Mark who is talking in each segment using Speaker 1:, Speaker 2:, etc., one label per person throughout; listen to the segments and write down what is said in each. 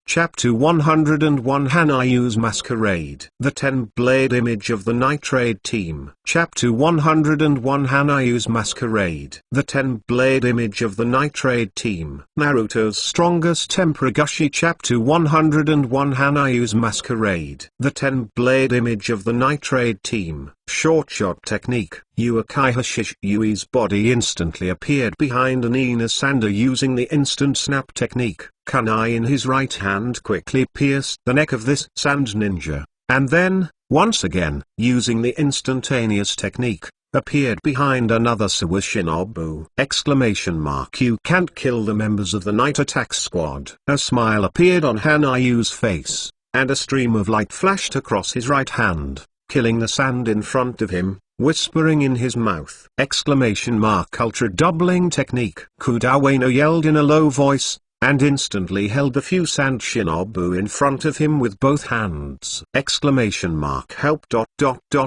Speaker 1: Chapter 101 Hanayu's Masquerade. The 10-blade image of the Nitrate team. Chapter 101 Hanayu's Masquerade. The 10-blade image of the Nitrate team. Naruto's strongest Empreror. Chapter 101 Hanayu's Masquerade. The 10-blade image of the Nitrate team. Short shot technique. Uchiha Shishui's body instantly appeared behind an Inasander using the instant snap technique. Kunai in his right hand quickly pierced the neck of this sand ninja, and then, once again, using the instantaneous technique, appeared behind another Sawa Shinobu! You can't kill the members of the Night Attack Squad. A smile appeared on Hanayu's face, and a stream of light flashed across his right hand, killing the sand in front of him, whispering in his mouth! Ultra doubling technique. Kudawano yelled in a low voice, and instantly held the few sand shinobu in front of him with both hands! Help!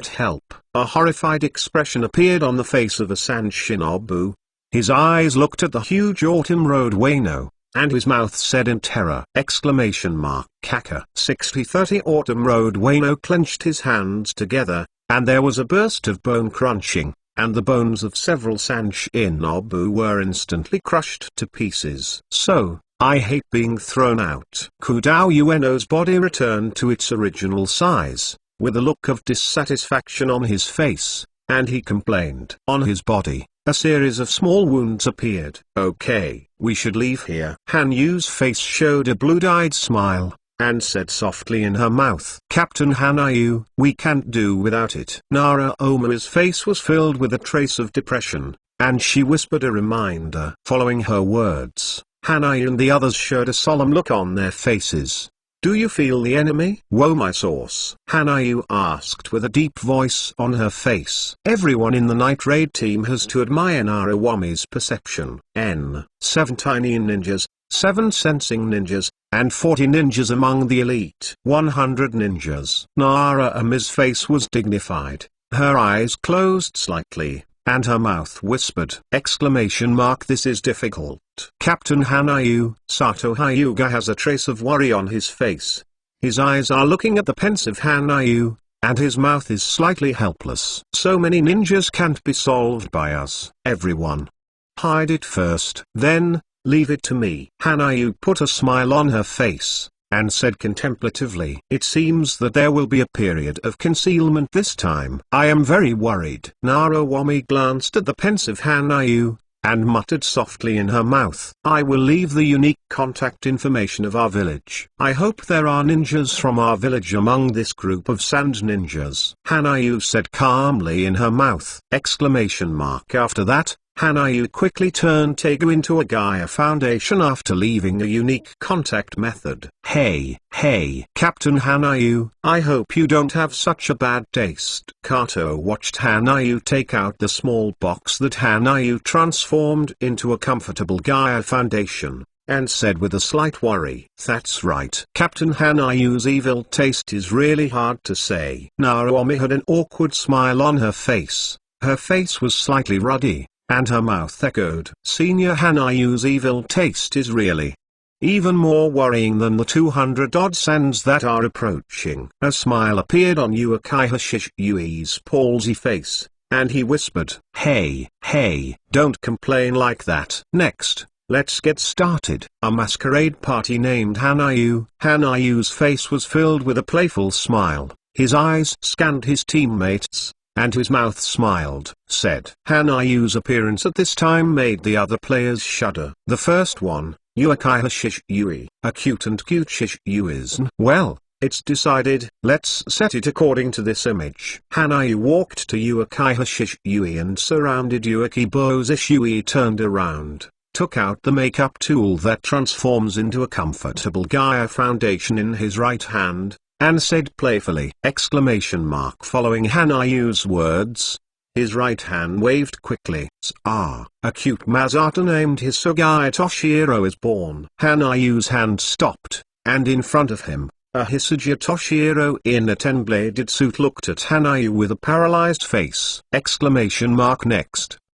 Speaker 1: Help! A horrified expression appeared on the face of a sand shinobu. His eyes looked at the huge autumn road Wano, and his mouth said in terror! Kaka! 60-30 Autumn Road Wano clenched his hands together, and there was a burst of bone crunching, and the bones of several sand shinobu were instantly crushed to pieces. So, I hate being thrown out. Kudao Ueno's body returned to its original size, with a look of dissatisfaction on his face, and he complained. On his body, a series of small wounds appeared. Okay, we should leave here. Hanyu's face showed a blue-eyed smile, and said softly in her mouth, Captain Hanayu, we can't do without it. Nara Oma's face was filled with a trace of depression, and she whispered a reminder. Following her words, Hanayu and the others showed a solemn look on their faces. Do you feel the enemy? Woe my source? Hanayu asked with a deep voice on her face. Everyone in the Night Raid team has to admire Narawami's perception. 7 tiny ninjas, 7 sensing ninjas, and 40 ninjas among the elite 100 ninjas. Naraami's face was dignified, her eyes closed slightly, and her mouth whispered! This is difficult. Captain Hanayu, Sato Hyuga has a trace of worry on his face. His eyes are looking at the pensive Hanayu, and his mouth is slightly helpless. So many ninjas can't be solved by us. Everyone, hide it first. Then, leave it to me. Hanayu put a smile on her face, and said contemplatively, it seems that there will be a period of concealment this time. I am very worried. Narawami glanced at the pensive Hanayu, and muttered softly in her mouth, I will leave the unique contact information of our village. I hope there are ninjas from our village among this group of sand ninjas. Hanayu said calmly in her mouth. After that, Hanayu quickly turned Tegu into a Gaia Foundation after leaving a unique contact method. Hey, Captain Hanayu, I hope you don't have such a bad taste. Kato watched Hanayu take out the small box that Hanayu transformed into a comfortable Gaia Foundation, and said with a slight worry, that's right. Captain Hanayu's evil taste is really hard to say. Naomi had an awkward smile on her face. Her face was slightly ruddy, and her mouth echoed, Senior Hanayu's evil taste is really even more worrying than the 200-odd sands that are approaching. A smile appeared on Uchiha Shishui's palsy face, and he whispered, Hey, don't complain like that. Next, let's get started. A masquerade party named Hanayu. Hanayu's face was filled with a playful smile, his eyes scanned his teammates, and his mouth smiled, said. Hanayu's appearance at this time made the other players shudder. The first one, Uchiha Shishui, a cute Shishui's. Well, it's decided, let's set it according to this image. Hanayu walked to Uchiha Shishui and surrounded Uchibo Shishui turned around, took out the makeup tool that transforms into a comfortable Gaia Foundation in his right hand, and said playfully, Following Hanayu's words, his right hand waved quickly. A cute Masato named Hisugaya Toshiro is born. Hanayu's hand stopped, and in front of him, a Hisuja Toshiro in a 10-bladed suit looked at Hanayu with a paralyzed face. Next,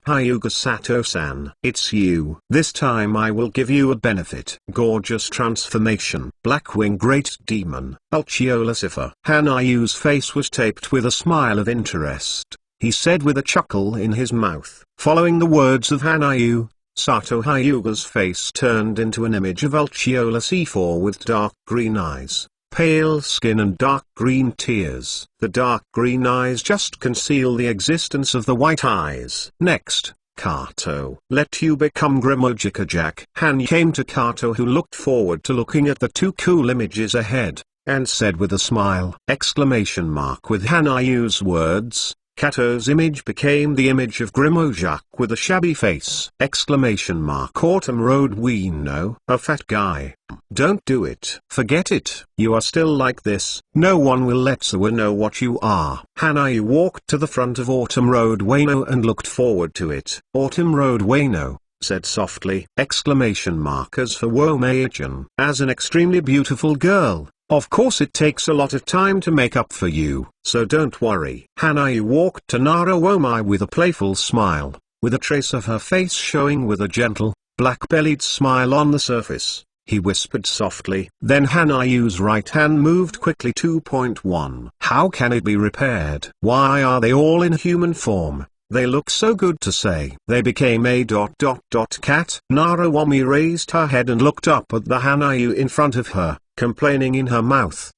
Speaker 1: Hyuga Sato-san. It's you. This time I will give you a benefit. Gorgeous transformation. Blackwing Great Demon. Ultiolucifer. Hanayu's face was taped with a smile of interest. He said with a chuckle in his mouth. Following the words of Hanayu, Sato Hyuga's face turned into an image of Ultiolucifer with dark green eyes, pale skin and dark green tears. The dark green eyes just conceal the existence of the white eyes. Next, Kato. Let you become Gremojika-Jack. Han came to Kato, who looked forward to looking at the two cool images ahead, and said with a smile! With Hanayu's words, Kato's image became the image of Gremojak with a shabby face! Autumn Road, we know. A fat guy. Don't do it. Forget it. You are still like this. No one will let Sawa know what you are. Hanayu walked to the front of Autumn Road Wano and looked forward to it. Autumn Road Wano said softly! As for Womaichan. As an extremely beautiful girl, of course it takes a lot of time to make up for you, so don't worry. Hanayu walked to Nara Womai with a playful smile, with a trace of her face showing with a gentle, black-bellied smile on the surface. He whispered softly. Then Hanayu's right hand moved quickly. 2.1. How can it be repaired? Why are they all in human form? They look so good to say. They became a ... cat. Narawami raised her head and looked up at the Hanayu in front of her, complaining in her mouth!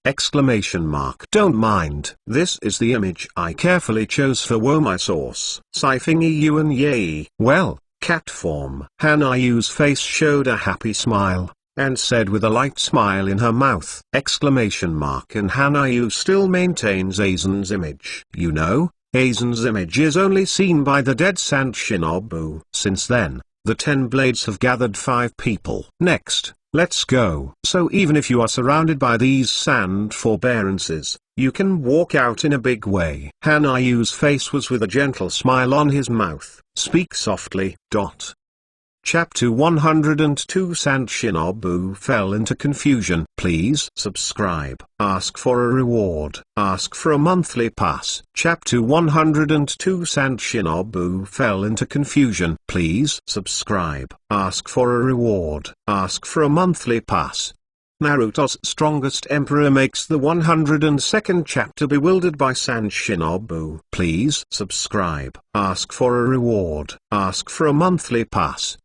Speaker 1: Don't mind. This is the image I carefully chose for Womai sauce. Siphingi Yuan Yei. Well, cat form. Hanayu's face showed a happy smile, and said with a light smile in her mouth! And Hanayu still maintains Aizen's image. You know, Aizen's image is only seen by the dead Sand Shinobu. Since then, the 10 blades have gathered 5 people. Next, let's go. So even if you are surrounded by these sand forbearances, you can walk out in a big way. Hanayu's face was with a gentle smile on his mouth. Speak softly. Chapter 102 Sand Shinobu fell into confusion. Please subscribe. Ask for a reward. Ask for a monthly pass. Chapter 102 Sand Shinobu fell into confusion. Please subscribe. Ask for a reward. Ask for a monthly pass. Naruto's strongest emperor makes the 102nd chapter bewildered by Sand Shinobu. Please subscribe. Ask for a reward. Ask for a monthly pass.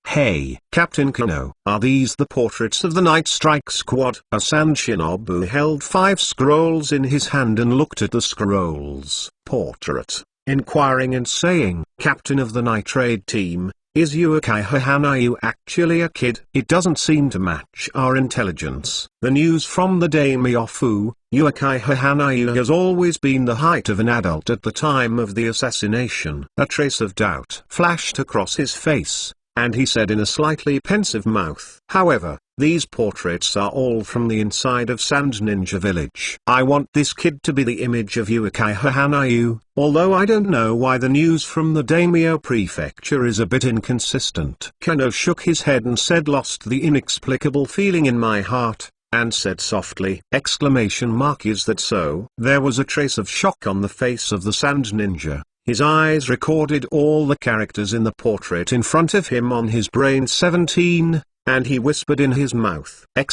Speaker 1: Hey, Captain Kano, are these the portraits of the Night Strike Squad? A Sand Shinobu held 5 scrolls in his hand and looked at the scrolls' portrait, inquiring and saying, Captain of the Night Raid team, is Uchiha Hanayu actually a kid? It doesn't seem to match our intelligence. The news from the daimyofu, Uchiha Hanayu has always been the height of an adult at the time of the assassination. A trace of doubt flashed across his face, and he said in a slightly pensive mouth, however, these portraits are all from the inside of Sand Ninja Village. I want this kid to be the image of Uchiha Hanayu, although I don't know why the news from the Daimyo Prefecture is a bit inconsistent. Kano shook his head and said, lost the inexplicable feeling in my heart, and said softly, Is that so? There was a trace of shock on the face of the Sand Ninja. His eyes recorded all the characters in the portrait in front of him on his brain. 17, and he whispered in his mouth, Hey,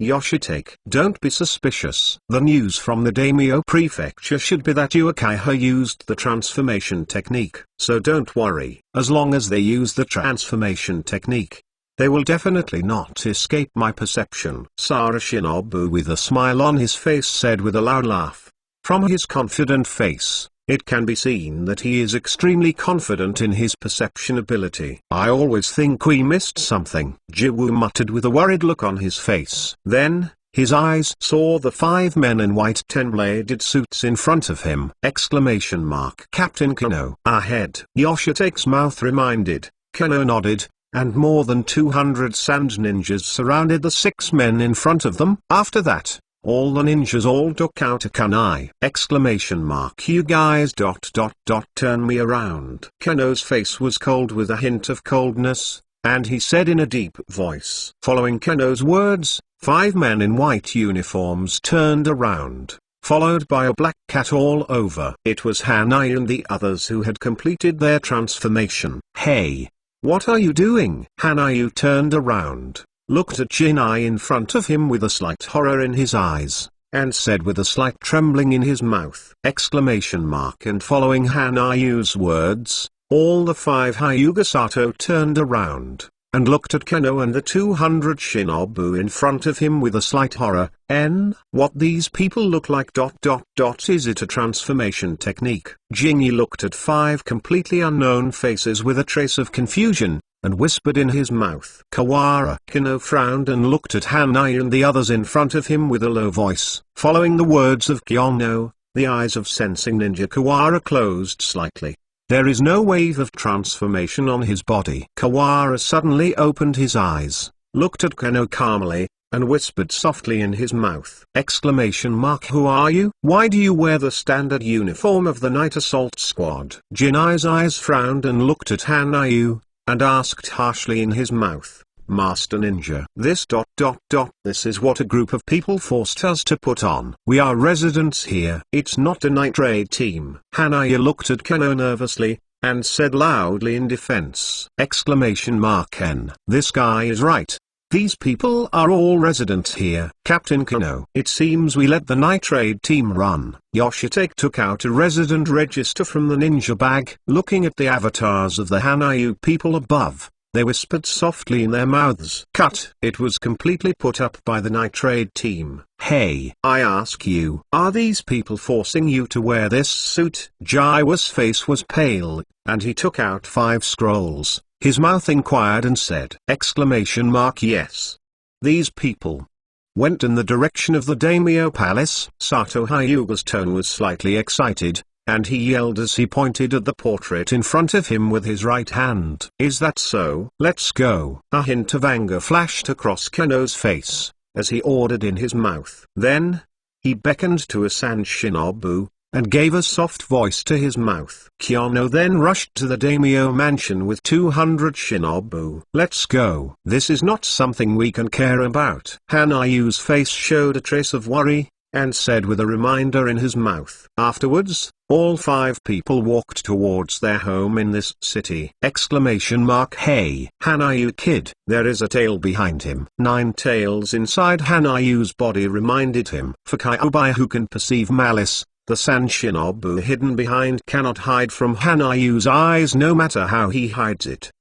Speaker 1: Yoshitake, don't be suspicious. The news from the Daimyo Prefecture should be that Uchiha used the transformation technique, so don't worry. As long as they use the transformation technique, they will definitely not escape my perception. Sara Shinobu with a smile on his face said with a loud laugh. From his confident face, it can be seen that he is extremely confident in his perception ability. I always think we missed something, Jiwoo muttered with a worried look on his face. Then, his eyes saw the 5 men in white 10-bladed suits in front of him. Captain Kano. Ahead. Yoshitake's mouth reminded. Kano nodded, and more than 200 sand ninjas surrounded the 6 men in front of them. After that, all the ninjas all took out a kunai! You guys ... turn me around. Kano's face was cold with a hint of coldness, and he said in a deep voice. Following Kano's words, 5 men in white uniforms turned around, followed by a black cat all over. It was Hanai and the others who had completed their transformation. "Hey! What are you doing?" Hanai turned around, looked at Jinai in front of him with a slight horror in his eyes, and said with a slight trembling in his mouth, ! And following Hanayu's words, all the 5 Hyuga Sato turned around, and looked at Kano and the 200 shinobu in front of him with a slight horror. What these people look like ... Is it a transformation technique? Jinyi looked at 5 completely unknown faces with a trace of confusion, and whispered in his mouth. Kawara. Kano frowned and looked at Hanai and the others in front of him with a low voice. Following the words of Kyono, the eyes of Sensing Ninja Kawara closed slightly. There is no wave of transformation on his body. Kawara suddenly opened his eyes, looked at Kano calmly, and whispered softly in his mouth. ! Who are you? Why do you wear the standard uniform of the Night Assault Squad? Jinai's eyes frowned and looked at Hanayu, and asked harshly in his mouth, Master Ninja. This is what a group of people forced us to put on. We are residents here. It's not a night raid team. Hanaya looked at Kano nervously, and said loudly in defense. ! This guy is right. These people are all residents here. Captain Kano. It seems we let the night raid team run. Yoshitake took out a resident register from the ninja bag. Looking at the avatars of the Hanayu people above, they whispered softly in their mouths. Cut. It was completely put up by the night raid team. Hey, I ask you, are these people forcing you to wear this suit? Jaiwa's face was pale, and he took out 5 scrolls. His mouth inquired and said, ! Yes. These people went in the direction of the daimyo palace. Sato Hyuga's tone was slightly excited, and he yelled as he pointed at the portrait in front of him with his right hand. Is that so? Let's go. A hint of anger flashed across Kano's face, as he ordered in his mouth. Then, he beckoned to a Sand Shinobu, and gave a soft voice to his mouth. Kyono then rushed to the daimyo mansion with 200 shinobu. Let's go. This is not something we can care about. Hanayu's face showed a trace of worry, and said with a reminder in his mouth. Afterwards, all 5 people walked towards their home in this city. ! Hey, Hanayu kid. There is a tail behind him. 9 tails inside Hanayu's body reminded him. For Kyuubi who can perceive malice, the Sand Shinobu hidden behind cannot hide from Hanayu's eyes no matter how he hides it.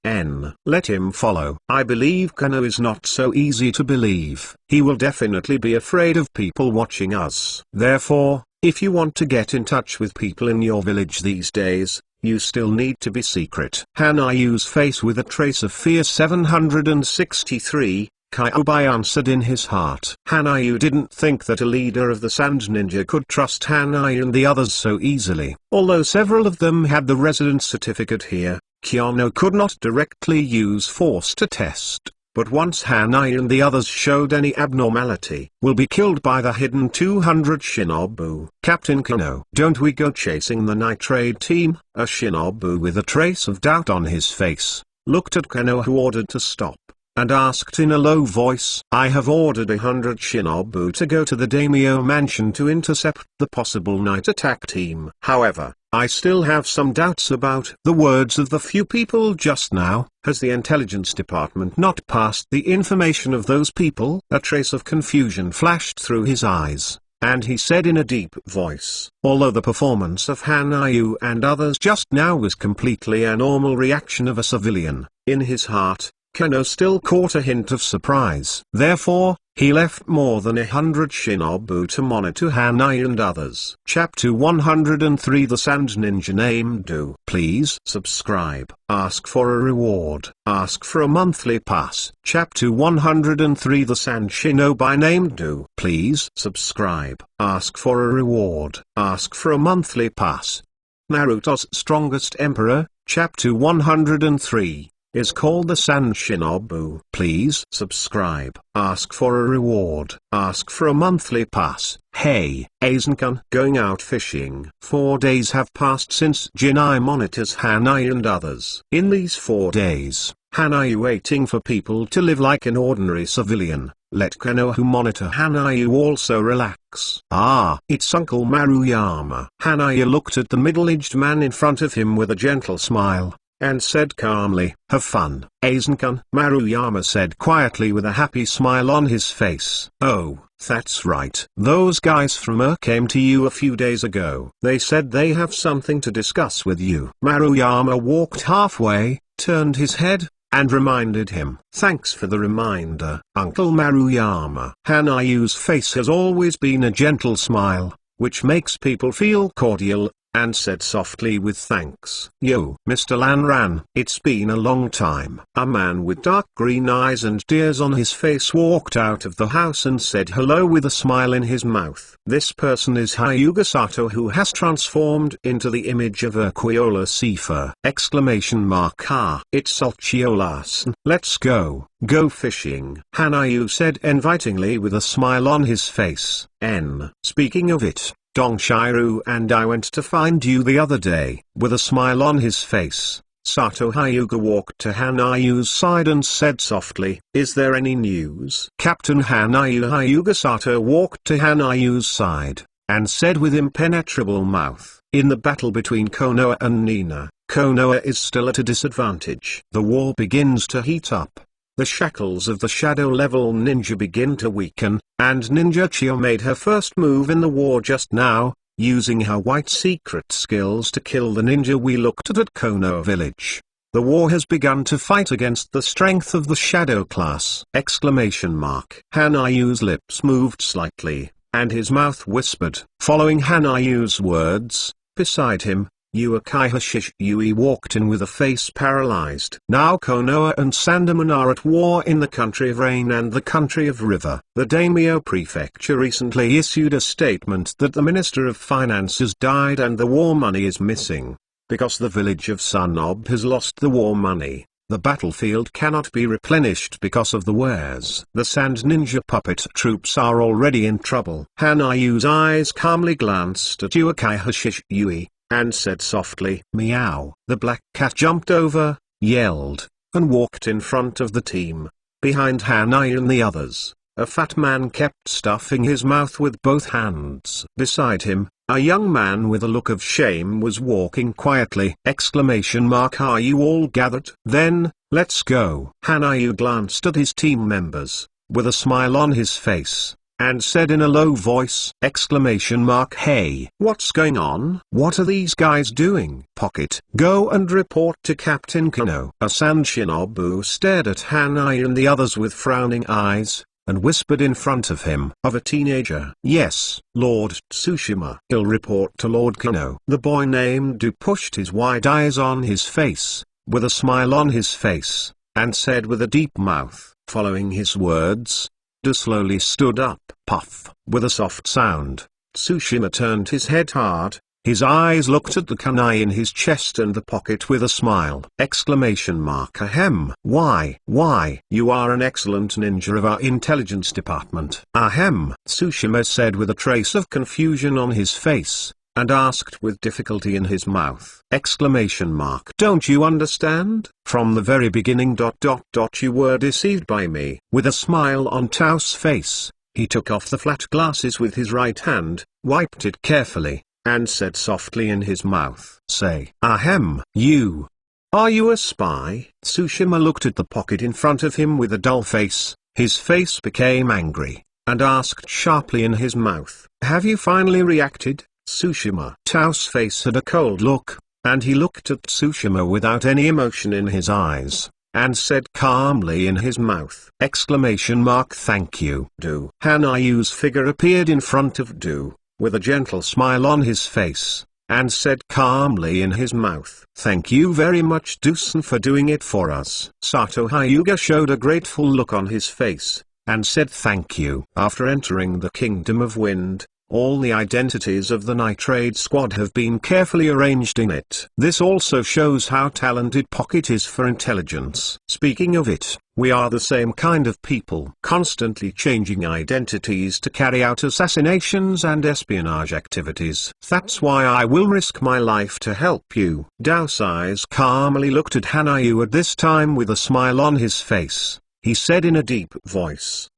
Speaker 1: Let him follow. I believe Kano is not so easy to believe. He will definitely be afraid of people watching us. Therefore, if you want to get in touch with people in your village these days, you still need to be secret. Hanayu's face with a trace of fear. 763. Kyuubi answered in his heart. Hanayu didn't think that a leader of the Sand Ninja could trust Hanayu and the others so easily. Although several of them had the residence certificate here, Kyono could not directly use force to test. But once Hanayu and the others showed any abnormality, will be killed by the hidden 200 shinobu. Captain Kano. Don't we go chasing the night raid team? A shinobu with a trace of doubt on his face, looked at Kano who ordered to stop, and asked in a low voice. I have ordered 100 shinobu to go to the daimyo mansion to intercept the possible night attack team. However, I still have some doubts about the words of the few people just now. Has the intelligence department not passed the information of those people? A trace of confusion flashed through his eyes, and he said in a deep voice, although the performance of Hanayu and others just now was completely a normal reaction of a civilian, in his heart, Kano still caught a hint of surprise. Therefore, he left more than 100 shinobu to monitor Hanayu and others. Chapter 103. The Sand Ninja named Do. Please subscribe. Ask for a reward. Ask for a monthly pass. Chapter 103. The Sand Shinobi named Do. Please subscribe. Ask for a reward. Ask for a monthly pass. Naruto's strongest emperor, Chapter 103. Is called the Sand Shinobu. Please subscribe. Ask for a reward. Ask for a monthly pass. Hey, Aizen-kun. Going out fishing. 4 days have passed since Jinai monitors Hanai and others. In these 4 days, Hanayu waiting for people to live like an ordinary civilian. Let Konoha who monitor Hanayu also relax. Ah, it's Uncle Maruyama. Hanayu looked at the middle-aged man in front of him with a gentle smile, and said calmly, "Have fun, Aizen-kun," Maruyama said quietly with a happy smile on his face. "Oh, that's right. Those guys from came to you a few days ago. They said they have something to discuss with you." Maruyama walked halfway, turned his head, and reminded him. "Thanks for the reminder, Uncle Maruyama." Hanayu's face has always been a gentle smile, which makes people feel cordial, and said softly with thanks, "Yo, Mr. Lanran, it's been a long time." A man with dark green eyes and tears on his face walked out of the house and said hello with a smile in his mouth. This person is Hyuga Sato, who has transformed into the image of Urquiola Seafer! Ah, it's Ulchiolasan. Let's go fishing, Hanayu said invitingly with a smile on his face. Speaking of it, Dongshiro and I went to find you the other day. With a smile on his face, Sato Hyuga walked to Hanayu's side and said softly, "Is there any news?" Captain Hyuga Sato walked to Hanayu's side, and said with impenetrable mouth, "In the battle between Konoha and Nina, Konoha is still at a disadvantage. The war begins to heat up. The shackles of the shadow-level ninja begin to weaken, and Ninja Chio made her first move in the war just now, using her white secret skills to kill the ninja we looked at Konoha village. The war has begun to fight against the strength of the shadow class!" Hanayu's lips moved slightly, and his mouth whispered. Following Hanayu's words, beside him, Uchiha Shisui walked in with a face paralyzed. Now Konoha and Sandaman are at war in the country of rain and the country of river. The Daimyo Prefecture recently issued a statement that the Minister of Finance has died and the war money is missing. Because the village of Sunob has lost the war money, the battlefield cannot be replenished because of the wares. The Sand Ninja puppet troops are already in trouble. Hanayu's eyes calmly glanced at Uchiha Shisui, and said softly, "Meow." The black cat jumped over, yelled, and walked in front of the team. Behind Hanayu and the others, a fat man kept stuffing his mouth with both hands. Beside him, a young man with a look of shame was walking quietly. Are you all gathered? Then, let's go. Hanayu glanced at his team members, with a smile on his face, and said in a low voice, "Hey, what's going on? What are these guys doing?" Pocket, go and report to Captain Kano. A Sand Shinobu stared at Hanayu and the others with frowning eyes, and whispered in front of him, of a teenager. "Yes, Lord Tsushima." "He'll report to Lord Kano." The boy named Du pushed his wide eyes on his face, with a smile on his face, and said with a deep mouth, following his words, Du slowly stood up. Puff. With a soft sound, Tsushima turned his head hard, his eyes looked at the kunai in his chest and the pocket with a smile. Ahem. Why? You are an excellent ninja of our intelligence department. Ahem. Tsushima said with a trace of confusion on his face, and asked with difficulty in his mouth. Don't you understand? From the very beginning. You were deceived by me. With a smile on Tao's face, he took off the flat glasses with his right hand, wiped it carefully, and said softly in his mouth, "Say, ahem, you. Are you a spy?" Tsushima looked at the pocket in front of him with a dull face, his face became angry, and asked sharply in his mouth, "Have you finally reacted, Tsushima?" Tao's face had a cold look, and he looked at Tsushima without any emotion in his eyes, and said calmly in his mouth, "Thank you, Du." Hanayu's figure appeared in front of Du, with a gentle smile on his face, and said calmly in his mouth, "Thank you very much Du-san for doing it for us." Sato Hyuga showed a grateful look on his face, and said thank you. After entering the Kingdom of Wind, All the identities of the Night Raid squad have been carefully arranged in it. This also shows how talented Pocket is for intelligence. Speaking of it, we are the same kind of people, constantly changing identities to carry out assassinations and espionage activities. That's why I will risk my life to help you. Dao's eyes calmly looked at Hanayu at this time with a smile on his face. He said in a deep voice, !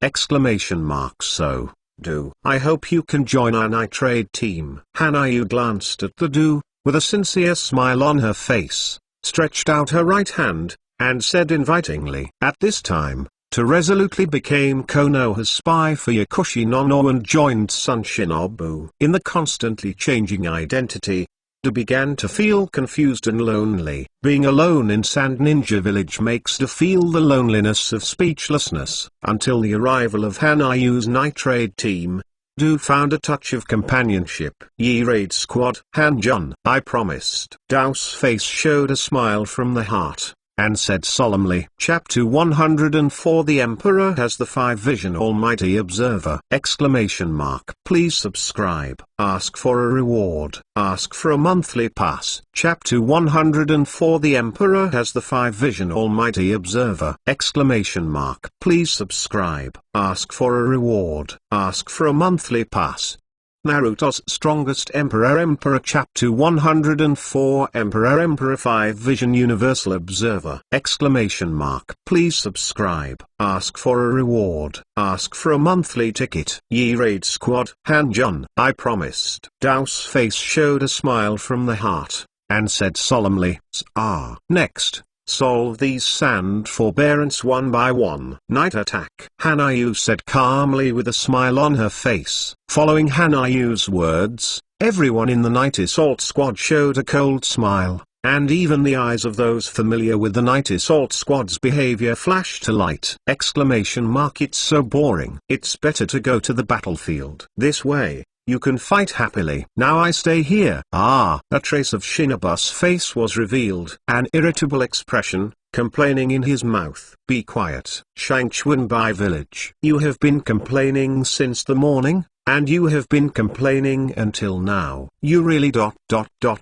Speaker 1: So, Do. I hope you can join our Night Raid team. Hanayu glanced at the Do, with a sincere smile on her face, stretched out her right hand, and said invitingly. At this time, To resolutely became Konoha's spy for Yakushi no and joined Sun Shinobu. In the constantly changing identity, Do began to feel confused and lonely. Being alone in Sand Ninja Village makes Do feel the loneliness of speechlessness. Until the arrival of Hanayu's Night Raid team, Do found a touch of companionship. Ye Raid Squad. Han-jun, I promised. Dao's face showed a smile from the heart, and said solemnly. Chapter 104 The Emperor has the 5-Vision Almighty Observer! Please subscribe. Ask for a reward. Ask for a monthly pass. Chapter 104 The Emperor has the 5-Vision Almighty Observer! Please subscribe. Ask for a reward. Ask for a monthly pass. Naruto's strongest Emperor Chapter 104 Emperor 5-Vision Universal Observer! Please subscribe. Ask for a reward. Ask for a monthly ticket. Ye Raid Squad. Han-jun, I promised. Dao's face showed a smile from the heart, and said solemnly, Next, solve these sand forbearance one by one. Night attack. Hanayu said calmly with a smile on her face. Following Hanayu's words, everyone in the Night Assault Squad showed a cold smile, and even the eyes of those familiar with the Night Assault Squad's behavior flashed a light. It's so boring. It's better to go to the battlefield. This way, you can fight happily. Now I stay here. A trace of Shinobu's face was revealed. An irritable expression, complaining in his mouth. Be quiet. Shangchuanbai Village. You have been complaining since the morning, and you have been complaining until now. You really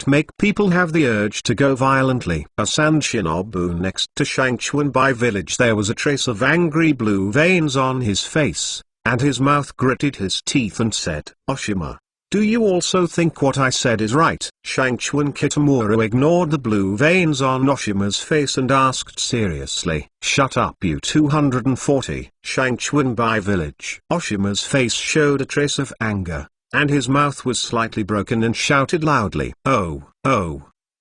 Speaker 1: make people have the urge to go violently. A Sand Shinobu next to Shangchuanbai Village. There was a trace of angry blue veins on his face, and his mouth gritted his teeth and said, Oshima, do you also think what I said is right? Shangchuan Kitamura ignored the blue veins on Oshima's face and asked seriously, Shut up you 240, Shangchuanbai Village. Oshima's face showed a trace of anger, and his mouth was slightly broken and shouted loudly, Oh.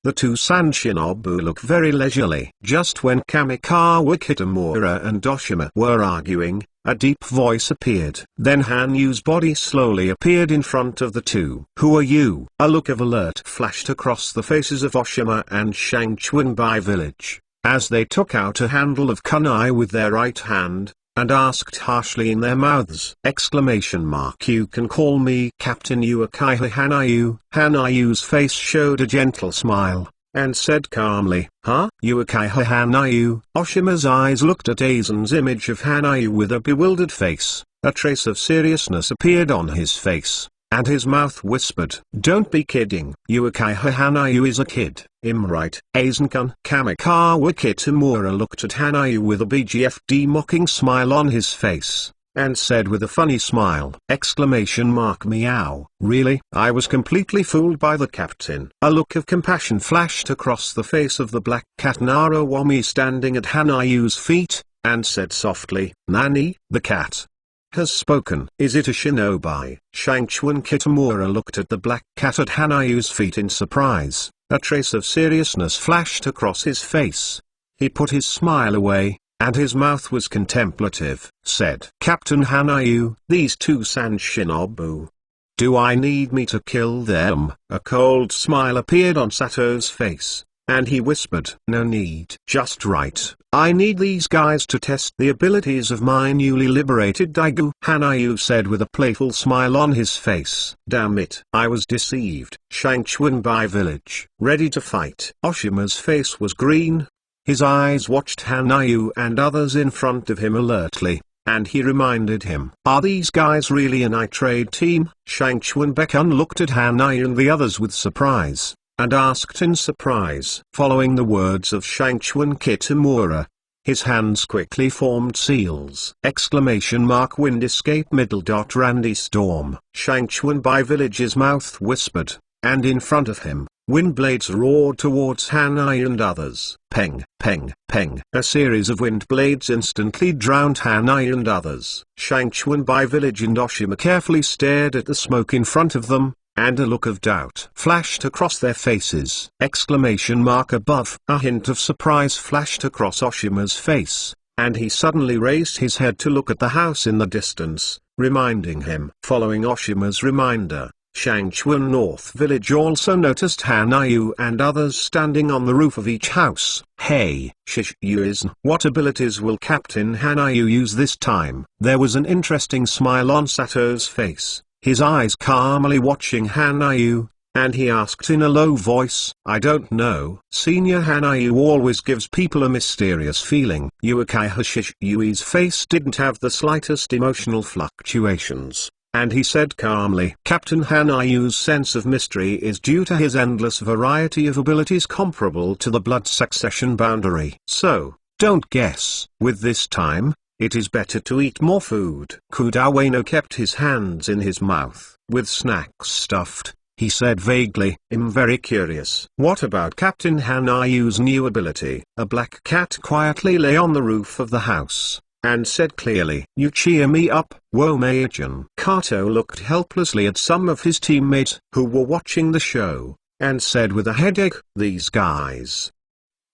Speaker 1: The two Sand Shinobu look very leisurely. Just when Kamikawa Kitamura and Oshima were arguing, a deep voice appeared. Then Hanyu's body slowly appeared in front of the two. Who are you? A look of alert flashed across the faces of Oshima and Shangchuanbai Village, as they took out a handle of kunai with their right hand, and asked harshly in their mouths. You can call me Captain Uchiha Hanayu. Hanayu's face showed a gentle smile, and said calmly, Huh? Uchiha Hanayu. Oshima's eyes looked at Aizen's image of Hanayu with a bewildered face. A trace of seriousness appeared on his face, and his mouth whispered, Don't be kidding. Uchiha Hanayu is a kid, am right? Aizen-kun. Kamikawa Kitamura looked at Hanayu with a BGFD mocking smile on his face, and said with a funny smile, Meow. Really? I was completely fooled by the captain. A look of compassion flashed across the face of the black cat Narawami standing at Hanayu's feet, and said softly, Nani? The cat has spoken. Is it a shinobi? Shangchuan Kitamura looked at the black cat at Hanayu's feet in surprise. A trace of seriousness flashed across his face. He put his smile away, and his mouth was contemplative. Said, Captain Hanayu, these two Sand Shinobu. Do I need me to kill them? A cold smile appeared on Sato's face, and he whispered, No need. Just right. I need these guys to test the abilities of my newly liberated Daigu. Hanayu said with a playful smile on his face. Damn it. I was deceived. Shangchuanbai Village. Ready to fight. Oshima's face was green. His eyes watched Hanayu and others in front of him alertly. and he reminded him. Are these guys really a night raid team? Shang Chuan Bekan looked at Hanayu and the others with surprise, and asked in surprise. Following the words of Shang Chuan Kitamura, his hands quickly formed seals! Wind escape middle. Randy Storm. Shang Chuan by Village's mouth whispered, and in front of him, wind blades roared towards Hanayu and others. Peng, peng, peng. A series of wind blades instantly drowned Hanayu and others. Shang Chuan by Village and Oshima carefully stared at the smoke in front of them, and a look of doubt flashed across their faces! Above. A hint of surprise flashed across Oshima's face, and he suddenly raised his head to look at the house in the distance, reminding him. Following Oshima's reminder, Shang Chuan North Village also noticed Hanayu and others standing on the roof of each house. Hey, Shishuyuizn, what abilities will Captain Hanayu use this time? There was an interesting smile on Sato's face, his eyes calmly watching Hanayu, and he asked in a low voice, I don't know. Senior Hanayu always gives people a mysterious feeling. Uekai Shishuyui's face didn't have the slightest emotional fluctuations, and he said calmly, Captain Hanayu's sense of mystery is due to his endless variety of abilities comparable to the blood succession boundary. So, don't guess. With this time, it is better to eat more food. Kudawano kept his hands in his mouth. With snacks stuffed, he said vaguely, I'm very curious. What about Captain Hanayu's new ability? A black cat quietly lay on the roof of the house, and said clearly, You cheer me up, Womeijin. Kato looked helplessly at some of his teammates who were watching the show, and said with a headache, These guys.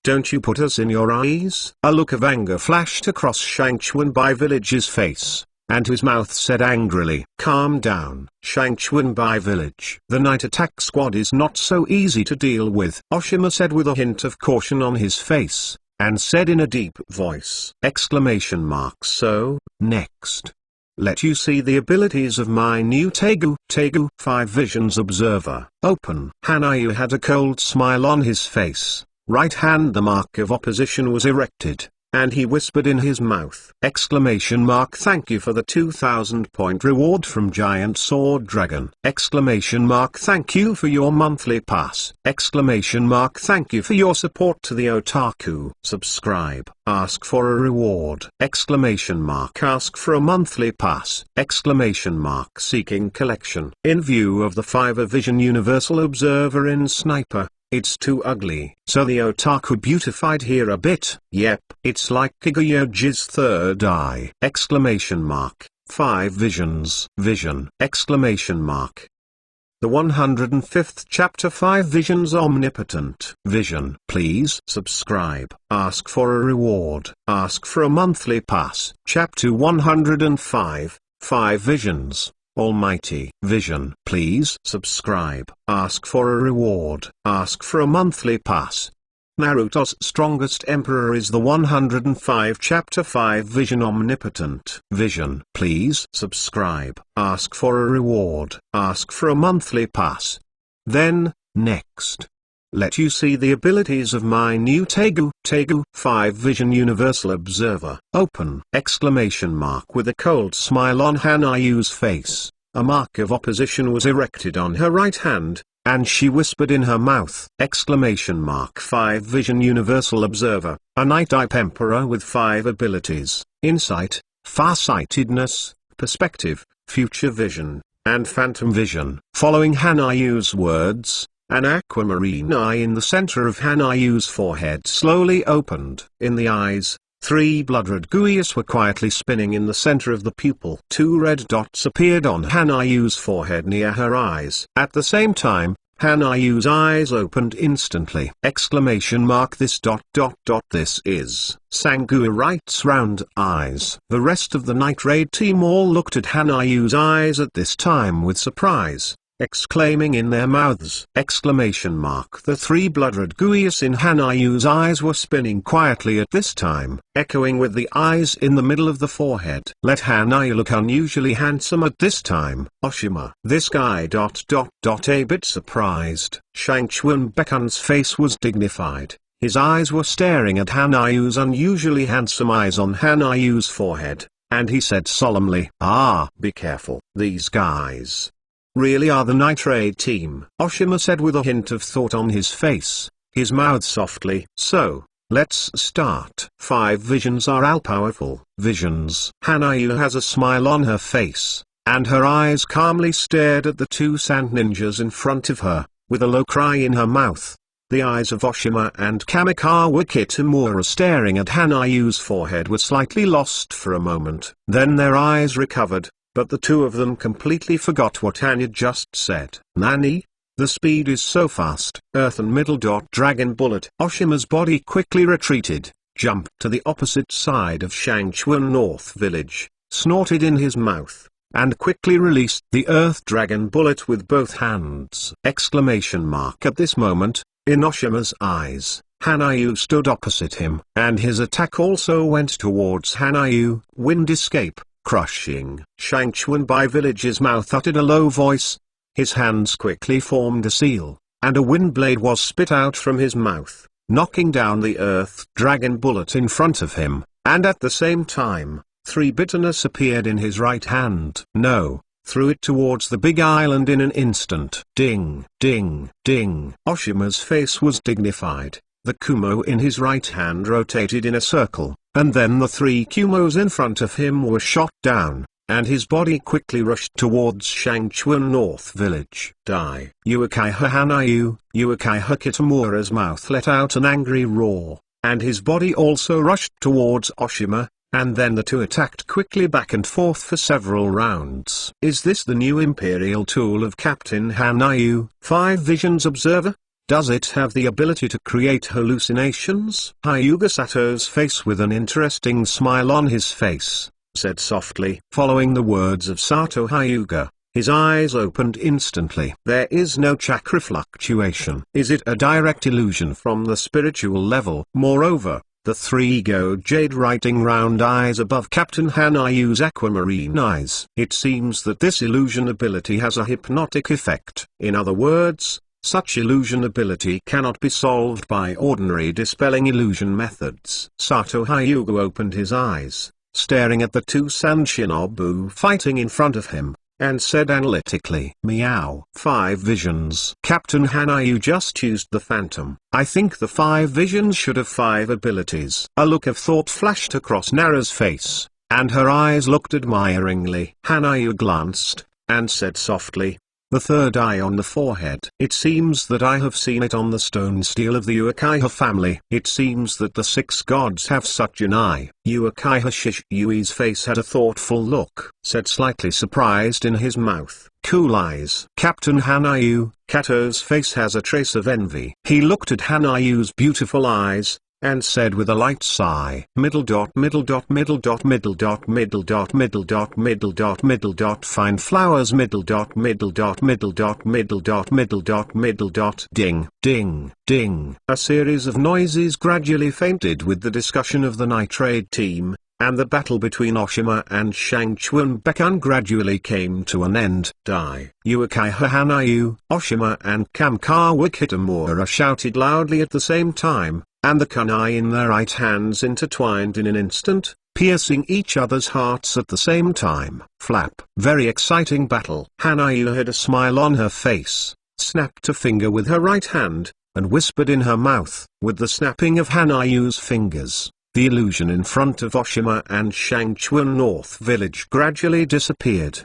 Speaker 1: Don't you put us in your eyes? A look of anger flashed across Shang Chuan by Village's face, and his mouth said angrily, Calm down, Shang Chuan by Village. The night attack squad is not so easy to deal with, Oshima said with a hint of caution on his face, and said in a deep voice, So, next. Let you see the abilities of my new Tegu 5 Visions Observer. Open. Hanayu had a cold smile on his face. Right hand the mark of opposition was erected, and he whispered in his mouth. Thank you for the 2000 point reward from Giant Sword Dragon. Thank you for your monthly pass. Thank you for your support to the otaku. Subscribe. Ask for a reward. Ask for a monthly pass. Seeking collection. In view of the 5 Vision Universal Observer in Sniper, it's too ugly. So the otaku beautified here a bit. Yep, it's like Kigoyoji's third eye. 5 visions. Vision. The 105th chapter 5 Visions Omnipotent. Vision. Please subscribe. Ask for a reward. Ask for a monthly pass. Chapter 105, 5 Visions. Almighty Vision. Please subscribe. Ask for a reward. Ask for a monthly pass. Naruto's strongest emperor is the 105 chapter 5 Vision Omnipotent. Vision. Please subscribe. Ask for a reward. Ask for a monthly pass. Then, next. Let you see the abilities of my new Tegu 5 Vision Universal Observer. Open! With a cold smile on Hanayu's face, a mark of opposition was erected on her right hand, and she whispered in her mouth. 5 Vision Universal Observer, a night-type emperor with 5 abilities: insight, farsightedness, perspective, future vision, and phantom vision. Following Hanayu's words, an aquamarine eye in the center of Hanayu's forehead slowly opened. In the eyes, 3 blood-red guias were quietly spinning in the center of the pupil. 2 red dots appeared on Hanayu's forehead near her eyes. At the same time, Hanayu's eyes opened instantly. This is Sangua Wright's round eyes. The rest of the Night Raid team all looked at Hanayu's eyes at this time with surprise, exclaiming in their mouths. The 3 blood-red guias in Hanayu's eyes were spinning quietly at this time, echoing with the eyes in the middle of the forehead. Let Hanayu look unusually handsome at this time. Oshima. This guy. A bit surprised. Shang Chuan Bekan's face was dignified. His eyes were staring at Hanayu's unusually handsome eyes on Hanayu's forehead, and he said solemnly, "Ah, be careful. These guys really are the nitrate team." Oshima said with a hint of thought on his face, his mouth softly. "So, let's start." 5 visions are all-powerful visions. Hanayu has a smile on her face, and her eyes calmly stared at the 2 sand ninjas in front of her, with a low cry in her mouth. The eyes of Oshima and Kamikawa Kitamura staring at Hanayu's forehead were slightly lost for a moment. Then their eyes recovered, but the 2 of them completely forgot what Anya just said. "Nani? The speed is so fast." Earth and middle dot dragon bullet. Oshima's body quickly retreated, jumped to the opposite side of Shangchuan North Village, snorted in his mouth, and quickly released the earth dragon bullet with both hands! At this moment, in Oshima's eyes, Hanayu stood opposite him, and his attack also went towards Hanayu. Wind escape, crushing. Shangchuan Bai Village's mouth uttered a low voice. His hands quickly formed a seal, and a wind blade was spit out from his mouth, knocking down the earth dragon bullet in front of him, and at the same time, 3 bitterness appeared in his right hand. No, threw it towards the big island in an instant. Ding, ding, ding. Oshima's face was dignified. The kumo in his right hand rotated in a circle, and then the 3 kumos in front of him were shot down, and his body quickly rushed towards Shangchuan North Village. Die. Uekaiha Hanayu. Uekaiha Kitamura's mouth let out an angry roar, and his body also rushed towards Oshima, and then the 2 attacked quickly back and forth for several rounds. Is this the new imperial tool of Captain Hanayu? 5 Visions Observer? Does it have the ability to create hallucinations? Hyuga Sato's face with an interesting smile on his face, said softly. Following the words of Sato Hyuga, his eyes opened instantly. There is no chakra fluctuation. Is it a direct illusion from the spiritual level? Moreover, the 3 gold jade writing round eyes above Captain Hanayu's aquamarine eyes. It seems that this illusion ability has a hypnotic effect. In other words, such illusion ability cannot be solved by ordinary dispelling illusion methods. Sato Hyuga opened his eyes, staring at the 2 sand shinobu fighting in front of him, and said analytically, "Meow." 5 visions. Captain Hanayu just used the phantom. I think the 5 visions should have 5 abilities. A look of thought flashed across Nara's face, and her eyes looked admiringly. Hanayu glanced, and said softly, "The 3rd eye on the forehead. It seems that I have seen it on the stone steel of the Uekaiha family. It seems that the 6 gods have such an eye." Uekaiha Shishui's face had a thoughtful look, said slightly surprised in his mouth. "Cool eyes." Captain Hanayu, Kato's face has a trace of envy. He looked at Hanayu's beautiful eyes, and said with a light sigh, middle dot middle dot middle dot middle dot middle dot middle dot middle dot middle dot fine flowers middle dot middle dot middle dot middle dot middle dot middle dot. Ding, ding, ding. A series of noises gradually fainted with the discussion of the nitrate team, and the battle between Oshima and Shangchuan Bekan gradually came to an end. Die. Uekaiha Hanayu, Oshima and Kamikawa Kitamura shouted loudly at the same time, and the kunai in their right hands intertwined in an instant, piercing each other's hearts at the same time. Flap. Very exciting battle. Hanayu had a smile on her face, snapped a finger with her right hand, and whispered in her mouth. With the snapping of Hanayu's fingers, the illusion in front of Oshima and Shangchuan North Village gradually disappeared.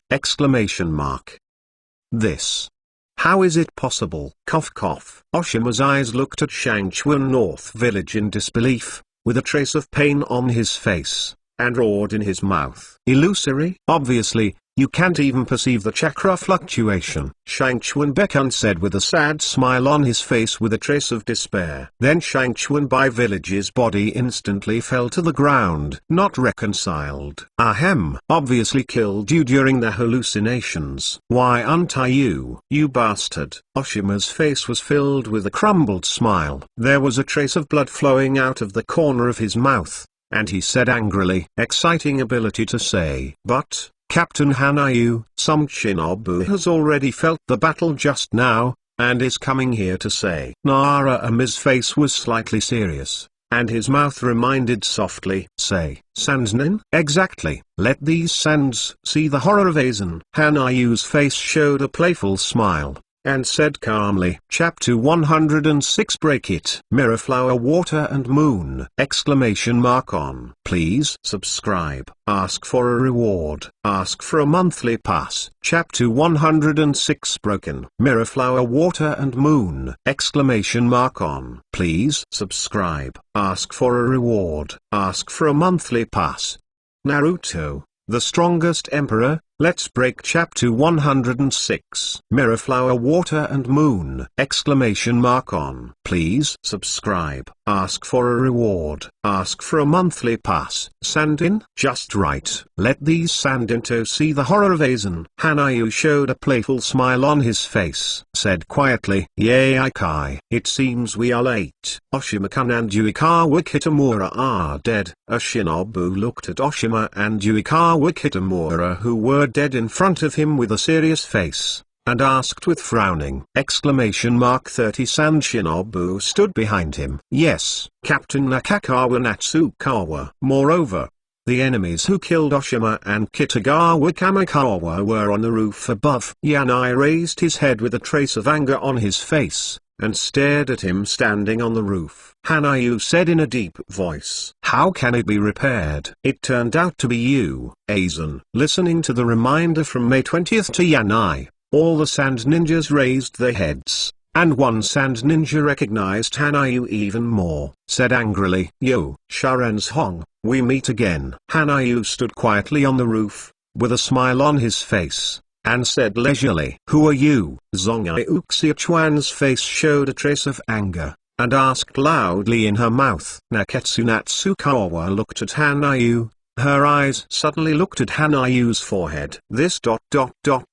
Speaker 1: This. How is it possible? Cough cough. Oshima's eyes looked at Shangchuan North Village in disbelief, with a trace of pain on his face, and roared in his mouth. Illusory? Obviously, you can't even perceive the chakra fluctuation. Shangchuan Bekan said with a sad smile on his face with a trace of despair. Then Shangchuan Bai Village's body instantly fell to the ground. Not reconciled. Ahem. Obviously killed you during the hallucinations. Why untie you? You bastard. Oshima's face was filled with a crumbled smile. There was a trace of blood flowing out of the corner of his mouth, and he said angrily, exciting ability to say. But Captain Hanayu, some shinobu has already felt the battle just now, and is coming here to say. Nara Ami's face was slightly serious. and his mouth reminded softly, "Say, Sandsnin?" "Exactly. Let these sands see the horror of Aizen." Hanayu's face showed a playful smile, and said calmly, Chapter 106 Break It. Mirror Flower Water and Moon! Exclamation mark on. Please subscribe. Ask for a reward. Ask for a monthly pass. Chapter 106 Broken. Mirror Flower Water and Moon! Exclamation mark on. Please subscribe. Ask for a reward. Ask for a monthly pass. Naruto, the strongest emperor. Let's break Chapter 106. Mirror Flower Water and Moon! Exclamation mark on. Please subscribe. Ask for a reward. Ask for a monthly pass. Sandin? Just right. Let these Sandinto see the horror of Aizen. Hanayu showed a playful smile on his face. Said quietly, Yay Ikai. It seems we are late. Oshima-kun and Yuikawa Kitamura are dead. A shinobu looked at Oshima and Yuikawa Kitamura, who were dead in front of him, with a serious face, and asked with frowning, exclamation mark 30 Sand Shinobu stood behind him. Yes, Captain Nakakawa Natsukawa. Moreover, the enemies who killed Oshima and Kitagawa Kamikawa were on the roof above. Yanai raised his head with a trace of anger on his face, and stared at him standing on the roof. Hanayu said in a deep voice, How can it be repaired? It turned out to be you, Aizen. Listening to the reminder from May 20th to Yanai, all the sand ninjas raised their heads, and one sand ninja recognized Hanayu even more, said angrily, Yo, Sharen's Hong, we meet again. Hanayu stood quietly on the roof, with a smile on his face, and said leisurely, Who are you? Zongai Uxiachuan's face showed a trace of anger, and asked loudly in her mouth. Naketsu Natsukawa looked at Hanayu. Her eyes suddenly looked at Hanayu's forehead. This ...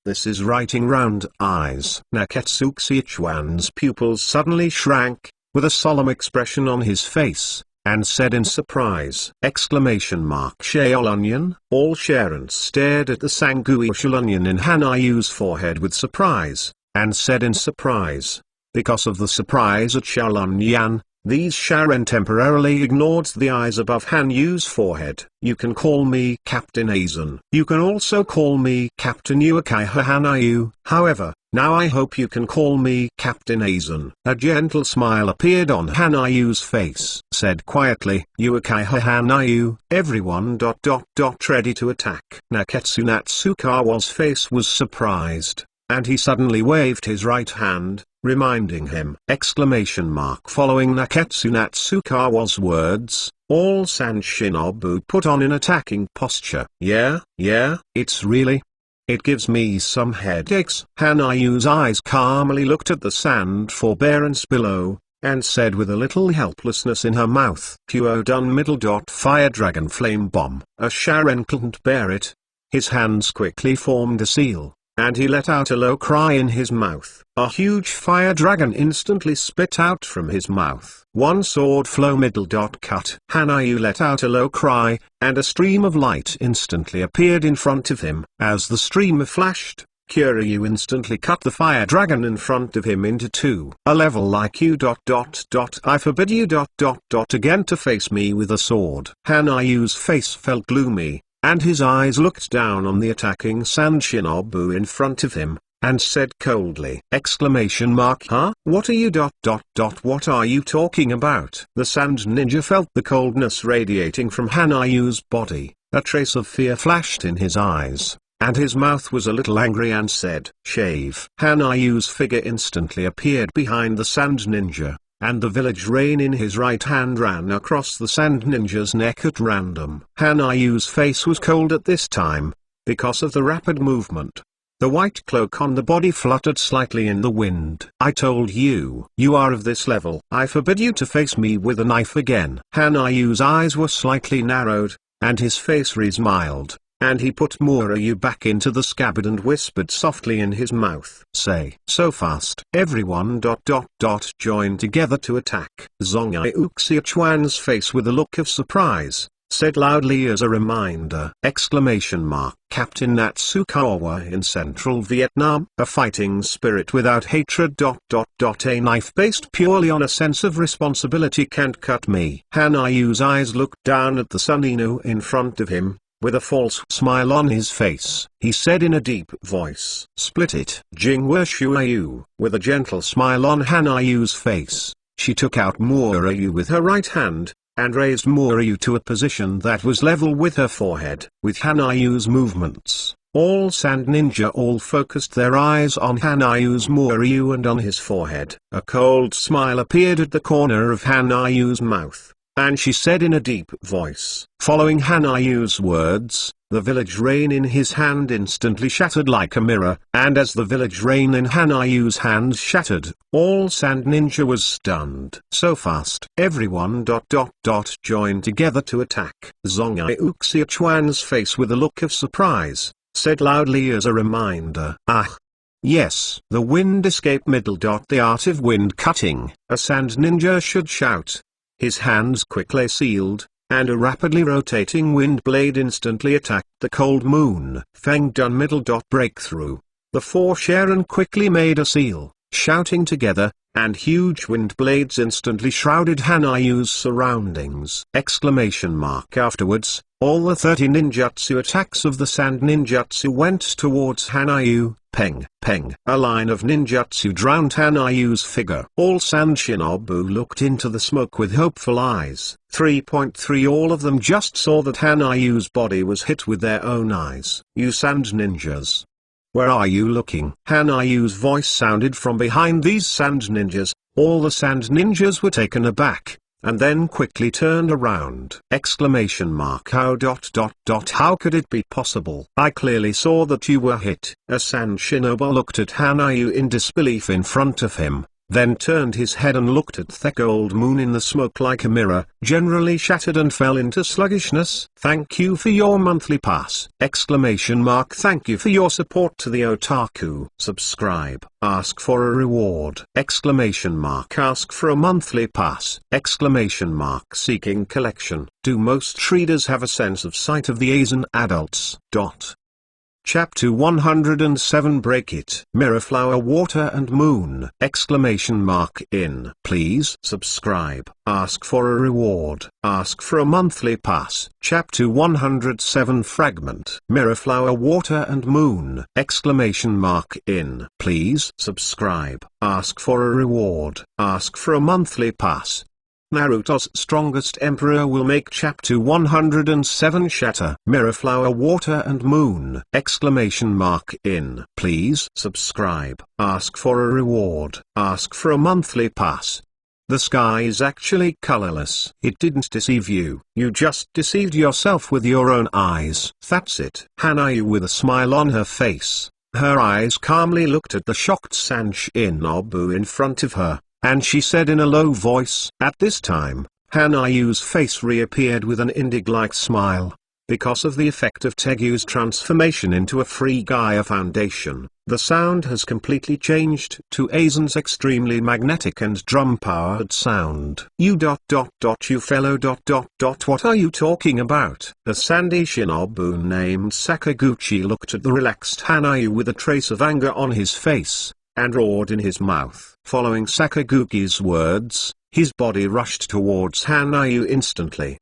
Speaker 1: This is writing round eyes. Naketsu Uxiachuan's pupils suddenly shrank, with a solemn expression on his face, and said in surprise, exclamation mark Sheol onion. All Sharons stared at the Sanguishal onion in Hanayu's forehead with surprise, and said in surprise. Because of the surprise at Shalonyan, these Sharon temporarily ignored the eyes above Hanyu's forehead. You can call me Captain Aizen. You can also call me Captain Uchiha Hanayu. However, now I hope you can call me Captain Aizen. A gentle smile appeared on Hanayu's face. Said quietly, Uchiha Hanayu. Everyone ... ready to attack. Naketsu Natsukawa's face was surprised, and he suddenly waved his right hand, reminding him, exclamation mark following Naketsu Natsukawa's words, all Sand Shinobu put on an attacking posture. Yeah, it's really... It gives me some headaches. Hanayu's eyes calmly looked at the sand forbearance below, and said with a little helplessness in her mouth, Qo done middle ... Fire Dragon Flame Bomb. A Sharon couldn't bear it. His hands quickly formed a seal, and he let out a low cry in his mouth. A huge fire dragon instantly spit out from his mouth. One sword flow middle ... Cut. Hanayu let out a low cry, and a stream of light instantly appeared in front of him. As the streamer flashed, Kuryu instantly cut the fire dragon in front of him into two. A level like you ... I forbid you ... again to face me with a sword. Hanayu's face felt gloomy, and his eyes looked down on the attacking Sand Shinobu in front of him, and said coldly, exclamation mark Huh? What are you ... What are you talking about? The Sand Ninja felt the coldness radiating from Hanayu's body. A trace of fear flashed in his eyes, and his mouth was a little angry and said, Shave. Hanayu's figure instantly appeared behind the Sand Ninja, and the village rain in his right hand ran across the Sand Ninja's neck at random. Hanayu's face was cold at this time, because of the rapid movement. The white cloak on the body fluttered slightly in the wind. I told you, you are of this level. I forbid you to face me with a knife again. Hanayu's eyes were slightly narrowed, and his face re-smiled, and he put Murayu back into the scabbard and whispered softly in his mouth. Say, so fast. Everyone ... join together to attack. Zongai Uxiachuan's face with a look of surprise, said loudly as a reminder! Captain Natsukawa in central Vietnam, a fighting spirit without hatred. A knife based purely on a sense of responsibility can't cut me. Hanayu's eyes looked down at the Suninu in front of him. With a false smile on his face, he said in a deep voice, "Split it." Jingwe Shuayu. With a gentle smile on Hanayu's face, she took out Murayu with her right hand, and raised Murayu to a position that was level with her forehead. With Hanayu's movements, all Sand Ninja all focused their eyes on Hanayu's Murayu and on his forehead. A cold smile appeared at the corner of Hanayu's mouth, and she said in a deep voice, following Hanayu's words, the village rain in his hand instantly shattered like a mirror, and as the village rain in Hanayu's hand shattered, all Sand Ninja was stunned. So fast. Everyone joined together to attack. Zongai Uxiachuan's face with a look of surprise, said loudly as a reminder, "Ah! Yes, the wind escape middle. The art of wind cutting, a Sand Ninja should shout." His hands quickly sealed, and a rapidly rotating wind blade instantly attacked the cold moon. Feng Dun middle. Breakthrough. The four Sharon quickly made a seal, shouting together, and huge wind blades instantly shrouded Hanayu's surroundings. Afterwards, all the 30 ninjutsu attacks of the Sand Ninjutsu went towards Hanayu. Peng, peng. A line of ninjutsu drowned Hanayu's figure. All Sand Shinobu looked into the smoke with hopeful eyes. 3.3 All of them just saw that Hanayu's body was hit with their own eyes. "You Sand Ninjas. Where are you looking?" Hanayu's voice sounded from behind these Sand Ninjas. All the Sand Ninjas were taken aback, and then quickly turned around. How could it be possible? I clearly saw that you were hit. A Sand Shinobu looked at Hanayu in disbelief in front of him, then turned his head and looked at the gold moon in the smoke like a mirror, generally shattered and fell into sluggishness. "Thank you for your monthly pass!" Thank you for your support to the otaku. Subscribe. Ask for a reward. Ask for a monthly pass. Seeking collection. Do most readers have a sense of sight of the Asian adults? Chapter 107 Break It. Mirror Flower Water and Moon! In. Please subscribe. Ask for a reward. Ask for a monthly pass. Chapter 107 Fragment. Mirror Flower Water and Moon! In. Please subscribe. Ask for a reward. Ask for a monthly pass. Naruto's strongest emperor will make Chapter 107 shatter. Mirror Flower Water and Moon! In. Please subscribe. Ask for a reward. Ask for a monthly pass. The sky is actually colorless. It didn't deceive you. You just deceived yourself with your own eyes. That's it. Hanayu with a smile on her face. Her eyes calmly looked at the shocked Sand Shinobu in front of her, and she said in a low voice. At this time, Hanayu's face reappeared with an indig-like smile. Because of the effect of Tegu's transformation into a free Gaia foundation, the sound has completely changed to Aizen's extremely magnetic and drum-powered sound. You fellow what are you talking about? A sandy shinobu named Sakaguchi looked at the relaxed Hanayu with a trace of anger on his face, and roared in his mouth. Following Sakaguchi's words, his body rushed towards Hanayu instantly.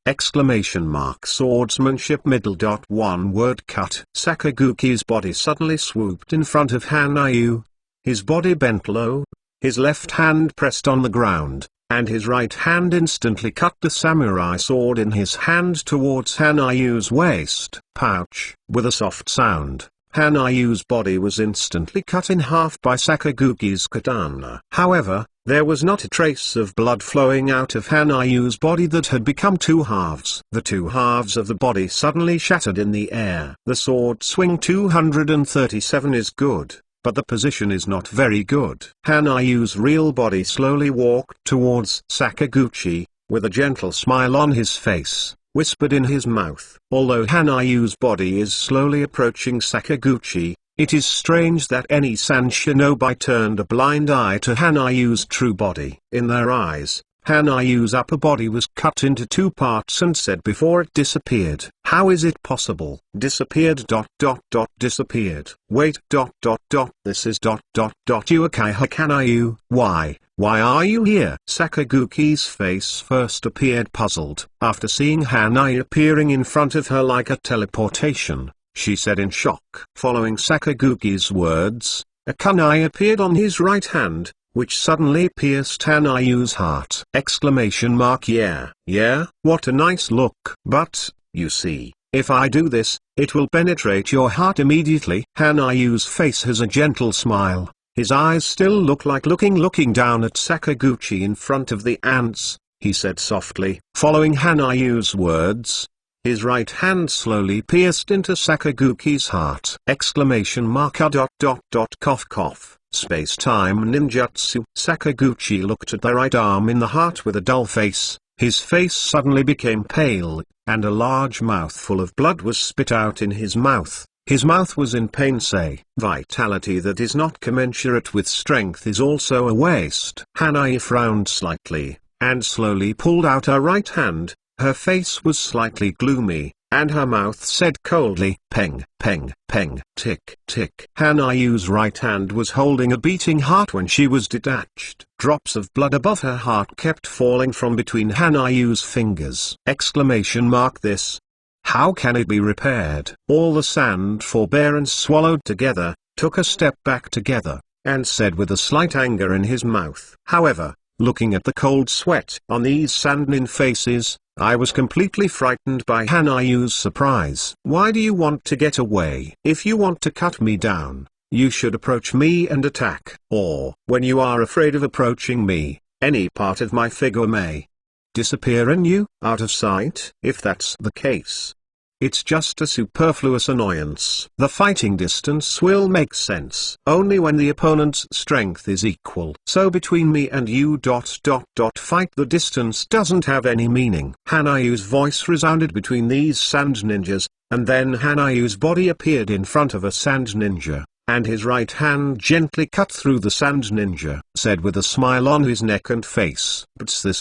Speaker 1: Swordsmanship middle. One word cut. Sakaguchi's body suddenly swooped in front of Hanayu. His body bent low, his left hand pressed on the ground, and his right hand instantly cut the samurai sword in his hand towards Hanayu's waist pouch. With a soft sound, Hanayu's body was instantly cut in half by Sakaguchi's katana. However, there was not a trace of blood flowing out of Hanayu's body that had become two halves. The two halves of the body suddenly shattered in the air. The sword swing 237 is good, but the position is not very good. Hanayu's real body slowly walked towards Sakaguchi, with a gentle smile on his face, whispered in his mouth. Although Hanayu's body is slowly approaching Sakaguchi, it is strange that any Sand Shinobi turned a blind eye to Hanayu's true body. In their eyes, Hanayu's upper body was cut into two parts and said before it disappeared. How is it possible? Disappeared. Disappeared. Wait. This is. Uchiha Hanayu. Why are you here? Sakaguchi's face first appeared puzzled. After seeing Hanayu appearing in front of her like a teleportation, she said in shock. Following Sakaguchi's words, a kunai appeared on his right hand, which suddenly pierced Hanayu's heart. Yeah, what a nice look. But, you see, if I do this, it will penetrate your heart immediately. Hanayu's face has a gentle smile. His eyes still look like looking down at Sakaguchi in front of the ants, he said softly. Following Hanayu's words, his right hand slowly pierced into Sakaguchi's heart. Cough. Space-time ninjutsu. Sakaguchi looked at the right arm in the heart with a dull face. His face suddenly became pale, and a large mouthful of blood was spit out in his mouth. His mouth was in pain. Say, vitality that is not commensurate with strength is also a waste. Hanae frowned slightly, and slowly pulled out her right hand. Her face was slightly gloomy, and her mouth said coldly, peng, peng, peng, tick, tick. Hanayu's right hand was holding a beating heart when she was detached. Drops of blood above her heart kept falling from between Hanayu's fingers. This. How can it be repaired? All the sand forbearance swallowed together, took a step back together, and said with a slight anger in his mouth. However, looking at the cold sweat on these Sandnin faces, I was completely frightened by Hanayu's surprise. Why do you want to get away? If you want to cut me down, you should approach me and attack. Or, when you are afraid of approaching me, any part of my figure may disappear in you, out of sight. If that's the case, it's just a superfluous annoyance. The fighting distance will make sense only when the opponent's strength is equal. So between me and you. Fight the distance doesn't have any meaning. Hanayu's voice resounded between these sand ninjas, and then Hanayu's body appeared in front of a sand ninja, and his right hand gently cut through the sand ninja, said with a smile on his neck and face. What's this?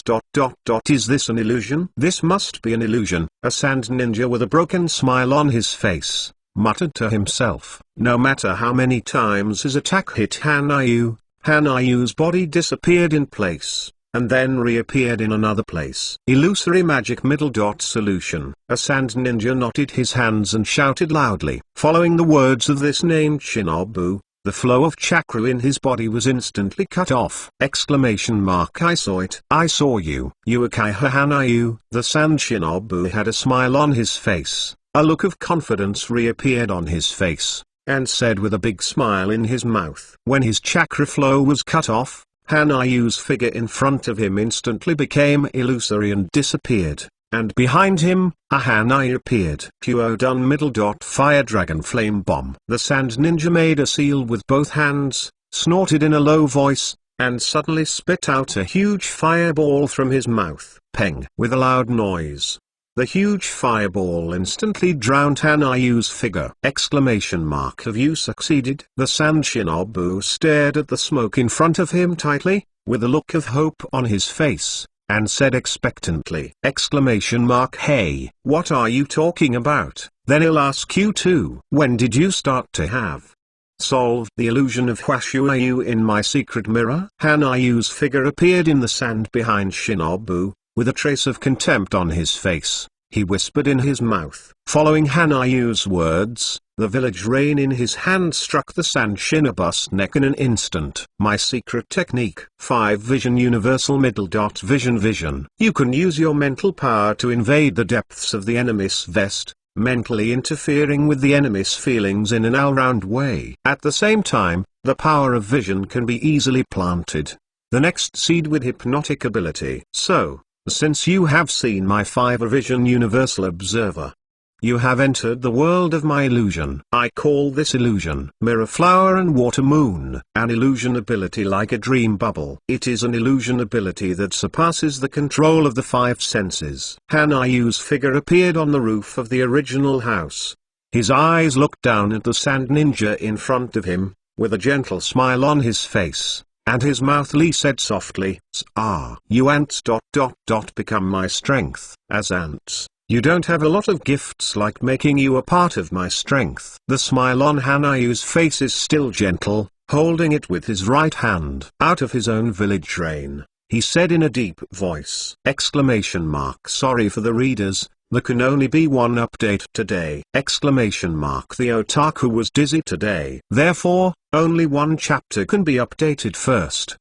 Speaker 1: Is this an illusion? This must be an illusion. A sand ninja with a broken smile on his face muttered to himself. No matter how many times his attack hit Hanayu, Hanayu's body disappeared in place, and then reappeared in another place. Illusory magic. Solution. A sand ninja knotted his hands and shouted loudly. Following the words of this named shinobu, the flow of chakra in his body was instantly cut off. I saw it. I saw you. Uchiha Hanayu. The sand shinobu had a smile on his face. A look of confidence reappeared on his face, and said with a big smile in his mouth. When his chakra flow was cut off, Hanayu's figure in front of him instantly became illusory and disappeared, and behind him, a Hanayu appeared. Fire Dragon Flame Bomb. The sand ninja made a seal with both hands, snorted in a low voice, and suddenly spit out a huge fireball from his mouth. Peng. With a loud noise, the huge fireball instantly drowned Hanayu's figure. Have you succeeded? The sand shinobu stared at the smoke in front of him tightly, with a look of hope on his face, and said expectantly. Hey, what are you talking about? Then I'll ask you too. When did you start to have solved the illusion of Huashuayu in my secret mirror? Hanayu's figure appeared in the sand behind Shinobu, with a trace of contempt on his face. He whispered in his mouth. Following Hanayu's words, the village rain in his hand struck the sand shinobu's neck in an instant. My secret technique. 5 Vision Universal Vision. You can use your mental power to invade the depths of the enemy's vest, mentally interfering with the enemy's feelings in an all-round way. At the same time, the power of vision can be easily planted. The next seed with hypnotic ability. So, since you have seen my 5 Vision Universal Observer, you have entered the world of my illusion. I call this illusion Mirror Flower and Water Moon. An illusion ability like a dream bubble. It is an illusion ability that surpasses the control of the 5 senses. Hanayu's figure appeared on the roof of the original house. His eyes looked down at the sand ninja in front of him, with a gentle smile on his face, and his mouth Lee said softly, You ants become my strength. As ants, you don't have a lot of gifts like making you a part of my strength. The smile on Hanayu's face is still gentle, holding it with his right hand. Out of his own village rain, he said in a deep voice. Sorry for the readers, there can only be one update today. The otaku was dizzy today. Therefore, only one chapter can be updated first.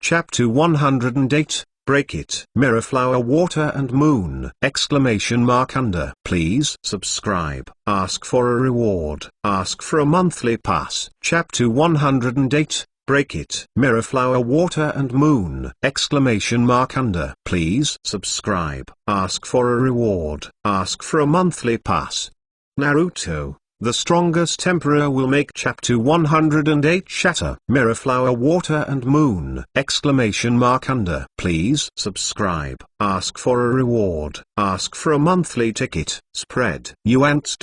Speaker 1: Chapter 108, Break It. Mirror Flower Water and Moon. Under. Please subscribe. Ask for a reward. Ask for a monthly pass. Chapter 108. Break It. Mirror Flower Water and Moon. Under. Please subscribe. Ask for a reward. Ask for a monthly pass. Naruto, the strongest emperor will make Chapter 108 shatter. Mirror Flower Water and Moon. Under. Please subscribe. Ask for a reward. Ask for a monthly ticket. Spread. You ants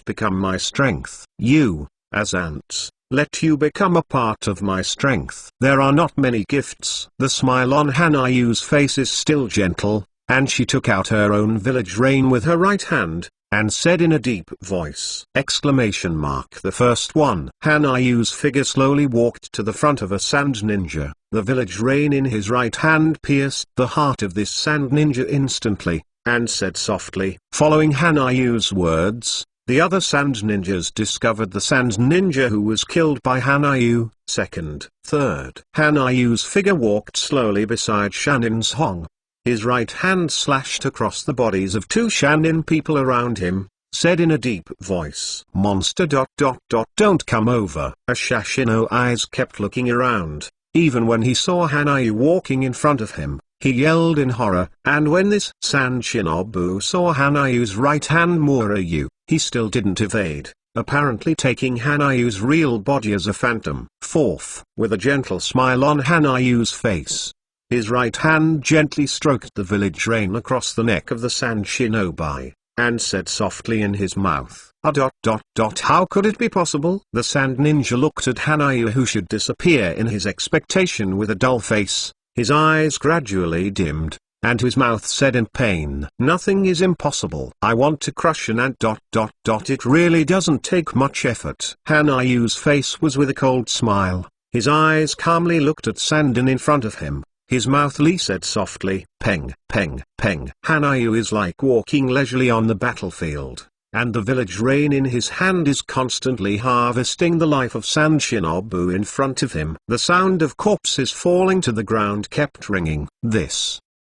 Speaker 1: become my strength. You, as ants, let you become a part of my strength. There are not many gifts. The smile on Hanayu's face is still gentle, and she took out her own village rain with her right hand, and said in a deep voice. The first one. Hanayu's figure slowly walked to the front of a sand ninja. The village rain in his right hand pierced the heart of this sand ninja instantly, and said softly. Following Hanayu's words, the other sand ninjas discovered the sand ninja who was killed by Hanayu. Second, third. Hanayu's figure walked slowly beside Shanin's Hong. His right hand slashed across the bodies of two Shanin people around him, said in a deep voice. Monster. Don't come over. Ashashino eyes kept looking around, even when he saw Hanayu walking in front of him. He yelled in horror, and when this Sand Shinobu saw Hanayu's right hand Murayu, he still didn't evade, apparently taking Hanayu's real body as a phantom. Fourth, with a gentle smile on Hanayu's face, his right hand gently stroked the village rain across the neck of the Sand Shinobi, and said softly in his mouth, How could it be possible? The Sand Ninja looked at Hanayu, who should disappear in his expectation, with a dull face. His eyes gradually dimmed, and his mouth said in pain, Nothing is impossible. I want to crush an ant. It really doesn't take much effort. Hanayu's face was with a cold smile. His eyes calmly looked at Sandin in front of him. His mouth Lee said softly, Peng, peng, peng. Hanayu is like walking leisurely on the battlefield, and the village rain in his hand is constantly harvesting the life of Sand Shinobu in front of him. The sound of corpses falling to the ground kept ringing.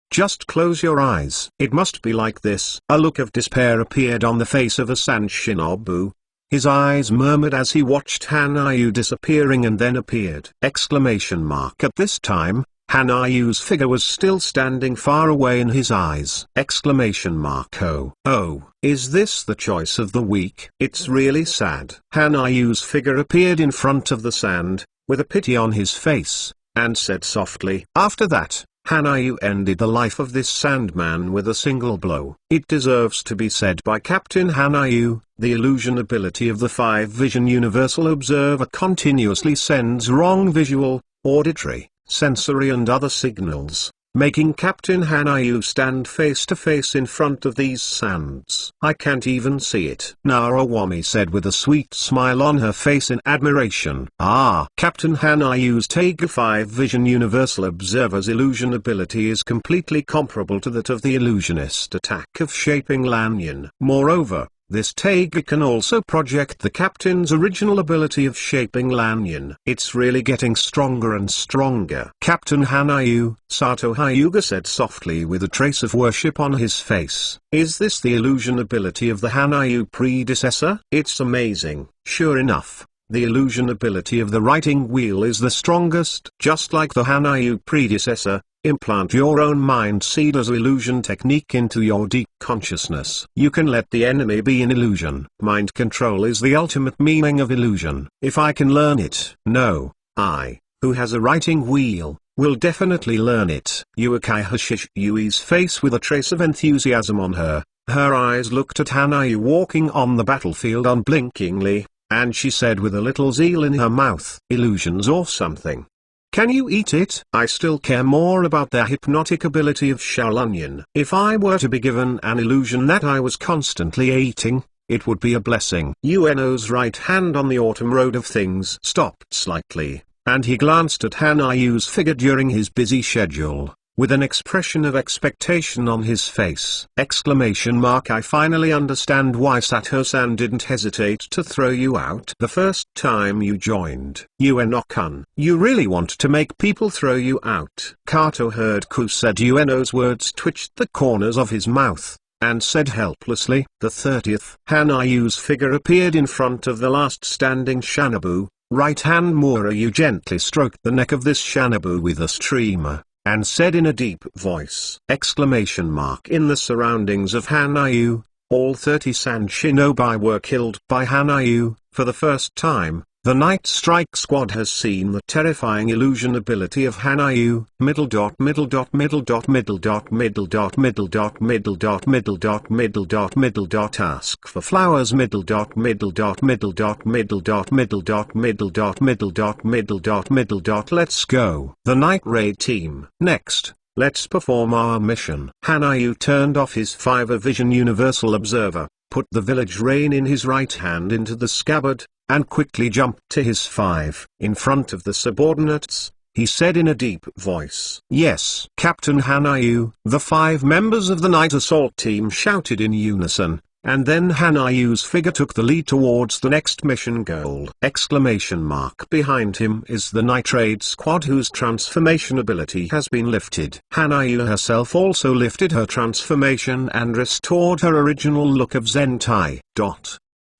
Speaker 1: Just close your eyes. It must be like this. A look of despair appeared on the face of a Sand Shinobu. His eyes murmured as he watched Hanayu disappearing and then appeared. At this time, Hanayu's figure was still standing far away in his eyes. Oh, is this the choice of the week? It's really sad. Hanayu's figure appeared in front of the sand, with a pity on his face, and said softly. After that, Hanayu ended the life of this Sandman with a single blow. It deserves to be said by Captain Hanayu, the illusion ability of the 5-vision universal observer continuously sends wrong visual, auditory, sensory and other signals, making Captain Hanayu stand face to face in front of these sands. I can't even see it. Narawami said with a sweet smile on her face in admiration. Captain Hanayu's Taiga 5-vision universal observer's illusion ability is completely comparable to that of the illusionist attack of shaping Lanyan. Moreover, this Taiga can also project the captain's original ability of shaping Lanyan. It's really getting stronger and stronger. Captain Hanayu, Sato Hyuga said softly with a trace of worship on his face. Is this the illusion ability of the Hanayu predecessor? It's amazing. Sure enough, the illusion ability of the writing wheel is the strongest. Just like the Hanayu predecessor, implant your own mind seed as illusion technique into your deep consciousness. You can let the enemy be an illusion. Mind control is the ultimate meaning of illusion. If I can learn it, no, I, who has a writing wheel, will definitely learn it. Yuukai Hashishui's face with a trace of enthusiasm on her eyes looked at Hanayu walking on the battlefield unblinkingly. and she said with a little zeal in her mouth, "Illusions or something. Can you eat it?" I still care more about the hypnotic ability of Shaolunyan. If I were to be given an illusion that I was constantly eating, it would be a blessing. Ueno's right hand on the autumn road of things stopped slightly, and he glanced at Hanayu's figure during his busy schedule, with an expression of expectation on his face. I finally understand why Sato-san didn't hesitate to throw you out the first time you joined. Ueno-kun, you really want to make people throw you out. Kato heard Ku said. Ueno's words twitched the corners of his mouth, and said helplessly, "The 30th." Hanayu's figure appeared in front of the last standing Shanabu. Right hand Murayu gently stroked the neck of this Shanabu with a streamer, and said in a deep voice, In the surroundings of Hanayu, all 30 Sand Shinobi were killed by Hanayu. For the first time, the Night Strike Squad has seen the terrifying illusion ability of Hanayu. Ask for flowers. Let's go. The Night Raid team. Next, let's perform our mission. Hanayu turned off his 5 Vision Universal Observer, put the village rein in his right hand into the scabbard, and quickly jumped to his 5. In front of the subordinates, he said in a deep voice, "Yes, Captain Hanayu." The 5 members of the night assault team shouted in unison, and then Hanayu's figure took the lead towards the next mission goal. Behind him is the Night Raid Squad, whose transformation ability has been lifted. Hanayu herself also lifted her transformation and restored her original look of Zentai.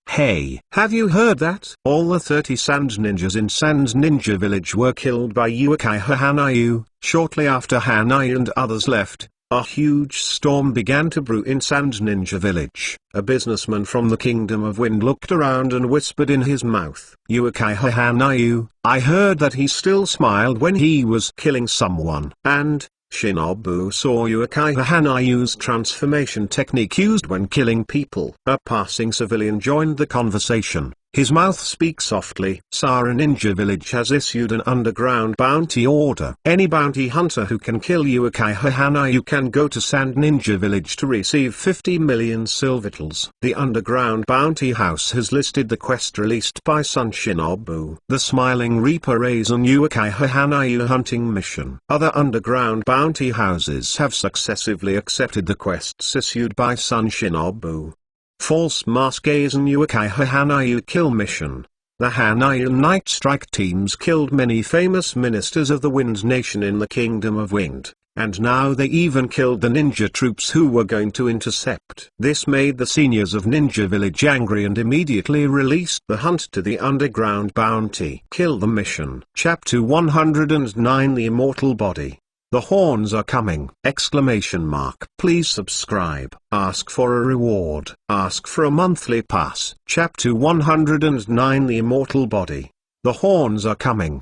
Speaker 1: Hey, have you heard that? All the 30 Sand Ninjas in Sand Ninja Village were killed by Uchiha Hanayu. Shortly after Hanayu and others left, a huge storm began to brew in Sand Ninja Village. A businessman from the Kingdom of Wind looked around and whispered in his mouth, "Uchiha Hanayu." I heard that he still smiled when he was killing someone. And Shinobu saw Uchiha Hanayu's transformation technique used when killing people. A passing civilian joined the conversation. His mouth speaks softly. Sara Ninja Village has issued an underground bounty order. Any bounty hunter who can kill Uchiha Hanayu can go to Sand Ninja Village to receive 50 million silvertals. The underground bounty house has listed the quest released by Sun Shinobu. The Smiling Reaper is an Uchiha Hanayu hunting mission. Other underground bounty houses have successively accepted the quests issued by Sun Shinobu. False Mask is an Uchiha Hanayu kill mission. The Hanayu Night Strike teams killed many famous ministers of the Wind Nation in the Kingdom of Wind, and now they even killed the ninja troops who were going to intercept. This made the seniors of Ninja Village angry and immediately released the hunt to the underground bounty. Kill the mission. Chapter 109, The Immortal Body. The horns are coming! Please subscribe. Ask for a reward. Ask for a monthly pass. Chapter 109, The Immortal Body. The horns are coming!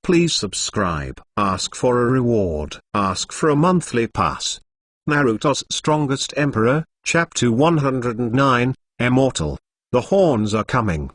Speaker 1: Please subscribe. Ask for a reward. Ask for a monthly pass. Naruto's Strongest Emperor, Chapter 109, Immortal. The horns are coming!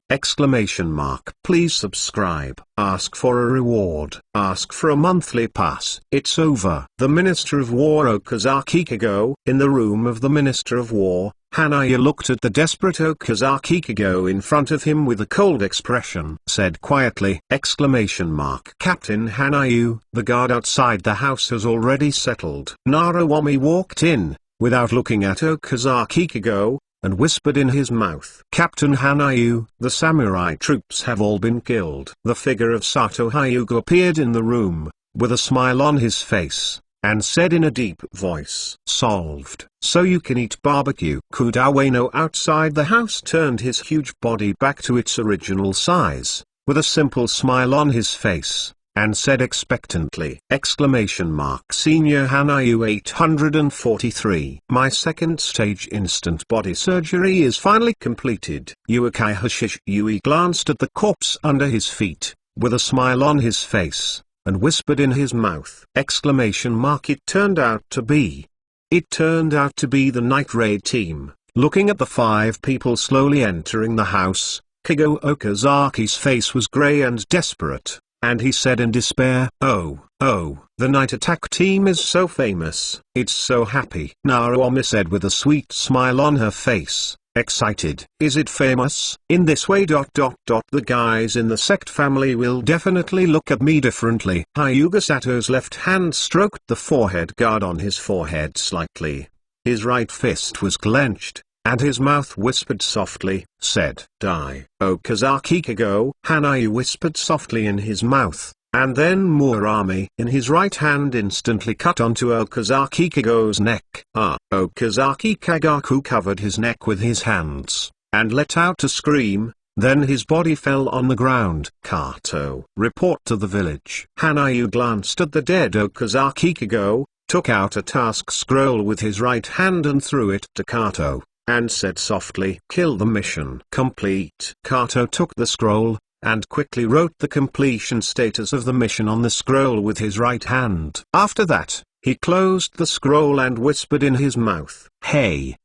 Speaker 1: Please subscribe. Ask for a reward. Ask for a monthly pass. It's over. The Minister of War Okazaki Kigo. In the room of the Minister of War, Hanayu looked at the desperate Okazaki Kigo in front of him with a cold expression. Said quietly, "Captain Hanayu, the guard outside the house has already settled." Narawami walked in, without looking at Okazaki Kigo, and whispered in his mouth, "Captain Hanayu, the samurai troops have all been killed." The figure of Sato Hyuga appeared in the room, with a smile on his face, and said in a deep voice, "Solved. So you can eat barbecue." Kudawano outside the house turned his huge body back to its original size, with a simple smile on his face, and said expectantly, Senior Hanayu 843. My second stage instant body surgery is finally completed. Uchiha Shishyui glanced at the corpse under his feet, with a smile on his face, and whispered in his mouth, It turned out to be the Night Raid team. Looking at the 5 people slowly entering the house, Kigo Okazaki's face was grey and desperate, and he said in despair, "Oh, the night attack team is so famous, it's so happy." Naomi said with a sweet smile on her face, excited, "Is it famous? In this way ... the guys in the sect family will definitely look at me differently." Hyuga Sato's left hand stroked the forehead guard on his forehead slightly. His right fist was clenched, and his mouth whispered softly, said, "Die, Okazaki Kigo." Hanayu whispered softly in his mouth, and then Murakami in his right hand instantly cut onto Okazaki Kigo's neck. Okazaki Kagaku covered his neck with his hands, and let out a scream, then his body fell on the ground. Kato, report to the village. Hanayu glanced at the dead Okazaki Kigo, took out a task scroll with his right hand and threw it to Kato, and said softly, "Kill the mission complete." Kato took the scroll, and quickly wrote the completion status of the mission on the scroll with his right hand. After that, he closed the scroll and whispered in his mouth, hey,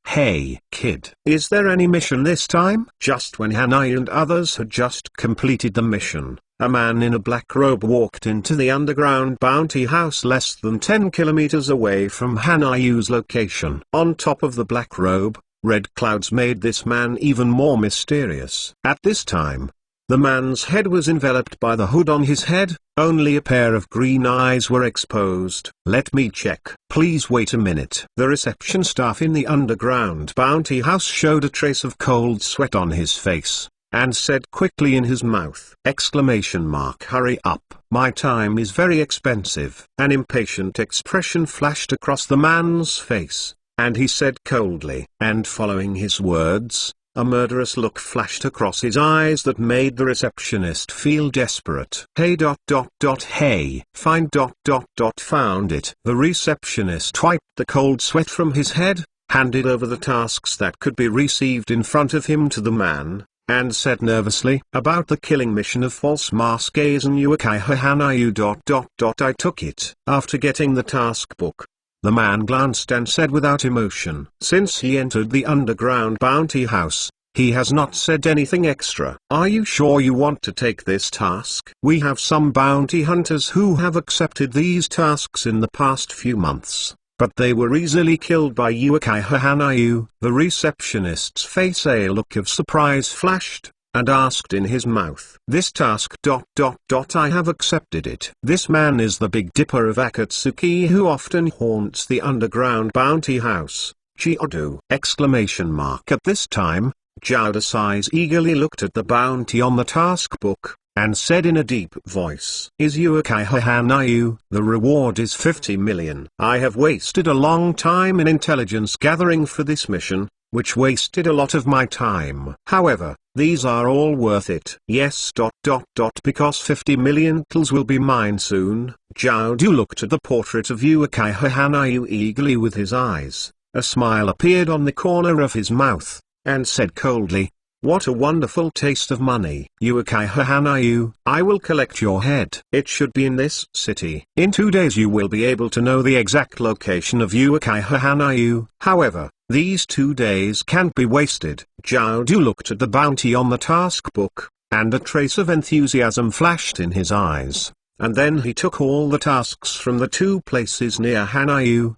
Speaker 1: kid. Is there any mission this time?" Just when Hanayu and others had just completed the mission, a man in a black robe walked into the underground bounty house less than 10 kilometers away from Hanayu's location. On top of the black robe, red clouds made this man even more mysterious. At this time, the man's head was enveloped by the hood on his head, only a pair of green eyes were exposed. "Let me check." "Please wait a minute." The reception staff in the underground bounty house showed a trace of cold sweat on his face, and said quickly in his mouth, "Hurry up. My time is very expensive." An impatient expression flashed across the man's face, and he said coldly, and following his words, a murderous look flashed across his eyes that made the receptionist feel desperate. Hey ... Found it. The receptionist wiped the cold sweat from his head, handed over the tasks that could be received in front of him to the man, and said nervously, "About the killing mission of false mask Aizen Yukai Hanayu ... I took it." After getting the task book, the man glanced and said without emotion, "Since he entered the underground bounty house, he has not said anything extra." "Are you sure you want to take this task?" "We have some bounty hunters who have accepted these tasks in the past few months, but they were easily killed by Yukai Hanayu." The receptionist's face a look of surprise flashed, and asked in his mouth, "This task ... I have accepted it." This man is the Big Dipper of Akatsuki who often haunts the underground bounty house, Chiodo! At this time, Chiodo's eyes eagerly looked at the bounty on the task book, and said in a deep voice, "Is Yukai Hanayu? The reward is 50 million. I have wasted a long time in intelligence gathering for this mission, which wasted a lot of my time. However, these are all worth it." "Yes ... because 50 million tals will be mine soon." Jiaodu looked at the portrait of Yukai Hanayu eagerly with his eyes. A smile appeared on the corner of his mouth, and said coldly, "What a wonderful taste of money." "Yukai Hanayu, I will collect your head. It should be in this city. In 2 days you will be able to know the exact location of Yukai Hanayu. However, these 2 days can't be wasted." Jiaodu looked at the bounty on the task book, and a trace of enthusiasm flashed in his eyes, and then he took all the tasks from the 2 places near Hanayu!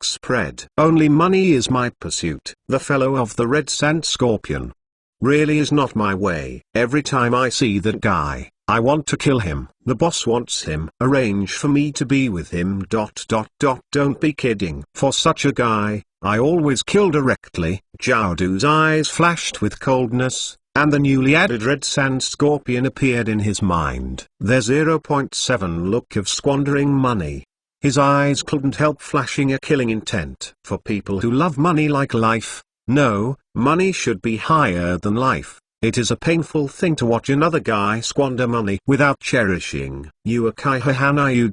Speaker 1: Spread. "Only money is my pursuit. The fellow of the red sand scorpion really is not my way. Every time I see that guy, I want to kill him. The boss wants him. Arrange for me to be with him. Don't be kidding. For such a guy, I always kill directly." Jiaodu's eyes flashed with coldness, and the newly added red sand scorpion appeared in his mind. Their 0.7 look of squandering money. His eyes couldn't help flashing a killing intent. For people who love money like life, no, money should be higher than life. It is a painful thing to watch another guy squander money without cherishing. Yukai Hanayu ...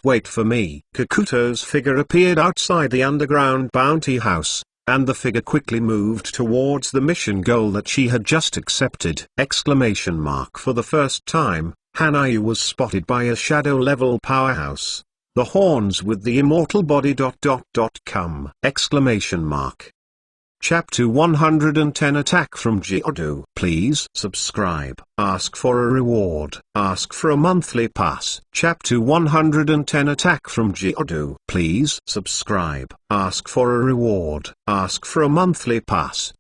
Speaker 1: Wait for me. Kakuto's figure appeared outside the underground bounty house, and the figure quickly moved towards the mission goal that she had just accepted! For the first time, Hanayu was spotted by a shadow-level powerhouse. The horns with the immortal body ... Come! Chapter 110 Attack from Geodu. Please subscribe. Ask for a reward. Ask for a monthly pass. Chapter 110 Attack from Geodu. Please subscribe. Ask for a reward. Ask for a monthly pass.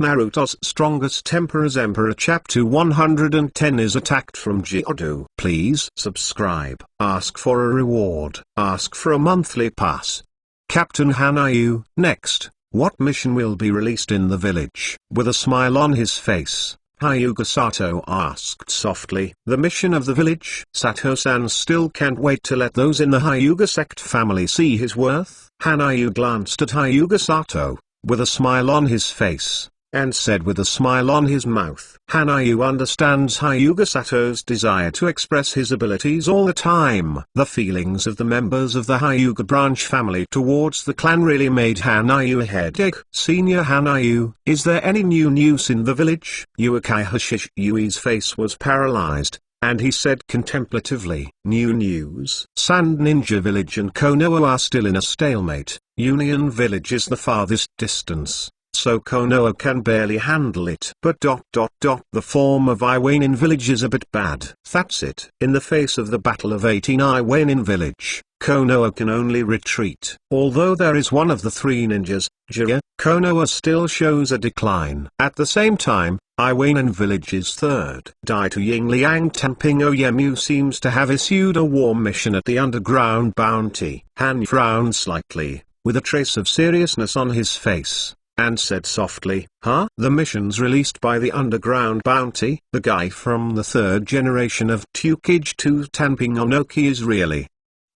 Speaker 1: Naruto's strongest Emperor's Emperor. Chapter 110 is attacked from Geodu. Please subscribe. Ask for a reward. Ask for a monthly pass. Captain Hanayu. Next, what mission will be released in the village? With a smile on his face, Hyuga Sato asked softly. The mission of the village? Sato-san still can't wait to let those in the Hyuga sect family see his worth. Hanayu glanced at Hyuga Sato, with a smile on his face, and said with a smile on his mouth. Hanayu understands Hyuga Sato's desire to express his abilities all the time. The feelings of the members of the Hyuga branch family towards the clan really made Hanayu a headache. Senior Hanayu, is there any new news in the village? Uchiha Shishui's face was paralyzed, and he said contemplatively, new news? Sand Ninja Village and Konoha are still in a stalemate. Union Village is the farthest distance, so Konoha can barely handle it. But the form of Iwainin Village is a bit bad. That's it. In the face of the Battle of 18 Iwainin Village, Konoha can only retreat. Although there is one of the three ninjas, Jiraiya, Konoha still shows a decline. At the same time, Iwainin Village's third Daito Yingliang Tamping Oyemu seems to have issued a war mission at the underground bounty. Han frowned slightly, with a trace of seriousness on his face, and said softly, huh? The missions released by the underground bounty? The guy from the third generation of Tukage 2 Tamping Onoki is really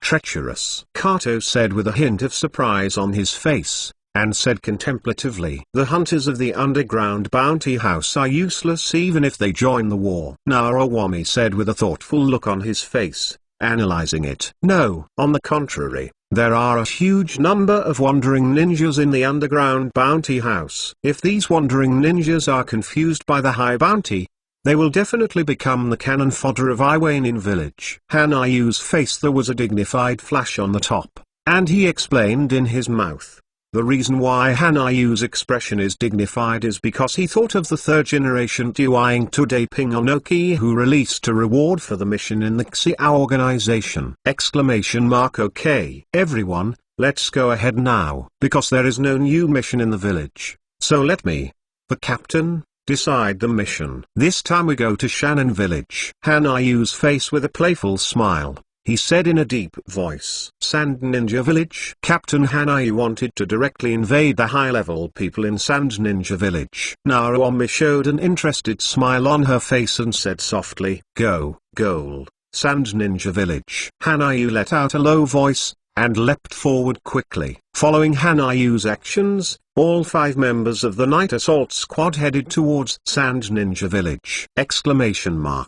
Speaker 1: treacherous. Kato said with a hint of surprise on his face, and said contemplatively, the hunters of the underground bounty house are useless even if they join the war. Narawami said with a thoughtful look on his face, analyzing it. No, on the contrary. There are a huge number of wandering ninjas in the underground bounty house. If these wandering ninjas are confused by the high bounty, they will definitely become the cannon fodder of Iwainin Village. Hanayu's face, there was a dignified flash on the top, and he explained in his mouth. The reason why Hanayu's expression is dignified is because he thought of the third generation Duing Today Ping Onoki who released a reward for the mission in the Xia organization. Okay, everyone, let's go ahead now, because there is no new mission in the village. So let me, the captain, decide the mission. This time we go to Shannon Village. Hanayu's face with a playful smile. He said in a deep voice. Sand Ninja Village? Captain Hanayu wanted to directly invade the high-level people in Sand Ninja Village. Naruomi showed an interested smile on her face and said softly, go, goal, Sand Ninja Village. Hanayu let out a low voice, and leapt forward quickly. Following Hanayu's actions, all 5 members of the Night Assault Squad headed towards Sand Ninja Village.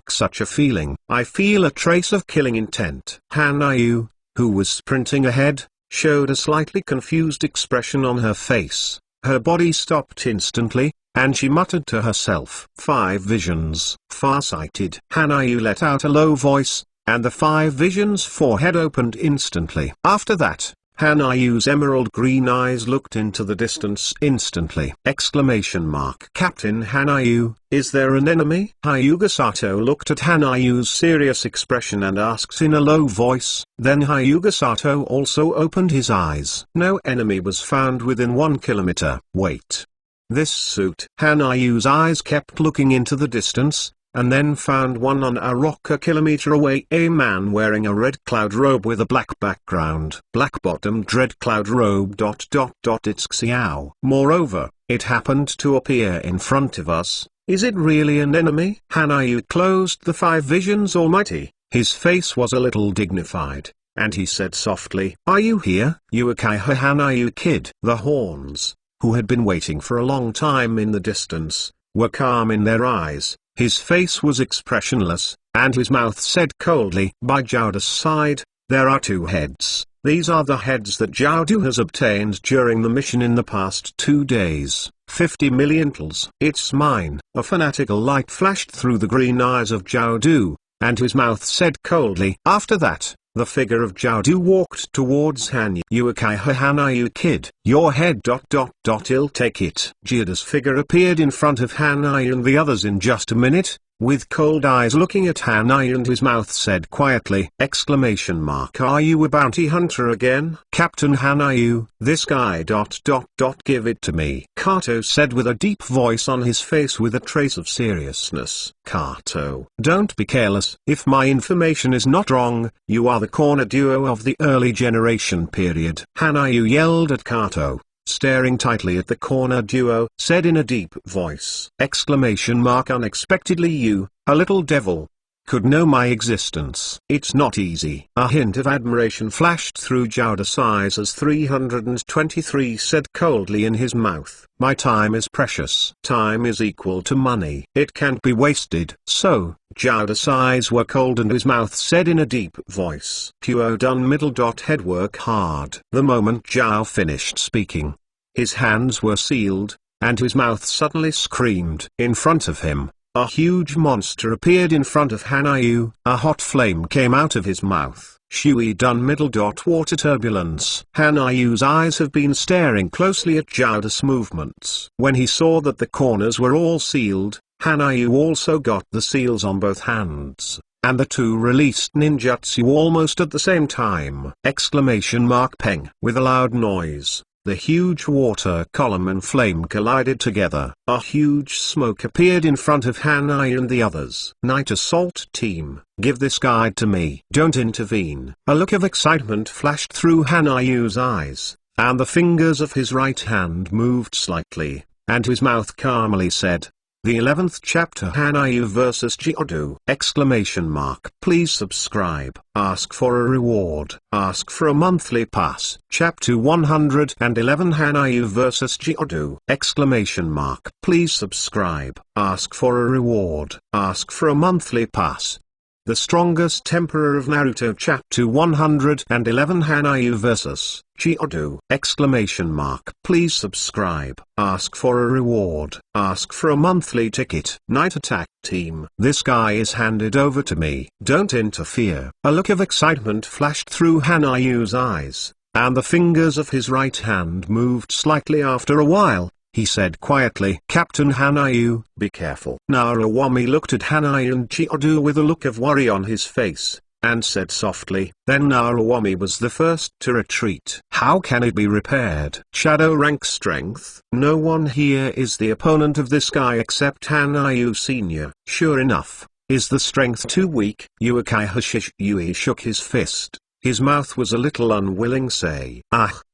Speaker 1: Such a feeling. I feel a trace of killing intent. Hanayu, who was sprinting ahead, showed a slightly confused expression on her face. Her body stopped instantly, and she muttered to herself. 5 visions. Far-sighted. Hanayu let out a low voice, and the 5 visions' forehead opened instantly. After that, Hanayu's emerald green eyes looked into the distance instantly. Captain Hanayu, is there an enemy? Hyuga Sato looked at Hanayu's serious expression and asked in a low voice. Then Hyuga Sato also opened his eyes. No enemy was found within 1 kilometer. Wait. This suit. Hanayu's eyes kept looking into the distance, and then found one on a rock a kilometer away. A man wearing a red cloud robe with a black background. Black-bottomed red cloud robe. It's Xiao. Moreover, it happened to appear in front of us. Is it really an enemy? Hanayu closed the 5 visions almighty. His face was a little dignified, and he said softly, are you here? Uchiha Hanayu kid. The horns, who had been waiting for a long time in the distance, were calm in their eyes. His face was expressionless, and his mouth said coldly. By Jowda's side, there are 2 heads. These are the heads that Jowdu has obtained during the mission in the past 2 days. 50 milliantals. It's mine. A fanatical light flashed through the green eyes of Jowdu, and his mouth said coldly. After that, the figure of Jiaodu walked towards Hanyu. Uchiha Hanayu kid, your head ... I'll take it. Jiaodu's figure appeared in front of Hanayu and the others in just a minute, with cold eyes looking at Hanayu, and his mouth said quietly, ! Are you a bounty hunter again? Captain Hanayu, this guy ... Give it to me. Kato said with a deep voice on his face with a trace of seriousness. Kato, don't be careless. If my information is not wrong, you are the corner duo of the early generation period. Hanayu yelled at Kato, staring tightly at the corner duo, said in a deep voice. ! Unexpectedly you, a little devil, could know my existence. It's not easy. A hint of admiration flashed through Jiaodu's eyes as 323 said coldly in his mouth. My time is precious. Time is equal to money. It can't be wasted. So, Jiaodu's eyes were cold and his mouth said in a deep voice. Puo done middle. Head work hard. The moment Jiao finished speaking, his hands were sealed, and his mouth suddenly screamed. In front of him, a huge monster appeared in front of Hanayu. A hot flame came out of his mouth. Shui done middle. Water turbulence. Hanayu's eyes have been staring closely at Jiaodu's movements. When he saw that the corners were all sealed, Hanayu also got the seals on both hands, and the two released ninjutsu almost at the same time. ! Peng. With a loud noise, the huge water column and flame collided together. A huge smoke appeared in front of Hanayu and the others. Night Assault Team, give this guide to me. Don't intervene. A look of excitement flashed through Hanayu's eyes, and the fingers of his right hand moved slightly, and his mouth calmly said, the 11th chapter, Hanayu vs Jiaodu! Please subscribe. Ask for a reward. Ask for a monthly pass. Chapter 111, Hanayu vs Jiaodu! Please subscribe. Ask for a reward. Ask for a monthly pass. The Strongest Emperor of Naruto. Chapter 111, Hanayu vs Jiaodu! Please subscribe. Ask for a reward. Ask for a monthly ticket. Night Attack Team, this guy is handed over to me. Don't interfere. A look of excitement flashed through Hanayu's eyes, and the fingers of his right hand moved slightly. After a while, he said quietly, Captain Hanayu, be careful. Naruwami looked at Hanayu and Jiaodu with a look of worry on his face, and said softly. Then Naruwami was the first to retreat. How can it be repaired? Shadow rank strength. No one here is the opponent of this guy except Hanayu Sr. Sure enough, is the strength too weak? Uchiha Yui shook his fist. His mouth was a little unwilling. Say,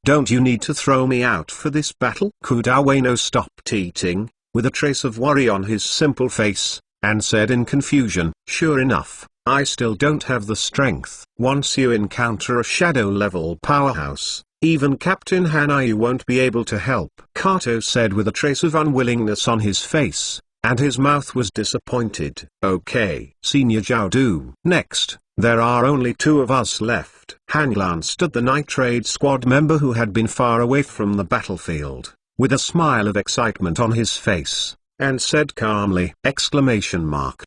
Speaker 1: don't you need to throw me out for this battle? Kudawano stopped eating, with a trace of worry on his simple face, and said in confusion, sure enough, I still don't have the strength. Once you encounter a shadow-level powerhouse, even Captain Hanayu won't be able to help. Kato said with a trace of unwillingness on his face, and his mouth was disappointed. Okay, Senior Jiaodu. Next, there are only two of us left. Han glanced at the night raid squad member who had been far away from the battlefield, with a smile of excitement on his face, and said calmly, !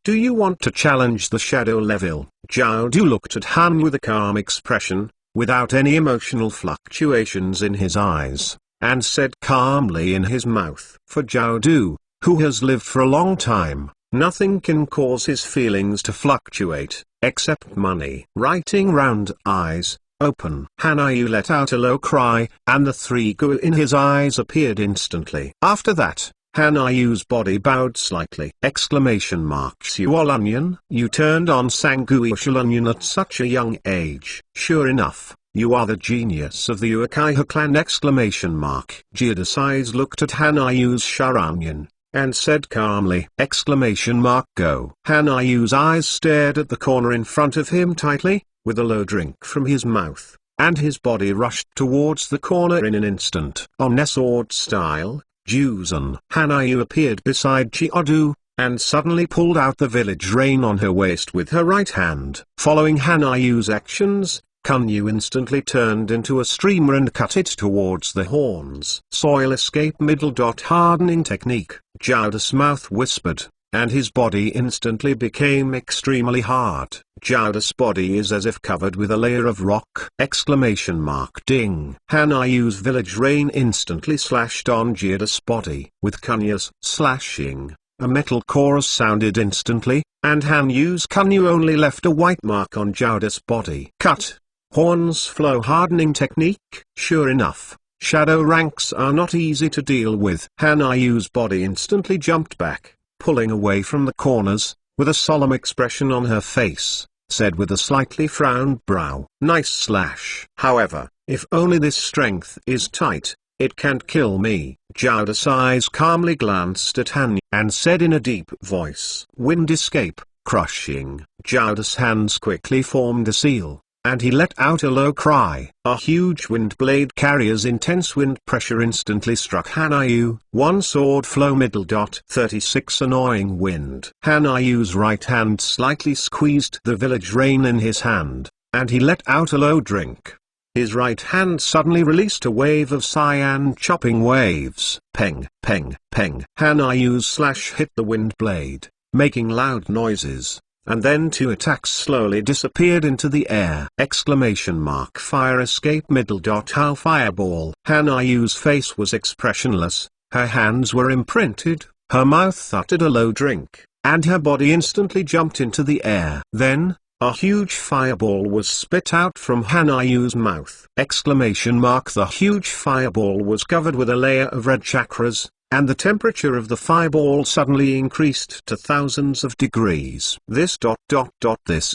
Speaker 1: Do you want to challenge the shadow level? Jiaodu looked at Han with a calm expression, without any emotional fluctuations in his eyes, and said calmly in his mouth. For Jiaodu, who has lived for a long time, nothing can cause his feelings to fluctuate, except money. Writing round eyes, open. Hanayu let out a low cry, and the three goo in his eyes appeared instantly. After that, Hanayu's body bowed slightly. ! Onion, you turned on Sanguishal Onion at such a young age. Sure enough, you are the genius of the Uchiha clan! Jiaodu's eyes looked at Hanayu's Sharanyan, and said calmly, ! Go. Hanayu's eyes stared at the corner in front of him tightly, with a low drink from his mouth, and his body rushed towards the corner in an instant. On sword style, Juzan. Hanayu appeared beside Jiaodu, and suddenly pulled out the village rein on her waist with her right hand. Following Hanayu's actions, Kunyu instantly turned into a streamer and cut it towards the horns. Soil escape middle. Hardening technique. Jiaodu's mouth whispered, and his body instantly became extremely hard. Jowda's body is as if covered with a layer of rock! Ding! Hanayu's village rain instantly slashed on Jowda's body. With Kunya's slashing, a metal chorus sounded instantly, and Hanyu's Kunyu only left a white mark on Jowda's body. Cut! Horns flow hardening technique. Sure enough, shadow ranks are not easy to deal with. Hanayu's body instantly jumped back, pulling away from the corners, with a solemn expression on her face, said with a slightly frowned brow, "Nice slash. However, if only this strength is tight, it can't kill me." Jowda's eyes calmly glanced at Hanyu and said in a deep voice, "Wind escape, crushing." Jowda's hands quickly formed a seal, and he let out a low cry. A huge wind blade carrier's intense wind pressure instantly struck Hanayu. One sword flow middle. 36 Annoying wind. Hanayu's right hand slightly squeezed the village rain in his hand, and he let out a low drink. His right hand suddenly released a wave of cyan chopping waves. Peng, peng, peng. Hanayu's slash hit the wind blade, making loud noises, and then two attacks slowly disappeared into the air. Fire escape middle. How fireball. Hanayu's face was expressionless, her hands were imprinted, her mouth uttered a low drink, and her body instantly jumped into the air. Then, a huge fireball was spit out from Hanayu's mouth. The huge fireball was covered with a layer of red chakras, and the temperature of the fireball suddenly increased to thousands of degrees. This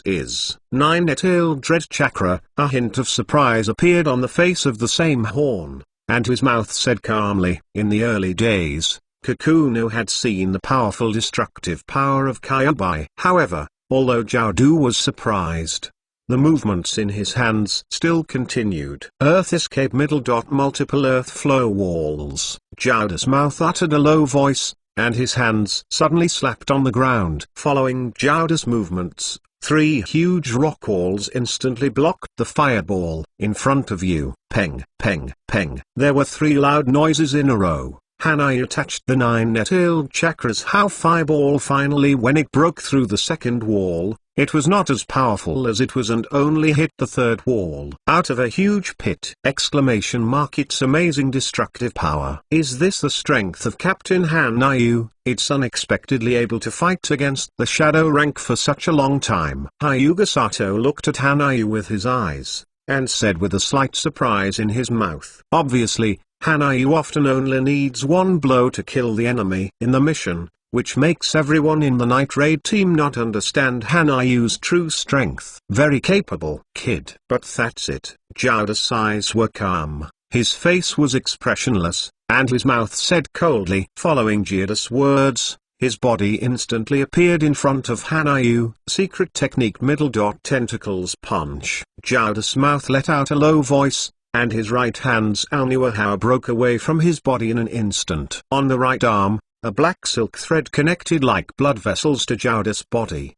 Speaker 1: is 9-tailed red chakra. A hint of surprise appeared on the face of the same horn, and his mouth said calmly, "In the early days, Kakuno had seen the powerful destructive power of Kyubi." However, although Jowdu was surprised, the movements in his hands still continued. Earth escape middle. Multiple earth flow walls. Jowda's mouth uttered a low voice, and his hands suddenly slapped on the ground. Following Jowda's movements, 3 huge rock walls instantly blocked the fireball. In front of you, peng, peng, peng. There were 3 loud noises in a row. Hanayu touched the 9-tailed chakras. How fireball finally, when it broke through the second wall, it was not as powerful as it was and only hit the third wall. Out of a huge pit! Its amazing destructive power. Is this the strength of Captain Hanayu? It's unexpectedly able to fight against the shadow rank for such a long time. Hyuga Sato looked at Hanayu with his eyes, and said with a slight surprise in his mouth, "Obviously, Hanayu often only needs one blow to kill the enemy in the mission, which makes everyone in the Night Raid team not understand Hanayu's true strength. Very capable, kid." But that's it. Jowda's eyes were calm, his face was expressionless, and his mouth said coldly. Following Jowda's words, his body instantly appeared in front of Hanayu. Secret technique middle. Tentacles punch. Jowda's mouth let out a low voice, and his right hand's Anuahao broke away from his body in an instant. On the right arm, a black silk thread connected like blood vessels to Jowda's body.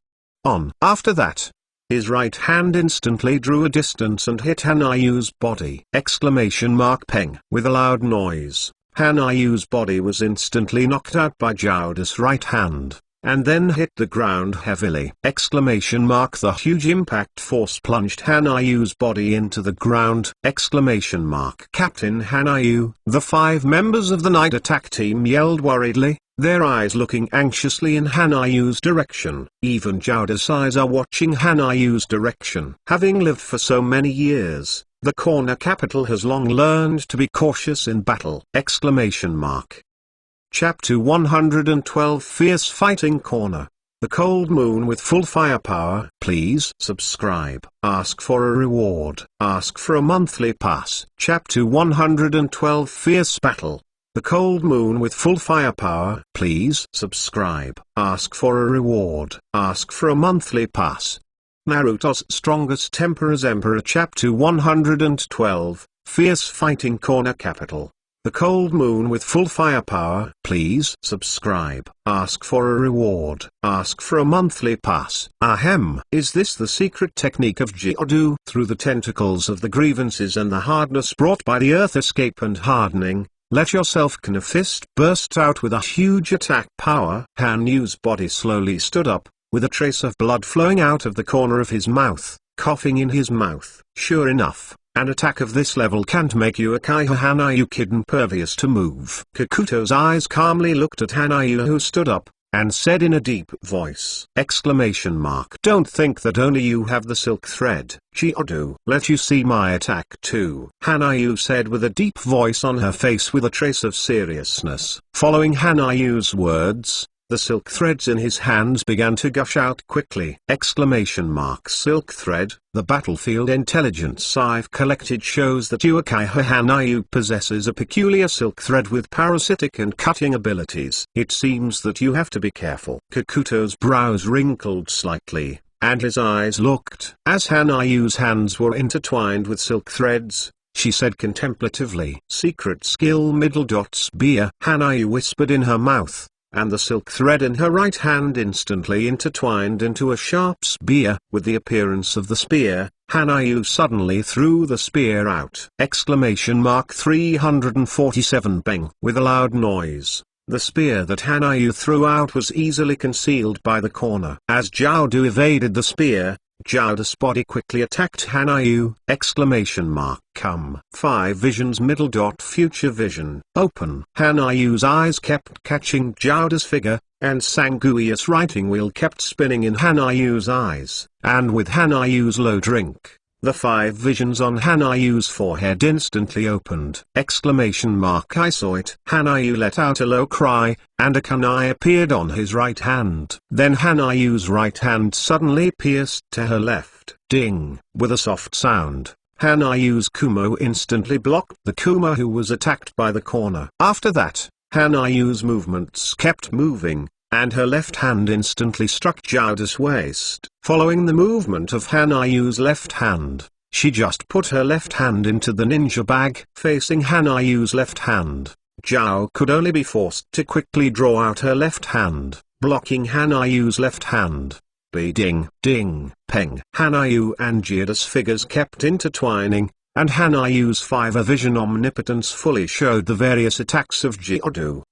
Speaker 1: After that, his right hand instantly drew a distance and hit Hanayu's body. Peng. With a loud noise, Hanayu's body was instantly knocked out by Jowda's right hand, and then hit the ground heavily. The huge impact force plunged Hanayu's body into the ground. Captain Hanayu. The 5 members of the night attack team yelled worriedly, their eyes looking anxiously in Hanayu's direction. Even Jowda's eyes are watching Hanayu's direction. Having lived for so many years, the corner capital has long learned to be cautious in battle. Chapter 112 Fierce Fighting Corner. The cold moon with full firepower. Please subscribe. Ask for a reward. Ask for a monthly pass. Chapter 112 Fierce Battle. The cold moon with full firepower. Please subscribe. Ask for a reward. Ask for a monthly pass. Naruto's strongest temper as Emperor. Chapter 112 Fierce Fighting Corner Capital. The cold moon with full firepower. Please subscribe. Ask for a reward. Ask for a monthly pass. Ahem. Is this the secret technique of Jiodu? Through the tentacles of the grievances and the hardness brought by the earth escape and hardening, let yourself can. A fist burst out with a huge attack power. Han Yu's body slowly stood up, with a trace of blood flowing out of the corner of his mouth, coughing in his mouth. Sure enough, an attack of this level can't make you a Kaiha Hanayu kid impervious to move. Kakuto's eyes calmly looked at Hanayu, who stood up, and said in a deep voice, ! Don't think that only you have the silk thread, Geodu. Let you see my attack too. Hanayu said with a deep voice on her face with a trace of seriousness. Following Hanayu's words, the silk threads in his hands began to gush out quickly. ! Silk thread. The battlefield intelligence I've collected shows that Uchiha Hanayu possesses a peculiar silk thread with parasitic and cutting abilities. It seems that you have to be careful. Kakuto's brows wrinkled slightly, and his eyes looked. As Hanayu's hands were intertwined with silk threads, she said contemplatively, secret skill spear. Hanayu whispered in her mouth, and the silk thread in her right hand instantly intertwined into a sharp spear. With the appearance of the spear, Hanayu suddenly threw the spear out! 347 Bang! With a loud noise, the spear that Hanayu threw out was easily concealed by the corner. As Jiaodu evaded the spear, Jiaodu's body quickly attacked Hanayu! Come. 5 visions future vision. Open. Hanayu's eyes kept catching Jiaodu's figure, and Sangui's writing wheel kept spinning in Hanayu's eyes. And with Hanayu's low drink, the 5 visions on Hanayu's forehead instantly opened! I saw it. Hanayu let out a low cry, and a kunai appeared on his right hand. Then Hanayu's right hand suddenly pierced to her left. Ding! With a soft sound, Hanayu's Kumo instantly blocked the Kuma who was attacked by the corner. After that, Hanayu's movements kept moving, and her left hand instantly struck Jiaodu's waist. Following the movement of Hanayu's left hand, she just put her left hand into the ninja bag. Facing Hanayu's left hand, Jiao could only be forced to quickly draw out her left hand, blocking Hanayu's left hand. Ding, ding, peng. Hanayu and Jiaodu's figures kept intertwining, and Hanayu's 5 vision omnipotence fully showed the various attacks of Jiaodu!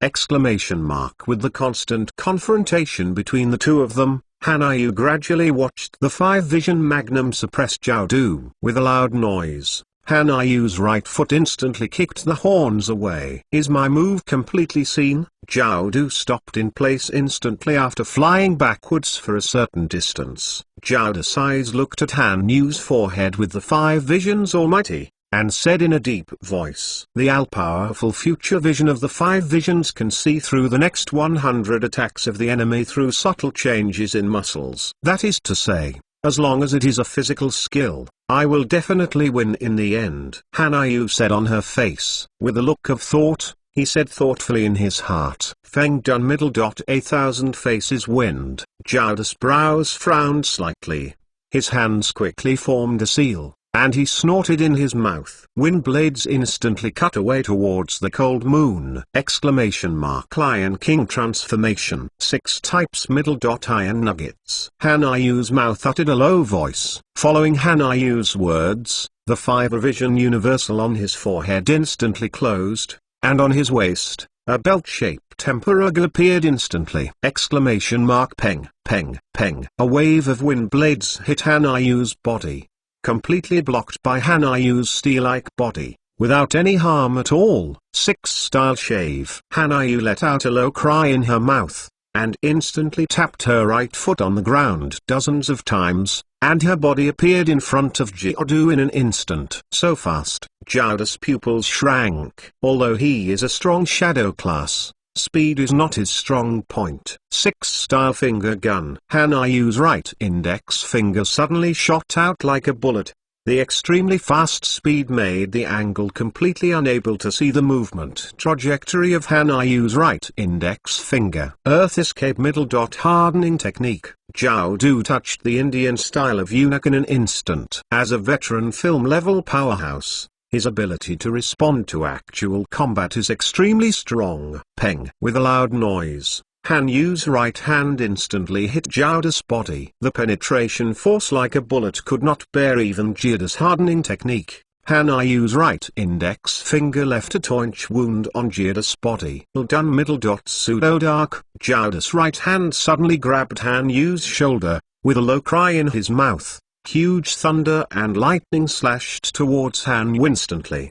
Speaker 1: With the constant confrontation between the two of them, Hanayu gradually watched the 5 vision magnum suppress Jiaodu. With a loud noise, Hanayu's right foot instantly kicked the horns away. Is my move completely seen? Jiaodu stopped in place instantly after flying backwards for a certain distance. Jiaodu's eyes looked at Hanyu's forehead with the 5 visions almighty, and said in a deep voice, the all-powerful future vision of the 5 visions can see through the next 100 attacks of the enemy through subtle changes in muscles. That is to say, as long as it is a physical skill, I will definitely win in the end. Hanayu said on her face. With a look of thought, he said thoughtfully in his heart, Feng done . 1,000 faces wind. Jiaodu's brows frowned slightly. His hands quickly formed a seal, and he snorted in his mouth. Wind blades instantly cut away towards the cold moon! Lion King transformation. 6 types Iron nuggets. Hanayu's mouth uttered a low voice. Following Hanayu's words, the 5 vision universal on his forehead instantly closed, and on his waist, a belt-shaped emperor appeared instantly! Peng, peng, peng. A wave of wind blades hit Hanayu's body, completely blocked by Hanayu's steel-like body, without any harm at all. 6 style shave. Hanayu let out a low cry in her mouth, and instantly tapped her right foot on the ground dozens of times, and her body appeared in front of Jiaodu in an instant. So fast, Jiaodu's pupils shrank. Although he is a strong shadow class, speed is not his strong point. 6 style finger gun. Hanayu's right index finger suddenly shot out like a bullet. The extremely fast speed made the angle completely unable to see the movement trajectory of Hanayu's right index finger. Earth escape hardening technique. Jiaodu touched the Indian style of eunuch in an instant. As a veteran film-level powerhouse, his ability to respond to actual combat is extremely strong. Peng. With a loud noise, Hanyu's right hand instantly hit Jiaodu's body. The penetration force like a bullet could not bear even Jiaodu's hardening technique. Hanayu's right index finger left a 2-inch wound on Jiuda's body. Well done middle. Pseudo dark. Jiuda's right hand suddenly grabbed Hanayu's shoulder, with a low cry in his mouth. Huge thunder and lightning slashed towards Hanyu instantly!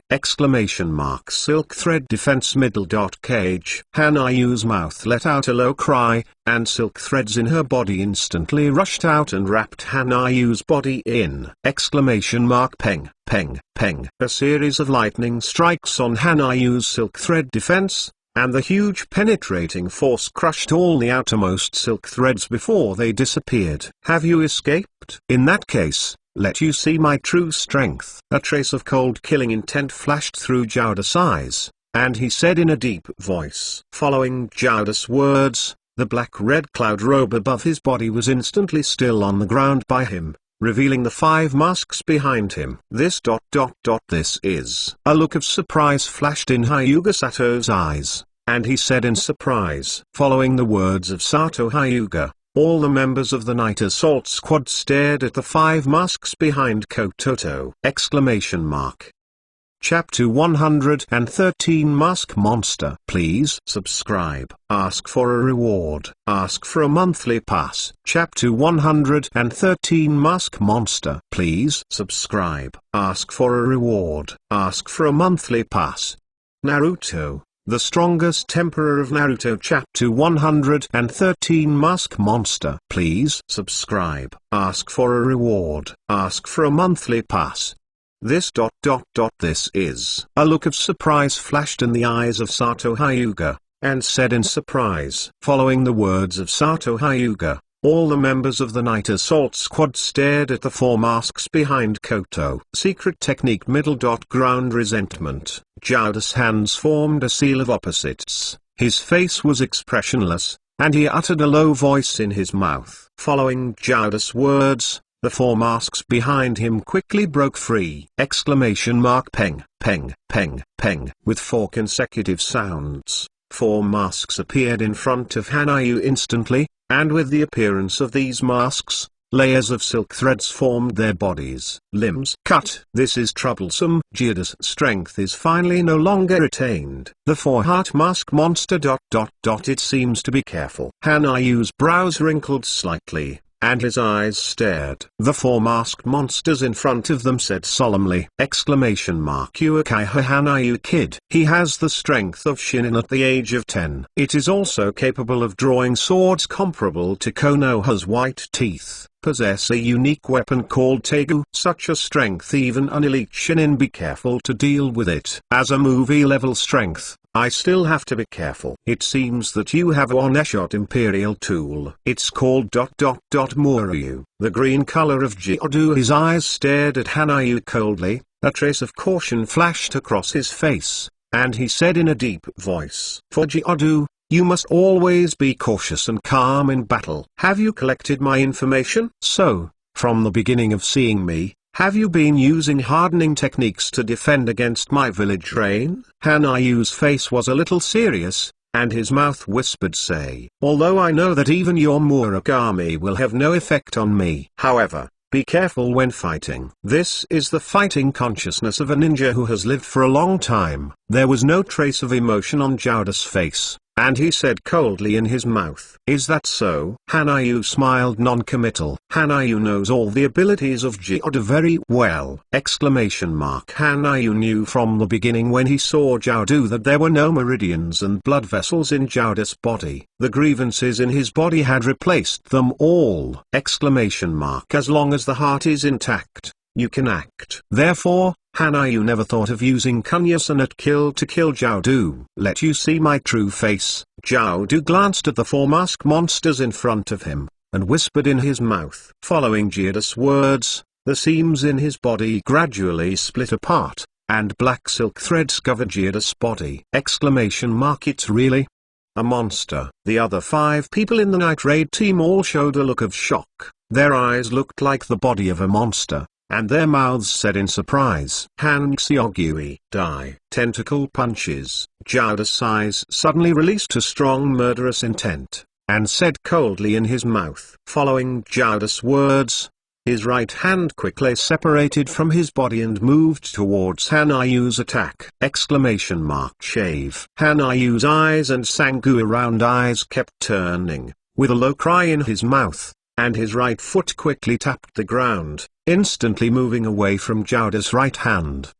Speaker 1: Silk thread defense middle. Cage. Hanayu's mouth let out a low cry, and silk threads in her body instantly rushed out and wrapped Hanayu's body in! Peng, peng, peng. A series of lightning strikes on Hanayu's silk thread defense, and the huge penetrating force crushed all the outermost silk threads before they disappeared. Have you escaped? In that case, let you see my true strength. A trace of cold killing intent flashed through Jiuda's eyes, and he said in a deep voice. Following Jiuda's words, the black-red cloud robe above his body was instantly still on the ground by him, revealing the 5 masks behind him. This is. A look of surprise flashed in Hyuga Sato's eyes, and he said in surprise. Following the words of Sato Hyuga, all the members of the Night Assault Squad stared at the 5 masks behind Kototo! Chapter 113 Mask Monster. Please subscribe. Ask for a reward. Ask for a monthly pass. Chapter 113 Mask Monster. Please subscribe. Ask for a reward. Ask for a monthly pass. Naruto, the strongest Emperor of Naruto. Chapter 113 Mask Monster. Please subscribe. Ask for a reward. Ask for a monthly pass. This is. A look of surprise flashed in the eyes of Sato Hyuga, and said in surprise. Following the words of Sato Hyuga, all the members of the Night Assault Squad stared at the 4 masks behind Koto. Secret technique middle. Ground resentment. Jiuda's hands formed a seal of opposites. His face was expressionless, and he uttered a low voice in his mouth. Following Jiuda's words, the 4 masks behind him quickly broke free! Peng, peng, peng, peng. With 4 consecutive sounds, 4 masks appeared in front of Hanayu instantly, and with the appearance of these masks, layers of silk threads formed their bodies. Limbs cut. This is troublesome. Jiuda's strength is finally no longer retained. The 4-heart mask monster. It seems to be careful. Hanayu's brows wrinkled slightly, and his eyes stared. The 4 masked monsters in front of them said solemnly! You Uchiha Hanayu kid. He has the strength of Shinin at the age of 10. It is also capable of drawing swords comparable to Konoha's white teeth. Possess a unique weapon called Tegu. Such a strength even an elite Shinin be careful to deal with it. As a movie level strength, I still have to be careful. It seems that you have a one-shot imperial tool. It's called Muryu. The green color of Jiudu. His eyes stared at Hanayu coldly, a trace of caution flashed across his face, and he said in a deep voice. For Jiudu, you must always be cautious and calm in battle. Have you collected my information? So, from the beginning of seeing me, have you been using hardening techniques to defend against my village reign? Hanayu's face was a little serious, and his mouth whispered say, although I know that even your Murakami will have no effect on me. However, be careful when fighting. This is the fighting consciousness of a ninja who has lived for a long time. There was no trace of emotion on Jiuda's face, and he said coldly in his mouth, is that so? Hanayu smiled non-committal. Hanayu knows all the abilities of Jiuda very well! Hanayu knew from the beginning when he saw Jiudu that there were no meridians and blood vessels in Jiuda's body. The grievances in his body had replaced them all! As long as the heart is intact, you can act. Therefore, Hanayu never thought of using Kunyasan at kill to kill Jiudu. Let you see my true face. Jiudu glanced at the 4 mask monsters in front of him, and whispered in his mouth. Following Jiuda's words, the seams in his body gradually split apart, and black silk threads covered Jiuda's body. It's really a monster. The other 5 people in the Night Raid team all showed a look of shock. Their eyes looked like the body of a monster, and their mouths said in surprise, Hanxiogui, die. Tentacle punches. Jiuda's eyes suddenly released a strong murderous intent, and said coldly in his mouth. Following Jiuda's words, His right hand quickly separated from his body and moved towards Hanayu's attack! Shave. Hanayu's eyes and Sangu around eyes kept turning, with a low cry in his mouth, and his right foot quickly tapped the ground, instantly moving away from Jowda's right hand!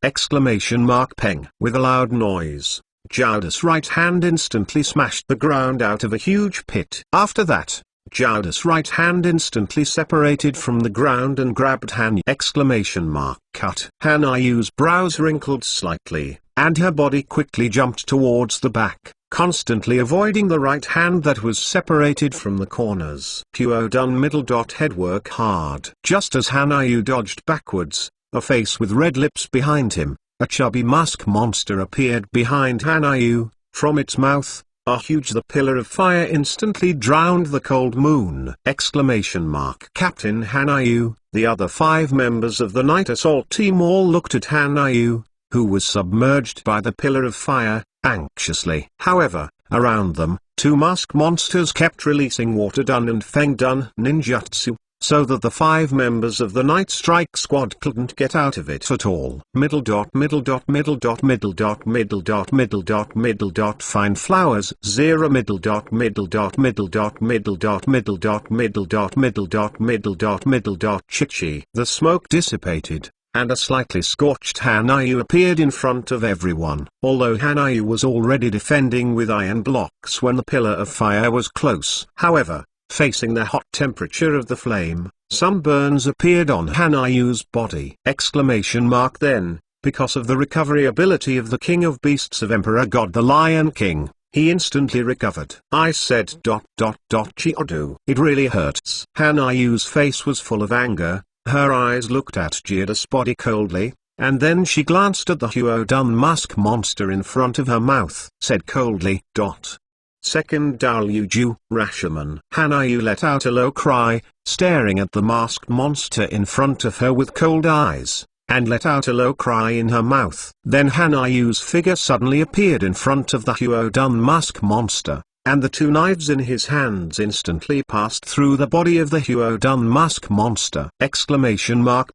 Speaker 1: Peng. With a loud noise, Jowda's right hand instantly smashed the ground out of a huge pit. After that, Jowda's right hand instantly separated from the ground and grabbed Cut. Hanayu's brows wrinkled slightly, and her body quickly jumped towards the back, constantly avoiding the right hand that was separated from the corners. Done middle. Head work hard. Just as Hanayu dodged backwards, a face with red lips behind him, a chubby mask monster appeared behind Hanayu. From its mouth, a huge the pillar of fire instantly drowned the cold moon! Captain Hanayu. The other 5 members of the night assault team all looked at Hanayu, who was submerged by the pillar of fire, anxiously. However, around them, 2 mask monsters kept releasing water dun and feng dun ninjutsu, so that the 5 members of the Night Strike Squad couldn't get out of it at all. Find flowers 0 Chichi. The smoke dissipated, and a slightly scorched Hanayu appeared in front of everyone. Although Hanayu was already defending with iron blocks when the pillar of fire was close. However, facing the hot temperature of the flame, some burns appeared on Hanayu's body! Then, because of the recovery ability of the King of Beasts of Emperor God the Lion King, he instantly recovered. I said ... Chiodu. It really hurts. Hanayu's face was full of anger, her eyes looked at Jioda's body coldly, and then she glanced at the Huodun mask monster in front of her mouth. Said coldly ... Second Daryuju, Rashomon. Hanayu let out a low cry, staring at the masked monster in front of her with cold eyes, and let out a low cry in her mouth. Then Hanayu's figure suddenly appeared in front of the Huodun mask monster, and the 2 knives in his hands instantly passed through the body of the Huodun mask monster!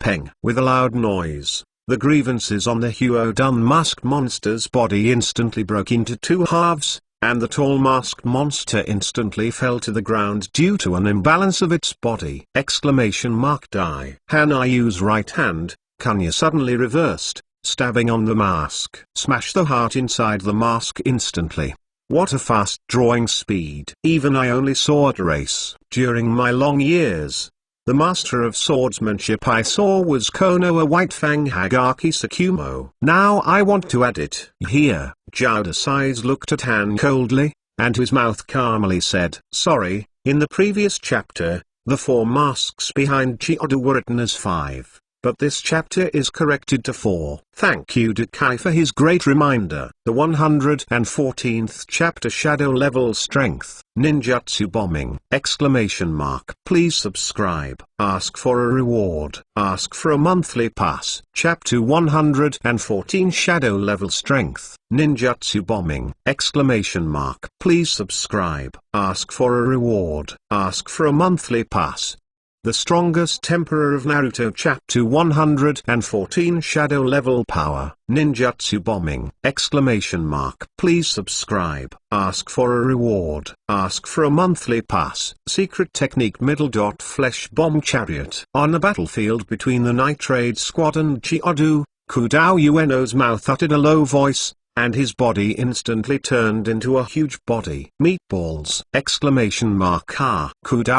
Speaker 1: Peng. With a loud noise, the grievances on the Huodun masked monster's body instantly broke into 2 halves, and the tall masked monster instantly fell to the ground due to an imbalance of its body! Die. Hanayu's right hand, Kunya, suddenly reversed, stabbing on the mask. Smash the heart inside the mask instantly. What a fast drawing speed! Even I only saw it race. During my long years, the master of swordsmanship I saw was Konoha White Fang Hagaki Sakumo. Now I want to add it here. Jowda's eyes looked at Han coldly, and his mouth calmly said, sorry, in the previous chapter, the 4 masks behind Chiodu were written as 5, but this chapter is corrected to 4. Thank you to Kai for his great reminder. The 114th chapter, Shadow Level Strength, Ninjutsu Bombing! Please subscribe. Ask for a reward. Ask for a monthly pass. Chapter 114, Shadow Level Strength, Ninjutsu Bombing! Please subscribe. Ask for a reward. Ask for a monthly pass. The Strongest Emperor of Naruto Chapter 114, Shadow Level Power, Ninjutsu Bombing! Please subscribe. Ask for a reward. Ask for a monthly pass. Secret Technique Flesh Bomb Chariot. On the battlefield between the Night Raid Squad and Chiodu, Kudao Ueno's mouth uttered a low voice, and his body instantly turned into a huge body. Meatballs! Kudao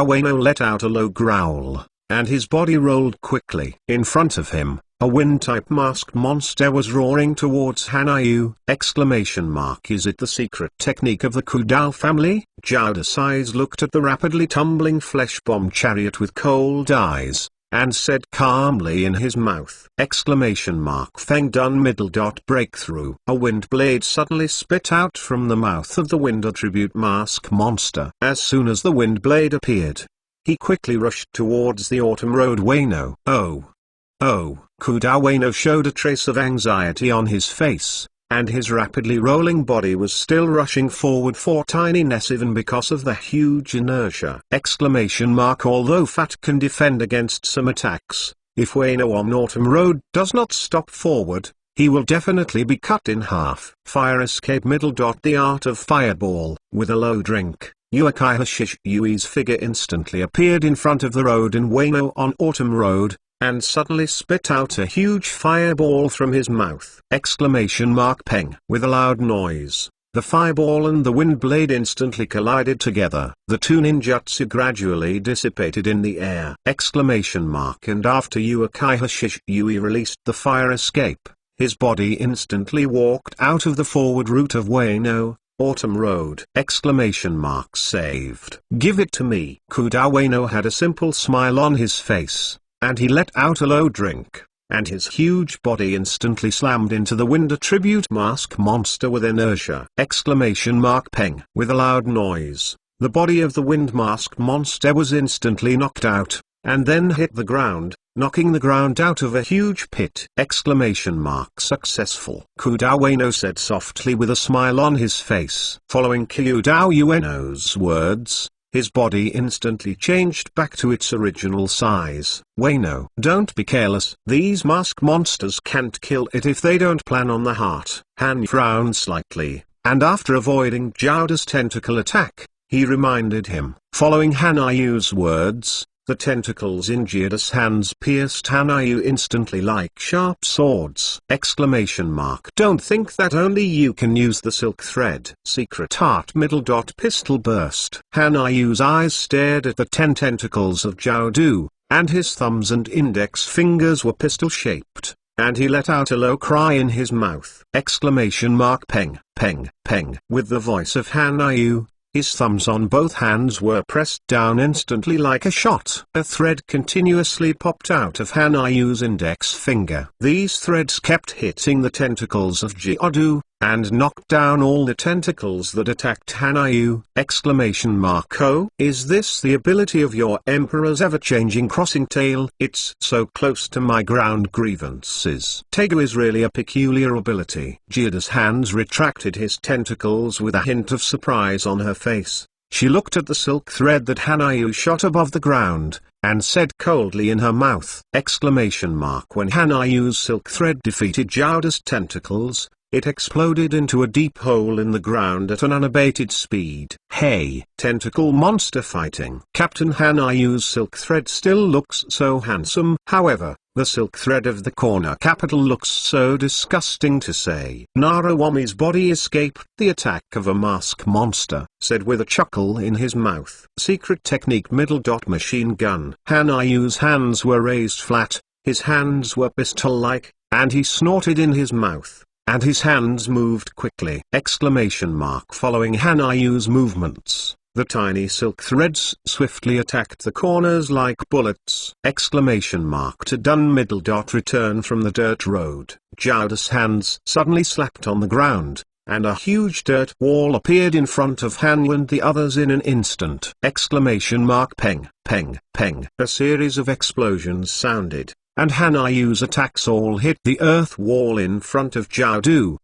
Speaker 1: Ueno let out a low growl, and his body rolled quickly. In front of him, a wind-type masked monster was roaring towards Hanayu! Is it the secret technique of the Kudao family? Jowda's eyes looked at the rapidly tumbling flesh bomb chariot with cold eyes, and said calmly in his mouth! Feng dun middle. Breakthrough. A wind blade suddenly spit out from the mouth of the wind attribute mask monster. As soon as the wind blade appeared, he quickly rushed towards the autumn road Wano. Oh! Kudao Wano showed a trace of anxiety on his face, and his rapidly rolling body was still rushing forward for tininess even because of the huge inertia! Although Fat can defend against some attacks, if Wano on Autumn Road does not stop forward, he will definitely be cut in half. Fire escape. The art of fireball. With a low drink, Uchiha Shishui's figure instantly appeared in front of the road in Wano on Autumn Road, and suddenly spit out a huge fireball from his mouth! Peng. With a loud noise, the fireball and the wind blade instantly collided together. The two ninjutsu gradually dissipated in the air! And after Uchiha Shishui released the fire escape, his body instantly walked out of the forward route of Wano, Autumn Road! Saved. Give it to me! Kuda Wano had a simple smile on his face, and he let out a low drink, and his huge body instantly slammed into the wind attribute mask monster with inertia! Peng. With a loud noise, the body of the wind mask monster was instantly knocked out, and then hit the ground, knocking the ground out of a huge pit! Successful. Kuda Wano said softly with a smile on his face. Following Kuda Wano's words, his body instantly changed back to its original size. Wano, don't be careless. These mask monsters can't kill it if they don't plan on the heart. Han frowned slightly, and after avoiding Jowda's tentacle attack, he reminded him. Following Hanayu's words, the tentacles in Jowda's hands pierced Hanayu instantly like sharp swords! Don't think that only you can use the silk thread. Secret heart. Pistol burst. Hanayu's eyes stared at the 10 tentacles of Jowda, and his thumbs and index fingers were pistol-shaped, and he let out a low cry in his mouth! Peng, peng, peng. With the voice of Hanayu, his thumbs on both hands were pressed down instantly like a shot. A thread continuously popped out of Hanayu's index finger. These threads kept hitting the tentacles of Jowda, and knocked down all the tentacles that attacked Hanayu! Oh, is this the ability of your Emperor's ever-changing crossing tail? It's so close to my ground grievances. Tegu is really a peculiar ability. Jowda's hands retracted his tentacles with a hint of surprise on her face. She looked at the silk thread that Hanayu shot above the ground, and said coldly in her mouth! When Hanayu's silk thread defeated Jowda's tentacles, it exploded into a deep hole in the ground at an unabated speed. Hey! Tentacle monster fighting. Captain Hanayu's silk thread still looks so handsome. However, the silk thread of the corner capital looks so disgusting to say. Narawami's body escaped the attack of a mask monster, said with a chuckle in his mouth. Secret technique. Machine gun. Hanayu's hands were raised flat, his hands were pistol-like, and he snorted in his mouth, and his hands moved quickly! Following Hanayu's movements, the tiny silk threads swiftly attacked the corners like bullets! To done. Return from the dirt road. Jowda's hands suddenly slapped on the ground, and a huge dirt wall appeared in front of Hanyu and the others in an instant! Peng, peng, peng. A series of explosions sounded, and Hanayu's attacks all hit the earth wall in front of Jowda!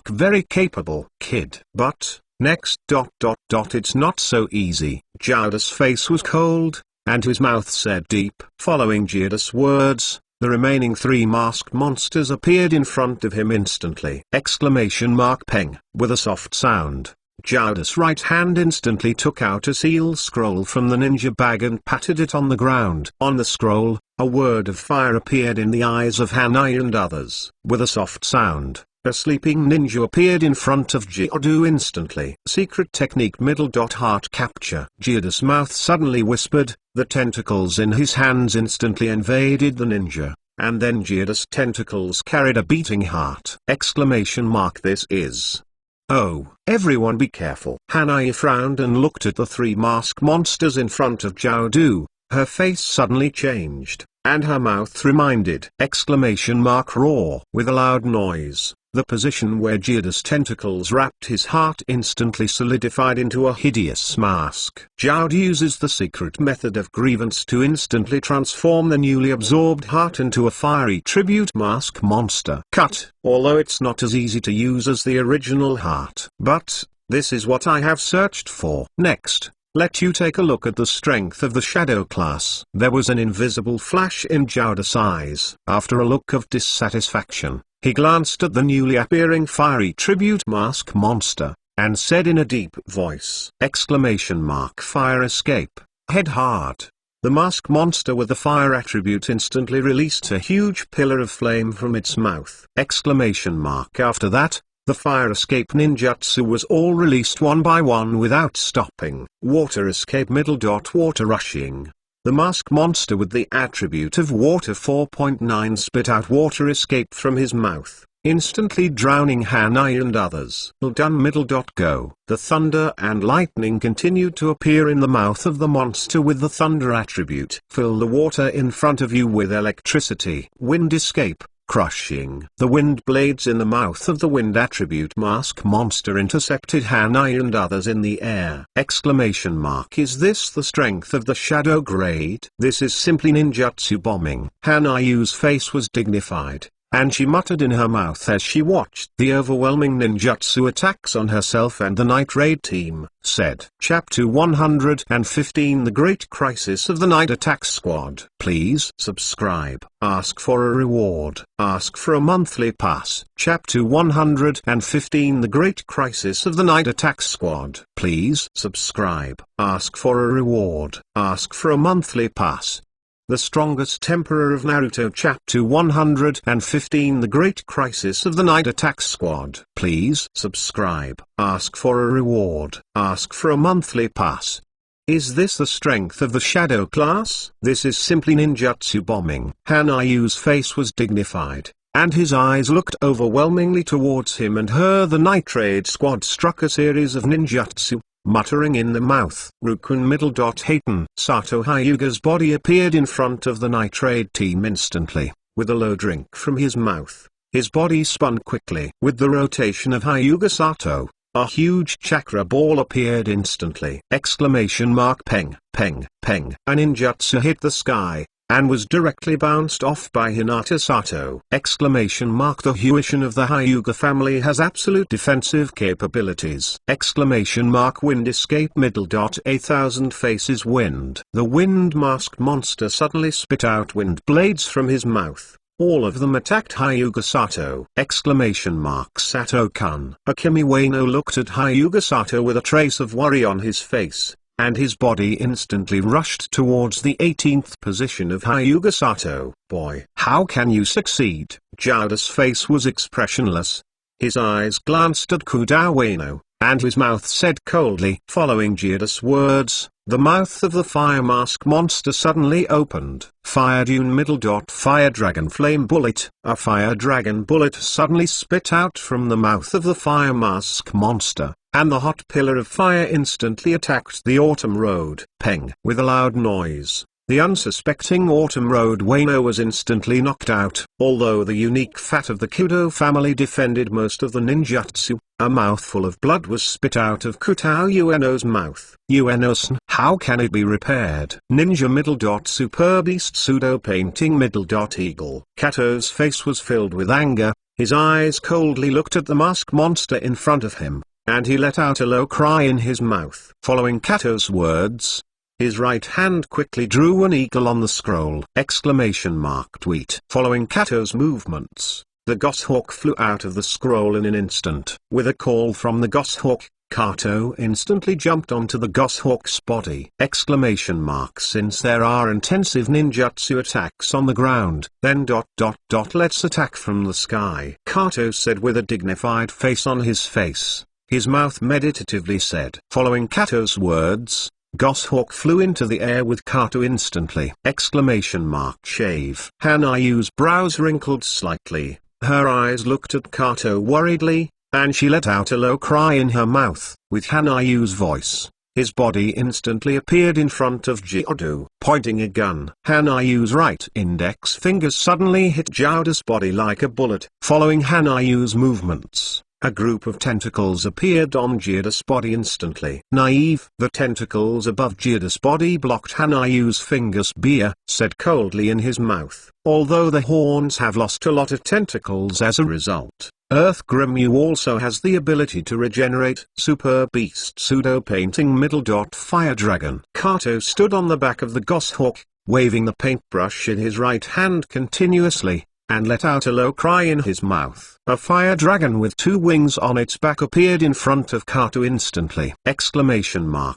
Speaker 1: Very capable kid. But, next. It's not so easy. Jowda's face was cold, and his mouth said deep. Following Jowda's words, the remaining 3 masked monsters appeared in front of him instantly! Peng. With a soft sound, Jowda's right hand instantly took out a seal scroll from the ninja bag and patted it on the ground. On the scroll, a word of fire appeared in the eyes of Hanayu and others. With a soft sound, a sleeping ninja appeared in front of Jowda instantly. Secret technique. Heart capture. Jowda's mouth suddenly whispered, the tentacles in his hands instantly invaded the ninja, and then Jowda's tentacles carried a beating heart! This is... Oh, everyone be careful! Hanayu frowned and looked at the 3 mask monsters in front of Jowda. Her face suddenly changed, and her mouth reminded! Roar! With a loud noise, the position where Geoda's tentacles wrapped his heart instantly solidified into a hideous mask. Jowd uses the secret method of grievance to instantly transform the newly absorbed heart into a fiery tribute mask monster. Cut! Although it's not as easy to use as the original heart. But this is what I have searched for. Next, let you take a look at the strength of the Shadow class. There was an invisible flash in Jowd's eyes. After a look of dissatisfaction, he glanced at the newly appearing fiery tribute mask monster, and said in a deep voice! Fire escape. Head hard. The mask monster with the fire attribute instantly released a huge pillar of flame from its mouth! After that, the fire escape ninjutsu was all released one by one without stopping. Water escape Water rushing. The mask monster with the attribute of water 4.9 spit out water escape from his mouth, instantly drowning Hanai and others. Go. The thunder and lightning continued to appear in the mouth of the monster with the thunder attribute. Fill the water in front of you with electricity. Wind escape. Crushing. The wind blades in the mouth of the wind attribute mask monster intercepted Hanai and others in the air! Is this the strength of the shadow grade? This is simply ninjutsu bombing. Hanayu's face was dignified, and she muttered in her mouth as she watched the overwhelming ninjutsu attacks on herself and the Night Raid team, said. Chapter 115 The Great Crisis of the Night Attack Squad. Please subscribe. Ask for a reward. Ask for a monthly pass. Chapter 115 The Great Crisis of the Night Attack Squad. Please subscribe. Ask for a reward. Ask for a monthly pass. The Strongest Emperor of Naruto. Chapter 115 The Great Crisis of the Night Attack Squad. Please subscribe. Ask for a reward. Ask for a monthly pass. Is this the strength of the Shadow class? This is simply ninjutsu bombing. Hanayu's face was dignified, and his eyes looked overwhelmingly towards him and her. The Night Raid squad struck a series of ninjutsu, muttering in the mouth. Rukun Hayton. Sato Hyuga's body appeared in front of the Night Raid team instantly, with a low drink from his mouth. His body spun quickly. With the rotation of Hyuga Sato, a huge chakra ball appeared instantly! Peng, peng, peng. A ninjutsu hit the sky, and was directly bounced off by Hinata Sato! The Huishin of the Hyuga family has absolute defensive capabilities! Wind escape A thousand faces wind. The wind mask monster suddenly spit out wind blades from his mouth. All of them attacked Hyuga Sato! Sato-kun. Akemi Ueno looked at Hyuga Sato with a trace of worry on his face, and his body instantly rushed towards the 18th position of Hyuga Sato. Boy, how can you succeed? Jowd's face was expressionless. His eyes glanced at Kudou Ueno, and his mouth said coldly. Following Jowd's words, the mouth of the fire mask monster suddenly opened. Fire Dune Fire Dragon Flame Bullet. A fire dragon bullet suddenly spit out from the mouth of the fire mask monster, and the hot pillar of fire instantly attacked the Autumn Road. Peng. With a loud noise, the unsuspecting Autumn Road Ueno was instantly knocked out. Although the unique fat of the Kudo family defended most of the ninjutsu, a mouthful of blood was spit out of Kudou Ueno's mouth. Ueno-san, how can it be repaired? Ninja Super Beast Pseudo Painting Eagle. Kato's face was filled with anger, his eyes coldly looked at the mask monster in front of him, and he let out a low cry in his mouth. Following Kato's words, his right hand quickly drew an eagle on the scroll! Tweet. Following Kato's movements, the Goshawk flew out of the scroll in an instant. With a call from the Goshawk, Kato instantly jumped onto the Goshawk's body! Since there are intensive ninjutsu attacks on the ground, then let's attack from the sky, Kato said with a dignified face on his face. His mouth meditatively said. Following Kato's words, Goshawk flew into the air with Kato instantly! Shave. Hanayu's brows wrinkled slightly, her eyes looked at Kato worriedly, and she let out a low cry in her mouth. With Hanayu's voice, his body instantly appeared in front of Geodu, pointing a gun. Hanayu's right index finger suddenly hit Geodu's body like a bullet. Following Hanayu's movements, a group of tentacles appeared on Geodu's body instantly. Naive. The tentacles above Geodu's body blocked Hanayu's fingers. Beer said coldly in his mouth. Although the horns have lost a lot of tentacles as a result, Earth Grimyu also has the ability to regenerate. Super Beast Pseudo Painting Middle dot Fire Dragon. Kato stood on the back of the goshawk, waving the paintbrush in his right hand continuously, and let out a low cry in his mouth. A fire dragon with 2 wings on its back appeared in front of Kato instantly.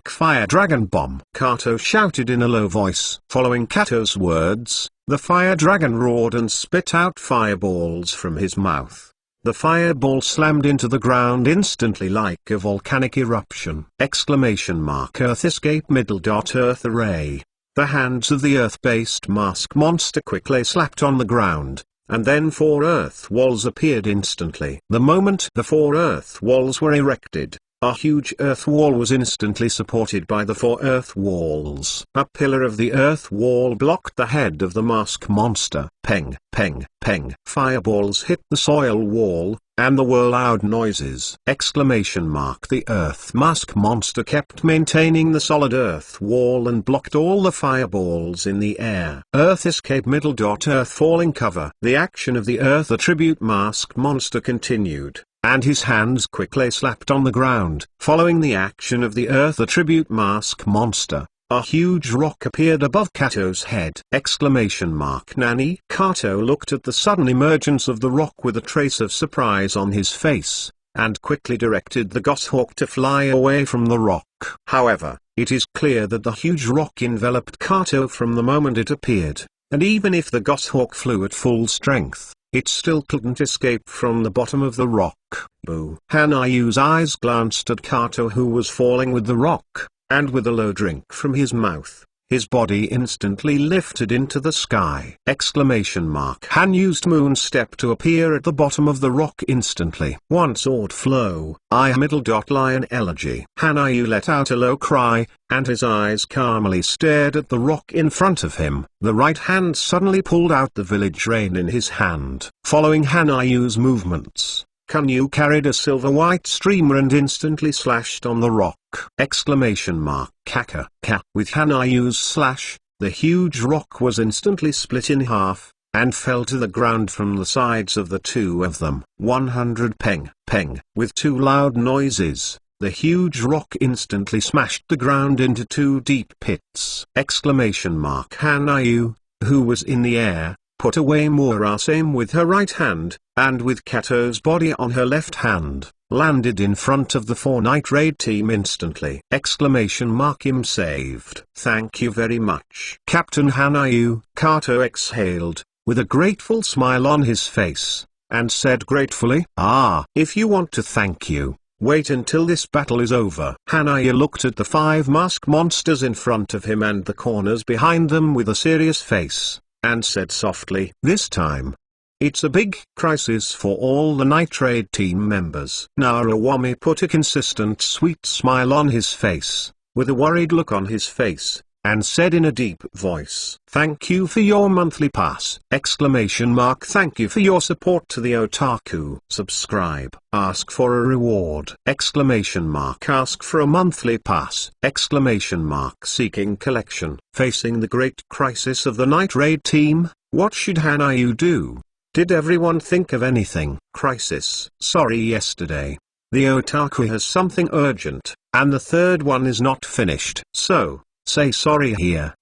Speaker 1: Fire Dragon Bomb. Kato shouted in a low voice. Following Kato's words, the fire dragon roared and spit out fireballs from his mouth. The fireball slammed into the ground instantly like a volcanic eruption. Earth Escape Middle dot Earth Array. The hands of the earth-based mask monster quickly slapped on the ground, and then 4 earth walls appeared instantly. The moment the 4 earth walls were erected, a huge earth wall was instantly supported by the 4 earth walls. A pillar of the earth wall blocked the head of the mask monster. Peng, peng, peng. Fireballs hit the soil wall, and there were loud noises. The earth mask monster kept maintaining the solid earth wall and blocked all the fireballs in the air. Earth Escape Middle dot Earth Falling Cover. The action of the earth attribute mask monster continued, and his hands quickly slapped on the ground. Following the action of the earth attribute mask monster, a huge rock appeared above Kato's head. Nani? Kato looked at the sudden emergence of the rock with a trace of surprise on his face, and quickly directed the goshawk to fly away from the rock. However, it is clear that the huge rock enveloped Kato from the moment it appeared, and even if the goshawk flew at full strength, it still couldn't escape from the bottom of the rock. Boo. Hanayu's eyes glanced at Kato, who was falling with the rock, and with a low drink from his mouth, his body instantly lifted into the sky. Han used Moon Step to appear at the bottom of the rock instantly. One sword flow. Middle dot Lion Elegy. Hanayu let out a low cry, and his eyes calmly stared at the rock in front of him. The right hand suddenly pulled out the village rain in his hand. Following Hanayu's movements, Kanyu carried a silver-white streamer and instantly slashed on the rock. Kaka. With Hanayu's slash, the huge rock was instantly split in half, and fell to the ground from the sides of the 2 of them. 100 peng, peng. With 2 loud noises, the huge rock instantly smashed the ground into 2 deep pits. Hanayu, who was in the air, put away Murasame with her right hand, and with Kato's body on her left hand, landed in front of the 4 Night Raid team instantly. Him saved. Thank you very much, Captain Hanayu. Kato exhaled, with a grateful smile on his face, and said gratefully, if you want to thank you, wait until this battle is over. Hanayu looked at the 5 mask monsters in front of him and the corners behind them with a serious face, and said softly, this time, it's a big crisis for all the Night Raid team members. Narawami put a consistent sweet smile on his face, with a worried look on his face, and said in a deep voice, thank you for your monthly pass! Thank you for your support to the otaku. Subscribe. Ask for a reward! Ask for a monthly pass! Seeking collection. Facing the great crisis of the Night Raid team, what should Hanayu do? Did everyone think of anything? Crisis. Sorry, yesterday. The otaku has something urgent, and the 3rd one is not finished. So, say sorry here!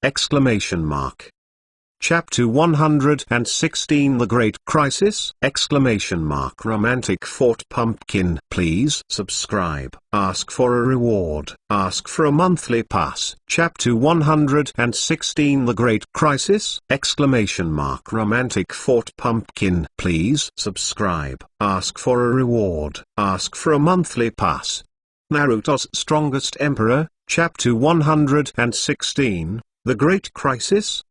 Speaker 1: Chapter 116 The Great Crisis! Romantic Fort Pumpkin. Please subscribe. Ask for a reward. Ask for a monthly pass. Chapter 116 The Great Crisis! Romantic Fort Pumpkin. Please subscribe. Ask for a reward. Ask for a monthly pass. Naruto's Strongest Emperor, Chapter 116, The Great Crisis!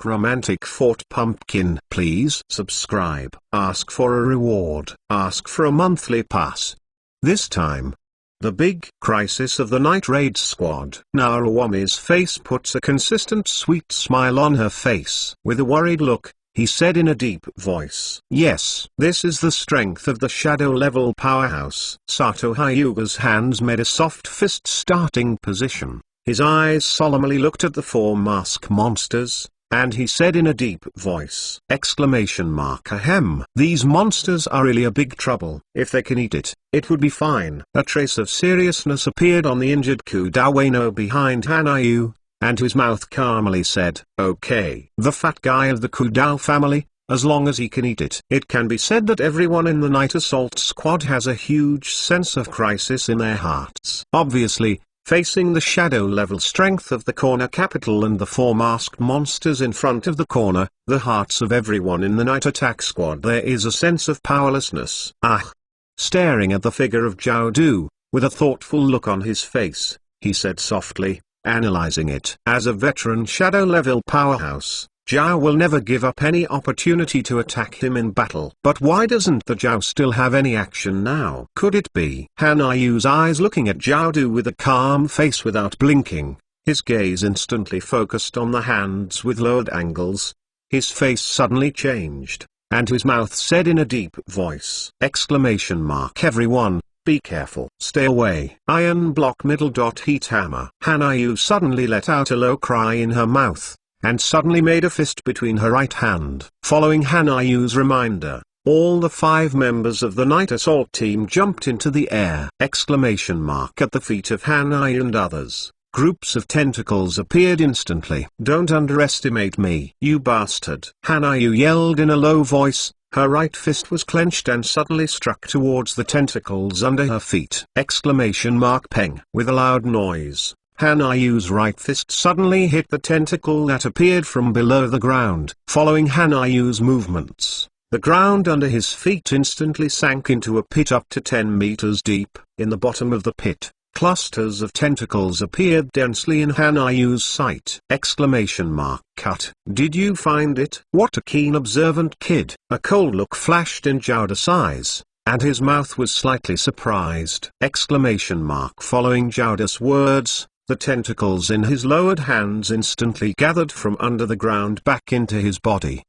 Speaker 1: Romantic Fort Pumpkin. Please subscribe. Ask for a reward. Ask for a monthly pass. This time, The big crisis of the night raid squad. Naruomi's face puts a consistent sweet smile on her face. With a worried look, he said in a deep voice, "Yes, this is the strength of the shadow-level powerhouse." Sato Hyuga's hands made a soft fist starting position. His eyes solemnly looked at the four mask monsters, and he said in a deep voice, Ahem. These monsters are really a big trouble. If they can eat it, it would be fine. A trace of seriousness appeared on the injured Kudawano behind Hanayu, and his mouth calmly said, "Okay." The fat guy of the Kudao family, as long as he can eat it. It can be said that everyone in the Night Assault Squad has a huge sense of crisis in their hearts. Obviously, facing the shadow-level strength of the corner capital and the four masked monsters in front of the corner, the hearts of everyone in the Night Attack Squad, there is a sense of powerlessness. Staring at the figure of Zhao Du, with a thoughtful look on his face, he said softly, analyzing it. As a veteran shadow-level powerhouse, Zhao will never give up any opportunity to attack him in battle. But why doesn't the Zhao still have any action now? Could it be? Hanayu's eyes looking at Zhao Du with a calm face without blinking, his gaze instantly focused on the hands with lowered angles. His face suddenly changed, and his mouth said in a deep voice, Everyone, be careful. Stay away. Iron block middle. Heat hammer. Hanayu suddenly let out a low cry in her mouth, and suddenly made a fist between her right hand. Following Hanayu's reminder, all the 5 members of the Night Assault team jumped into the air! At the feet of Hanayu and others, groups of tentacles appeared instantly. Don't underestimate me, you bastard! Hanayu yelled in a low voice. Her right fist was clenched and suddenly struck towards the tentacles under her feet! Peng! With a loud noise, Hanayu's right fist suddenly hit the tentacle that appeared from below the ground. Following Hanayu's movements, the ground under his feet instantly sank into a pit up to 10 meters deep. In the bottom of the pit, clusters of tentacles appeared densely in Hanayu's sight! Cut. Did you find it? What a keen observant kid! A cold look flashed in Zhao eyes, and his mouth was slightly surprised! Following Zhao words, the tentacles in his lowered hands instantly gathered from under the ground back into his body.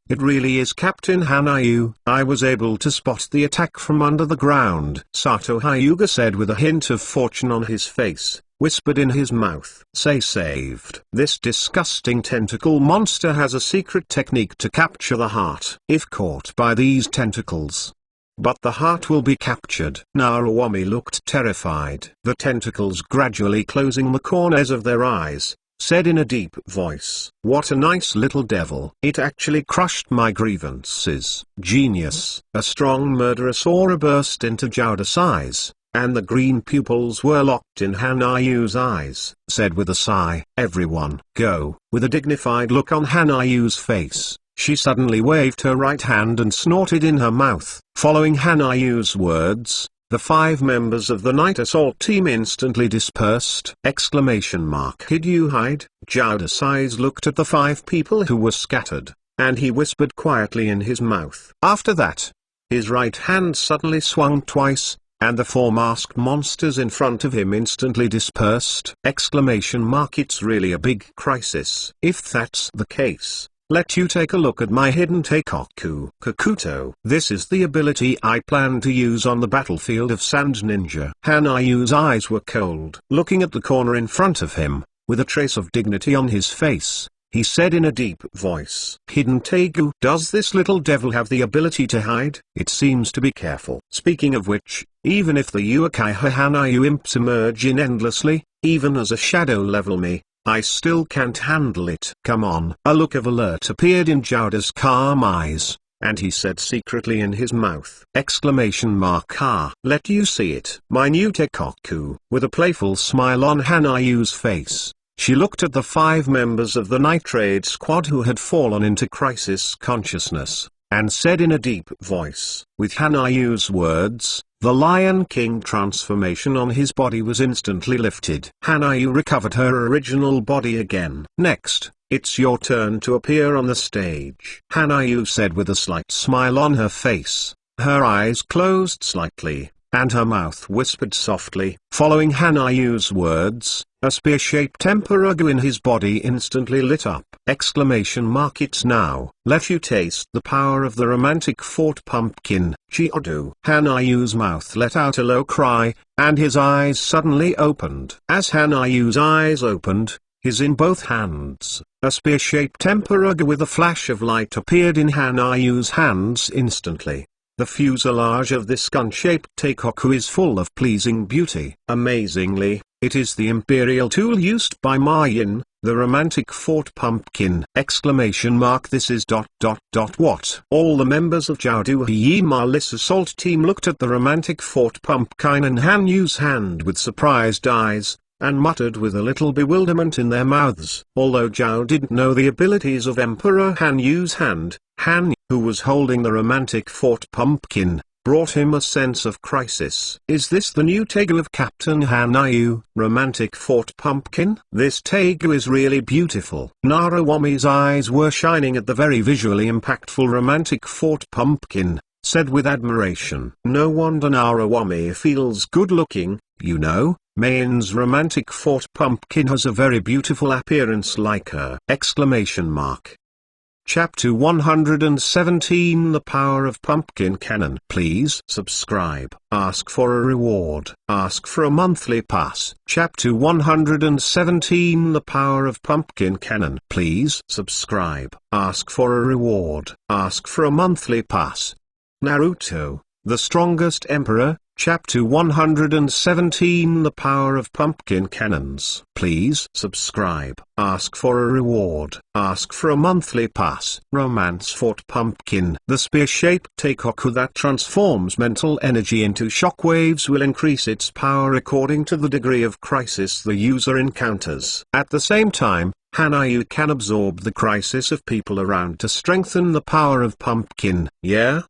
Speaker 1: It really is Captain Hanayu. I was able to spot the attack from under the ground. Sato Hyuga said with a hint of fortune on his face, whispered in his mouth. Say saved. This disgusting tentacle monster has a secret technique to capture the heart. If caught by these tentacles, but the heart will be captured. Naruomi looked terrified. The tentacles gradually closing the corners of their eyes, said in a deep voice, What a nice little devil. It actually crushed my grievances. Genius. A strong murderous aura burst into Zhao's eyes, and the green pupils were locked in Hanayu's eyes, said with a sigh, Everyone, go. With a dignified look on Hanayu's face, she suddenly waved her right hand and snorted in her mouth. Following Hanayu's words, the 5 members of the Night Assault team instantly dispersed! Did you hide? Zhao's eyes looked at the 5 people who were scattered, and he whispered quietly in his mouth. After that, his right hand suddenly swung twice, and the 4 masked monsters in front of him instantly dispersed! It's really a big crisis. If that's the case, let you take a look at my hidden Teikoku Kakuto. This is the ability I plan to use on the battlefield of Sand Ninja. Hanayu's eyes were cold. Looking at the corner in front of him, with a trace of dignity on his face, he said in a deep voice, Hidden Teigu. Does this little devil have the ability to hide? It seems to be careful. Speaking of which, even if the Uchiha Hanayu imps emerge in endlessly, even as a shadow level me, I still can't handle it. Come on. A look of alert appeared in Zhao's calm eyes, and he said secretly in his mouth, Let you see it. My new Teikoku. With a playful smile on Hanayu's face, she looked at the 5 members of the Night Raid Squad who had fallen into crisis consciousness, and said in a deep voice, with Hanayu's words, the Lion King transformation on his body was instantly lifted. Hanayu recovered her original body again. Next, it's your turn to appear on the stage. Hanayu said with a slight smile on her face. Her eyes closed slightly, and her mouth whispered softly. Following Hanayu's words, a spear-shaped Emperor in his body instantly lit up! It's now. Let you taste the power of the romantic fort pumpkin. Chiodu. Hanayu's mouth let out a low cry, and his eyes suddenly opened. As Hanayu's eyes opened, his in both hands, a spear-shaped Emperor with a flash of light appeared in Hanayu's hands instantly. The fuselage of this gun-shaped taikoku is full of pleasing beauty. Amazingly, it is the imperial tool used by Ma Yin, the romantic fort pumpkin! This is ... what? All the members of Jiaodu Hiyima's assault team looked at the romantic fort pumpkin in Han Yu's hand with surprised eyes, and muttered with a little bewilderment in their mouths. Although Zhao didn't know the abilities of Emperor Han Yu's hand, Han Yu, who was holding the romantic fort pumpkin, brought him a sense of crisis. Is this the new Tegu of Captain Hanayu, romantic fort pumpkin? This Tegu is really beautiful. Narawami's eyes were shining at the very visually impactful romantic fort pumpkin, said with admiration. No wonder Narawami feels good looking, you know. Mayin's romantic fort pumpkin has a very beautiful appearance like her! Chapter 117 The Power of Pumpkin Cannon. Please subscribe. Ask for a reward. Ask for a monthly pass. Chapter 117 The Power of Pumpkin Cannon. Please subscribe. Ask for a reward. Ask for a monthly pass. Naruto, the strongest emperor. Chapter 117 The Power of Pumpkin Cannons. Please subscribe. Ask for a reward. Ask for a monthly pass. Romance Fort Pumpkin. The spear-shaped taikoku that transforms mental energy into shockwaves will increase its power according to the degree of crisis the user encounters. At the same time, Hanayu can absorb the crisis of people around to strengthen the power of pumpkin. Yeah?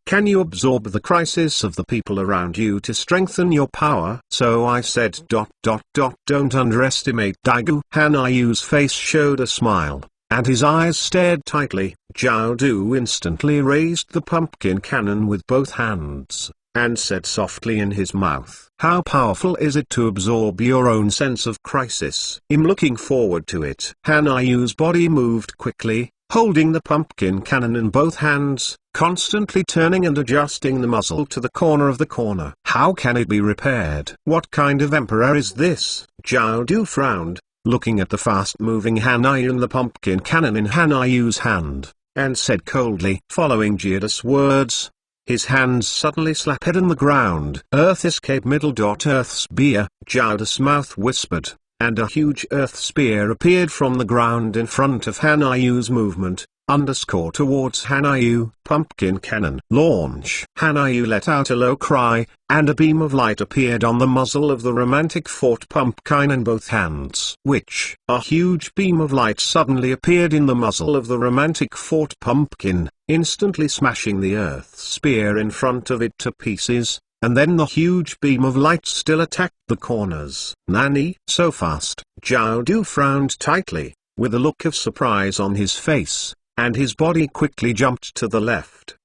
Speaker 1: Can you absorb the crisis of the people around you to strengthen your power? So I said ... Don't underestimate Daigu. Hanayu's face showed a smile, and his eyes stared tightly. Jiaodu instantly raised the pumpkin cannon with both hands, and said softly in his mouth, how powerful is it to absorb your own sense of crisis? I'm looking forward to it. Hanayu's body moved quickly, holding the pumpkin cannon in both hands, constantly turning and adjusting the muzzle to the corner of the corner. How can it be repaired? What kind of emperor is this? Jiaodu frowned, looking at the fast-moving Hanayu and the pumpkin cannon in Hanayu's hand, and said coldly, following Jiaodu's words, his hands suddenly slapped on the ground. Earth escape middle. Earth spear. Jiaodu's mouth whispered, and a huge earth spear appeared from the ground in front of Hanayu's movement, underscore towards Hanayu. Pumpkin cannon. Launch. Hanayu let out a low cry, and a beam of light appeared on the muzzle of the romantic fort pumpkin in both hands. A huge beam of light suddenly appeared in the muzzle of the romantic fort pumpkin, instantly smashing the earth spear in front of it to pieces, and then the huge beam of light still attacked the corners. Nani? So fast? Jiaodu frowned tightly, with a look of surprise on his face, and his body quickly jumped to the left!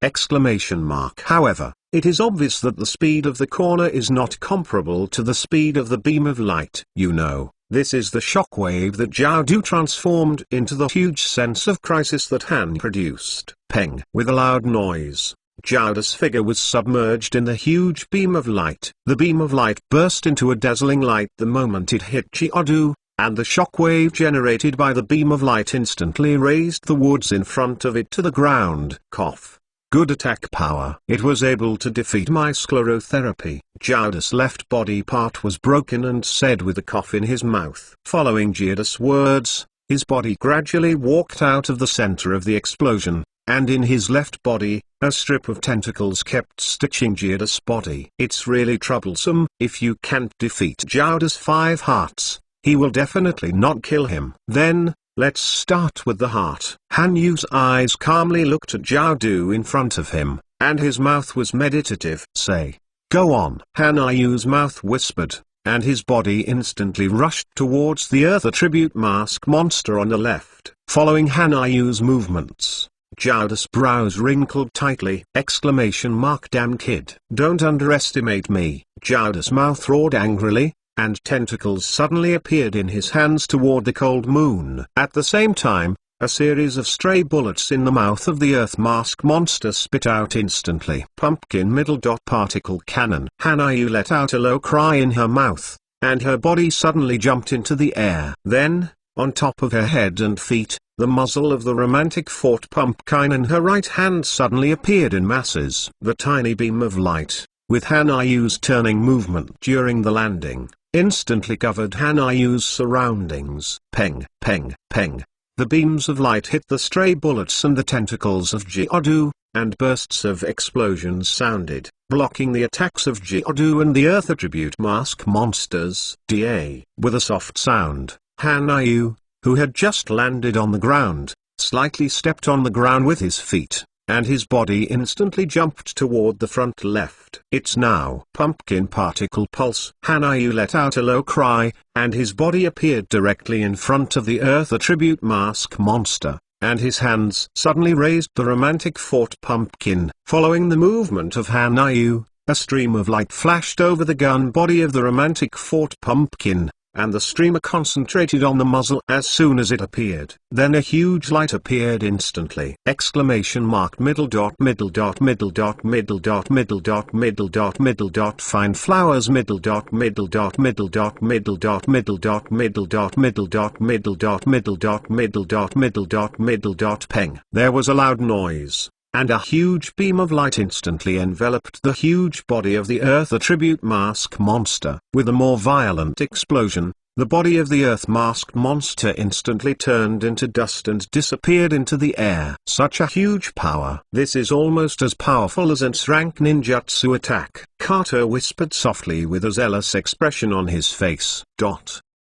Speaker 1: However, it is obvious that the speed of the corner is not comparable to the speed of the beam of light. You know, this is the shockwave that Jiaodu transformed into the huge sense of crisis that Han produced. Peng! With a loud noise, Jiaodu's figure was submerged in the huge beam of light. The beam of light burst into a dazzling light the moment it hit Jiaodu, and the shockwave generated by the beam of light instantly raised the woods in front of it to the ground. Cough. Good attack power. It was able to defeat my sclerotherapy. Jiaodu's left body part was broken and said with a cough in his mouth. Following Jiaodu's words, his body gradually walked out of the center of the explosion, and in his left body, a strip of tentacles kept stitching Jiaodu's body. It's really troublesome. If you can't defeat Jiaodu's 5 hearts, he will definitely not kill him. Then, let's start with the heart. Han Yu's eyes calmly looked at Jiaodu in front of him, and his mouth was meditative. Say, go on. Hanayu's mouth whispered, and his body instantly rushed towards the earth attribute mask monster on the left. Following Hanayu's movements, Jowda's brows wrinkled tightly! Damn kid. Don't underestimate me. Jowda's mouth roared angrily, and tentacles suddenly appeared in his hands toward the cold moon. At the same time, a series of stray bullets in the mouth of the Earth Mask monster spit out instantly. Pumpkin middle dot particle cannon. Hanayu let out a low cry in her mouth, and her body suddenly jumped into the air. Then, on top of her head and feet, the muzzle of the romantic fort pumpkin in her right hand suddenly appeared in masses. The tiny beam of light, with Hanayu's turning movement during the landing, instantly covered Hanayu's surroundings. Peng, peng, peng. The beams of light hit the stray bullets and the tentacles of Geodu, and bursts of explosions sounded, blocking the attacks of Geodu and the Earth Attribute Mask monsters. With a soft sound, Hanayu, who had just landed on the ground, slightly stepped on the ground with his feet, and his body instantly jumped toward the front left. It's now pumpkin particle pulse. Hanayu let out a low cry, and his body appeared directly in front of the Earth Attribute Mask monster, and his hands suddenly raised the romantic fort pumpkin. Following the movement of Hanayu, a stream of light flashed over the gun body of the romantic fort pumpkin, and the streamer concentrated on the muzzle as soon as it appeared. Then a huge light appeared instantly. Middle dot middle dot middle dot middle dot middle dot middle dot middle dot find flowers middle dot middle dot middle dot middle dot middle dot middle dot middle dot middle dot middle dot middle dot middle dot middle dot peng. There was a loud noise, and a huge beam of light instantly enveloped the huge body of the Earth Attribute Mask monster. With a more violent explosion, the body of the Earth Mask monster instantly turned into dust and disappeared into the air. Such a huge power. This is almost as powerful as its rank ninjutsu attack, Carter whispered softly with a zealous expression on his face.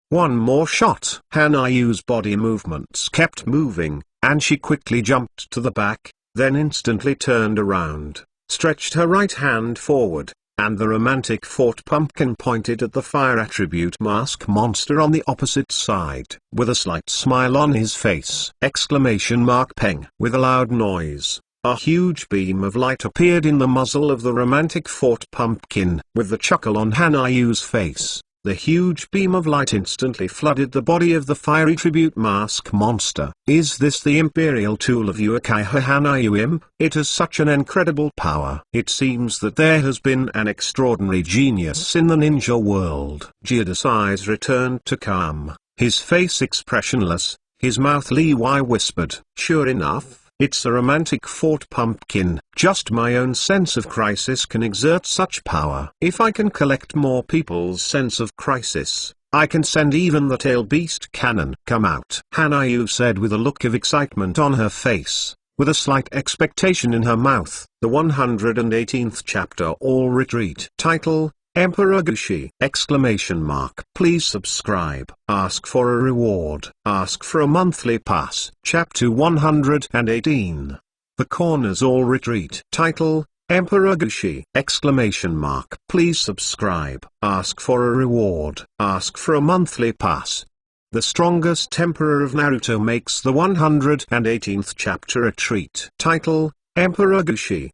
Speaker 1: One more shot. Hanayu's body movements kept moving, and she quickly jumped to the back, then instantly turned around, stretched her right hand forward, and the romantic fort pumpkin pointed at the fire attribute mask monster on the opposite side. With a slight smile on his face! Peng. With a loud noise, a huge beam of light appeared in the muzzle of the romantic fort pumpkin. With the chuckle on Hanayu's face, the huge beam of light instantly flooded the body of the fiery tribute mask monster. Is this the imperial tool of Uchiha Hanayu Imp? It has such an incredible power. It seems that there has been an extraordinary genius in the ninja world. Jioda's eyes returned to calm, his face expressionless, his mouth Leeway whispered. Sure enough, it's a romantic fort pumpkin. Just my own sense of crisis can exert such power. If I can collect more people's sense of crisis, I can send even the tail beast cannon. Come out, Hanayu said with a look of excitement on her face, with a slight expectation in her mouth. The 118th chapter. All retreat. Title: Emperor Gushi! Please subscribe. Ask for a reward. Ask for a monthly pass. Chapter 118. The corners all retreat. Title: Emperor Gushi! Please subscribe. Ask for a reward. Ask for a monthly pass. The strongest Emperor of Naruto makes the 118th chapter retreat. Title: Emperor Gushi!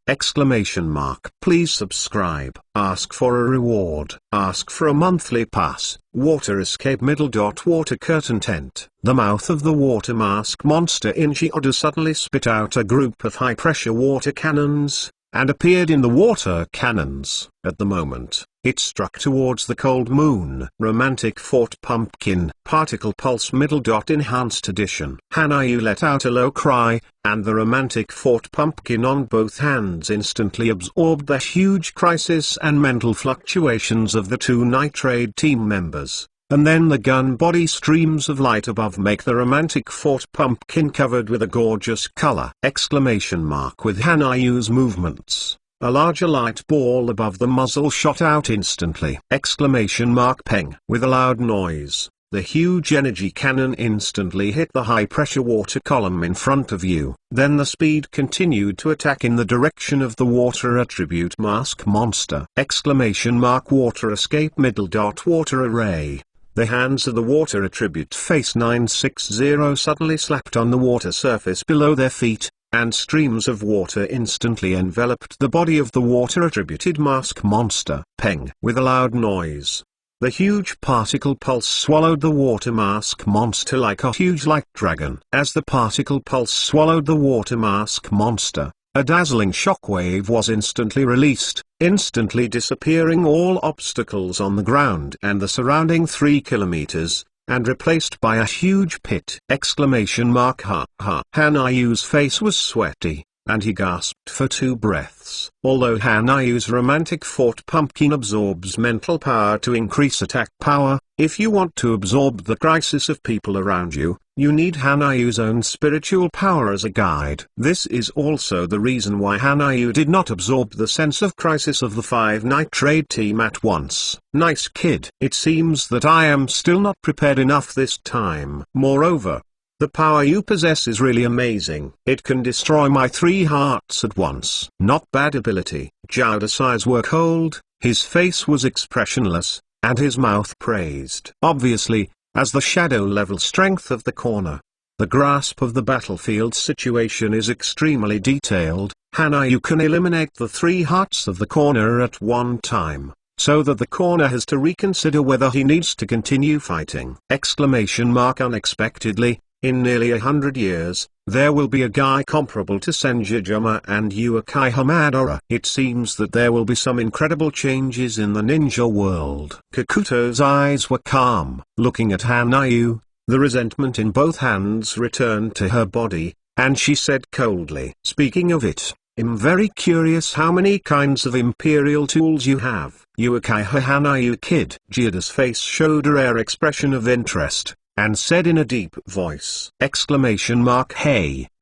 Speaker 1: Please subscribe. Ask for a reward. Ask for a monthly pass. Water escape. Water curtain tent. The mouth of the water mask monster in Geodu suddenly spit out a group of high-pressure water cannons, and appeared in the water cannons. At the moment, it struck towards the cold moon. Romantic fort pumpkin. Particle pulse. Enhanced edition. Hanayu let out a low cry, and the romantic fort pumpkin on both hands instantly absorbed the huge crisis and mental fluctuations of the two nitrate team members. And then the gun body streams of light above make the romantic fort pumpkin covered with a gorgeous color. With Hanayu's movements, a larger light ball above the muzzle shot out instantly. Peng. With a loud noise, the huge energy cannon instantly hit the high-pressure water column in front of you. Then the speed continued to attack in the direction of the water attribute mask monster. Water escape. Water array. The hands of the water attribute face 960 suddenly slapped on the water surface below their feet, and streams of water instantly enveloped the body of the water-attributed mask monster. Peng! With a loud noise, the huge particle pulse swallowed the water mask monster like a huge light dragon. As the particle pulse swallowed the water mask monster, a dazzling shockwave was instantly released, instantly disappearing all obstacles on the ground and the surrounding 3 kilometers, and replaced by a huge pit! Ha ha. Hanayu's face was sweaty, and he gasped for 2 breaths. Although Hanayu's romantic fort pumpkin absorbs mental power to increase attack power, if you want to absorb the crisis of people around you, you need Hanayu's own spiritual power as a guide. This is also the reason why Hanayu did not absorb the sense of crisis of the 5 Night Raid team at once. Nice kid. It seems that I am still not prepared enough this time. Moreover, the power you possess is really amazing. It can destroy my 3 hearts at once. Not bad ability. Zhaoda's eyes were cold, his face was expressionless, and his mouth praised. Obviously, as the shadow-level strength of the corner, the grasp of the battlefield situation is extremely detailed. Hanayu can eliminate the 3 hearts of the corner at one time, so that the corner has to reconsider whether he needs to continue fighting. Unexpectedly, in nearly 100 years, there will be a guy comparable to Senjujuma and Uekai Hamadara. It seems that there will be some incredible changes in the ninja world. Kakuto's eyes were calm. Looking at Hanayu, the resentment in both hands returned to her body, and she said coldly, "Speaking of it, I'm very curious how many kinds of imperial tools you have." Uekai Hanayu kid. Jira's face showed a rare expression of interest, and said in a deep voice, "Hey,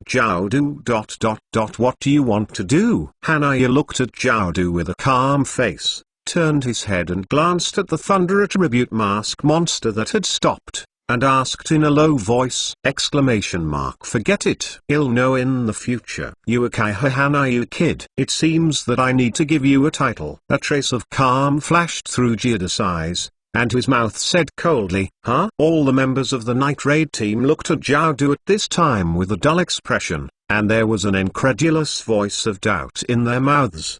Speaker 1: Jiaodu ... What do you want to do?" Hanayu looked at Jiaodu with a calm face, turned his head and glanced at the thunder attribute mask monster that had stopped, and asked in a low voice, "Forget it. You'll know in the future." Uekai Hanayu kid. It seems that I need to give you a title. A trace of calm flashed through Jira's eyes, and his mouth said coldly, "Huh?" All the members of the Night Raid team looked at Jiaodu at this time with a dull expression, and there was an incredulous voice of doubt in their mouths.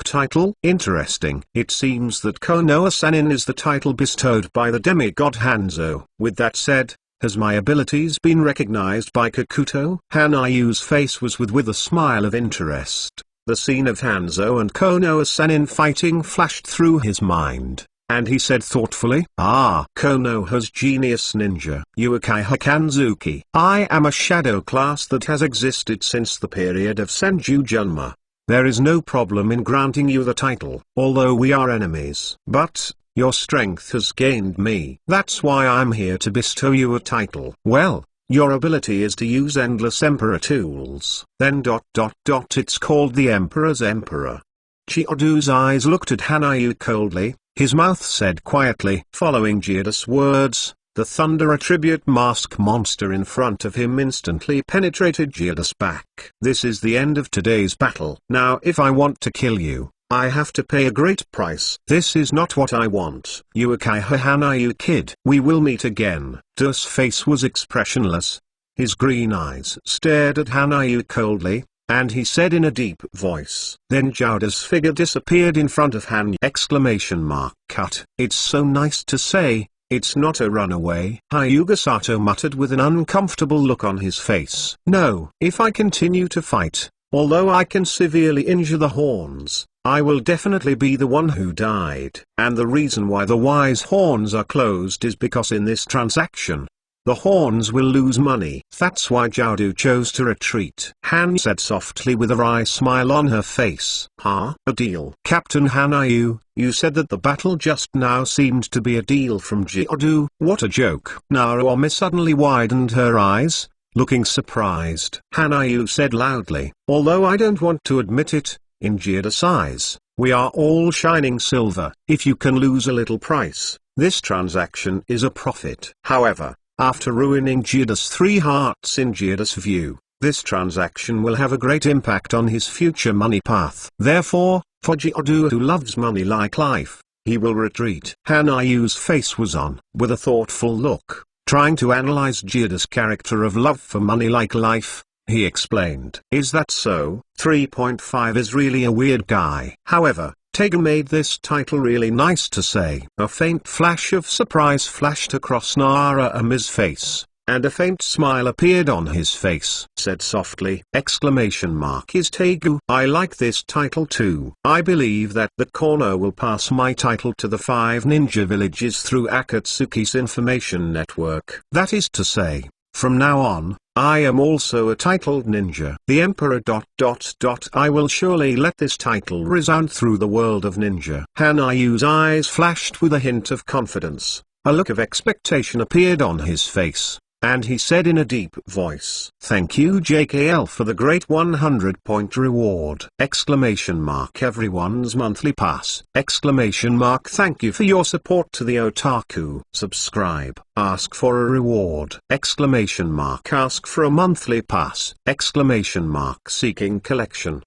Speaker 1: Title? Interesting. It seems that Konoha-Sanin is the title bestowed by the demigod Hanzo. With that said, has my abilities been recognized by Kakuto? Hanayu's face was with a smile of interest. The scene of Hanzo and Konoha-Sanin fighting flashed through his mind, and he said thoughtfully, Konoha's genius ninja. Uekai Kanzuki. I am a shadow class that has existed since the period of Senjujuma. There is no problem in granting you the title, although we are enemies. But your strength has gained me. That's why I'm here to bestow you a title. Well, your ability is to use endless Emperor tools. Then ... It's called the Emperor's Emperor. Chiyodu's eyes looked at Hanayu coldly. His mouth said quietly. Following Jira's words, the thunder attribute mask monster in front of him instantly penetrated Jira's back. This is the end of today's battle. Now if I want to kill you, I have to pay a great price. This is not what I want. Uekai Hanayu kid. We will meet again. Du's face was expressionless. His green eyes stared at Hanayu coldly, and he said in a deep voice. Then Jiaoda's figure disappeared in front of Han! Cut. It's so nice to say, it's not a runaway. Hyuga Sato muttered with an uncomfortable look on his face. No. If I continue to fight, although I can severely injure the horns, I will definitely be the one who died. And the reason why the wise horns are closed is because in this transaction, the horns will lose money. That's why Jiaodu chose to retreat. Han said softly with a wry smile on her face. A deal. Captain Hanayu, you said that the battle just now seemed to be a deal from Jiaodu. What a joke. Naomi suddenly widened her eyes, looking surprised. Hanayu said loudly, although I don't want to admit it, in Jiaodu's eyes, we are all shining silver. If you can lose a little price, this transaction is a profit. However, after ruining Jiaodu's 3 hearts in Jiaodu's view, this transaction will have a great impact on his future money path. Therefore, for Jiaodu who loves money like life, he will retreat. Hanayu's face was on, with a thoughtful look, trying to analyze Jiaodu's character of love for money like life. he explained. Is that so? 3.5 is really a weird guy. However, Tega made this title really nice to say. A faint flash of surprise flashed across Naruto's face, and a faint smile appeared on his face. Said softly, exclamation mark is Tegu. I like this title too. I believe that the corner will pass my title to the 5 ninja villages through Akatsuki's information network. That is to say, from now on, I am also a titled ninja. The Emperor ... I will surely let this title resound through the world of ninja. Hanayu's eyes flashed with a hint of confidence. A look of expectation appeared on his face, and he said in a deep voice, "Thank you JKL for the great 100-point reward!" Exclamation mark everyone's monthly pass! Exclamation mark thank you for your support to the otaku. Subscribe, ask for a reward! Exclamation mark ask for a monthly pass! Exclamation mark seeking collection.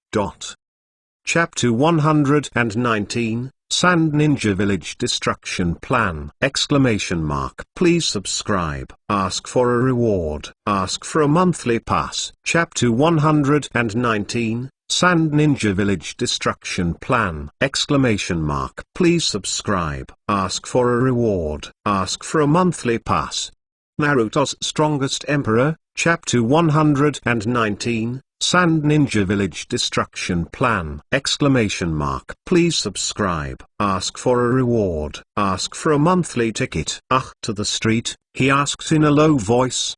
Speaker 1: Chapter 119, Sand Ninja Village Destruction Plan! Exclamation mark please subscribe, ask for a reward, ask for a monthly pass! Chapter 119, Sand Ninja Village Destruction Plan! Exclamation mark please subscribe, ask for a reward, ask for a monthly pass! Naruto's Strongest Emperor, Chapter 119, Sand Ninja Village Destruction Plan! Exclamation mark please subscribe, ask for a reward, ask for a monthly ticket. To the street, he asked in a low voice.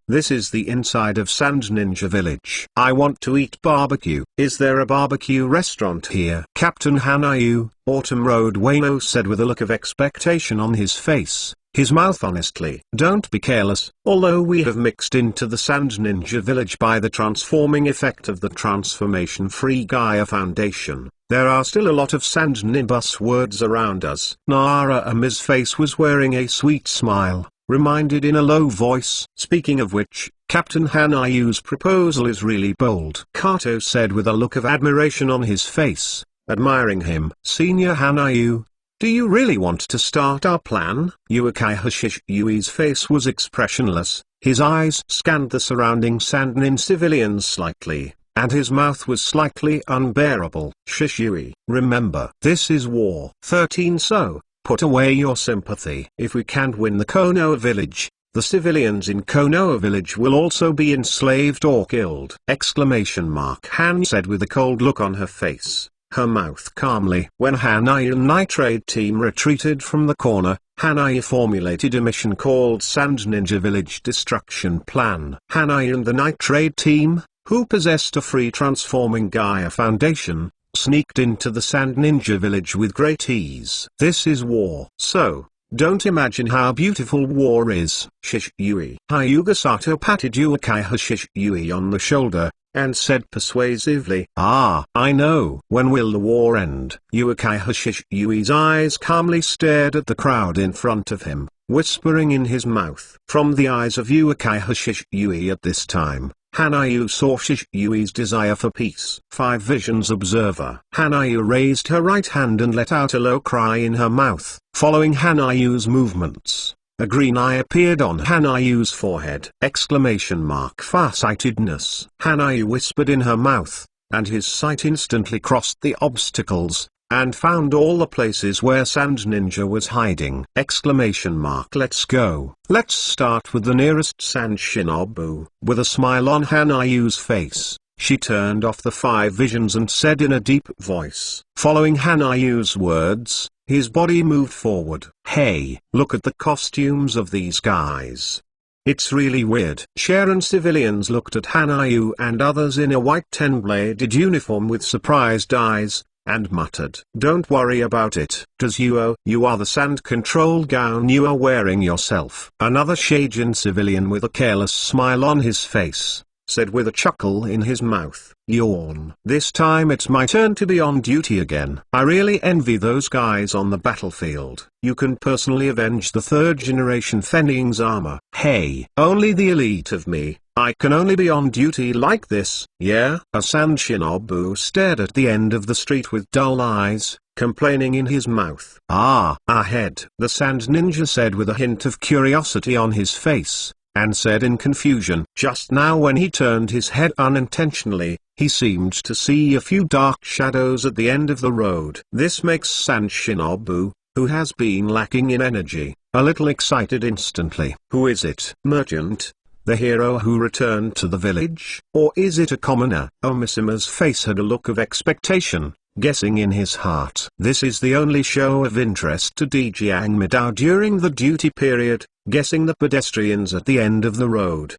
Speaker 1: This is the inside of Sand Ninja Village. I want to eat barbecue. Is there a barbecue restaurant here? Captain Hanayu, Autumn Road Wano said with a look of expectation on his face, his mouth honestly. Don't be careless. Although we have mixed into the Sand Ninja Village by the transforming effect of the transformation-free Gaia Foundation, there are still a lot of Sand Nimbus words around us. Naruto's face was wearing a sweet smile, reminded in a low voice. Speaking of which, Captain Hanayu's proposal is really bold, Kato said with a look of admiration on his face, admiring him. Senior Hanayu, do you really want to start our plan? Uchiha Shishui's face was expressionless, his eyes scanned the surrounding Sand Nin civilians slightly, and his mouth was slightly unbearable. Shishui, remember, this is war. 13 So, put away your sympathy. If we can't win the Konoha village, the civilians in Konoha village will also be enslaved or killed! Exclamation mark Han said with a cold look on her face, her mouth calmly. When Hanayu and Nitrate team retreated from the corner, Hanayu formulated a mission called Sand Ninja Village Destruction Plan. Hanayu and the Nitrate team, who possessed a free transforming Gaia Foundation, sneaked into the Sand Ninja Village with great ease. This is war. So, don't imagine how beautiful war is. Shishui. Hyuga Sato patted Uchiha Shishui on the shoulder, and said persuasively, I know. When will the war end? Uchiha Shishui's eyes calmly stared at the crowd in front of him, whispering in his mouth. From the eyes of Uchiha Shishui at this time, Hanayu saw Shishui's desire for peace. 5 Visions Observer. Hanayu raised her right hand and let out a low cry in her mouth. Following Hanayu's movements, a green eye appeared on Hanayu's forehead! Exclamation mark farsightedness. Hanayu whispered in her mouth, and his sight instantly crossed the obstacles, and found all the places where Sand Ninja was hiding! Exclamation mark let's go. Let's start with the nearest Sand Shinobu. With a smile on Hanayu's face, she turned off the 5 visions and said in a deep voice. Following Hanayu's words, his body moved forward. Hey, look at the costumes of these guys. It's really weird. Sharon civilians looked at Hanayu and others in a white 10-bladed uniform with surprised eyes, and muttered, "Don't worry about it. Kazuo, you are the sand control gown you are wearing yourself." Another Shajin civilian with a careless smile on his face, said with a chuckle in his mouth, "Yawn. This time it's my turn to be on duty again. I really envy those guys on the battlefield. You can personally avenge the 3rd generation Fenning's armor. Hey, only the elite of me. I can only be on duty like this." Yeah? A Sand Shinobu stared at the end of the street with dull eyes, complaining in his mouth. Ahead. The Sand Ninja said with a hint of curiosity on his face, and said in confusion. Just now when he turned his head unintentionally, he seemed to see a few dark shadows at the end of the road. This makes San Shinobu, who has been lacking in energy, a little excited instantly. Who is it? Merchant? The hero who returned to the village? Or is it a commoner? Omishima's face had a look of expectation, guessing in his heart. This is the only show of interest to Dejiang Midao during the duty period, guessing the pedestrians at the end of the road.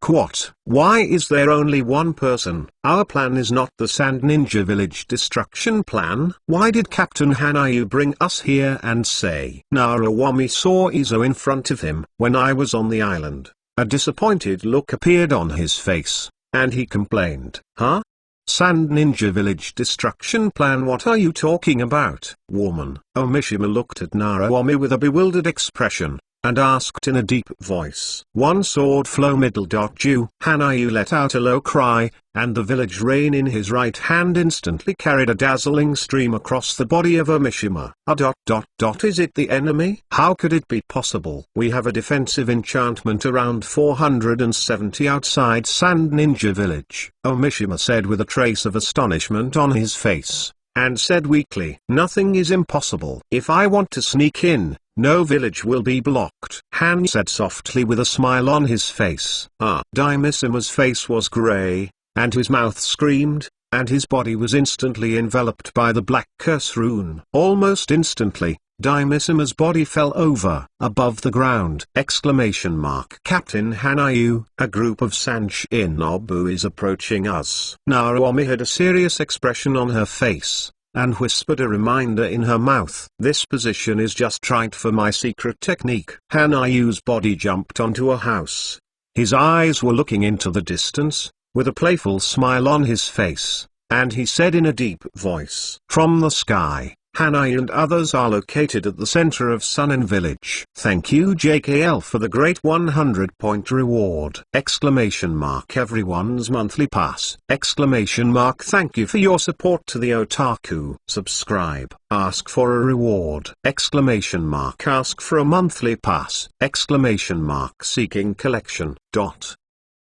Speaker 1: What? Why is there only one person? Our plan is not the Sand Ninja Village destruction plan. Why did Captain Hanayu bring us here and say? Naruwami saw Izo in front of him. When I was on the island, a disappointed look appeared on his face, and he complained. Huh? Sand Ninja Village destruction plan? What are you talking about, woman? Omishima looked at Naruwami with a bewildered expression, and asked in a deep voice. One sword flow middle. You. Hanayu let out a low cry, and the village rain in his right hand instantly carried a dazzling stream across the body of Omishima. Is it the enemy? How could it be possible? We have a defensive enchantment around 470 outside Sand Ninja Village, Omishima said with a trace of astonishment on his face, and said weakly, nothing is impossible. If I want to sneak in, no village will be blocked. Han said softly with a smile on his face. Daimisima's face was grey, and his mouth screamed, and his body was instantly enveloped by the black curse rune. Almost instantly, Daimisima's body fell over, above the ground. Captain Hanayu, a group of San Shinobu is approaching us. Naruwami had a serious expression on her face, and whispered a reminder in her mouth. This position is just right for my secret technique. Hanayu's body jumped onto a house. His eyes were looking into the distance, with a playful smile on his face, and he said in a deep voice, from the sky, Hanayu and others are located at the center of Sunin Village. Thank you JKL for the great 100-point reward! Everyone's monthly pass! Thank you for your support to the otaku. Subscribe. Ask for a reward! Ask for a monthly pass! Seeking collection.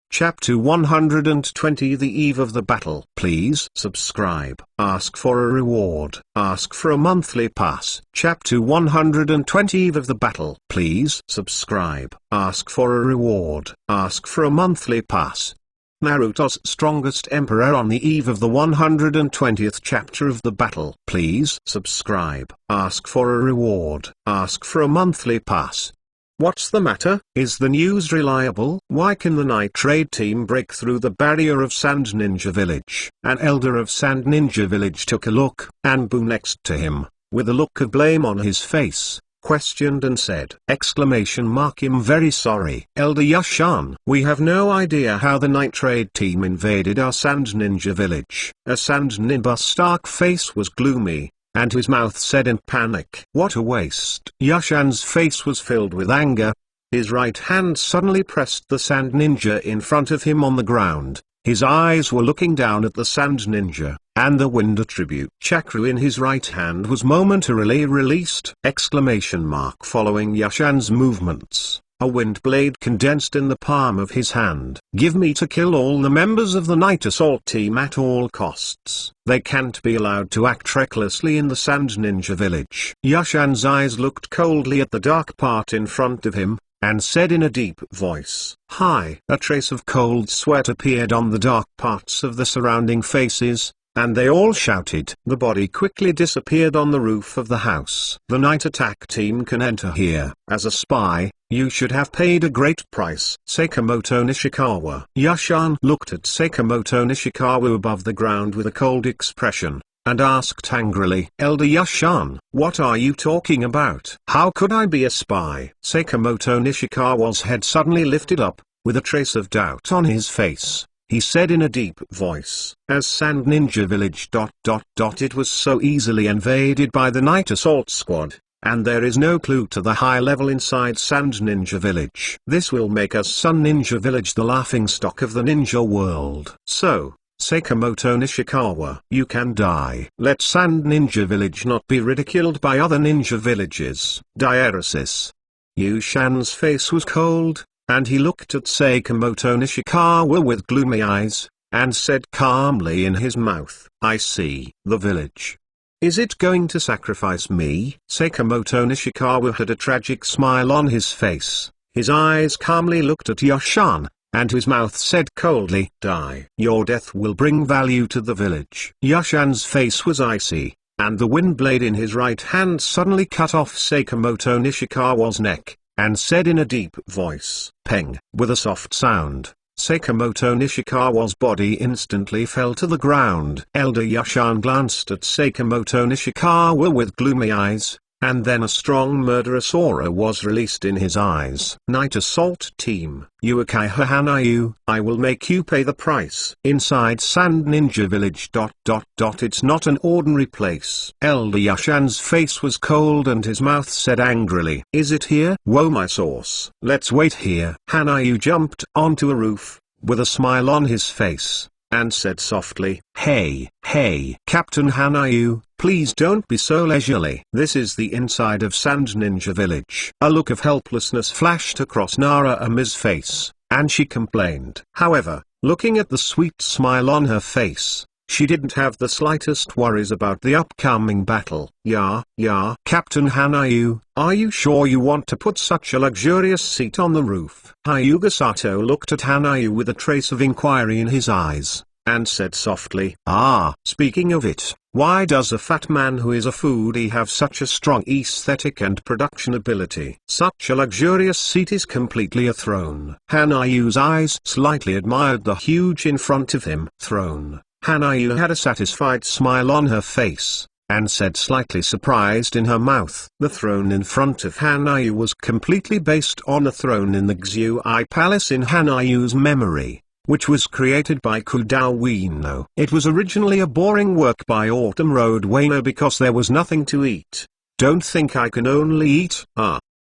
Speaker 1: Chapter 120 The Eve of the Battle. Please subscribe. Ask for a reward. Ask for a monthly pass. Chapter 120 Eve of the Battle. Please subscribe. Ask for a reward. Ask for a monthly pass. Naruto's strongest emperor on the eve of the 120th chapter of the battle. Please subscribe. Ask for a reward. Ask for a monthly pass. What's the matter? Is the news reliable? Why can the Night Raid team break through the barrier of Sand Ninja Village? An elder of Sand Ninja Village took a look, and Boo next to him, with a look of blame on his face, questioned and said, I'm very sorry. Elder Yashan, we have no idea how the Night Raid team invaded our Sand Ninja Village. A Sand Ninja's stark face was gloomy, and his mouth said in panic, what a waste. Yashan's face was filled with anger. His right hand suddenly pressed the Sand Ninja in front of him on the ground. His eyes were looking down at the Sand Ninja, and the wind attribute chakra in his right hand was momentarily released. Following Yashan's movements, a wind blade condensed in the palm of his hand. Give me to kill all the members of the Night Assault team at all costs. They can't be allowed to act recklessly in the Sand Ninja Village. Yashan's eyes looked coldly at the dark part in front of him, and said in a deep voice, Hi. A trace of cold sweat appeared on the dark parts of the surrounding faces, and they all shouted. The body quickly disappeared on the roof of the house. The night attack team can enter here. As a spy, you should have paid a great price. Sakamoto Nishikawa. Yashan looked at Sakamoto Nishikawa above the ground with a cold expression, and asked angrily, Elder Yashan, what are you talking about? How could I be a spy? Sakamoto Nishikawa's head suddenly lifted up, with a trace of doubt on his face. He said in a deep voice, as Sand Ninja Village. It was so easily invaded by the Night Assault Squad, and there is no clue to the high level inside Sand Ninja Village. This will make us Sun Ninja Village the laughingstock of the ninja world. So, Sakamoto Nishikawa, you can die. Let Sand Ninja Village not be ridiculed by other ninja villages. Diaresis. Yushan's face was cold, and he looked at Sakamoto Nishikawa with gloomy eyes, and said calmly in his mouth, "I see the village. Is it going to sacrifice me?" Sakamoto Nishikawa had a tragic smile on his face. His eyes calmly looked at Yoshan, and his mouth said coldly, "Die. Your death will bring value to the village." Yoshan's face was icy, and the wind blade in his right hand suddenly cut off Sakamoto Nishikawa's neck, and said in a deep voice, "Peng." With a soft sound, Sakamoto Nishikawa's body instantly fell to the ground. Elder Yoshan glanced at Sakamoto Nishikawa with gloomy eyes, and then a strong murderous aura was released in his eyes. Night Assault Team, Uekai Hanayu, I will make you pay the price. Inside Sand Ninja Village. It's not an ordinary place. Elder Yoshan's face was cold and his mouth said angrily, "Is it here? Whoa, my sauce. Let's wait here." Hanayu jumped onto a roof, with a smile on his face, and said softly, Hey, Captain Hanayu, please don't be so leisurely." This is the inside of Sand Ninja Village. A look of helplessness flashed across Nara Ami's face, and she complained. However, looking at the sweet smile on her face, she didn't have the slightest worries about the upcoming battle. Yeah, Captain Hanayu, are you sure you want to put such a luxurious seat on the roof?" Hyuga Sato looked at Hanayu with a trace of inquiry in his eyes, and said softly, Speaking of it, why does a fat man who is a foodie have such a strong aesthetic and production ability? Such a luxurious seat is completely a throne." Hanayu's eyes slightly admired the huge in front of him throne. Hanayu had a satisfied smile on her face, and said slightly surprised in her mouth. The throne in front of Hanayu was completely based on a throne in the Xui Palace in Hanayu's memory, which was created by Kudao Ueno. It was originally a boring work by Autumn Road Ueno because there was nothing to eat. "Don't think I can only eat."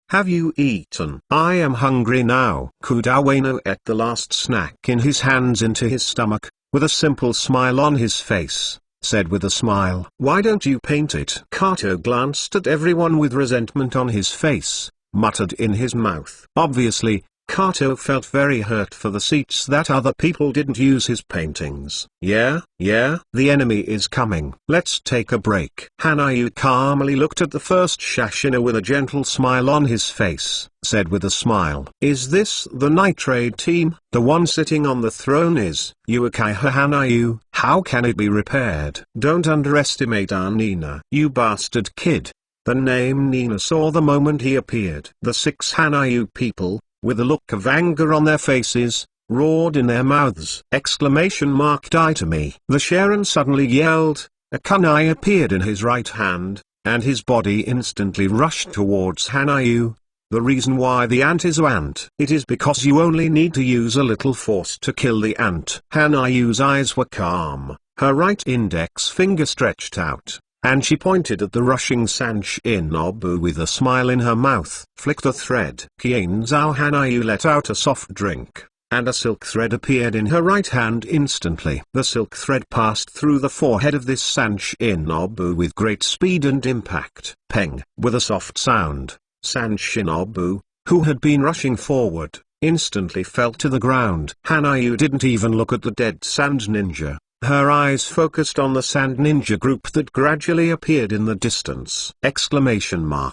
Speaker 1: Have you eaten? I am hungry now. Kudao Ueno ate the last snack in his hands into his stomach, with a simple smile on his face, said with a smile, "Why don't you paint it?" Kato glanced at everyone with resentment on his face, muttered in his mouth. Obviously, Kato felt very hurt for the seats that other people didn't use his paintings. Yeah, the enemy is coming. Let's take a break. Hanayu calmly looked at the first Shashina with a gentle smile on his face, said with a smile, "Is this the Night Raid team? The one sitting on the throne is Uekai Hanayu. How can it be repaired?" "Don't underestimate our Nina, you bastard kid." The name Nina saw the moment he appeared. The 6 Hanayu people, with a look of anger on their faces, roared in their mouths. Die to me. The Sharon suddenly yelled, a kunai appeared in his right hand, and his body instantly rushed towards Hanayu. The reason why the ant is ant. It is because you only need to use a little force to kill the ant. Hanayu's eyes were calm, her right index finger stretched out, and she pointed at the rushing Sanshinobu with a smile in her mouth. Flicked a thread. Kienzao Hanayu let out a soft drink, and a silk thread appeared in her right hand instantly. The silk thread passed through the forehead of this Sanshinobu with great speed and impact. Peng! With a soft sound, Sanshinobu, who had been rushing forward, instantly fell to the ground. Hanayu didn't even look at the dead sand ninja. Her eyes focused on the sand ninja group that gradually appeared in the distance.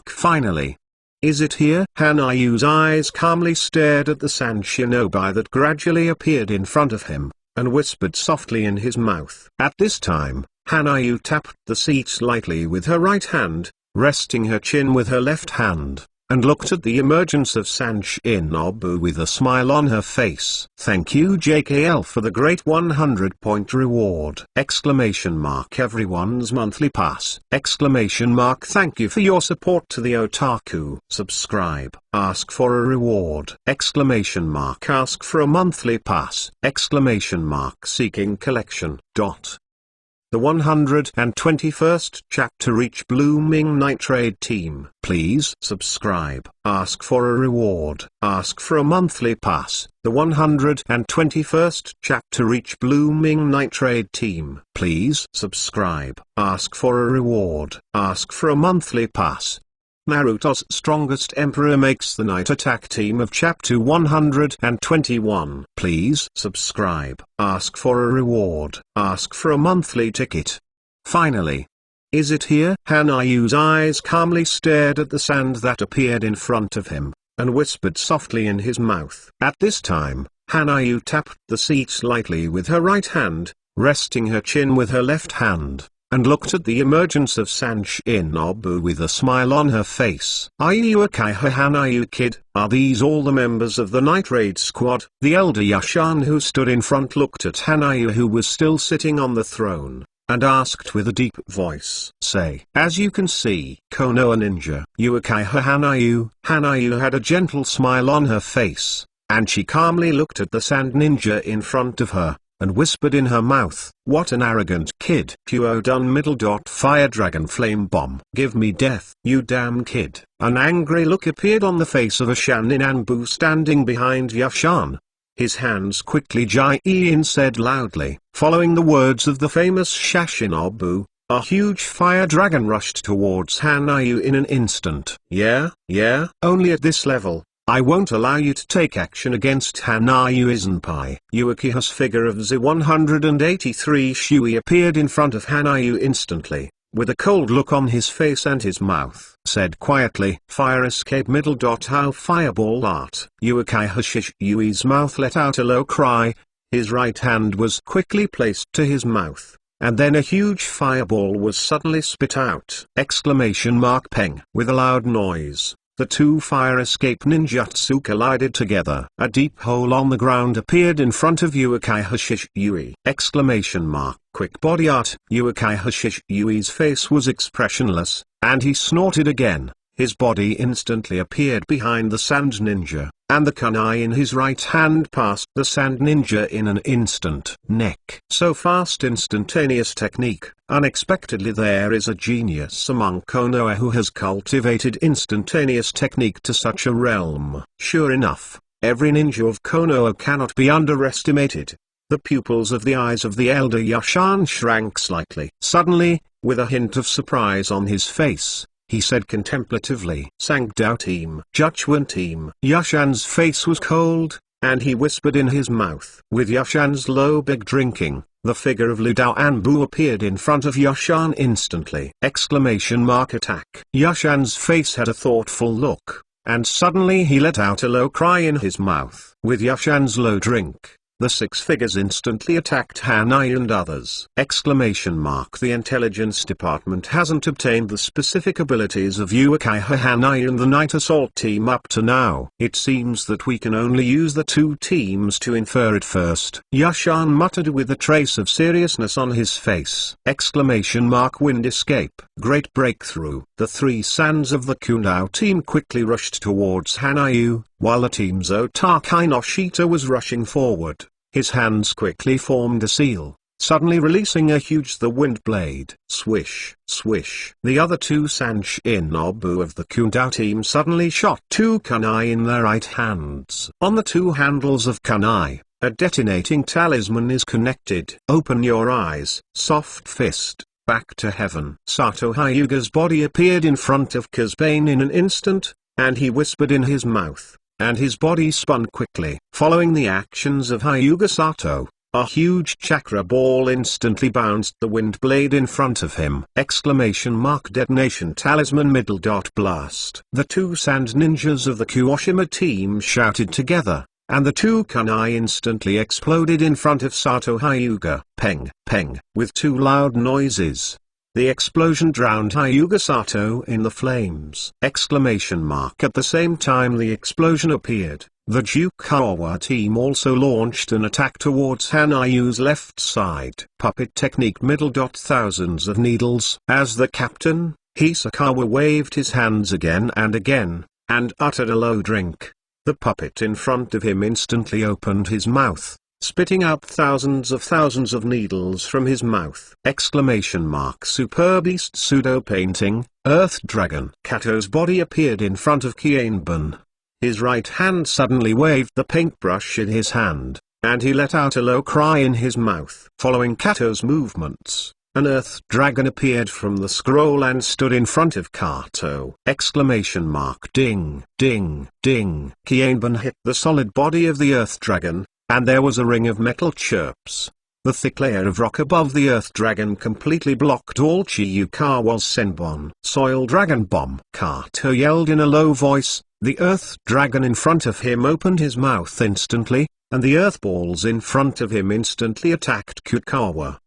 Speaker 1: Finally. Is it here? Hanayu's eyes calmly stared at the sand shinobi that gradually appeared in front of him, and whispered softly in his mouth. At this time, Hanayu tapped the seat lightly with her right hand, resting her chin with her left hand, and looked at the emergence of Sanshinobu with a smile on her face. Thank you JKL for the great 100-point reward! Everyone's monthly pass! Thank you for your support to the otaku. Subscribe. Ask for a reward! Ask for a monthly pass! Seeking collection. The 121st chapter. Reach Blooming Night Raid team. Please subscribe. Ask for a reward. Ask for a monthly pass. The 121st chapter. Reach Blooming Night Raid team. Please subscribe. Ask for a reward. Ask for a monthly pass. Naruto's strongest emperor makes the night attack team of Chapter 121. Please subscribe. Ask for a reward. Ask for a monthly ticket. Finally. Is it here? Hanayu's eyes calmly stared at the sand that appeared in front of him, and whispered softly in his mouth. At this time, Hanayu tapped the seat lightly with her right hand, resting her chin with her left hand, and looked at the emergence of San Shinobu with a smile on her face. Are you okay, Hanayu kid? Are these all the members of the night raid squad? The elder Yashan who stood in front looked at Hanayu who was still sitting on the throne, and asked with a deep voice. Say, as you can see, Konoha ninja. You okay, Hanayu? Hanayu had a gentle smile on her face, and she calmly looked at the sand ninja in front of her, and whispered in her mouth, what an arrogant kid. Qo done middle dot fire dragon flame bomb. Give me death, you damn kid. An angry look appeared on the face of a Shaninanbu standing behind Yashan. His hands quickly Jai-in said loudly, following the words of the famous Shashinobu, a huge fire dragon rushed towards Hanayu in an instant. Yeah, only at this level. I won't allow you to take action against Hanayu Isenpai. Yuukiha's figure of Z183 Shui appeared in front of Hanayu instantly, with a cold look on his face and his mouth. Said quietly, fire escape middle dot how fireball art. Yuukiha Shishui's mouth let out a low cry. His right hand was quickly placed to his mouth, and then a huge fireball was suddenly spit out. Peng. With a loud noise, the two fire escape ninjutsu collided together. A deep hole on the ground appeared in front of Yuukiha Shishui. Quick body art. Yuukiha Shishui's face was expressionless, and he snorted again. His body instantly appeared behind the sand ninja, and the kunai in his right hand passed the sand ninja in an instant. Neck. So fast instantaneous technique. Unexpectedly there is a genius among Konoha who has cultivated instantaneous technique to such a realm. Sure enough, every ninja of Konoha cannot be underestimated. The pupils of the eyes of the elder Yashan shrank slightly. Suddenly, with a hint of surprise on his face, he said contemplatively, Sangdao team, Juchuan team. Yashan's face was cold, and he whispered in his mouth. With Yashan's low big drinking, the figure of Ludao Anbu appeared in front of Yashan instantly. Attack. Yashan's face had a thoughtful look, and suddenly he let out a low cry in his mouth. With Yashan's low drink, the six figures instantly attacked Hanayu and others. The intelligence department hasn't obtained the specific abilities of Yuukiha Hanayu and the Night Assault team up to now. It seems that we can only use the two teams to infer it first. Yashan muttered with a trace of seriousness on his face. Wind escape. Great breakthrough. The three sands of the Kunao team quickly rushed towards Hanayu, while the team's Otakai no Shita was rushing forward. His hands quickly formed a seal, suddenly releasing a huge wind blade. Swish, swish. The other two San Shinobu of the Kunao team suddenly shot two kunai in their right hands. On the two handles of kunai, a detonating talisman is connected. Open your eyes. Soft fist. Back to heaven. Sato Hyuga's body appeared in front of Kazbane in an instant, and he whispered in his mouth, and his body spun quickly. Following the actions of Hyuga Sato, a huge chakra ball instantly bounced the wind blade in front of him. Detonation talisman middle dot blast. The two sand ninjas of the Kuoshima team shouted together, and the two kunai instantly exploded in front of Sato Hyuga. Peng, peng. With two loud noises, the explosion drowned Hyuga Sato in the flames. At the same time the explosion appeared, the Jukawa team also launched an attack towards Hanayu's left side. Puppet technique middle dot thousands of needles. As the captain, Hisakawa waved his hands again, and uttered a low drink. The puppet in front of him instantly opened his mouth, spitting out thousands of needles from his mouth. Super Beast pseudo painting, Earth Dragon. Kato's body appeared in front of Kianbun. His right hand suddenly waved the paintbrush in his hand, and he let out a low cry in his mouth. Following Kato's movements, an earth dragon appeared from the scroll and stood in front of Kato! Ding, ding, ding. Kianban hit the solid body of the earth dragon, and there was a ring of metal chirps. The thick layer of rock above the earth dragon completely blocked all Chiyukawa's Senbon. Soil Dragon Bomb! Kato yelled in a low voice. The earth dragon in front of him opened his mouth instantly, and the earth balls in front of him instantly attacked Kukawa!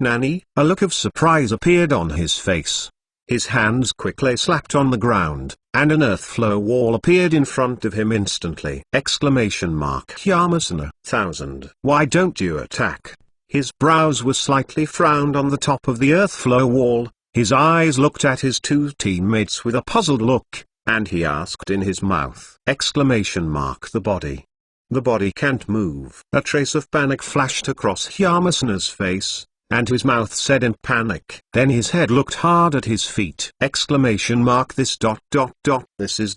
Speaker 1: Nani? A look of surprise appeared on his face. His hands quickly slapped on the ground, and an earth flow wall appeared in front of him instantly! Yamasuna! 1000. Why don't you attack? His brows were slightly frowned on the top of the earth flow wall, his eyes looked at his two teammates with a puzzled look, and he asked in his mouth! The body. The body can't move. A trace of panic flashed across Yamasuna's face, and his mouth said in panic. Then his head looked hard at his feet! This is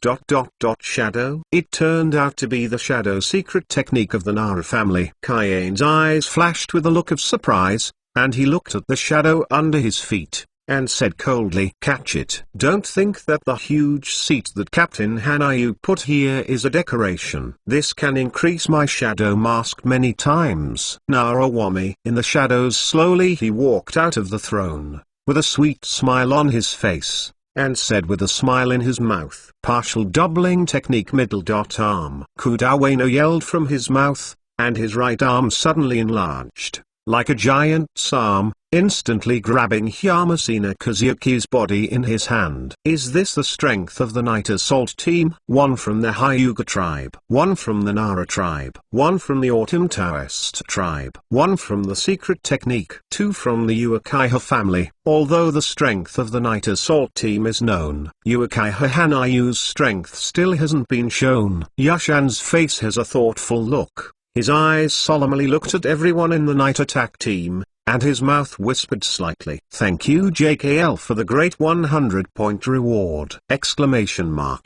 Speaker 1: shadow? It turned out to be the shadow secret technique of the Nara family. Kayen's eyes flashed with a look of surprise, and he looked at the shadow under his feet, and said coldly, catch it. Don't think that the huge seat that Captain Hanayu put here is a decoration. This can increase my shadow mask many times. Narawami. In the shadows slowly he walked out of the throne, with a sweet smile on his face, and said with a smile in his mouth, partial doubling technique middle arm. Kudawano yelled from his mouth, and his right arm suddenly enlarged, like a giant's arm, instantly grabbing Yamasina Kazuki's body in his hand. Is this the strength of the Night Assault team? One from the Hyuga tribe, one from the Nara tribe, one from the Autumn Taoist tribe, one from the secret technique, two from the Uchiha family. Although the strength of the Night Assault team is known, Uchiha Hanayu's strength still hasn't been shown. Yashan's face has a thoughtful look. His eyes solemnly looked at everyone in the night attack team, and his mouth whispered slightly. Thank you JKL for the great 100-point reward!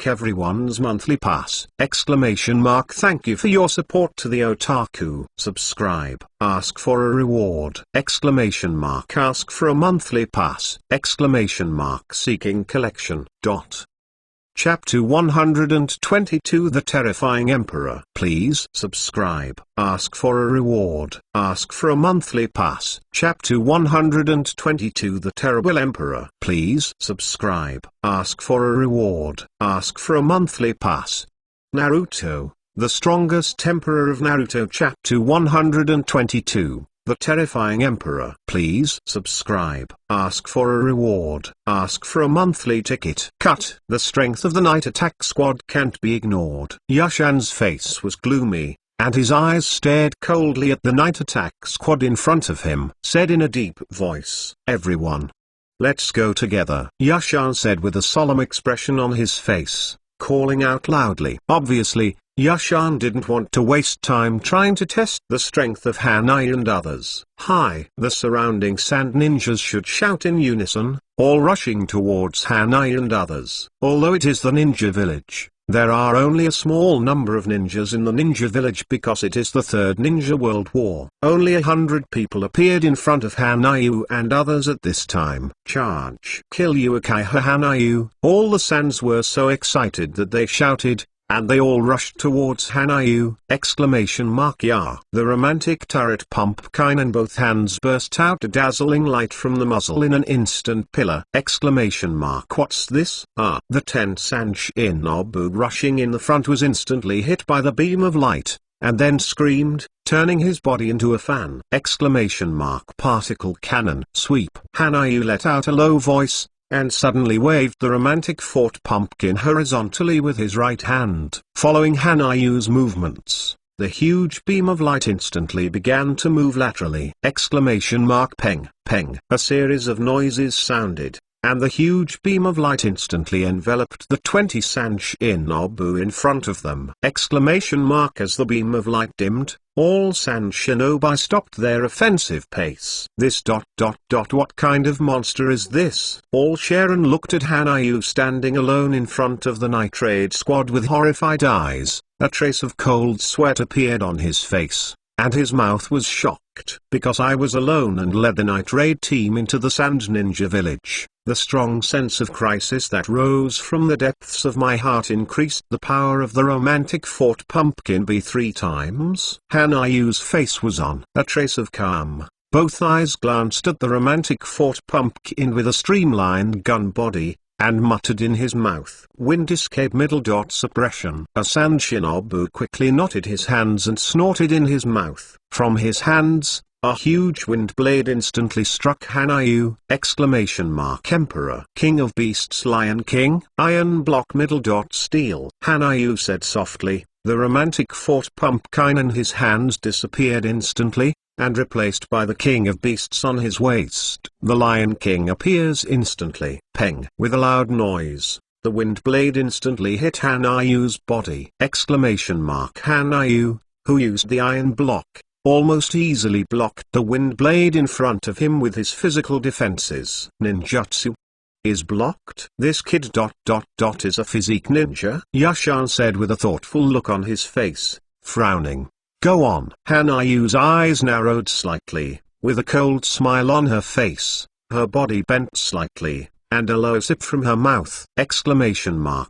Speaker 1: Everyone's monthly pass! Thank you for your support to the otaku. Subscribe. Ask for a reward! Ask for a monthly pass! Seeking collection. Chapter 122 The Terrifying Emperor. Please subscribe. Ask for a reward. Ask for a monthly pass. Chapter 122 The Terrible Emperor. Please subscribe. Ask for a reward. Ask for a monthly pass. Naruto, the strongest emperor of Naruto. Chapter 122. The Terrifying Emperor. Please subscribe. Ask for a reward. Ask for a monthly ticket. Cut. The strength of the night attack squad can't be ignored. Yashan's face was gloomy, and his eyes stared coldly at the night attack squad in front of him. Said in a deep voice, everyone, let's go together. Yashan said with a solemn expression on his face, calling out loudly. Obviously, Yashan didn't want to waste time trying to test the strength of Hanayu and others. Hi! The surrounding sand ninjas should shout in unison, all rushing towards Hanayu and others. Although it is the ninja village, there are only a small number of ninjas in the ninja village because it is the Third Ninja World War. Only 100 people appeared in front of Hanayu and others at this time. Charge! Kill Uchiha Hanayu! All the sands were so excited that they shouted, and they all rushed towards Hanayu! Yeah! The romantic turret pumpkin in both hands burst out a dazzling light from the muzzle in an instant pillar! What's this? The tense and Shinobu rushing in the front was instantly hit by the beam of light, and then screamed, turning his body into a fan! Particle cannon! Sweep! Hanayu let out a low voice, and suddenly waved the romantic fort pumpkin horizontally with his right hand. Following Hanayu's movements, the huge beam of light instantly began to move laterally! Peng, peng. A series of noises sounded, and the huge beam of light instantly enveloped the 20 San Shinobu in front of them! As the beam of light dimmed, all San Shinobi stopped their offensive pace. What kind of monster is this? All Sharon looked at Hanayu standing alone in front of the night raid squad with horrified eyes. A trace of cold sweat appeared on his face, and his mouth was shocked. Because I was alone and led the night raid team into the Sand Ninja village, the strong sense of crisis that rose from the depths of my heart increased the power of the romantic Fort Pumpkin Bee 3 times. Hanayu's face was on a trace of calm. Both eyes glanced at the romantic Fort Pumpkin with a streamlined gun body, and muttered in his mouth. Wind escape middle dot suppression. A sand shinobu quickly knotted his hands and snorted in his mouth. From his hands, a huge wind blade instantly struck Hanayu! Emperor, King of Beasts, Lion King. Iron block middle dot steel. Hanayu said softly. The romantic Fort Pumpkin in his hands disappeared instantly, and replaced by the King of Beasts on his waist. The Lion King appears instantly. Peng! With a loud noise, the wind blade instantly hit Hanayu's body! Hanayu, who used the iron block, almost easily blocked the wind blade in front of him with his physical defenses. Ninjutsu is blocked. This kid is a physique ninja, Yashan said with a thoughtful look on his face, frowning. Go on. Hanayu's eyes narrowed slightly, with a cold smile on her face, her body bent slightly, and a low sip from her mouth! Lianjiao.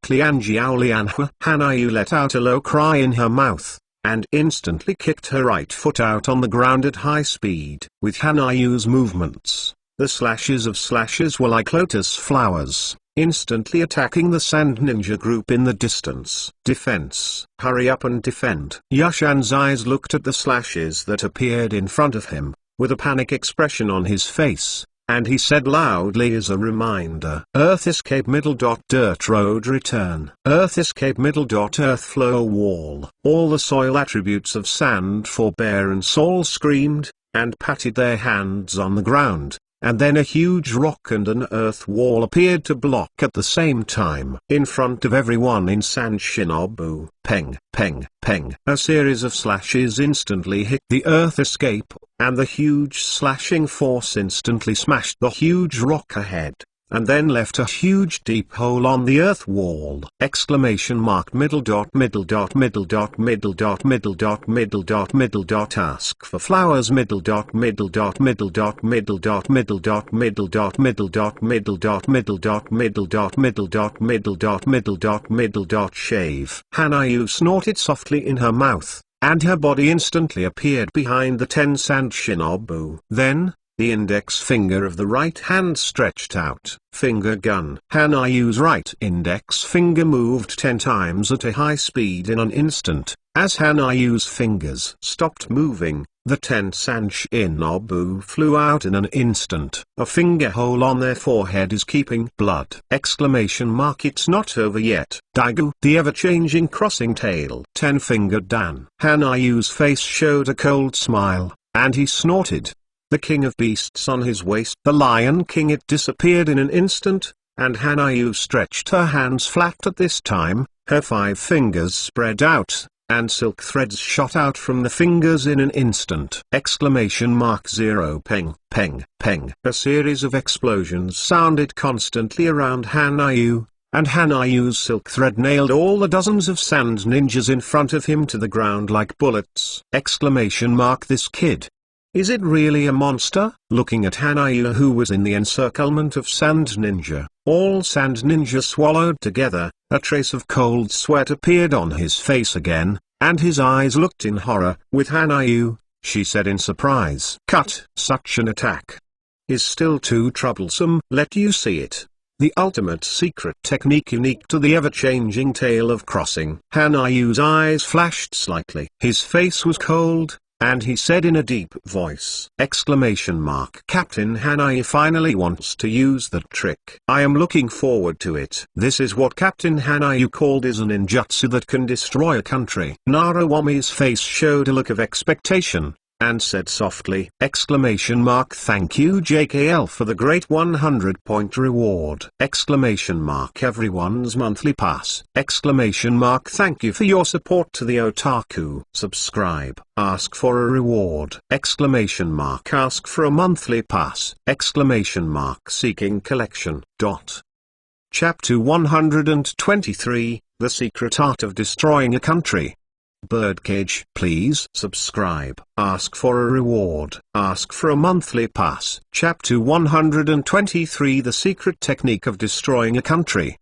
Speaker 1: Hanayu let out a low cry in her mouth, and instantly kicked her right foot out on the ground at high speed. With Hanayu's movements, the slashes were like lotus flowers, instantly attacking the Sand Ninja group in the distance. Defense. Hurry up and defend. Yashan's eyes looked at the slashes that appeared in front of him, with a panic expression on his face, and he said loudly as a reminder. Earth escape middle dot dirt road return. Earth escape middle dot earth flow wall. All the soil attributes of sand forbear and Saul screamed, and patted their hands on the ground. And then a huge rock and an earth wall appeared to block at the same time. In front of everyone in Sand Shinobu. Peng, peng, peng. A series of slashes instantly hit the earth escape, and the huge slashing force instantly smashed the huge rock ahead, and then left a huge deep hole on the earth wall! Middle dot middle dot middle dot middle dot middle dot middle dot middle dot ask for flowers middle dot middle dot middle dot middle dot middle dot middle dot middle dot middle dot middle dot middle dot middle dot middle dot middle dot middle dot shave. Hanayu snorted softly in her mouth, and her body instantly appeared behind the 10 Sand Shinobu. Then, the index finger of the right hand stretched out. Finger gun. Hanayu's right index finger moved 10 times at a high speed in an instant. As Hanayu's fingers stopped moving, the 10 Sand Shinobu flew out in an instant. A finger hole on their forehead is keeping blood! It's not over yet. Daigu. The ever-changing crossing tail. 10-fingered Dan. Hanayu's face showed a cold smile, and he snorted. The King of Beasts on his waist. The Lion King. It disappeared in an instant, and Hanayu stretched her hands flat at this time, her 5 fingers spread out, and silk threads shot out from the fingers in an instant! 0 peng, peng, peng. A series of explosions sounded constantly around Hanayu, and Hanayu's silk thread nailed all the dozens of sand ninjas in front of him to the ground like bullets! This kid. Is it really a monster? Looking at Hanayu, who was in the encirclement of Sand Ninja, all Sand Ninja swallowed together, a trace of cold sweat appeared on his face again, and his eyes looked in horror. With Hanayu, she said in surprise. Cut. Such an attack is still too troublesome. Let you see it. The ultimate secret technique unique to the ever-changing tale of crossing. Hanayu's eyes flashed slightly. His face was cold, and he said in a deep voice! Captain Hanayu finally wants to use that trick. I am looking forward to it. This is what Captain Hanayu called is a ninjutsu that can destroy a country. Naruwami's face showed a look of expectation, and said softly! Thank you JKL for the great 100-point reward! Everyone's monthly pass! Thank you for your support to the otaku! Subscribe, ask for a reward! Ask for a monthly pass! Seeking collection. Chapter 123, The Secret Art of Destroying a Country. Birdcage, please subscribe. Ask for a reward. Ask for a monthly pass. Chapter 123, The Secret Technique of Destroying a Country.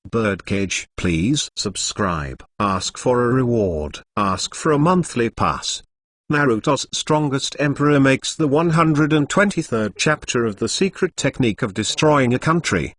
Speaker 1: Birdcage, please subscribe. Ask for a reward. Ask for a monthly pass. Naruto's strongest emperor makes the 123rd chapter of The Secret Technique of Destroying a Country.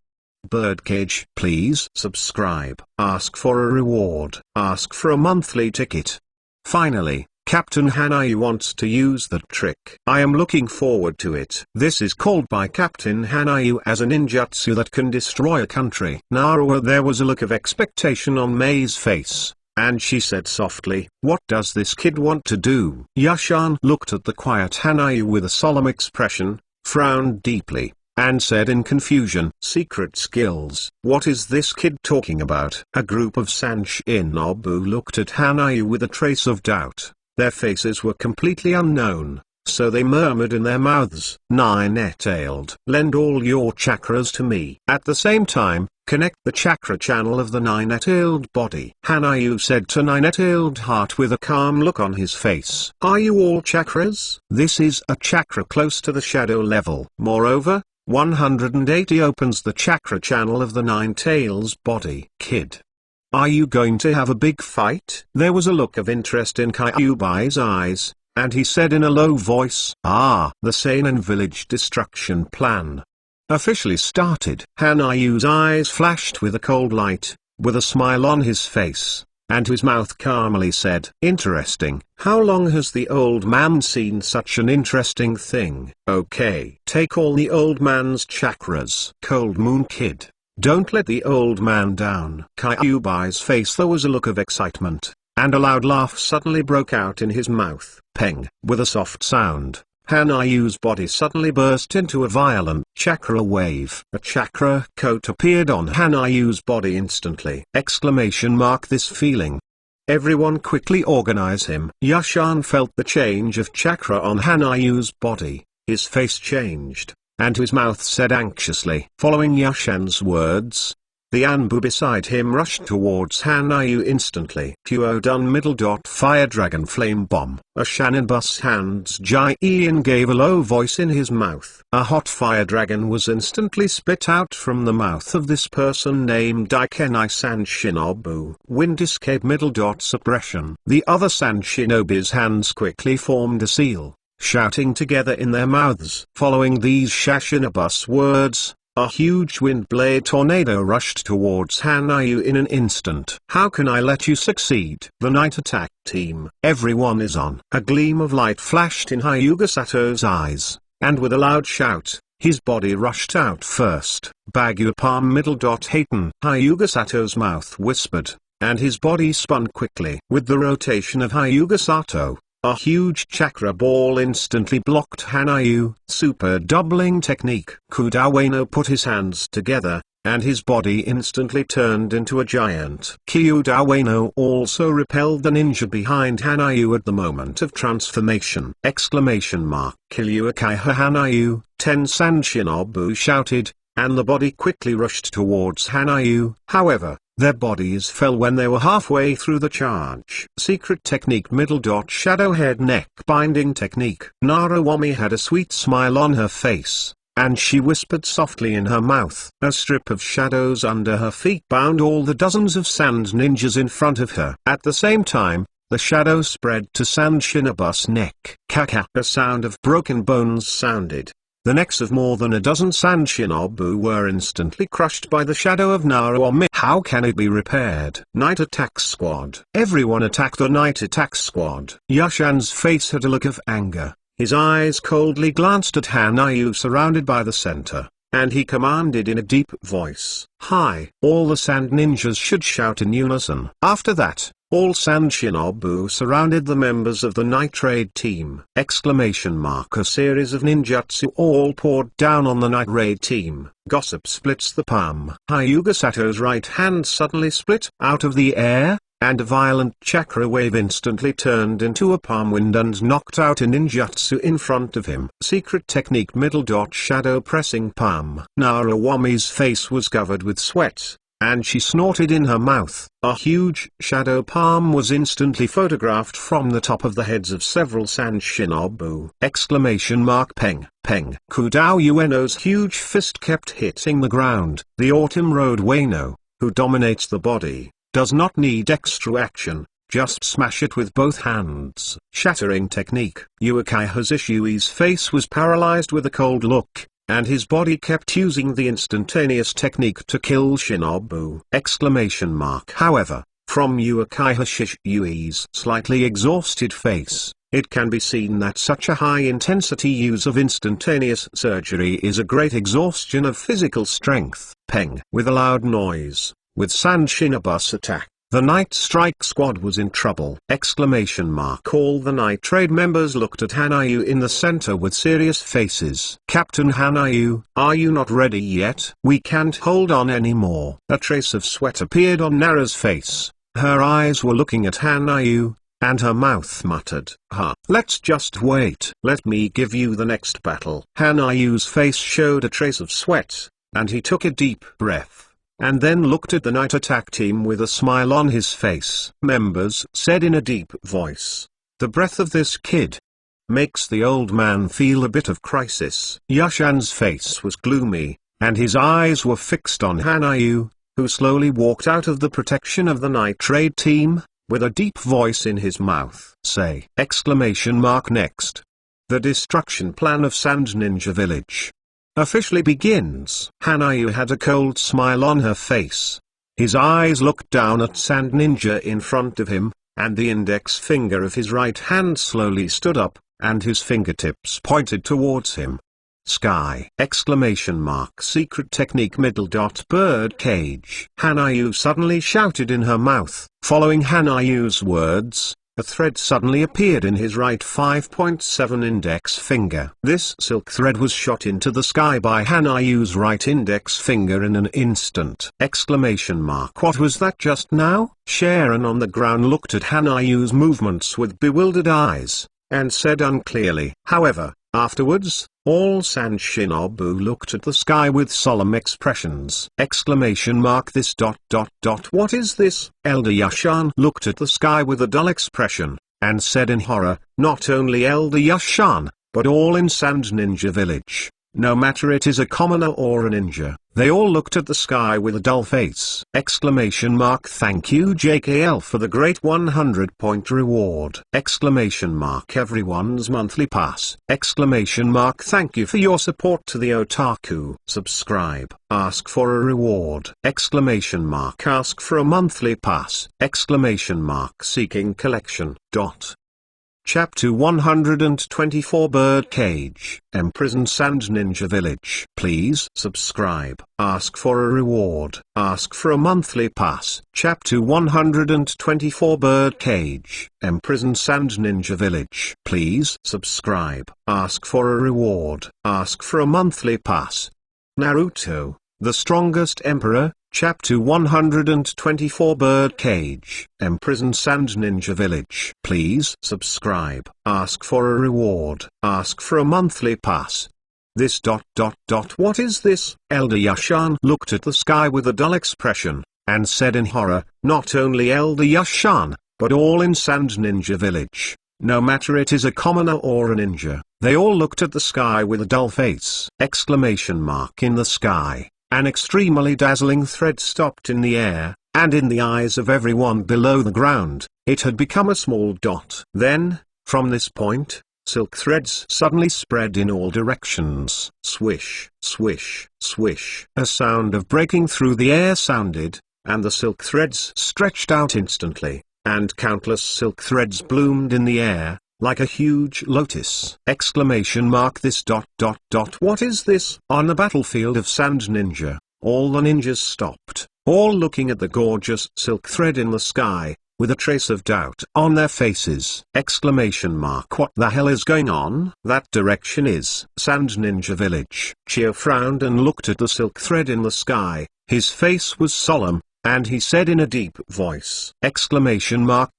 Speaker 1: Birdcage, please subscribe. Ask for a reward. Ask for a monthly ticket. Finally, Captain Hanayu wants to use that trick. I am looking forward to it. This is called by Captain Hanayu as a ninjutsu that can destroy a country. There was a look of expectation on Mei's face, and she said softly, "What does this kid want to do?" Yashan looked at the quiet Hanayu with a solemn expression, frowned deeply, and said in confusion, "Secret skills. What is this kid talking about?" A group of Sanshinobu looked at Hanayu with a trace of doubt. Their faces were completely unknown, so they murmured in their mouths, "Nine-tailed. Lend all your chakras to me." At the same time, connect the chakra channel of the nine-tailed body, Hanayu said to nine-tailed heart with a calm look on his face. "Are you all chakras?" This is a chakra close to the shadow level. Moreover, 180 opens the chakra channel of the nine-tails body. "Kid, are you going to have a big fight?" There was a look of interest in Kyubai's eyes, and he said in a low voice, "The Seinen village destruction plan officially started." Hanayu's eyes flashed with a cold light, with a smile on his face, and his mouth calmly said, "Interesting. How long has the old man seen such an interesting thing?" "Okay. Take all the old man's chakras." Cold Moon Kid, don't let the old man down. Kyubai's face there was a look of excitement, and a loud laugh suddenly broke out in his mouth. Peng. With a soft sound, Hanayu's body suddenly burst into a violent chakra wave. A chakra coat appeared on Hanayu's body instantly. This feeling. Everyone quickly organize him. Yashan felt the change of chakra on Hanayu's body. His face changed, and his mouth said anxiously. Following Yashan's words, the Anbu beside him rushed towards Hanayu instantly. Done middle dot fire dragon flame bomb. A Shaninbus hands Jai-in gave a low voice in his mouth. A hot fire dragon was instantly spit out from the mouth of this person named Daikenai Sanshinobu. Wind escape middle dot suppression. The other Sanshinobi's hands quickly formed a seal, shouting together in their mouths. Following these Shashinabus words, a huge wind blade tornado rushed towards Hanayu in an instant. "How can I let you succeed?" The night attack team. Everyone is on. A gleam of light flashed in Hyuga Sato's eyes, and with a loud shout, his body rushed out first. Bagua palm middle dot Hayton. Hyuga Sato's mouth whispered, and his body spun quickly. With the rotation of Hyuga Sato, a huge chakra ball instantly blocked Hanayu. Super doubling technique. Kudawano put his hands together, and his body instantly turned into a giant. Kudawano also repelled the ninja behind Hanayu at the moment of transformation. Killua Hanayu, 10 Sanshinobu shouted, and the body quickly rushed towards Hanayu. However, their bodies fell when they were halfway through the charge. Secret technique middle dot shadow head neck binding technique. Naruwami had a sweet smile on her face, and she whispered softly in her mouth. A strip of shadows under her feet bound all the dozens of sand ninjas in front of her. At the same time, the shadow spread to Sanshinobu's neck. Kaka. A sound of broken bones sounded. The necks of more than a dozen Sanshinobu were instantly crushed by the shadow of Naruwami. How can it be repaired? Night attack squad. Everyone attack the night attack squad. Yashan's face had a look of anger. His eyes coldly glanced at Hanayu surrounded by the center, and he commanded in a deep voice, "Hi!" All the sand ninjas should shout in unison. After that, all Sanshinobu surrounded the members of the night raid team. A series of ninjutsu all poured down on the night raid team. Gossip splits the palm. Hyuga Sato's right hand suddenly split out of the air, and a violent chakra wave instantly turned into a palm wind and knocked out a ninjutsu in front of him. Secret technique middle dot shadow pressing palm. Naruwami's face was covered with sweat, and she snorted in her mouth. A huge shadow palm was instantly photographed from the top of the heads of several sand shinobu! Peng, peng. Kudao Ueno's huge fist kept hitting the ground. The Autumn Road Wano, who dominates the body, does not need extra action. Just smash it with both hands. Shattering technique. Uchiha Hishui's face was paralyzed with a cold look, and his body kept using the instantaneous technique to kill shinobu! However, from Uchiha Hishui's slightly exhausted face, it can be seen that such a high-intensity use of instantaneous surgery is a great exhaustion of physical strength. Peng. With a loud noise, with Sand Shinobu's attack, the Night Strike Squad was in trouble! All the Night Raid members looked at Hanayu in the center with serious faces. Captain Hanayu, are you not ready yet? We can't hold on anymore. A trace of sweat appeared on Nara's face. Her eyes were looking at Hanayu, and her mouth muttered, let's just wait. Let me give you the next battle. Hanayu's face showed a trace of sweat, and he took a deep breath, and then looked at the Night Attack team with a smile on his face. Members said in a deep voice, the breath of this kid makes the old man feel a bit of crisis. Yashan's face was gloomy, and his eyes were fixed on Hanayu, who slowly walked out of the protection of the Night Raid team, with a deep voice in his mouth. Next. The destruction plan of Sand Ninja Village officially begins. Hanayu had a cold smile on her face. His eyes looked down at Sand Ninja in front of him, and the index finger of his right hand slowly stood up, and his fingertips pointed towards him. Sky! Secret technique bird cage. Hanayu suddenly shouted in her mouth. Following Hanayu's words, a thread suddenly appeared in his right 5.7 index finger. This silk thread was shot into the sky by Hanayu's right index finger in an instant! What was that just now? Sharon on the ground looked at Hanayu's movements with bewildered eyes, and said unclearly. However, afterwards, all Sand Shinobu looked at the sky with solemn expressions! What is this? Elder Yashan looked at the sky with a dull expression, and said in horror, not only Elder Yashan, but all in Sand Ninja Village, no matter it is a commoner or a ninja, they all looked at the sky with a dull face! Thank you JKL for the great 100-point reward! Everyone's monthly pass! Thank you for your support to the otaku! Subscribe, ask for a reward! Ask for a monthly pass! Seeking collection. Chapter 124 Birdcage. Imprison Sand Ninja Village. Please subscribe. Ask for a reward. Ask for a monthly pass. Chapter 124 Birdcage. Imprison Sand Ninja Village. Please subscribe. Ask for a reward. Ask for a monthly pass. Naruto, the Strongest Emperor. Chapter 124 Birdcage. Imprison Sand Ninja Village. Please subscribe. Ask for a reward. Ask for a monthly pass. What is this? Elder Yashan looked at the sky with a dull expression, and said in horror, not only Elder Yashan, but all in Sand Ninja Village, no matter it is a commoner or a ninja, they all looked at the sky with a dull face! In the sky, an extremely dazzling thread stopped in the air, and in the eyes of everyone below the ground, it had become a small dot. Then, from this point, silk threads suddenly spread in all directions. Swish, swish, swish. A sound of breaking through the air sounded, and the silk threads stretched out instantly, and countless silk threads bloomed in the air, like a huge lotus! What is this? On the battlefield of Sand Ninja, all the ninjas stopped, all looking at the gorgeous silk thread in the sky, with a trace of doubt on their faces! What the hell is going on? That direction is Sand Ninja Village. Chio frowned and looked at the silk thread in the sky. His face was solemn, and he said in a deep voice,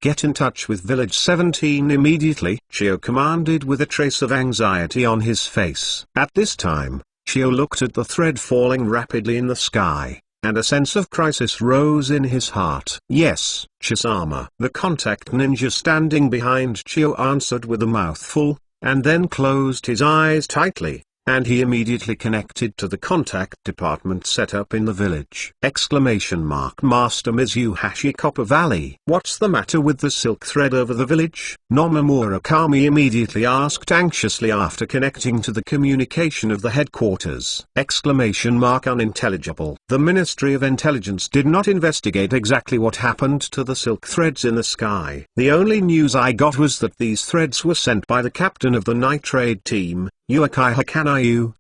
Speaker 1: get in touch with Village 17 immediately. Chio commanded with a trace of anxiety on his face. At this time, Chio looked at the thread falling rapidly in the sky, and a sense of crisis rose in his heart. "Yes, Chisama." The contact ninja standing behind Chio answered with a mouthful, and then closed his eyes tightly, and he immediately connected to the contact department set up in the village. Master Mizuhashi Copper Valley. "What's the matter with the silk thread over the village?" Nomamura Kami immediately asked anxiously after connecting to the communication of the headquarters. Unintelligible. The Ministry of Intelligence did not investigate exactly what happened to the silk threads in the sky. The only news I got was that these threads were sent by the captain of the night raid team, Uekai Hakanayu.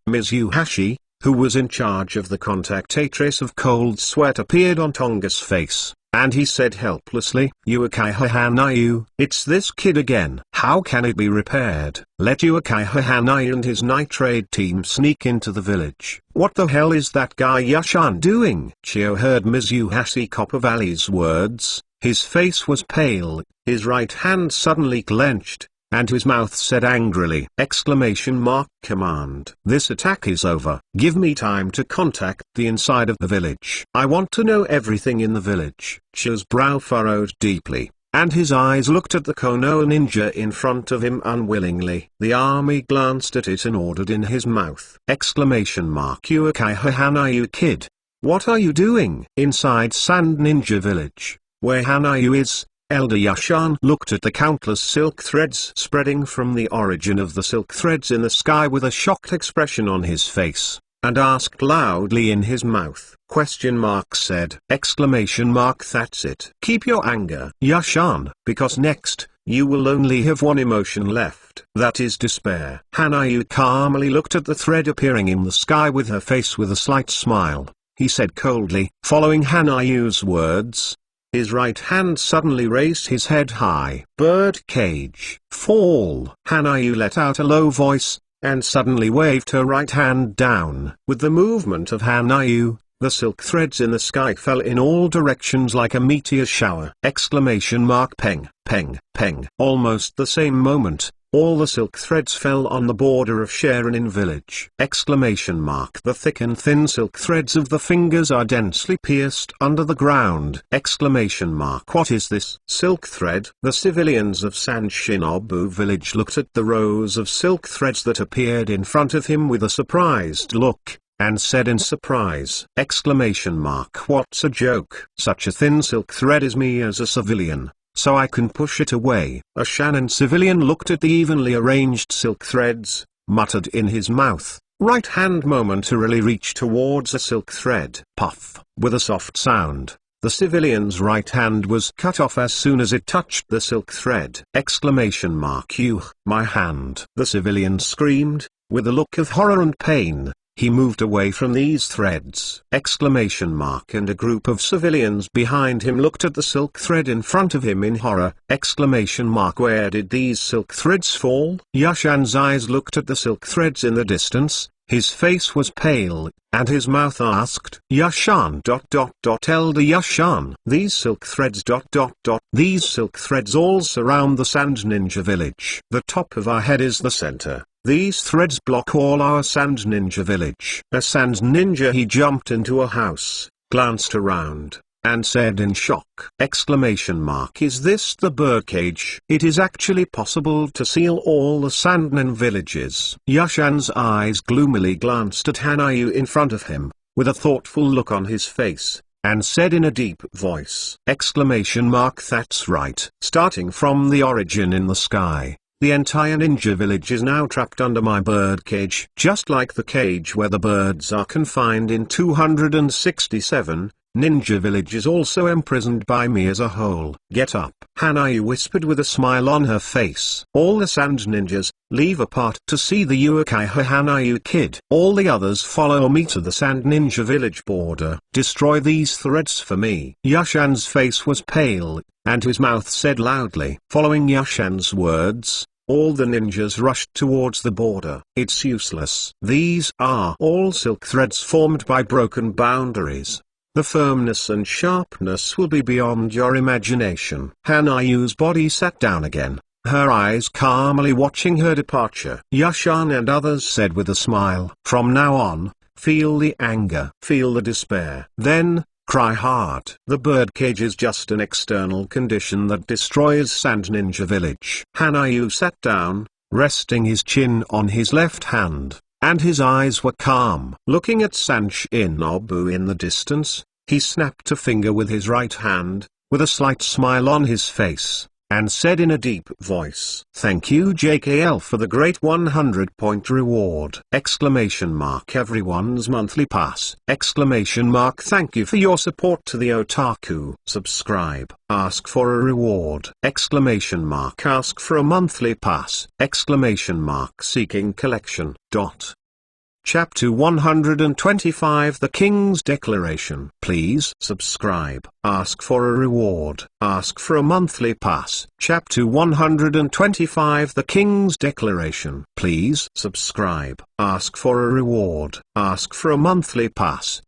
Speaker 1: Mizuhashi, who was in charge of the contact. A trace of cold sweat appeared on Tonga's face, and he said helplessly, "Uekai Hakanayu, it's this kid again. How can it be repaired?" Let Uekai Hakanayu and his night raid team sneak into the village. "What the hell is that guy Yashan doing?" Chio heard Mizuhashi Copper Valley's words. His face was pale, his right hand suddenly clenched, and his mouth said angrily, "Command. This attack is over. Give me time to contact the inside of the village. I want to know everything in the village." Chio's brow furrowed deeply, and his eyes looked at the Konoha ninja in front of him unwillingly. The army glanced at it and ordered in his mouth. Uekai Hanayu kid. What are you doing? Inside Sand Ninja Village, where Hanayu is, Elder Yashan looked at the countless silk threads spreading from the origin of the silk threads in the sky with a shocked expression on his face, and asked loudly in his mouth. Said. That's it. Keep your anger, Yashan, because next, you will only have one emotion left. That is despair. Hanayu calmly looked at the thread appearing in the sky with her face with a slight smile. He said coldly, following Hanayu's words. His right hand suddenly raised his head high. Bird cage. Fall. Hanayu let out a low voice, and suddenly waved her right hand down. With the movement of Hanayu, the silk threads in the sky fell in all directions like a meteor shower. Peng, peng, peng. Almost the same moment, all the silk threads fell on the border of Sharin village. The thick and thin silk threads of the fingers are densely pierced under the ground. What is this? Silk thread? The civilians of San Shinobu village looked at the rows of silk threads that appeared in front of him with a surprised look, and said in surprise, What's a joke? Such a thin silk thread is me as a civilian, so I can push it away. A Shannon civilian looked at the evenly arranged silk threads, muttered in his mouth, right hand momentarily reached towards a silk thread. Puff, with a soft sound, the civilian's right hand was cut off as soon as it touched the silk thread. My hand. The civilian screamed, with a look of horror and pain. He moved away from these threads. And a group of civilians behind him looked at the silk thread in front of him in horror. Where did these silk threads fall? Yashan's eyes looked at the silk threads in the distance, his face was pale, and his mouth asked, Yashan. Elder Yashan. These silk threads. These silk threads all surround the Sand Ninja village. The top of our head is the center. These threads block all our Sand Ninja village. A Sand Ninja. He jumped into a house, glanced around, and said in shock, Is this the birdcage? It is actually possible to seal all the Sandnin villages. Yashan's eyes gloomily glanced at Hanayu in front of him, with a thoughtful look on his face, and said in a deep voice, That's right. Starting from the origin in the sky, the entire ninja village is now trapped under my bird cage. Just like the cage where the birds are confined in 267, ninja village is also imprisoned by me as a whole. Get up, Hanayu whispered with a smile on her face. All the Sand Ninjas, leave apart to see the Uekai Hanayu kid. All the others follow me to the Sand Ninja village border. Destroy these threads for me. Yashan's face was pale, and his mouth said loudly. Following Yashan's words, all the ninjas rushed towards the border. It's useless. These are all silk threads formed by broken boundaries. The firmness and sharpness will be beyond your imagination. Hanayu's body sat down again, her eyes calmly watching her departure. Yashan and others said with a smile, From now on, Feel the anger. Feel the despair. Then, cry hard. The birdcage is just an external condition that destroys Sand Ninja Village. Hanayu sat down, resting his chin on his left hand, and his eyes were calm. Looking at Sand Shinobu in the distance, he snapped a finger with his right hand, with a slight smile on his face, and said in a deep voice, "Thank you JKL for the great 100-point reward!" Everyone's monthly pass! Thank you for your support to the otaku. Subscribe. Ask for a reward! Ask for a monthly pass! Seeking collection. Chapter 125 The King's Declaration. Please subscribe. Ask for a reward. Ask for a monthly pass. Chapter 125 The King's Declaration. Please subscribe. Ask for a reward. Ask for a monthly pass.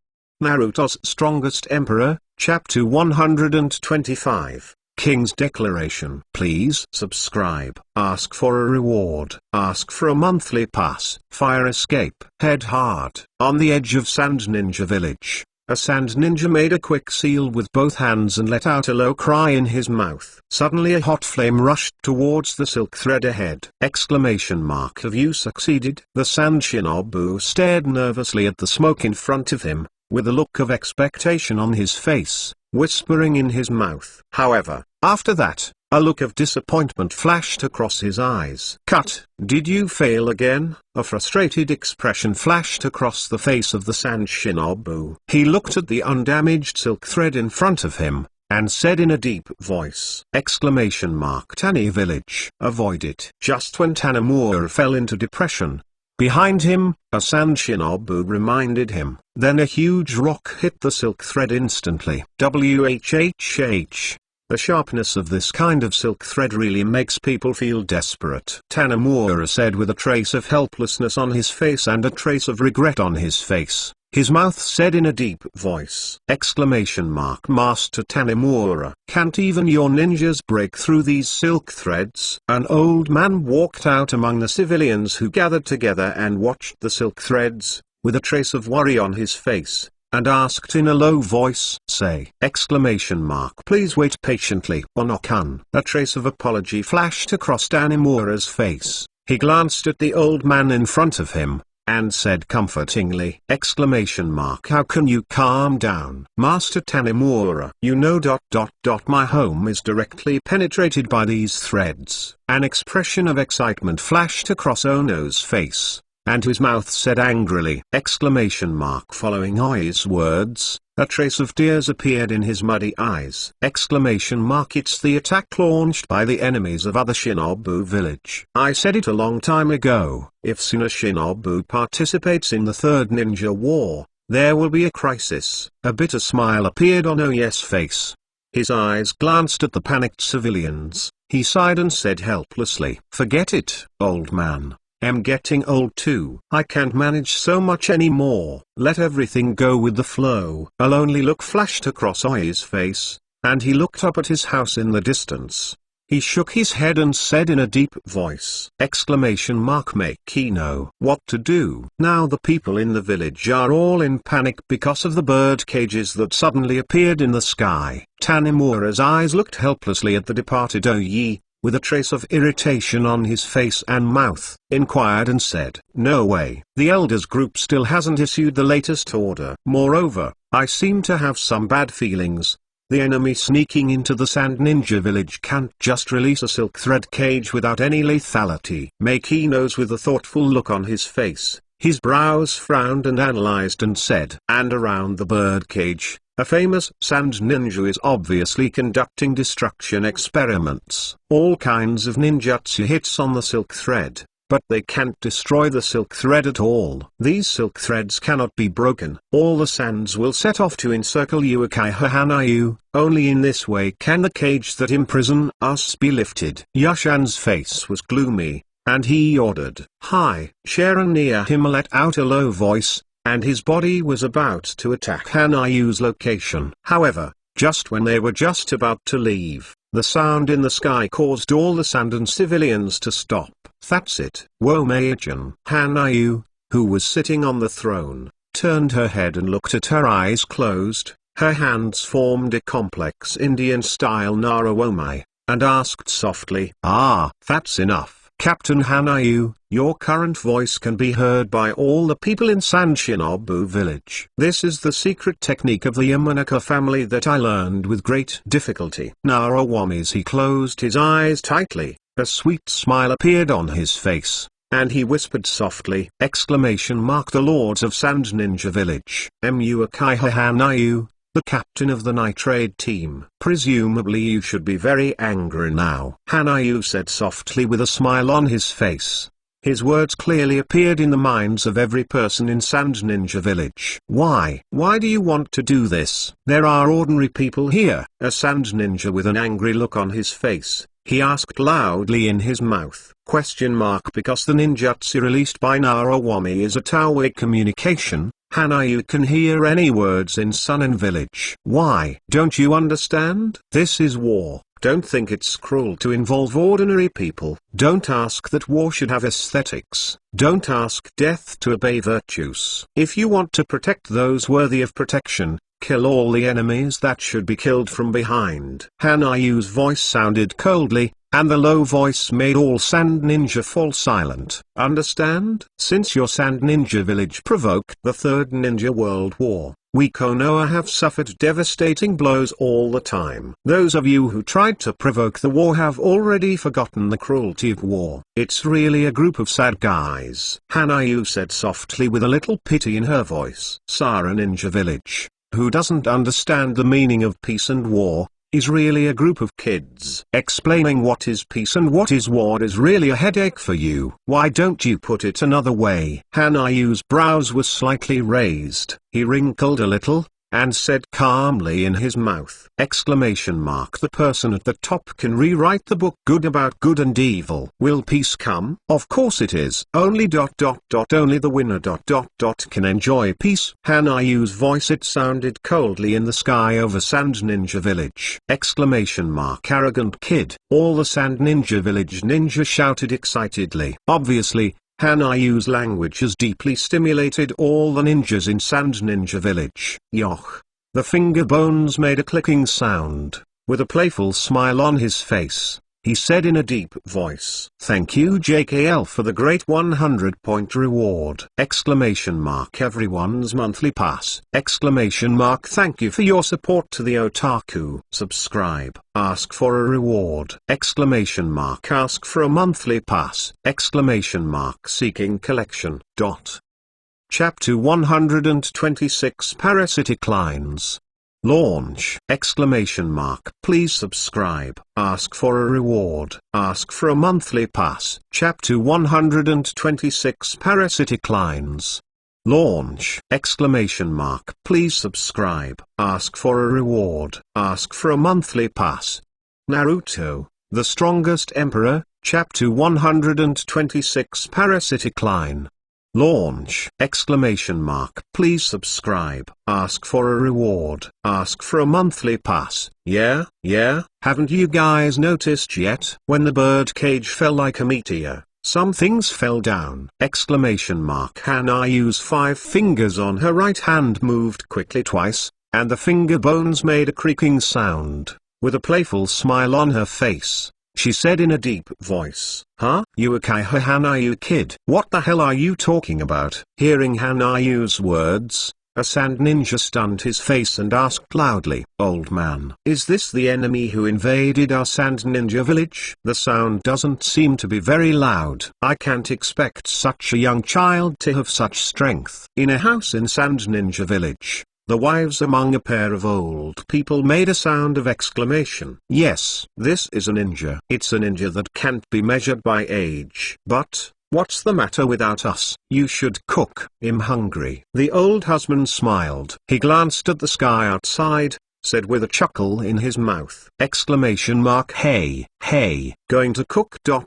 Speaker 1: Naruto's Strongest Emperor, Chapter 125. King's Declaration. Please subscribe. Ask for a reward. Ask for a monthly pass. Fire escape. Head hard. On the edge of Sand Ninja Village, a Sand Ninja made a quick seal with both hands and let out a low cry in his mouth. Suddenly a hot flame rushed towards the silk thread ahead. Have you succeeded? The Sand Shinobu stared nervously at the smoke in front of him, with a look of expectation on his face, whispering in his mouth. However, after that, a look of disappointment flashed across his eyes. Cut! Did you fail again? A frustrated expression flashed across the face of the Sand Shinobu. He looked at the undamaged silk thread in front of him, and said in a deep voice, Tani Village. Avoid it. Just when Tanimura fell into depression, behind him, a Sand Shinobu reminded him. Then a huge rock hit the silk thread instantly. The sharpness of this kind of silk thread really makes people feel desperate. Tanimura said with a trace of helplessness on his face and a trace of regret on his face. His mouth said in a deep voice, Master Tanimura, can't even your ninjas break through these silk threads? An old man walked out among the civilians who gathered together and watched the silk threads, with a trace of worry on his face, and asked in a low voice, say! Please wait patiently. Onokan. A trace of apology flashed across Tanimura's face. He glanced at the old man in front of him, and said comfortingly, How can you calm down? Master Tanimura, my home is directly penetrated by these threads. An expression of excitement flashed across Ono's face, and his mouth said angrily, Following Oi's words, a trace of tears appeared in his muddy eyes. It's the attack launched by the enemies of other Shinobu Village. I said it a long time ago, if Suna Shinobu participates in the Third Ninja War, there will be a crisis. A bitter smile appeared on Oi's face. His eyes glanced at the panicked civilians. He sighed and said helplessly, Forget it, old man. I'm getting old too. I can't manage so much anymore. Let everything go with the flow. A lonely look flashed across Oi's face, and he looked up at his house in the distance. He shook his head and said in a deep voice, Make know what to do. Now the people in the village are all in panic because of the bird cages that suddenly appeared in the sky. Tanimura's eyes looked helplessly at the departed Oi, with a trace of irritation on his face and mouth, inquired and said, No way. The elders group still hasn't issued the latest order. Moreover, I seem to have some bad feelings. The enemy sneaking into the Sand Ninja Village can't just release a silk thread cage without any lethality. Makey knows with a thoughtful look on his face. His brows frowned and analyzed and said, And around the bird cage, a famous Sand Ninja is obviously conducting destruction experiments. All kinds of ninjutsu hits on the silk thread, but they can't destroy the silk thread at all. These silk threads cannot be broken. All the sands will set off to encircle Uekai Hanayu. Only in this way can the cage that imprison us be lifted. Yushan's face was gloomy, and he ordered, Hi. Sharon near him let out a low voice, and his body was about to attack Hanayu's location. However, just when they were just about to leave, the sound in the sky caused all the sand and civilians to stop. That's it. Womeijin. Hanayu, who was sitting on the throne, turned her head and looked at her eyes closed. Her hands formed a complex Indian-style Naruomi, and asked softly, "Ah, that's enough. Captain Hanayu, your current voice can be heard by all the people in Sanshinobu village. This is the secret technique of the Yamanaka family that I learned with great difficulty." Naruomi's he closed his eyes tightly, a sweet smile appeared on his face, and he whispered softly, "The lords of Sand Ninja Village. Muakai Hanayu, the captain of the night raid team. Presumably you should be very angry now," Hanayu said softly with a smile on his face. His words clearly appeared in the minds of every person in Sand Ninja Village. "Why? Why do you want to do this? There are ordinary people here." A Sand Ninja with an angry look on his face, he asked loudly in his mouth, Because the ninjutsu released by Naruomi is a two-way communication, Hanayu can hear any words in Sunin Village. "Why? Don't you understand? This is war. Don't think it's cruel to involve ordinary people. Don't ask that war should have aesthetics. Don't ask death to obey virtues. If you want to protect those worthy of protection, kill all the enemies that should be killed from behind." Hanayu's voice sounded coldly, and the low voice made all Sand Ninja fall silent. "Understand? Since your Sand Ninja village provoked the Third Ninja World War, we Konoha have suffered devastating blows all the time. Those of you who tried to provoke the war have already forgotten the cruelty of war. It's really a group of sad guys," Hanayu said softly with a little pity in her voice. Sara Ninja Village, who doesn't understand the meaning of peace and war, is really a group of kids. Explaining what is peace and what is war is really a headache for you. Why don't you put it another way? Hanayu's brows were slightly raised. He wrinkled a little, and said calmly in his mouth, The person at the top can rewrite the book good about good and evil. Will peace come? Of course it is. Only the winner can enjoy peace. Hanayu's voice, it sounded coldly in the sky over Sand Ninja Village. Arrogant kid. All the Sand Ninja Village ninja shouted excitedly. Obviously, Hanayu's language has deeply stimulated all the ninjas in Sand Ninja Village. Yoch. The finger bones made a clicking sound. With a playful smile on his face, he said in a deep voice, "Thank you JKL for the great 100-point reward!" Everyone's monthly pass! Thank you for your support to the otaku. Subscribe. Ask for a reward! Ask for a monthly pass! Seeking collection. Chapter 126 Parasitic Lines. Launch! Please subscribe. Ask for a reward. Ask for a monthly pass. Chapter 126 Parasitic Lines. Launch! Please subscribe. Ask for a reward. Ask for a monthly pass. Naruto, the Strongest Emperor, Chapter 126 Parasitic Line. Launch! Please subscribe. Ask for a reward. Ask for a monthly pass. Yeah, haven't you guys noticed yet? When the bird cage fell like a meteor, some things fell down! Hanayu's 5 fingers on her right hand moved quickly twice, and the finger bones made a creaking sound. With a playful smile on her face, she said in a deep voice, "Huh? Hanayu kid, what the hell are you talking about?" Hearing Hanayu's words, a Sand Ninja stunned his face and asked loudly, "Old man, is this the enemy who invaded our Sand Ninja village?" The sound doesn't seem to be very loud. I can't expect such a young child to have such strength. In a house in Sand Ninja village, the wives among a pair of old people made a sound of exclamation. Yes, this is a ninja. It's a ninja that can't be measured by age. But what's the matter without us? You should cook. I'm hungry. The old husband smiled. He glanced at the sky outside, said with a chuckle in his mouth, Hey, going to cook? A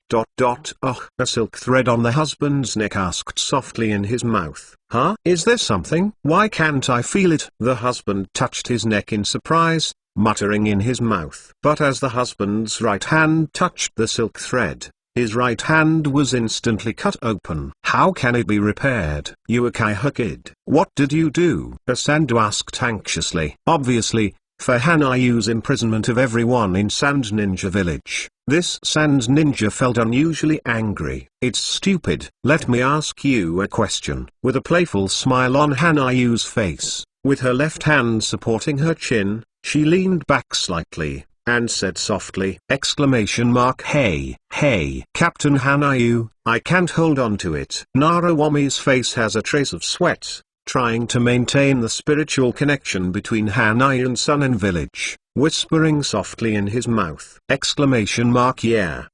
Speaker 1: silk thread on the husband's neck asked softly in his mouth, "Huh? Is there something? Why can't I feel it?" The husband touched his neck in surprise, muttering in his mouth. But as the husband's right hand touched the silk thread, his right hand was instantly cut open. How can it be repaired? Uchiha Kid, what did you do? Asandu asked anxiously. Obviously, for Hanayu's imprisonment of everyone in Sand Ninja Village. This Sand Ninja felt unusually angry. It's stupid. Let me ask you a question. With a playful smile on Hanayu's face, with her left hand supporting her chin, she leaned back slightly, and said softly, Hey, hey, Captain Hanayu, I can't hold on to it. Naruomi's face has a trace of sweat, trying to maintain the spiritual connection between Hanayu and Sun and Village, whispering softly in his mouth.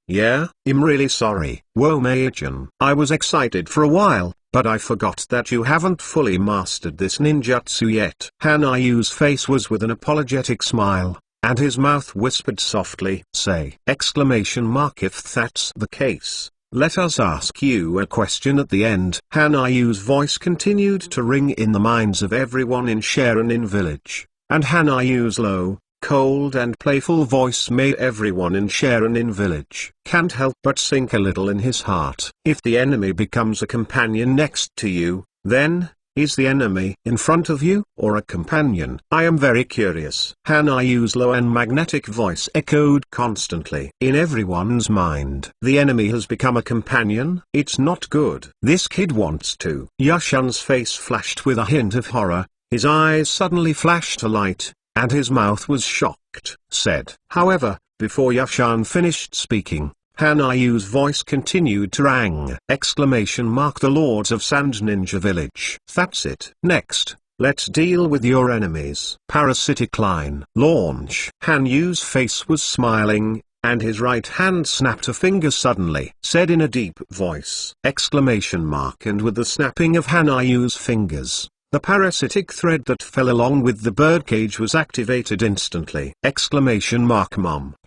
Speaker 1: Yeah, I'm really sorry. Whoa Meijin. I was excited for a while, but I forgot that you haven't fully mastered this ninjutsu yet. Hanayu's face was with an apologetic smile, and his mouth whispered softly, say! If that's the case, let us ask you a question at the end. Hanayu's voice continued to ring in the minds of everyone in Sharonin Village, and Hanayu's low, cold and playful voice made everyone in Sharonin Village can't help but sink a little in his heart. If the enemy becomes a companion next to you, then, is the enemy in front of you, or a companion? I am very curious. Hanayu's low and magnetic voice echoed constantly in everyone's mind. The enemy has become a companion? It's not good. This kid wants to. Yashan's face flashed with a hint of horror, his eyes suddenly flashed a light, and his mouth was shocked. Said. However, before Yashan finished speaking, Hanayu's voice continued to rang! The Lords of Sand Ninja Village. That's it. Next, let's deal with your enemies. Parasitic line. Launch. Hanyu's face was smiling, and his right hand snapped a finger suddenly. Said in a deep voice. And with the snapping of Hanayu's fingers, the parasitic thread that fell along with the birdcage was activated instantly.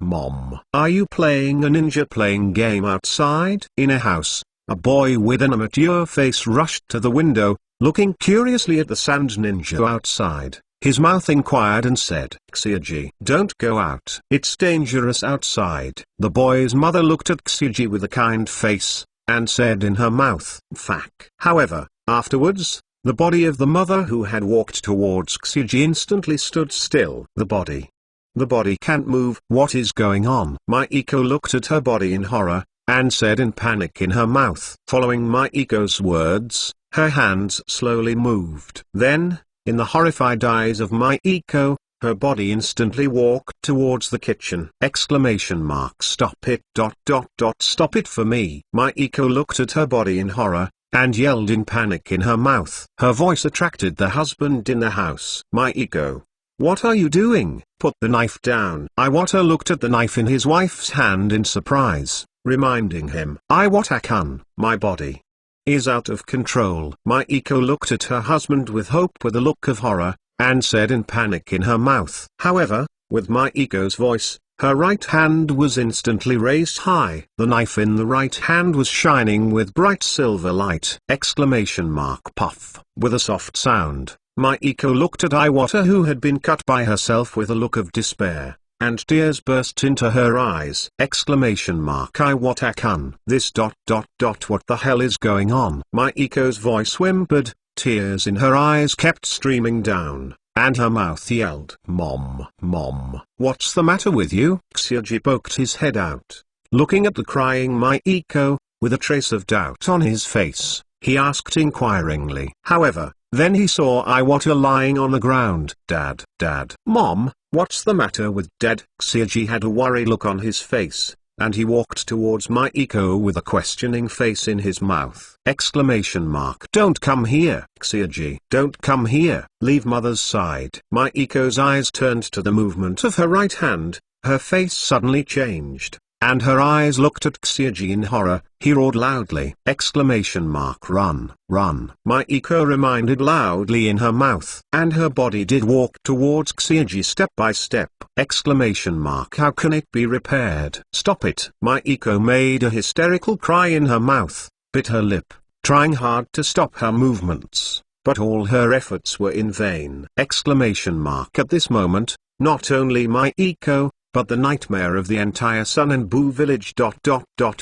Speaker 1: Mom. Are you playing a ninja playing game outside? In a house, a boy with an immature face rushed to the window, looking curiously at the Sand Ninja outside. His mouth inquired and said, Xiaji, don't go out. It's dangerous outside. The boy's mother looked at Xiaji with a kind face, and said in her mouth, Fuck. However, afterwards, the body of the mother who had walked towards Xiaji instantly stood still. The body can't move. What is going on? Maiko looked at her body in horror, and said in panic in her mouth. Following Maiko's words, her hands slowly moved. Then, in the horrified eyes of Maiko, her body instantly walked towards the kitchen. Stop it. Stop it for me. Maiko looked at her body in horror, and yelled in panic in her mouth. Her voice attracted the husband in the house. Maiko, what are you doing? Put the knife down. Iwata looked at the knife in his wife's hand in surprise, reminding him, Iwata-kun, my body is out of control. Maiko looked at her husband with hope with a look of horror, and said in panic in her mouth. However, with Maiko's voice, her right hand was instantly raised high. The knife in the right hand was shining with bright silver light. Puff. With a soft sound, Maiko looked at Iwata who had been cut by herself with a look of despair, and tears burst into her eyes. Iwata-kun. This ... What the hell is going on? Maiko's voice whimpered, tears in her eyes kept streaming down, and her mouth yelled, Mom, what's the matter with you? Xiaji poked his head out. Looking at the crying Maiko, with a trace of doubt on his face, he asked inquiringly. However, then he saw Iwata lying on the ground. Dad. Mom, what's the matter with Dad? Xiaji had a worried look on his face, and he walked towards Maiko with a questioning face in his mouth. Don't come here, Xiaji. Don't come here. Leave mother's side. Maiko's eyes turned to the movement of her right hand, her face suddenly changed, and her eyes looked at Xiaji in horror. He roared loudly. Run. Maiko reminded loudly in her mouth, and her body did walk towards Xiaji step by step. How can it be repaired? Stop it. Maiko made a hysterical cry in her mouth, bit her lip, trying hard to stop her movements, but all her efforts were in vain. At this moment, not only Maiko, but the nightmare of the entire Sun and Boo village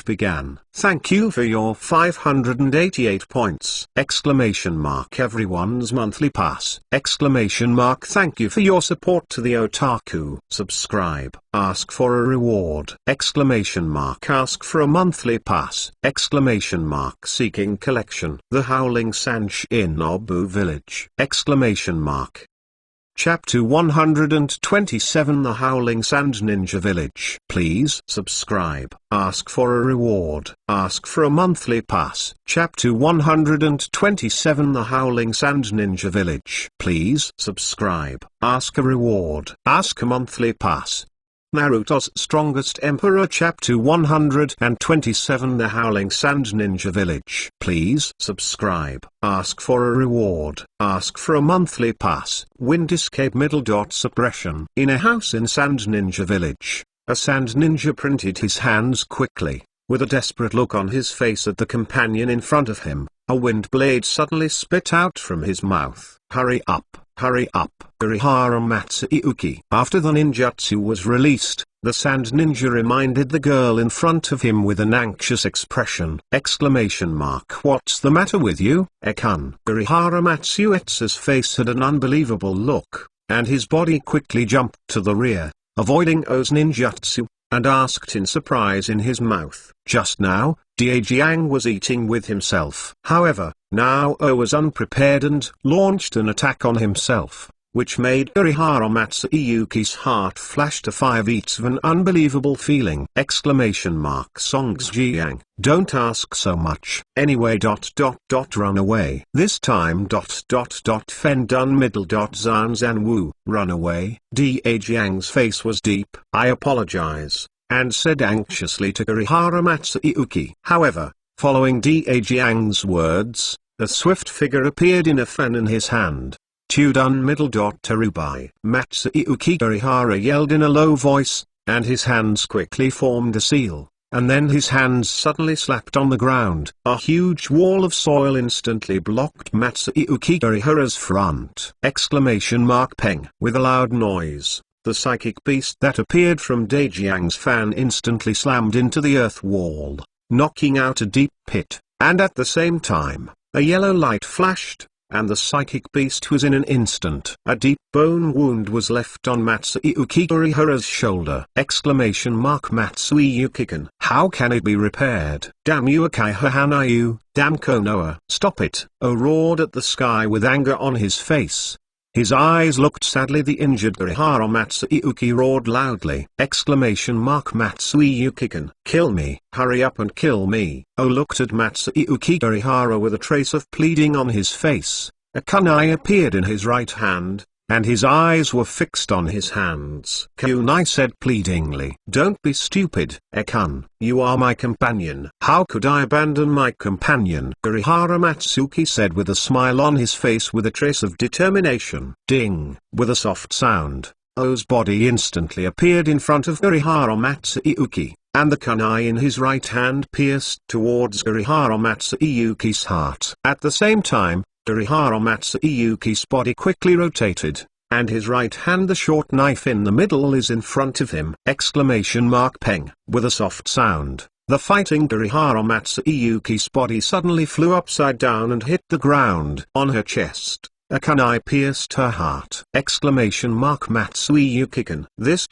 Speaker 1: began. Thank you for your 588 points! Exclamation mark everyone's monthly pass! Exclamation mark thank you for your support to the otaku. Subscribe, ask for a reward! Exclamation mark ask for a monthly pass! Exclamation mark seeking collection. The Howling Sand Shinobu village! Exclamation mark. Chapter 127 The Howling Sand Ninja Village. Please subscribe, ask for a reward, ask for a monthly pass. Chapter 127 The Howling Sand Ninja Village. Please subscribe, ask a reward, ask a monthly pass. Naruto's Strongest Emperor. Chapter 127 The Howling Sand Ninja Village. Please subscribe, ask for a reward, ask for a monthly pass. Wind escape middle. Suppression. In a house in Sand Ninja Village, a sand ninja printed his hands quickly, with a desperate look on his face at the companion in front of him. A wind blade suddenly spit out from his mouth. Hurry up! Hurry up! Urihara Matsuyuki. After the ninjutsu was released, the sand ninja reminded the girl in front of him with an anxious expression. Exclamation mark What's the matter with you, Ekan? Urihara Matsuyuki's face had an unbelievable look, and his body quickly jumped to the rear, avoiding O's ninjutsu, and asked in surprise in his mouth. Just now, Jiang was eating with himself. However, now O was unprepared and launched an attack on himself, which made Urihara Matsuyuki's heart flash to 5 beats of an unbelievable feeling. Exclamation mark Songs Jiang. Don't ask so much. Anyway run away. This time Fen Dun middle Zan Zan Wu. Run away. Jiang's face was deep. I apologize, and said anxiously to Urihara Matsuyuki. However, following Jiang's words, a swift figure appeared in a fan in his hand. Tudun middle. Terubai. Matsuyuki. Urihara yelled in a low voice, and his hands quickly formed a seal, and then his hands suddenly slapped on the ground. A huge wall of soil instantly blocked Matsuyuki Urihara's front. Exclamation mark Peng. With a loud noise, the psychic beast that appeared from Jiang's fan instantly slammed into the earth wall, knocking out a deep pit, and at the same time, a yellow light flashed, and the psychic beast was in an instant. A deep bone wound was left on Matsuyuki Urihara's shoulder. Exclamation mark Matsuyuki-kun. How can it be repaired? Damn you Akaiha Hanayu, damn Konoha. Stop it! O roared at the sky with anger on his face. His eyes looked sadly. The injured Urihara Matsuyuki roared loudly. Exclamation mark Matsuyuki-kun. Kill me, hurry up and kill me. O looked at Matsuyuki Urihara with a trace of pleading on his face. A kunai appeared in his right hand, and his eyes were fixed on his hands. Kunai said pleadingly, Don't be stupid, Ekan. You are my companion. How could I abandon my companion? Urihara Matsuki said with a smile on his face with a trace of determination. Ding! With a soft sound, O's body instantly appeared in front of Urihara Matsuyuki, and the kunai in his right hand pierced towards Urihara Matsuyuki's heart. At the same time, Urihara Matsuyuki's body quickly rotated, and his right hand, the short knife in the middle, is in front of him. Exclamation mark Peng. With a soft sound, the fighting Urihara Matsuyuki's body suddenly flew upside down and hit the ground. On her chest, a kunai pierced her heart. Exclamation mark Matsuyuki-kun. This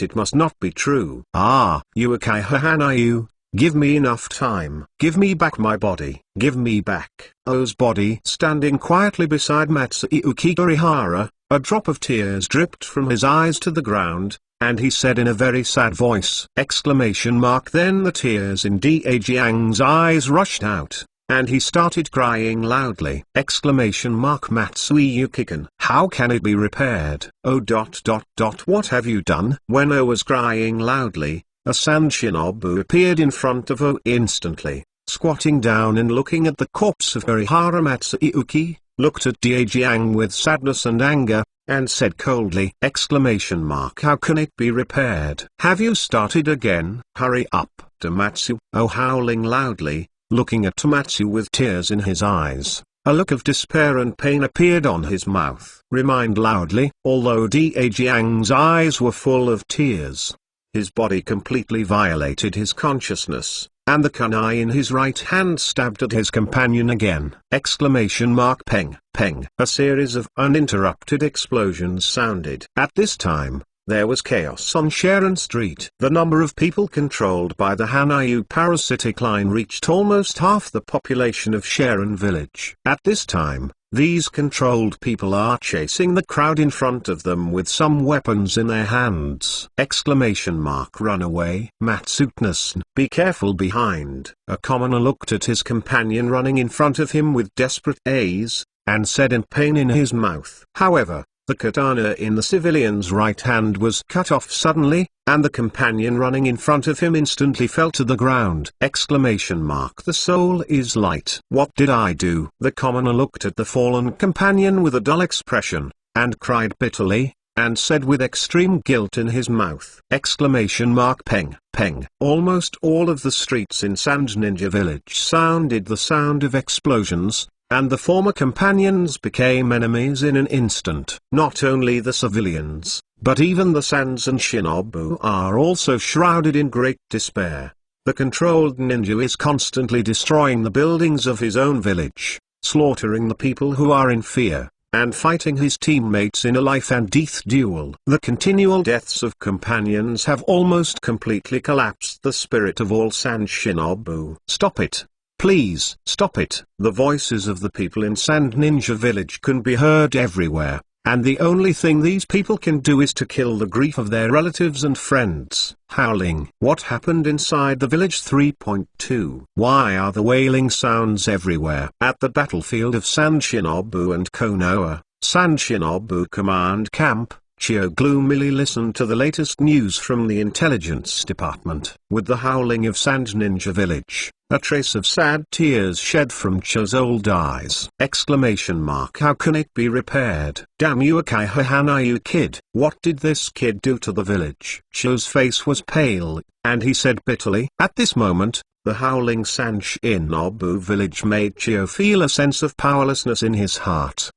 Speaker 1: it must not be true. Ah, you Akaiha Hanayu. Give me enough time. Give me back my body. Give me back. O's body standing quietly beside Matsuyuki Urihara, a drop of tears dripped from his eyes to the ground, and he said in a very sad voice. Exclamation mark Then the tears in Jiang's eyes rushed out, and he started crying loudly. Exclamation mark Matsuyuki-kun. How can it be repaired? Oh What have you done? When O was crying loudly, a sand shinobu appeared in front of O instantly, squatting down and looking at the corpse of Urihara Matsuyuki, looked at Jiang with sadness and anger, and said coldly. Exclamation mark How can it be repaired? Have you started again? Hurry up, Tomatsu. O howling loudly, looking at Tomatsu with tears in his eyes. A look of despair and pain appeared on his mouth. Remind loudly. Although Da Jiang's eyes were full of tears, his body completely violated his consciousness, and the kunai in his right hand stabbed at his companion again. Peng, peng. A series of uninterrupted explosions sounded. At this time, there was chaos on Sharon Street. The number of people controlled by the Hanayu parasitic line reached almost half the population of Sharon village. At this time, these controlled people are chasing the crowd in front of them with some weapons in their hands. Run away. Matsutness, be careful behind. A commoner looked at his companion running in front of him with desperate ease, and said in pain in his mouth. However, the katana in the civilian's right hand was cut off suddenly, and the companion running in front of him instantly fell to the ground. The soul is light. What did I do? The commoner looked at the fallen companion with a dull expression, and cried bitterly, and said with extreme guilt in his mouth. Peng, peng. Almost all of the streets in Sand Ninja Village sounded the sound of explosions, and the former companions became enemies in an instant. Not only the civilians, but even the Sans and Shinobu are also shrouded in great despair. The controlled ninja is constantly destroying the buildings of his own village, slaughtering the people who are in fear, and fighting his teammates in a life and death duel. The continual deaths of companions have almost completely collapsed the spirit of all Sans Shinobu. Stop it. Please, stop it. The voices of the people in Sand Ninja Village can be heard everywhere, and the only thing these people can do is to kill the grief of their relatives and friends. Howling. What happened inside the village? 3.2. Why are the wailing sounds everywhere? At the battlefield of Sand Shinobu and Konoha, Sand Shinobu Command Camp, Chio gloomily listened to the latest news from the intelligence department. With the howling of Sand Ninja Village, a trace of sad tears shed from Chio's old eyes. How can it be repaired? Damn you Akaiha Hanayu kid. What did this kid do to the village? Chio's face was pale, and he said bitterly. At this moment, the howling Sand Shinobu Village made Chio feel a sense of powerlessness in his heart.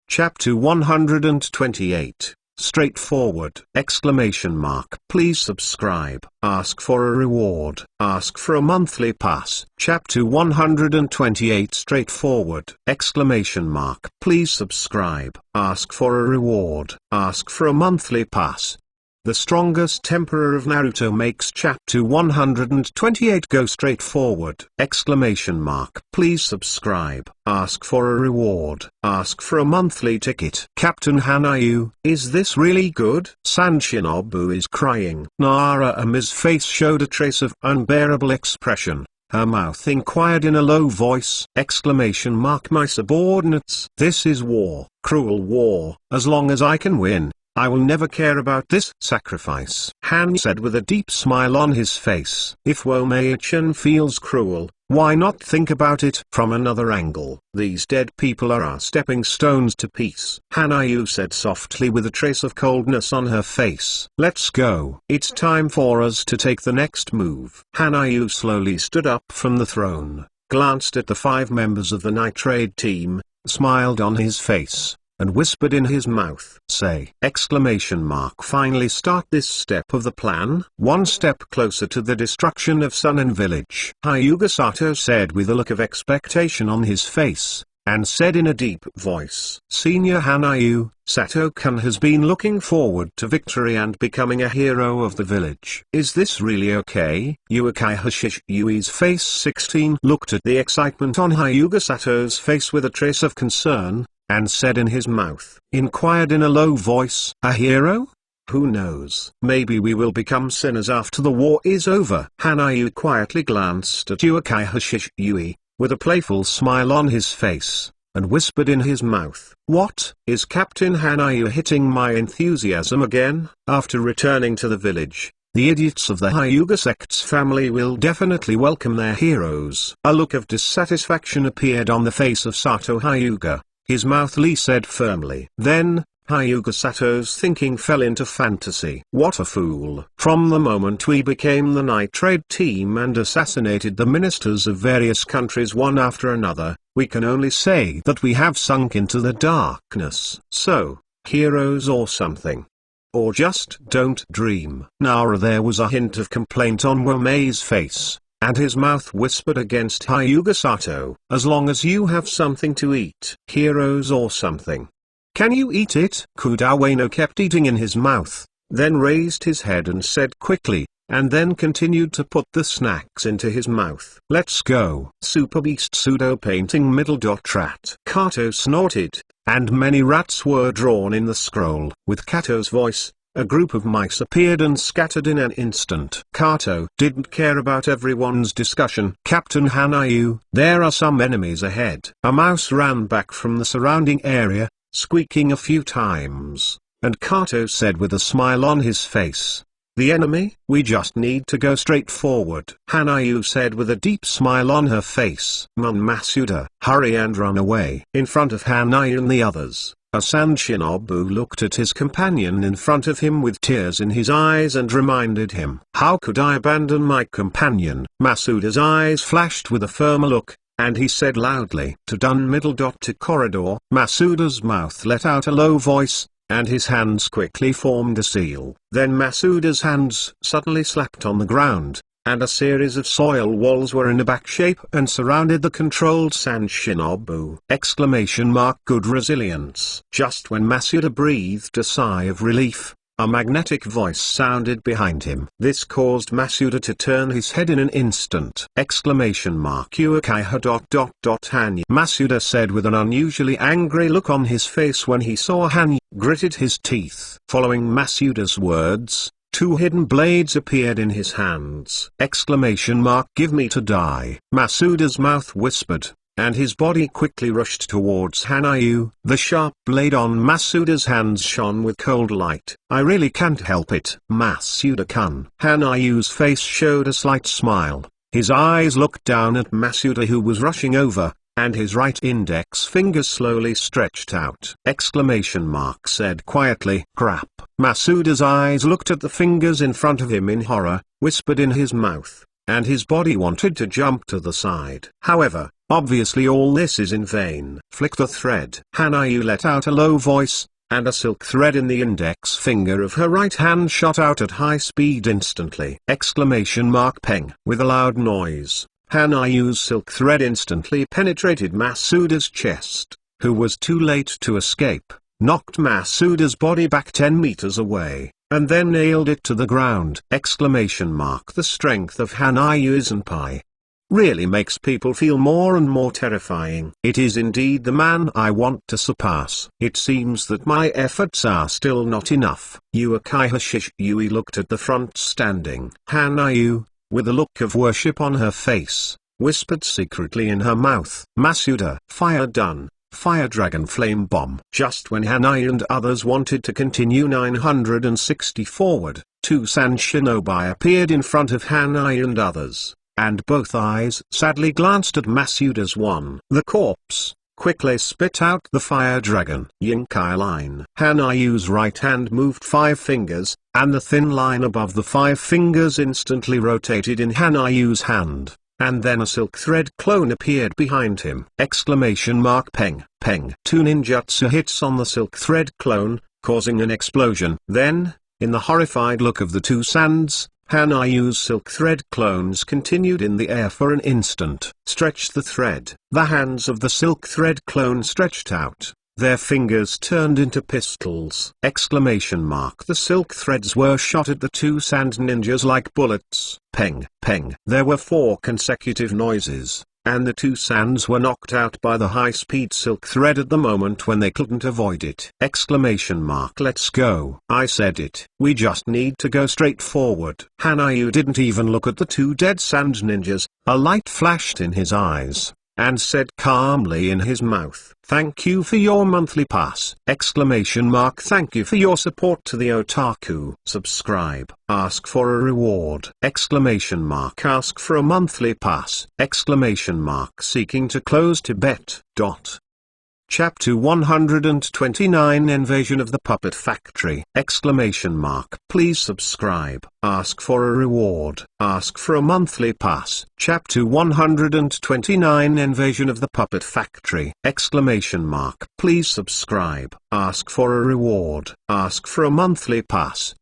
Speaker 1: Chapter 128. Straightforward. Please subscribe. Ask for a reward. Ask for a monthly pass. Chapter 128. Straightforward. Please subscribe. Ask for a reward. Ask for a monthly pass. The strongest Emperor of Naruto makes Chapter 128 go straight forward! Please subscribe. Ask for a reward. Ask for a monthly ticket. Captain Hanayu, is this really good? Sand Shinobu is crying. Nara Ami's face showed a trace of unbearable expression. Her mouth inquired in a low voice. My subordinates. This is war. Cruel war. As long as I can win, I will never care about this sacrifice. Han said with a deep smile on his face. If Womaichan feels cruel, why not think about it from another angle? These dead people are our stepping stones to peace. Hanayu said softly with a trace of coldness on her face. Let's go. It's time for us to take the next move. Hanayu slowly stood up from the throne, glanced at the 5 members of the nitrate team, smiled on his face, and whispered in his mouth. Say! Finally start this step of the plan. One step closer to the destruction of Sunin Village. Hyuga Sato said with a look of expectation on his face, and said in a deep voice. Senior Hanayu, Sato-kun has been looking forward to victory and becoming a hero of the village. Is this really okay? Uekai Hashishui's face 16 looked at the excitement on Hyuga Sato's face with a trace of concern, and said in his mouth, inquired in a low voice, a hero? Who knows? Maybe we will become sinners after the war is over. Hanayu quietly glanced at Uekai Hashishui, with a playful smile on his face, and whispered in his mouth, what, is Captain Hanayu hitting my enthusiasm again? After returning to the village, the idiots of the Hyuga sect's family will definitely welcome their heroes. A look of dissatisfaction appeared on the face of Sato Hyuga. His mouth Lee said firmly. Then, Hyuga Sato's thinking fell into fantasy. What a fool. From the moment we became the night raid team and assassinated the ministers of various countries one after another, we can only say that we have sunk into the darkness. So, heroes or something. Or just don't dream. Now there was a hint of complaint on Womei's face, and his mouth whispered against Hyuga Sato, as long as you have something to eat. Heroes or something. Can you eat it? Kudawano kept eating in his mouth, then raised his head and said quickly, and then continued to put the snacks into his mouth. Let's go. Super Beast pseudo painting middle dot rat. Kato snorted, and many rats were drawn in the scroll. With Kato's voice, a group of mice appeared and scattered in an instant. Kato didn't care about everyone's discussion. Captain Hanayu, there are some enemies ahead. A mouse ran back from the surrounding area, squeaking a few times, and Kato said with a smile on his face, "The enemy? We just need to go straight forward." Hanayu said with a deep smile on her face. Masuda, hurry and run away. In front of Hanayu and the others, a Sand Shinobu looked at his companion in front of him with tears in his eyes and reminded him, "How could I abandon my companion?" Masuda's eyes flashed with a firmer look, and he said loudly, "To done middle dot to corridor." Masuda's mouth let out a low voice, and his hands quickly formed a seal. Then Masuda's hands suddenly slapped on the ground, and a series of soil walls were in a back shape and surrounded the controlled Sand Shinobu! Good resilience. Just when Masuda breathed a sigh of relief, a magnetic voice sounded behind him. This caused Masuda to turn his head in an instant! Uakaiha ... Hanyu. Masuda said with an unusually angry look on his face when he saw Hanyu, gritted his teeth. Following Masuda's words, two hidden blades appeared in his hands! Give me to die. Masuda's mouth whispered, and his body quickly rushed towards Hanayu. The sharp blade on Masuda's hands shone with cold light. "I really can't help it, Masuda-kun." Hanayu's face showed a slight smile. His eyes looked down at Masuda who was rushing over, and his right index finger slowly stretched out. Said quietly, "Crap." Masuda's eyes looked at the fingers in front of him in horror, whispered in his mouth, and his body wanted to jump to the side. However, obviously all this is in vain. Flick the thread. Hanayu let out a low voice, and a silk thread in the index finger of her right hand shot out at high speed instantly. Peng. With a loud noise, Hanayu's silk thread instantly penetrated Masuda's chest, who was too late to escape, knocked Masuda's body back 10 meters away, and then nailed it to the ground! The strength of Hanayu-senpai really makes people feel more and more terrifying. It is indeed the man I want to surpass. It seems that my efforts are still not enough. Yui looked at the front standing Hanayu, with a look of worship on her face, whispered secretly in her mouth, "Masuda, fire done. Fire Dragon Flame Bomb." Just when Hanayu and others wanted to continue 960 forward, two Sand Shinobi appeared in front of Hanayu and others, and both eyes sadly glanced at Masuda's one. The corpse quickly spit out the fire dragon. Yinkai line. Hanayu's right hand moved 5 fingers, and the thin line above the 5 fingers instantly rotated in Hanayu's hand, and then a silk thread clone appeared behind him! Peng. 2 ninjutsu hits on the silk thread clone, causing an explosion. Then, in the horrified look of the two sands, Hanayu's silk thread clones continued in the air for an instant. Stretch the thread. The hands of the silk thread clone stretched out. Their fingers turned into pistols! The silk threads were shot at the two sand ninjas like bullets. Peng. There were 4 consecutive noises, and the two sands were knocked out by the high-speed silk thread at the moment when they couldn't avoid it! Let's go. I said it. We just need to go straight forward. Hanayu didn't even look at the 2 dead sand ninjas. A light flashed in his eyes, and said calmly in his mouth, "Thank you for your monthly pass!" Thank you for your support to the otaku. Subscribe. Ask for a reward. Ask for a monthly pass. Seeking to close Tibet. Chapter 129 Invasion of the Puppet Factory! Please subscribe. Ask for a reward. Ask for a monthly pass. Chapter 129 Invasion of the Puppet Factory! Please subscribe. Ask for a reward. Ask for a monthly pass.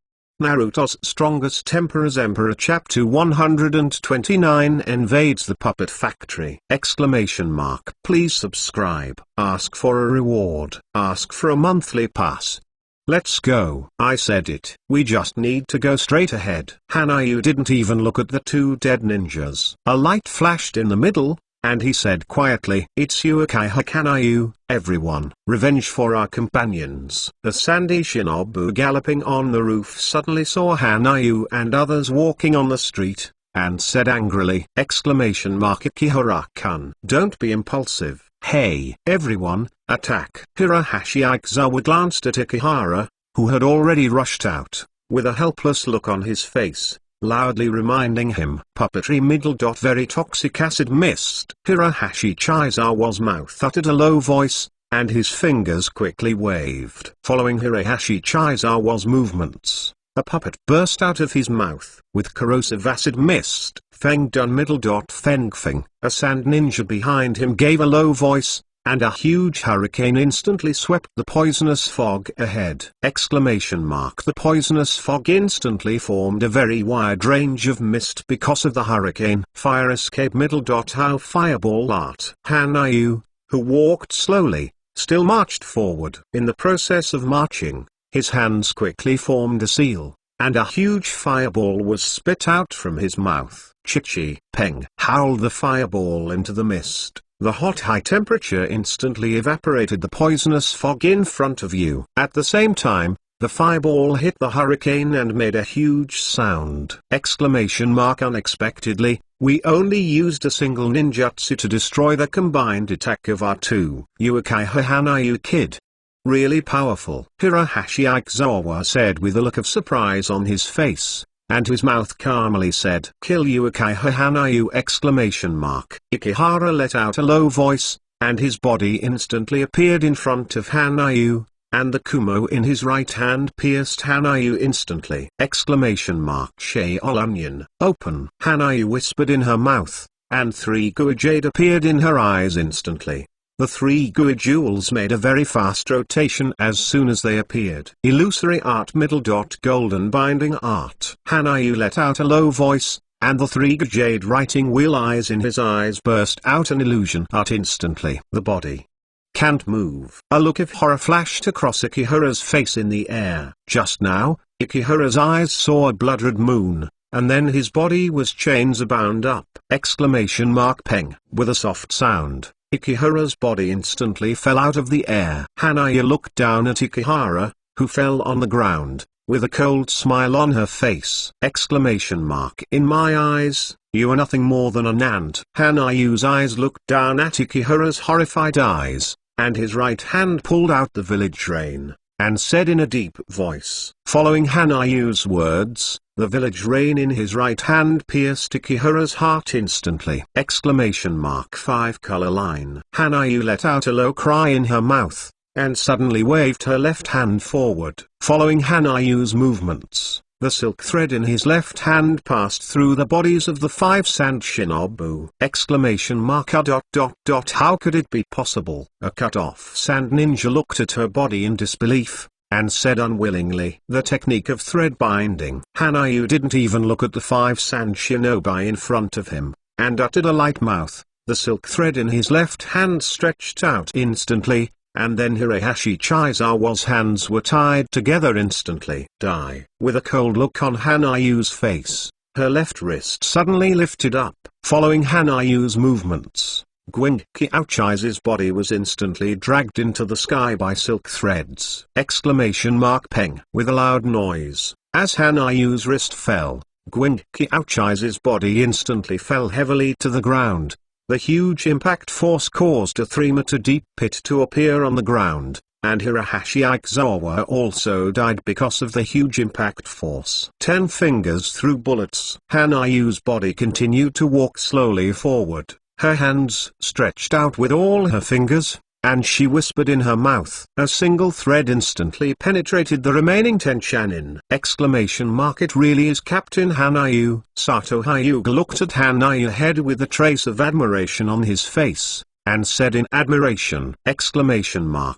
Speaker 1: Naruto's strongest emperor's emperor. Chapter 129 invades the puppet factory! Please subscribe. Ask for a reward. Ask for a monthly pass. Let's go. I said it. We just need to go straight ahead. Hanayu didn't even look at the two dead ninjas. A light flashed in the middle, and he said quietly, "It's Uchiha Hanayu, everyone. Revenge for our companions." The sandy shinobu galloping on the roof suddenly saw Hanayu and others walking on the street, and said angrily, "Ikihara-kun, don't be impulsive. Hey everyone, attack!" Hirohashi Aizawa glanced at Ikihara, who had already rushed out, with a helpless look on his face, loudly reminding him, "Puppetry very toxic acid mist." Hirohashi Aizawa's mouth uttered a low voice, and his fingers quickly waved. Following Hirohashi Aizawa's movements, a puppet burst out of his mouth, with corrosive acid mist. Feng Dun Feng. A sand ninja behind him gave a low voice, and a huge hurricane instantly swept the poisonous fog ahead! The poisonous fog instantly formed a very wide range of mist because of the hurricane. Fire escape How fireball art. Hanayu, who walked slowly, still marched forward. In the process of marching, his hands quickly formed a seal, and a huge fireball was spit out from his mouth. Chichi Peng howled the fireball into the mist. The hot high temperature instantly evaporated the poisonous fog in front of you. At the same time, the fireball hit the hurricane and made a huge sound! Unexpectedly, we only used a single ninjutsu to destroy the combined attack of our two Uchiha Hanayu kid. Really powerful, Hirohashi Aizawa said with a look of surprise on his face, and his mouth calmly said, "Kill Uchiha Hanayu!" Ikihara let out a low voice, and his body instantly appeared in front of Hanayu, and the kumo in his right hand pierced Hanayu instantly! Sheol onion, open! Hanayu whispered in her mouth, and 3 gooey jade appeared in her eyes instantly. The 3 gooey jewels made a very fast rotation as soon as they appeared. Illusory art golden binding art. Hanayu let out a low voice, and the 3 jade writing wheel eyes in his eyes burst out an illusion art instantly. The body can't move. A look of horror flashed across Ikihara's face in the air. Just now, Ikihara's eyes saw a blood-red moon, and then his body was chains bound up! Peng. With a soft sound, Ikihara's body instantly fell out of the air. Hanayu looked down at Ikihara, who fell on the ground, with a cold smile on her face! In my eyes, you are nothing more than an ant. Hanayu's eyes looked down at Ikihara's horrified eyes, and his right hand pulled out the village rain, and said in a deep voice. Following Hanayu's words, the village rain in his right hand pierced Ikihara's heart instantly! 5-color line. Hanayu let out a low cry in her mouth, and suddenly waved her left hand forward. Following Hanayu's movements, the silk thread in his left hand passed through the bodies of the 5 sand shinobu! How could it be possible? A cut-off sand ninja looked at her body in disbelief, and said unwillingly, "The technique of thread binding." Hanayu didn't even look at the 5 sand shinobi in front of him, and uttered a light mouth. The silk thread in his left hand stretched out instantly, and then Hirohashi Aizawa's hands were tied together instantly. Die! With a cold look on Hanayu's face, her left wrist suddenly lifted up. Following Hanayu's movements, Gwing Kiauchi's body was instantly dragged into the sky by silk threads! Peng. With a loud noise, as Hanayu's wrist fell, Gwing Kiauchi's body instantly fell heavily to the ground. The huge impact force caused a 3-meter deep pit to appear on the ground, and Hirohashi Aizawa also died because of the huge impact force. 10 fingers through bullets. Hanayu's body continued to walk slowly forward, her hands stretched out with all her fingers, and she whispered in her mouth. A single thread instantly penetrated the remaining 10 Shanin! It really is Captain Hanayu. Sato Hyuga looked at Hanayu head with a trace of admiration on his face, and said in admiration!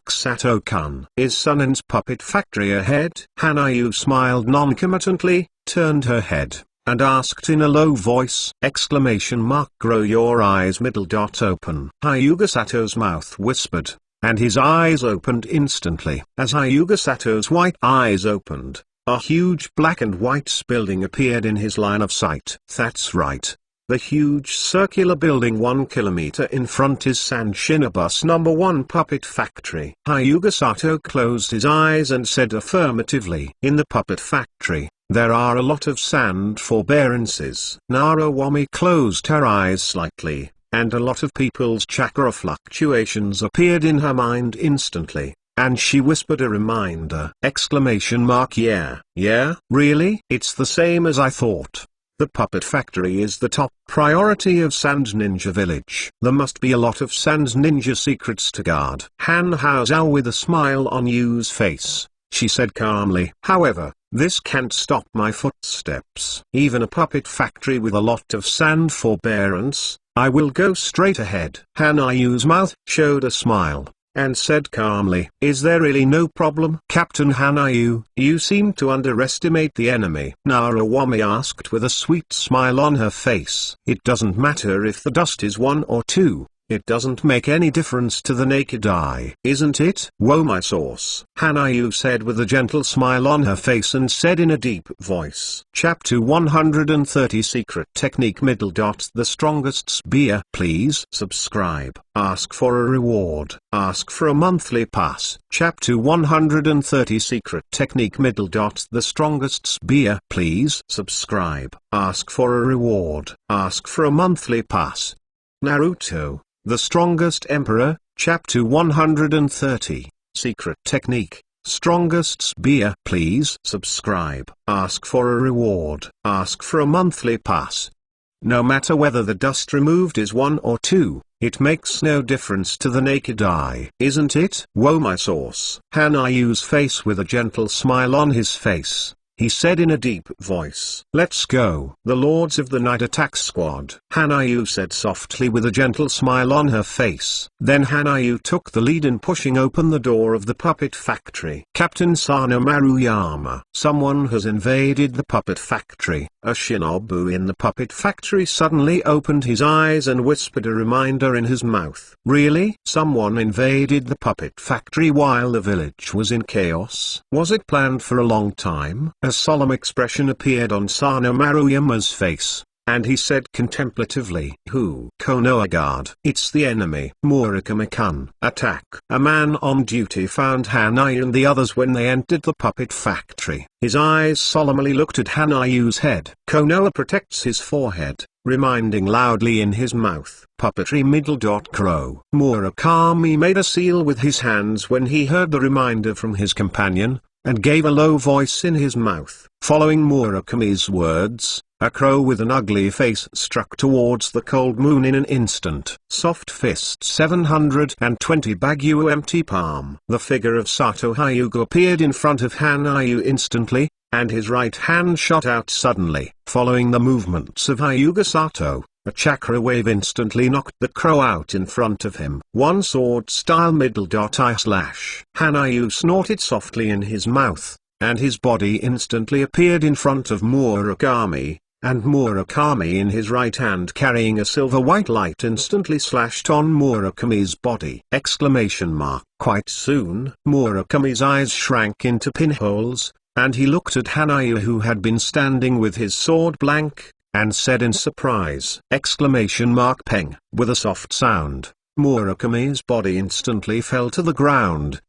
Speaker 1: Sato-kun, is Sunen's puppet factory ahead? Hanayu smiled noncommittently, turned her head, and asked in a low voice! Grow your eyes open. Hyuga Sato's mouth whispered, and his eyes opened instantly. As Hyuga Sato's white eyes opened, a huge black and white building appeared in his line of sight. That's right. The huge circular building 1 kilometer in front is Sanshinobus number 1 puppet factory. Hyuga Sato closed his eyes and said affirmatively. In the puppet factory, there are a lot of sand forbearances. Narawami closed her eyes slightly, and a lot of people's chakra fluctuations appeared in her mind instantly, and she whispered a reminder! Yeah, really? It's the same as I thought. The puppet factory is the top priority of Sand Ninja Village. There must be a lot of Sand Ninja secrets to guard. Han Hao Zhao with a smile on Yu's face, she said calmly. However, this can't stop my footsteps. Even a puppet factory with a lot of sand forbearance, I will go straight ahead. Hanayu's mouth showed a smile, and said calmly, is there really no problem? Captain Hanayu, you seem to underestimate the enemy. Narawami asked with a sweet smile on her face. It doesn't matter if the dust is 1 or 2. It doesn't make any difference to the naked eye, isn't it? Woe my sauce, Hanayu said with a gentle smile on her face and said in a deep voice. Chapter 130 Secret Technique The strongest spear. Please subscribe. Ask for a reward. Ask for a monthly pass. Chapter 130 Secret Technique The strongest spear. Please subscribe. Ask for a reward. Ask for a monthly pass. Naruto, the Strongest Emperor, Chapter 130, Secret Technique, Strongest Spear. Please subscribe. Ask for a reward. Ask for a monthly pass. No matter whether the dust removed is 1 or 2, it makes no difference to the naked eye, isn't it? Woe my sauce. Hanayu's face with a gentle smile on his face. He said in a deep voice. Let's go. The Lords of the Night Attack Squad. Hanayu said softly with a gentle smile on her face. Then Hanayu took the lead in pushing open the door of the puppet factory. Captain Sano Maruyama. Someone has invaded the puppet factory. A shinobu in the puppet factory suddenly opened his eyes and whispered a reminder in his mouth. Really? Someone invaded the puppet factory while the village was in chaos? Was it planned for a long time? A solemn expression appeared on Sano Maruyama's face, and he said contemplatively, Who? Konoha guard. It's the enemy. Murakami-kun. Attack. A man on duty found Hanayu and the others when they entered the puppet factory. His eyes solemnly looked at Hanayu's head. Konoha protects his forehead, reminding loudly in his mouth. Puppetry Crow. Murakami made a seal with his hands when he heard the reminder from his companion, and gave a low voice in his mouth. Following Murakami's words, a crow with an ugly face struck towards the cold moon in an instant. Soft fist 720 Baguio empty palm. The figure of Sato Hyuga appeared in front of Hanayu instantly, and his right hand shot out suddenly. Following the movements of Hyuga Sato, a chakra wave instantly knocked the crow out in front of him. One sword style /I/. Hanayu snorted softly in his mouth, and his body instantly appeared in front of Murakami, and Murakami in his right hand carrying a silver white light instantly slashed on Murakami's body. Quite soon, Murakami's eyes shrank into pinholes, and he looked at Hanayu who had been standing with his sword blank, and said in surprise! Peng. With a soft sound, Murakami's body instantly fell to the ground!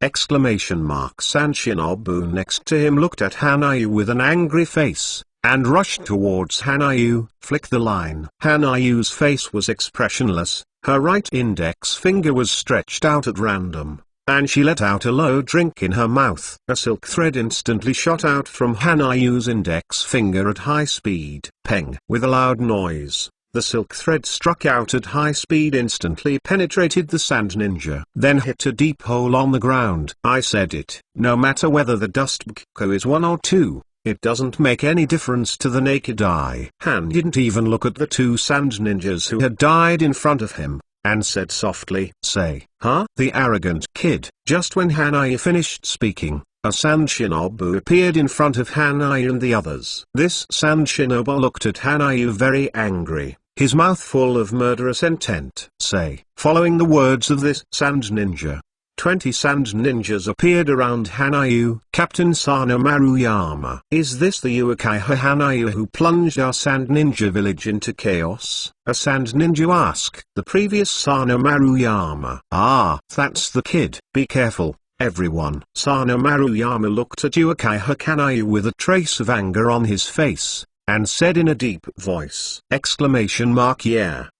Speaker 1: Sanshinobu next to him looked at Hanayu with an angry face, and rushed towards Hanayu. Flick the line. Hanayu's face was expressionless, her right index finger was stretched out at random, and she let out a low drink in her mouth. A silk thread instantly shot out from Hanayu's index finger at high speed. Peng. With a loud noise, The silk thread struck out at high speed, instantly penetrated the sand ninja, then hit a deep hole on the ground. I said it. No matter whether the dust Bko is 1 or 2, it doesn't make any difference to the naked eye. Han didn't even look at the 2 sand ninjas who had died in front of him, and said softly, "Say, huh?" The arrogant kid. Just when Hanayu finished speaking, a sand shinobu appeared in front of Hanayu and the others. This sand shinobu looked at Hanayu very angry, his mouth full of murderous intent. Say, following the words of this sand ninja, 20 sand ninjas appeared around Hanayu. Captain Sano Maruyama. Is this the Uchiha Hanayu who plunged our sand ninja village into chaos? A sand ninja asked the previous Sano Maruyama. Ah, that's the kid. Be careful, everyone. Sano Maruyama looked at Uchiha Hanayu with a trace of anger on his face, and said in a deep voice,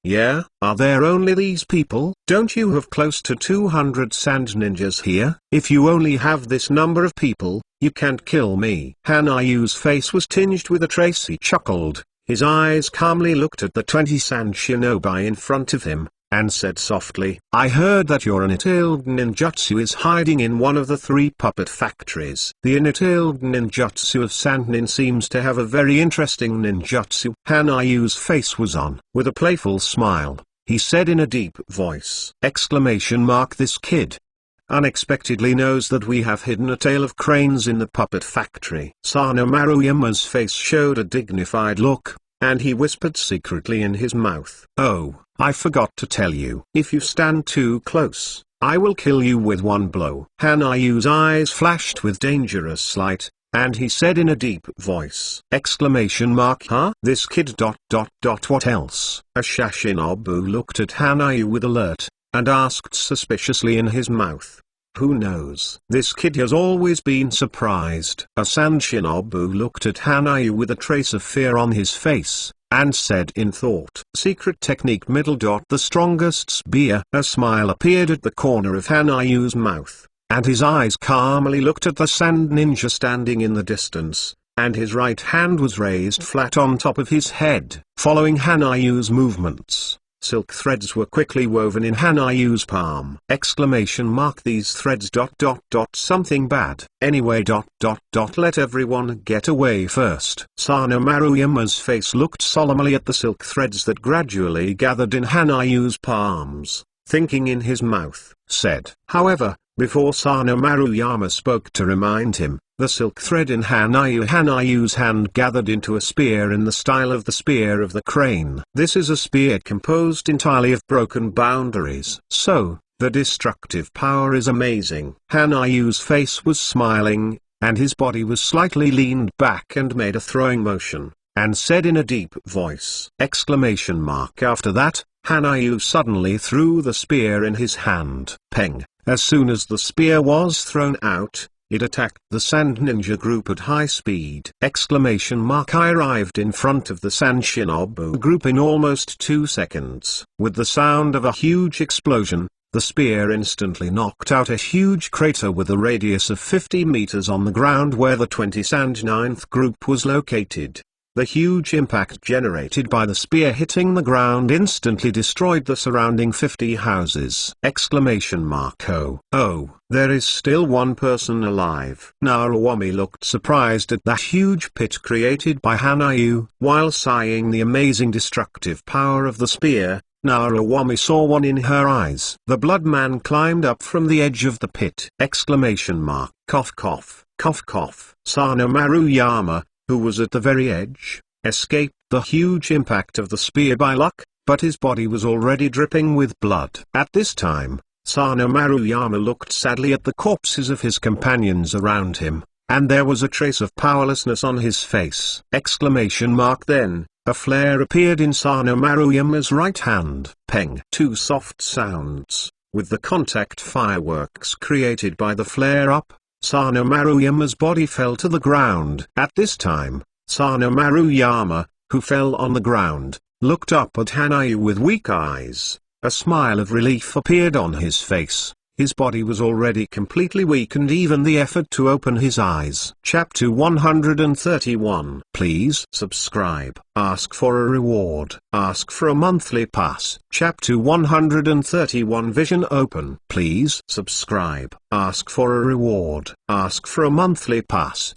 Speaker 1: Yeah, are there only these people? Don't you have close to 200 sand ninjas here? If you only have this number of people, you can't kill me. Hanayu's face was tinged with a trace. He chuckled, his eyes calmly looked at the 20 sand shinobi in front of him, and said softly, I heard that your unattailed ninjutsu is hiding in one of the 3 puppet factories. The unattailed ninjutsu of Sandnin seems to have a very interesting ninjutsu. Hanayu's face was on. With a playful smile, he said in a deep voice, This kid unexpectedly knows that we have hidden a tail of cranes in the puppet factory. Sano Maruyama's face showed a dignified look, and he whispered secretly in his mouth, Oh, I forgot to tell you. If you stand too close, I will kill you with one blow. Hanayu's eyes flashed with dangerous light, and he said in a deep voice, Huh? This kid ... What else? A Shashinobu looked at Hanayu with alert, and asked suspiciously in his mouth, Who knows? This kid has always been surprised. A Sand Shinobu looked at Hanayu with a trace of fear on his face, and said in thought, Secret technique ... The strongest spear. A smile appeared at the corner of Hanayu's mouth, and his eyes calmly looked at the sand ninja standing in the distance, and his right hand was raised flat on top of his head. Following Hanayu's movements, silk threads were quickly woven in Hanayu's palm. These threads ... Something bad. Anyway ... Let everyone get away first. Sano Maruyama's face looked solemnly at the silk threads that gradually gathered in Hanayu's palms, thinking in his mouth, said. However, before Sano Maruyama spoke to remind him, the silk thread in Hanayu's hand gathered into a spear in the style of the spear of the crane. This is a spear composed entirely of broken boundaries. So, the destructive power is amazing. Hanayu's face was smiling, and his body was slightly leaned back and made a throwing motion, and said in a deep voice, After that, Hanayu suddenly threw the spear in his hand. Peng. As soon as the spear was thrown out, it attacked the sand ninja group at high speed. I arrived in front of the sand shinobu group in almost 2 seconds. With the sound of a huge explosion, the spear instantly knocked out a huge crater with a radius of 50 meters on the ground where the 20 sand ninth group was located. The huge impact generated by the spear hitting the ground instantly destroyed the surrounding 50 houses. Oh, there is still one person alive. Naruwami looked surprised at that huge pit created by Hanayu. While sighing the amazing destructive power of the spear, Naruwami saw one in her eyes. The blood man climbed up from the edge of the pit. Cough cough, cough cough. Sano Maruyama, who was at the very edge, escaped the huge impact of the spear by luck, but his body was already dripping with blood. At this time, Sano Maruyama looked sadly at the corpses of his companions around him, and there was a trace of powerlessness on his face. Then, a flare appeared in Sano Maruyama's right hand. Peng. 2 soft sounds, with the contact fireworks created by the flare-up, Sano Maruyama's body fell to the ground. At this time, Sano Maruyama, who fell on the ground, looked up at Hanayu with weak eyes. A smile of relief appeared on his face, His body was already completely weakened, even the effort to open his eyes. Chapter 131. Please subscribe. Ask for a reward. Ask for a monthly pass. Chapter 131. Vision open. Please subscribe. Ask for a reward. Ask for a monthly pass.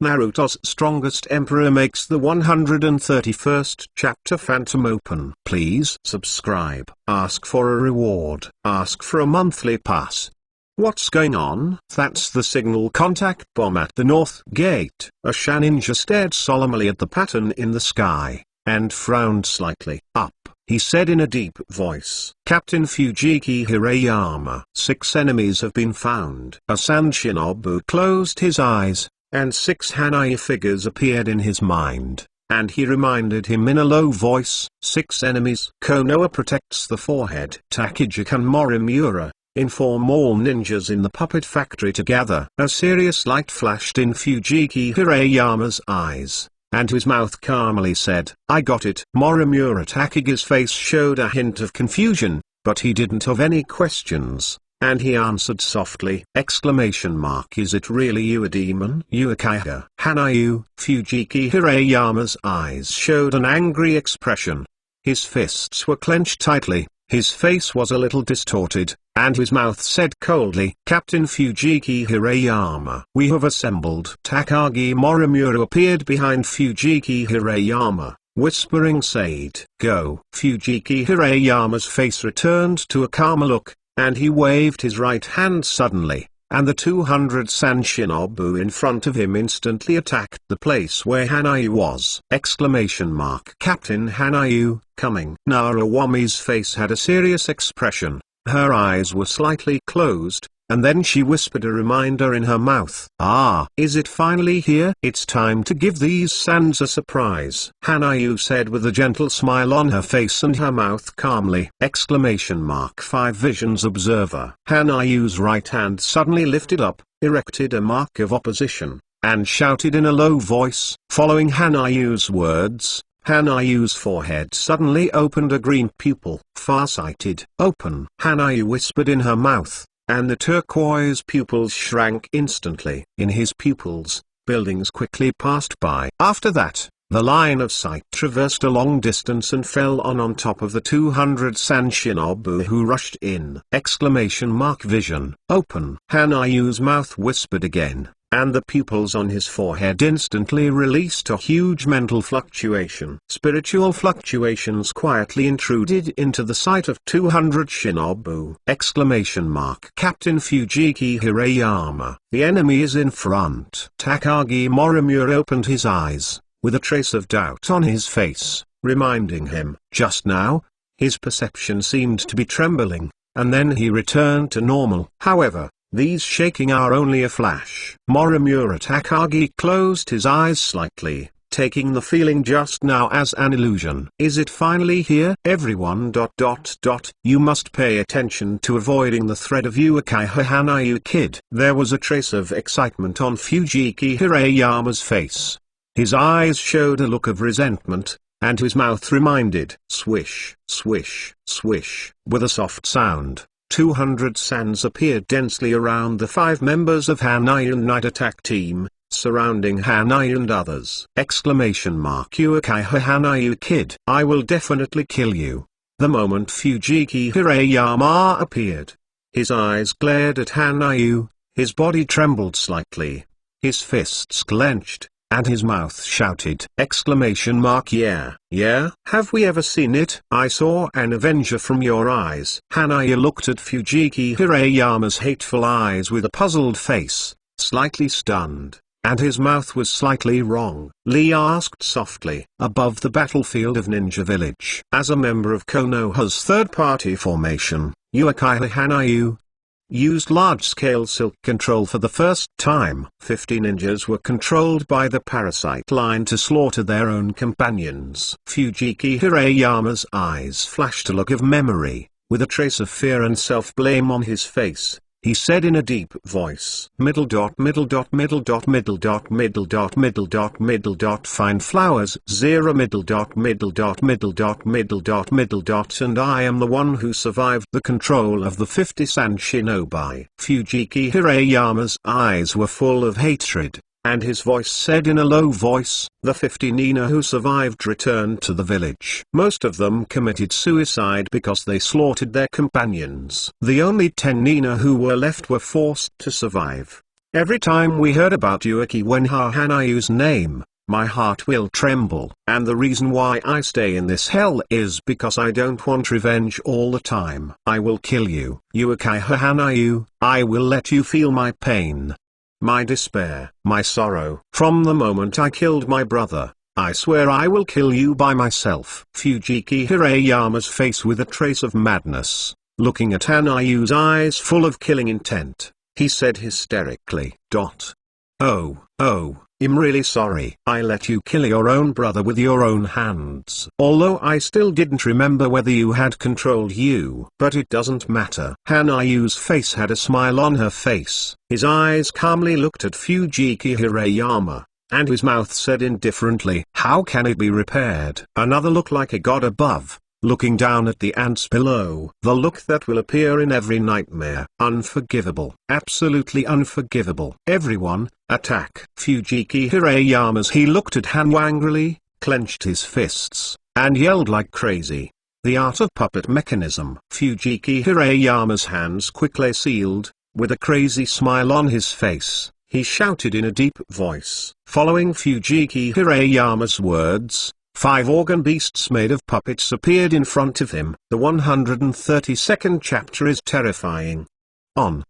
Speaker 1: Naruto's strongest emperor makes the 131st chapter Phantom open. Please subscribe. Ask for a reward. Ask for a monthly pass. What's going on? That's the signal contact bomb at the North Gate. A Shaninja stared solemnly at the pattern in the sky, and frowned slightly. Up, he said in a deep voice. Captain Fujiki Hirayama. 6 enemies have been found. A Sand Shinobu closed his eyes, and 6 Hanai figures appeared in his mind, and he reminded him in a low voice. 6 enemies. Konoha protects the forehead. Takijika and Morimura inform all ninjas in the puppet factory to gather. A serious light flashed in Fujiki Hirayama's eyes, and his mouth calmly said, I got it. Morimura Takiga's face showed a hint of confusion, but he didn't have any questions. And he answered softly, ! Is it really you, a demon? Uekaiha. Hanayu. Fujiki Hirayama's eyes showed an angry expression. His fists were clenched tightly, his face was a little distorted, and his mouth said coldly, Captain Fujiki Hirayama. We have assembled. Takagi Morimura appeared behind Fujiki Hirayama, whispering Sade. Go. Fujiki Hirayama's face returned to a calmer look, and he waved his right hand suddenly, and the 200 Sand Shinobu in front of him instantly attacked the place where Hanayu was! Captain Hanayu, coming. Narawami's face had a serious expression, her eyes were slightly closed, and then she whispered a reminder in her mouth. Ah, is it finally here? It's time to give these sands a surprise, Hanayu said with a gentle smile on her face and her mouth calmly! 5 Visions Observer. Hanayu's right hand suddenly lifted up, erected a mark of opposition, and shouted in a low voice. Following Hanayu's words, Hanayu's forehead suddenly opened a green pupil. Farsighted. Open. Hanayu whispered in her mouth, and the turquoise pupils shrank instantly. In his pupils, buildings quickly passed by. After that, the line of sight traversed a long distance and fell on top of the 200 Sand Shinobu who rushed in! Vision open. Hanayu's mouth whispered again, and the pupils on his forehead instantly released a huge mental fluctuation. Spiritual fluctuations quietly intruded into the sight of 200 Shinobu! Captain Fujiki Hirayama. The enemy is in front. Takagi Morimura opened his eyes, with a trace of doubt on his face, reminding him, just now, his perception seemed to be trembling, and then he returned to normal. However, these shaking are only a flash. Morimura Takagi closed his eyes slightly, taking the feeling just now as an illusion. Is it finally here? Everyone. You must pay attention to avoiding the threat of Uekaiha Hanayu kid. There was a trace of excitement on Fujiki Hirayama's face. His eyes showed a look of resentment, and his mouth reminded, swish, swish, swish. With a soft sound, 200 sands appeared densely around the 5 members of Hanayu Night Attack Team, surrounding Hanayu and others! Uekaiha Hanayu kid. I will definitely kill you. The moment Fujiki Hirayama appeared, his eyes glared at Hanayu, his body trembled slightly, his fists clenched, and his mouth shouted! Yeah, have we ever seen it? I saw an Avenger from your eyes. Hanayu looked at Fujiki Hirayama's hateful eyes with a puzzled face, slightly stunned, and his mouth was slightly wrong. Lee asked softly. Above the battlefield of Ninja Village. As a member of Konoha's third-party formation, Uekaiha Hanayu used large-scale silk control for the first time. 50 ninjas were controlled by the parasite line to slaughter their own companions. Fujiki Hirayama's eyes flashed a look of memory, with a trace of fear and self-blame on his face. he said in a deep voice. Middle dot middle dot middle dot middle dot middle dot middle dot middle dot find flowers 0 middle dot middle dot middle dot middle dot middle dot and I am the one who survived the control of the 50 sand shinobi. Fujiki Hirayama's eyes were full of hatred, and his voice said in a low voice, the 50 Nina who survived returned to the village. Most of them committed suicide because they slaughtered their companions. The only 10 Nina who were left were forced to survive. Every time we heard about Yuki Wenha Hanayu's name, my heart will tremble. And the reason why I stay in this hell is because I don't want revenge all the time. I will kill you, Yuki Hanayu, I will let you feel my pain, my despair, my sorrow. From the moment I killed my brother, I swear I will kill you by myself. Fujiki Hirayama's face with a trace of madness, looking at Hanayu's eyes full of killing intent, he said hysterically. Oh, I'm really sorry. I let you kill your own brother with your own hands. Although I still didn't remember whether you had controlled you. But it doesn't matter. Hanayu's face had a smile on her face. His eyes calmly looked at Fujiki Hirayama, and his mouth said indifferently, how can it be repaired? Another look like a god above, looking down at the ants below. The look that will appear in every nightmare. Unforgivable. Absolutely unforgivable. Everyone, attack. Fujiki Hirayama's he looked at Hanu angrily, clenched his fists, and yelled like crazy. The art of puppet mechanism. Fujiki Hirayama's hands quickly sealed, with a crazy smile on his face, he shouted in a deep voice. Following Fujiki Hirayama's words, 5 organ beasts made of puppets appeared in front of him. The 132nd chapter is terrifying.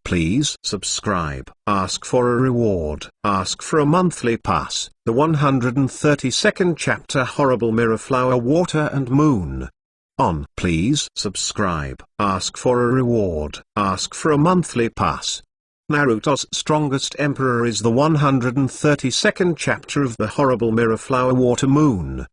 Speaker 1: Please subscribe. Ask for a reward. Ask for a monthly pass. The 132nd chapter Horrible Mirror Flower Water and Moon. Please subscribe. Ask for a reward. Ask for a monthly pass. Naruto's strongest emperor is the 132nd chapter of the Horrible Mirror Flower Water Moon.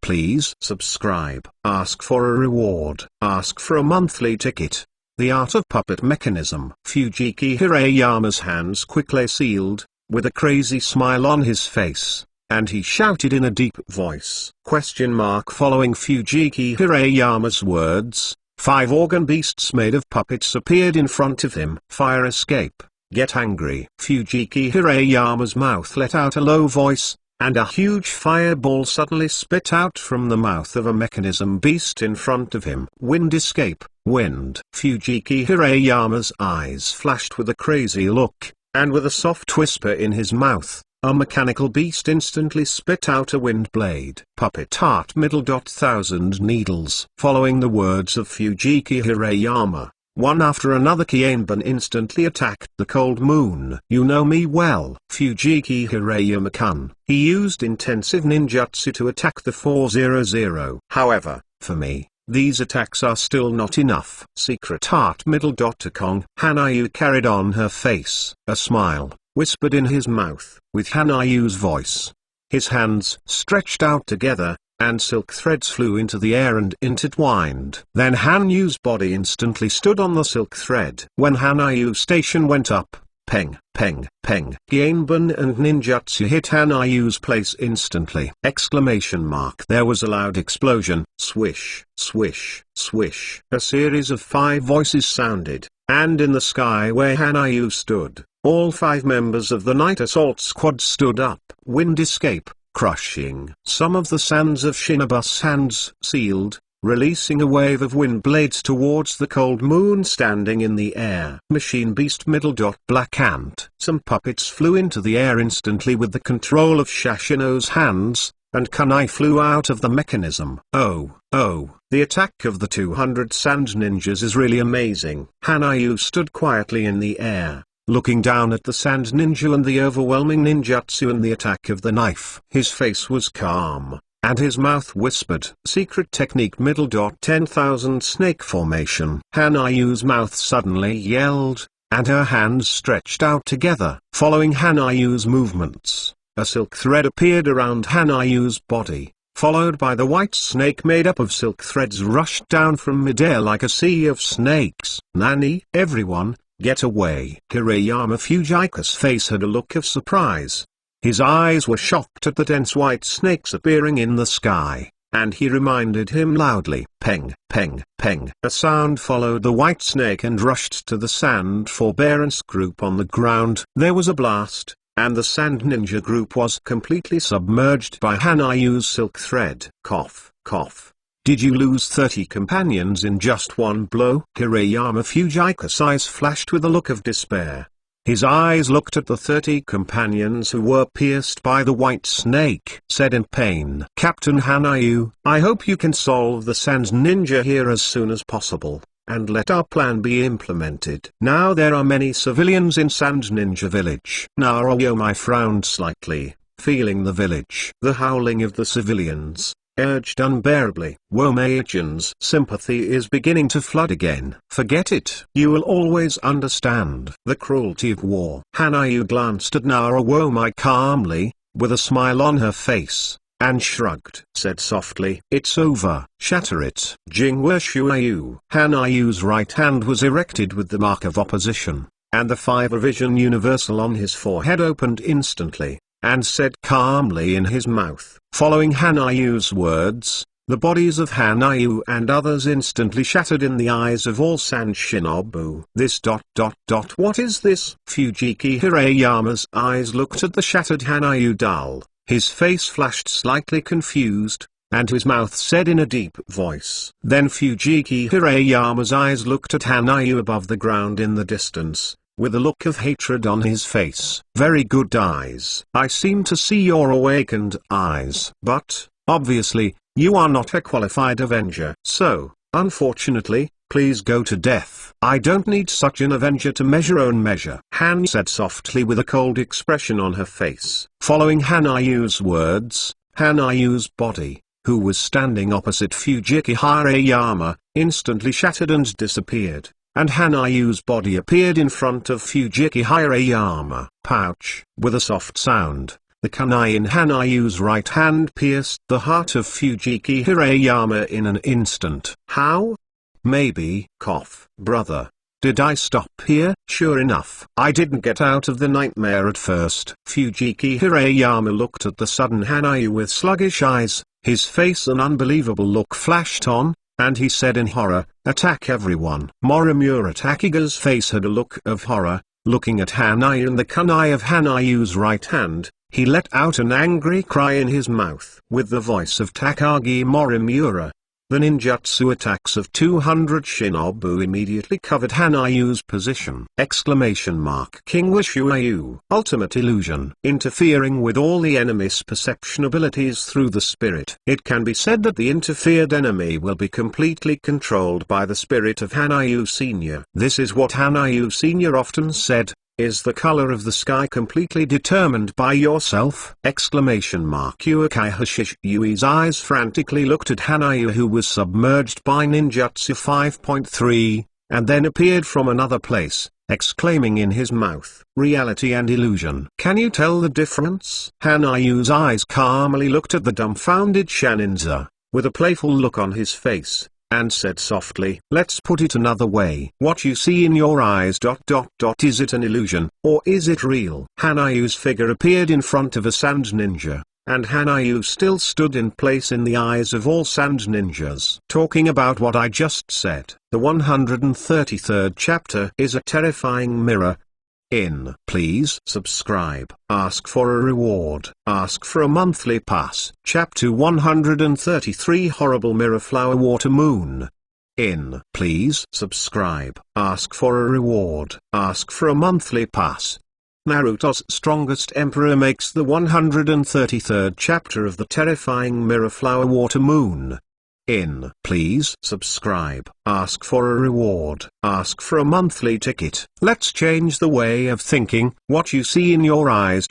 Speaker 1: Please subscribe. Ask for a reward. Ask for a monthly ticket. The art of puppet mechanism. Fujiki Hirayama's hands quickly sealed, with a crazy smile on his face, and he shouted in a deep voice. Following Fujiki Hirayama's words, 5 organ beasts made of puppets appeared in front of him. Fire escape. Get angry. Fujiki Hirayama's mouth let out a low voice, and a huge fireball suddenly spit out from the mouth of a mechanism beast in front of him. Wind escape. Wind. Fujiki Hirayama's eyes flashed with a crazy look, and with a soft whisper in his mouth, a mechanical beast instantly spit out a wind blade. Puppet heart middle dot thousand needles. Following the words of Fujiki Hirayama, one after another Kienban instantly attacked the cold moon. You know me well. Fujiki Hirayama-kun. He used intensive ninjutsu to attack the 400. However, for me, these attacks are still not enough. Secret heart middle dot Kong. Hanayu carried on her face. A smile whispered in his mouth, with Hanayu's voice. His hands stretched out together, and silk threads flew into the air and intertwined. Then Hanayu's body instantly stood on the silk thread. When Hanayu's station went up, peng, peng, peng. Gienbun and ninjutsu hit Hanayu's place instantly. Exclamation mark. There was a loud explosion. Swish, swish, swish. A series of 5 voices sounded, and in the sky where Hanayu stood, all 5 members of the Night Assault Squad stood up. Wind escape. Crushing. Some of the sands of Shinobu's hands sealed, releasing a wave of wind blades towards the cold moon standing in the air. Machine beast middle dot black ant. Some puppets flew into the air instantly with the control of Shashino's hands, and kunai flew out of the mechanism. Oh, the attack of the 200 sand ninjas is really amazing. Hanayu stood quietly in the air, looking down at the sand ninja and the overwhelming ninjutsu and the attack of the knife. His face was calm, and his mouth whispered. Secret technique middle dot 10,000 snake formation. Hanayu's mouth suddenly yelled, and her hands stretched out together. Following Hanayu's movements, a silk thread appeared around Hanayu's body, followed by the white snake made up of silk threads rushed down from midair like a sea of snakes. Nani? Everyone, Get away. Hirayama Fujika's face had a look of surprise. His eyes were shocked at the dense white snakes appearing in the sky, and he reminded him loudly, "Peng, peng, peng." A sound followed the white snake and rushed to the sand forbearance group on the ground. There was a blast, and the sand ninja group was completely submerged by Hanayu's silk thread. Cough, cough. Did you lose 30 companions in just one blow? Hirayama Fujika's eyes flashed with a look of despair. His eyes looked at the 30 companions who were pierced by the white snake, said in pain, "Captain Hanayu, I hope you can solve the Sand Ninja here as soon as possible, and let our plan be implemented. Now there are many civilians in Sand Ninja village." Naruto frowned slightly, feeling the village. The howling of the civilians urged unbearably. Womaichan's sympathy is beginning to flood again. Forget it. You will always understand the cruelty of war. Hanayu glanced at Naruto calmly, with a smile on her face, and shrugged. Said softly, "It's over. Shatter it." Jingwa Shuayu. Hanayu's right hand was erected with the mark of opposition, and the Five Vision Universal on his forehead opened instantly, and said calmly in his mouth. Following Hanayu's words, the bodies of Hanayu and others instantly shattered in the eyes of all Sand Shinobu. What is this? Fujiki Hirayama's eyes looked at the shattered Hanayu doll, his face flashed slightly confused, and his mouth said in a deep voice. Then Fujiki Hirayama's eyes looked at Hanayu above the ground in the distance, with a look of hatred on his face. Very good eyes. I seem to see your awakened eyes. But, obviously, you are not a qualified Avenger. So, unfortunately, please go to death. I don't need such an Avenger to measure own measure. Han said softly with a cold expression on her face. Following Hanayu's words, Hanayu's body, who was standing opposite Fujiki Hirayama, instantly shattered and disappeared. And Hanayu's body appeared in front of Fujiki Hirayama. Pouch. With a soft sound, the kunai in Hanayu's right hand pierced the heart of Fujiki Hirayama in an instant. How? Maybe. Cough. Brother. Did I stop here? Sure enough, I didn't get out of the nightmare at first. Fujiki Hirayama looked at the sudden Hanayu with sluggish eyes, his face an unbelievable look flashed on, and he said in horror, "Attack everyone." Morimura Takiga's face had a look of horror, looking at Hanayu and the kunai of Hanayu's right hand, he let out an angry cry in his mouth. With the voice of Takagi Morimura, the ninjutsu attacks of 200 shinobu immediately covered Hanayu's position! King Wishuayu. Ultimate illusion. Interfering with all the enemy's perception abilities through the spirit. It can be said that the interfered enemy will be completely controlled by the spirit of Hanayu Sr. This is what Hanayu Sr. often said. Is the color of the sky completely determined by yourself? Uekai Hashishiyui's eyes frantically looked at Hanayu, who was submerged by ninjutsu 5.3, and then appeared from another place, exclaiming in his mouth, "Reality and illusion. Can you tell the difference?" Hanayu's eyes calmly looked at the dumbfounded Shaninja, with a playful look on his face, and said softly, "Let's put it another way. What you see in your eyes... Is it an illusion, or is it real?" Hanayu's figure appeared in front of a Sand Ninja, and Hanayu still stood in place in the eyes of all Sand Ninjas. Talking about what I just said, the 133rd chapter is a terrifying mirror. Please subscribe. Ask for a reward. Ask for a monthly pass. Chapter 133 Horrible Mirror Flower Water Moon. Please subscribe. Ask for a reward. Ask for a monthly pass. Naruto's strongest emperor makes the 133rd chapter of the terrifying Mirror Flower Water Moon. Please subscribe. Ask for a reward. Ask for a monthly ticket. Let's change the way of thinking. What you see in your eyes...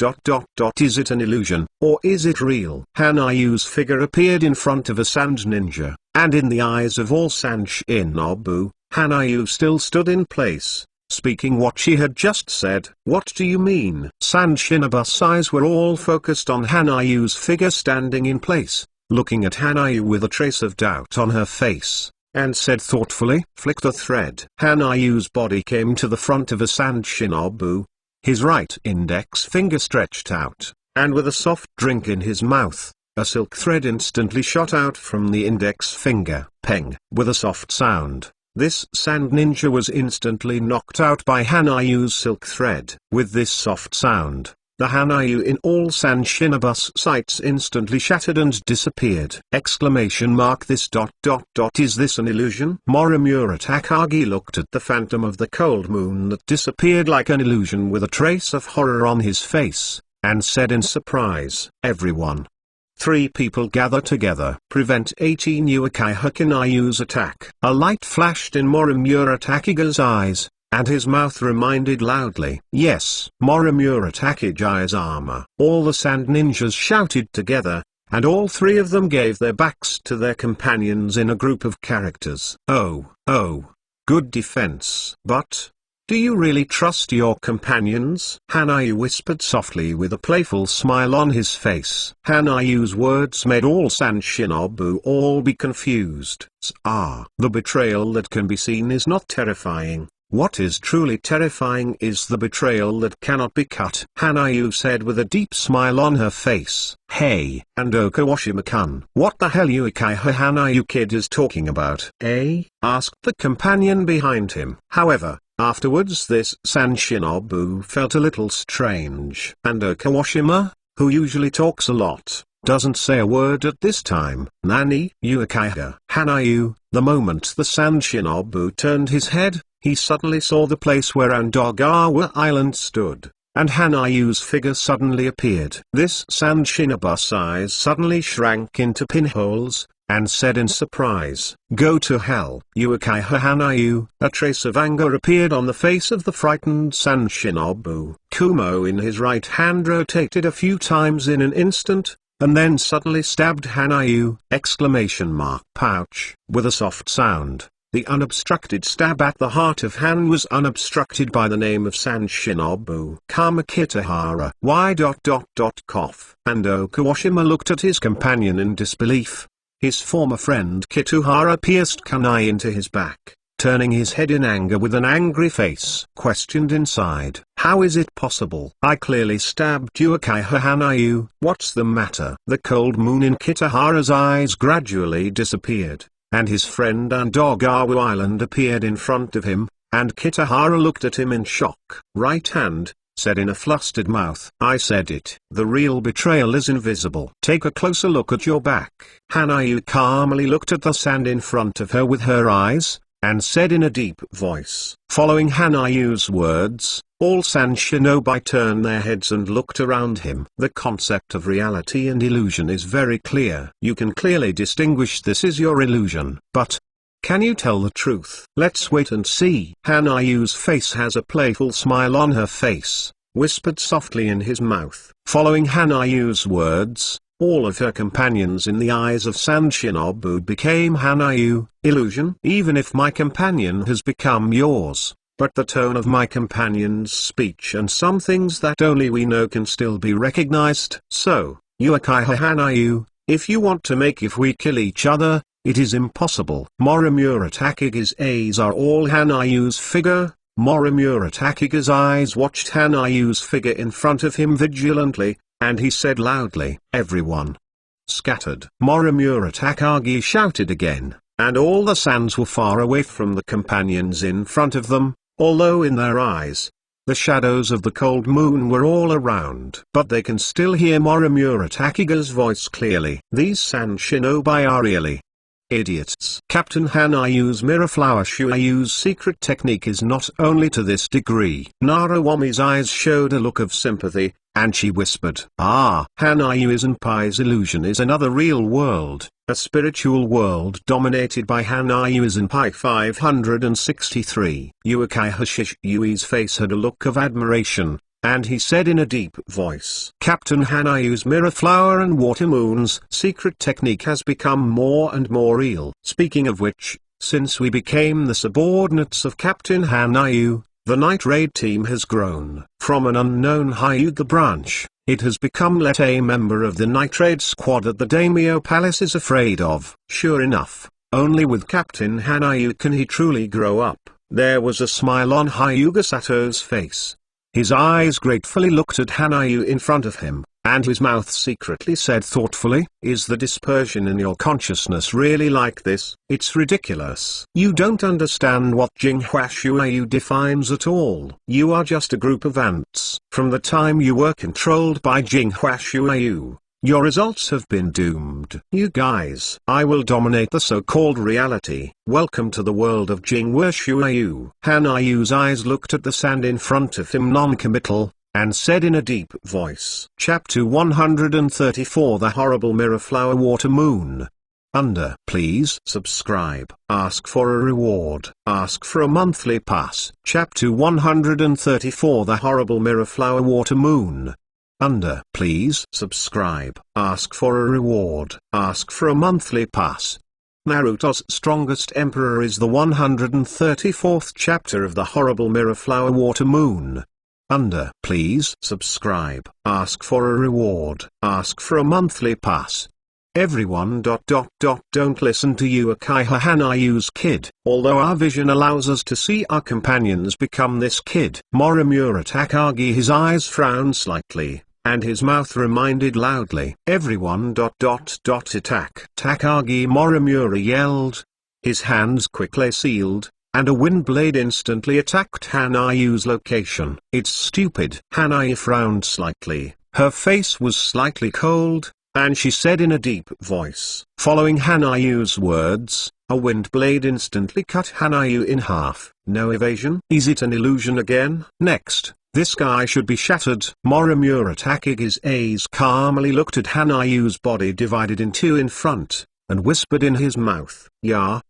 Speaker 1: Is it an illusion, or is it real? Hanayu's figure appeared in front of a Sand Ninja, and in the eyes of all Sand Shinobu, Hanayu still stood in place, speaking what she had just said. What do you mean? Sand Shinobu's eyes were all focused on Hanayu's figure standing in place, looking at Hanayu with a trace of doubt on her face, and said thoughtfully, "Flick the thread." Hanayu's body came to the front of a sand shinobu, his right index finger stretched out, and with a soft drink in his mouth, a silk thread instantly shot out from the index finger. Peng! With a soft sound, this sand ninja was instantly knocked out by Hanayu's silk thread. With this soft sound, the Hanayu in all sand shinobu's sights instantly shattered and disappeared. Is this an illusion? Morimura Takagi looked at the phantom of the cold moon that disappeared like an illusion with a trace of horror on his face, and said in surprise, "Everyone. 3 people gather together. Prevent 18 Uchiha Hakanayu's attack." A light flashed in Morimura Takagi's eyes, and his mouth reminded loudly, "Yes." Morimura Takagi's armor. All the sand ninjas shouted together, and all 3 of them gave their backs to their companions in a group of characters. Oh, good defense. But, do you really trust your companions? Hanayu whispered softly with a playful smile on his face. Hanayu's words made all sand shinobu all be confused. The betrayal that can be seen is not terrifying. What is truly terrifying is the betrayal that cannot be cut. Hanayu said with a deep smile on her face. "Hey, and Kawashima-kun, what the hell Uchiha Hanayu kid is talking about, eh?" asked the companion behind him. However, afterwards this sand shinobu felt a little strange. And Kawashima, who usually talks a lot, doesn't say a word at this time. "Nani?" Uchiha Hanayu. The moment the sand shinobu turned his head, he suddenly saw the place where Andagawa Island stood, and Hanayu's figure suddenly appeared. This sand shinobu's eyes suddenly shrank into pinholes, and said in surprise, "Go to hell." Uchiha Hanayu. A trace of anger appeared on the face of the frightened sand shinobu. Kumo in his right hand rotated a few times in an instant, and then suddenly stabbed Hanayu! Pouch! With a soft sound, the unobstructed stab at the heart of Han was unobstructed by the name of Sand Shinobu Kama Kitahara. Cough. And Kawashima looked at his companion in disbelief. His former friend Kituhara pierced kunai into his back, turning his head in anger with an angry face. Questioned inside, "How is it possible? I clearly stabbed Uchiha Hanayu. What's the matter?" The cold moon in Kitahara's eyes gradually disappeared, and his friend Andagawa Island appeared in front of him, and Kitahara looked at him in shock. Right hand, said in a flustered mouth, "I said it. The real betrayal is invisible. Take a closer look at your back." Hanayu calmly looked at the sand in front of her with her eyes, and said in a deep voice. Following Hanayu's words, all sand shinobi turned their heads and looked around him. The concept of reality and illusion is very clear. You can clearly distinguish this is your illusion, but can you tell the truth? Let's wait and see. Hanayu's face has a playful smile on her face, whispered softly in his mouth. Following Hanayu's words, all of her companions in the eyes of Sand Shinobu became Hanayu. Illusion? Even if my companion has become yours, but the tone of my companion's speech and some things that only we know can still be recognized. So, Uchiha Hanayu, if you want to make if we kill each other, it is impossible. Morimura Takagi's eyes are all Hanayu's figure. Morimura Takagi's eyes watched Hanayu's figure in front of him vigilantly, and he said loudly, "Everyone scattered." Morimura Takagi shouted again, and all the sands were far away from the companions in front of them, although in their eyes, the shadows of the cold moon were all around. But they can still hear Morimura Takagi's voice clearly. These sand shinobi are really idiots. Captain Hanayu's mirror flower Shuayu's secret technique is not only to this degree. Narawami's eyes showed a look of sympathy, and she whispered, Hanayu Isenpai's illusion is another real world, a spiritual world dominated by Hanayu Isenpai 563. Uchiha Shishui's face had a look of admiration, and he said in a deep voice, "Captain Hanayu's mirror flower and water moon's secret technique has become more and more real." Speaking of which, since we became the subordinates of Captain Hanayu, the night raid team has grown. From an unknown Hyuga branch, it has become a member of the night raid squad that the daimyo palace is afraid of. Sure enough, Only with Captain Hanayu can he truly grow up. There was a smile on Hyuga Sato's face. His eyes gratefully looked at Hanayu in front of him, and his mouth secretly said thoughtfully, "Is the dispersion in your consciousness really like this? It's ridiculous. You don't understand what Jinghua Shuayu defines at all. You are just a group of ants. From the time you were controlled by Jinghua Shuayu, your results have been doomed. You guys, I will dominate the so-called reality. Welcome to the world of Jinghua Shuayu." Hanayu's eyes looked at the sand in front of him non-committal, and said in a deep voice. Chapter 134 The Horrible Mirror Flower Water Moon. Please subscribe. Ask for a reward. Ask for a monthly pass. Chapter 134 The Horrible Mirror Flower Water Moon. Please subscribe. Ask for a reward. Ask for a monthly pass. Naruto's strongest emperor is the 134th chapter of The Horrible Mirror Flower Water Moon. Please subscribe. Ask for a reward. Ask for a monthly pass. Everyone. Don't listen to Uchiha Hanayu's kid. Although our vision allows us to see our companions become this kid. Morimura Takagi, his eyes frowned slightly, and his mouth reminded loudly. Everyone. Attack. Takagi Morimura yelled. His hands quickly sealed, and a wind blade instantly attacked Hanayu's location. It's stupid. Hanayu frowned slightly. Her face was slightly cold, and she said in a deep voice. Following Hanayu's words, a wind blade instantly cut Hanayu in half. No evasion? Is it an illusion again? Next, this guy should be shattered. Morimura Takigi's eyes calmly looked at Hanayu's body divided in two in front, and whispered in his mouth, Yeah,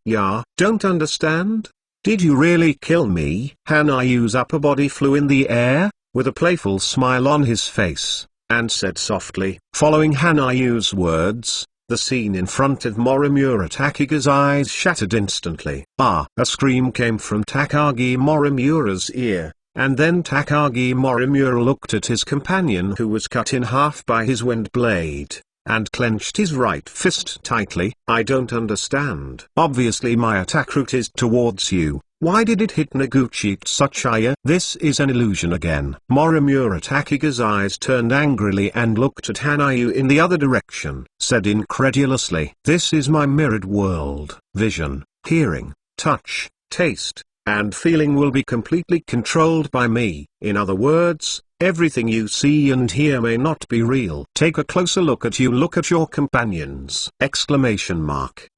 Speaker 1: don't understand? Did you really kill me? Hanayu's upper body flew in the air, with a playful smile on his face, and said softly. Following Hanayu's words, the scene in front of Morimura Takigi's eyes shattered instantly. A scream came from Takagi Morimura's ear, and then Takagi Morimura looked at his companion who was cut in half by his wind blade, and clenched his right fist tightly. I don't understand. Obviously my attack route is towards you. Why did it hit Noguchi Tsuchiya? This is an illusion again. Morimura Takigi's eyes turned angrily and looked at Hanayu in the other direction. Said incredulously, This is my mirrored world. Vision, hearing, touch, taste, and feeling will be completely controlled by me. In other words, everything you see and hear may not be real. Take a closer look at you. Look at your companions!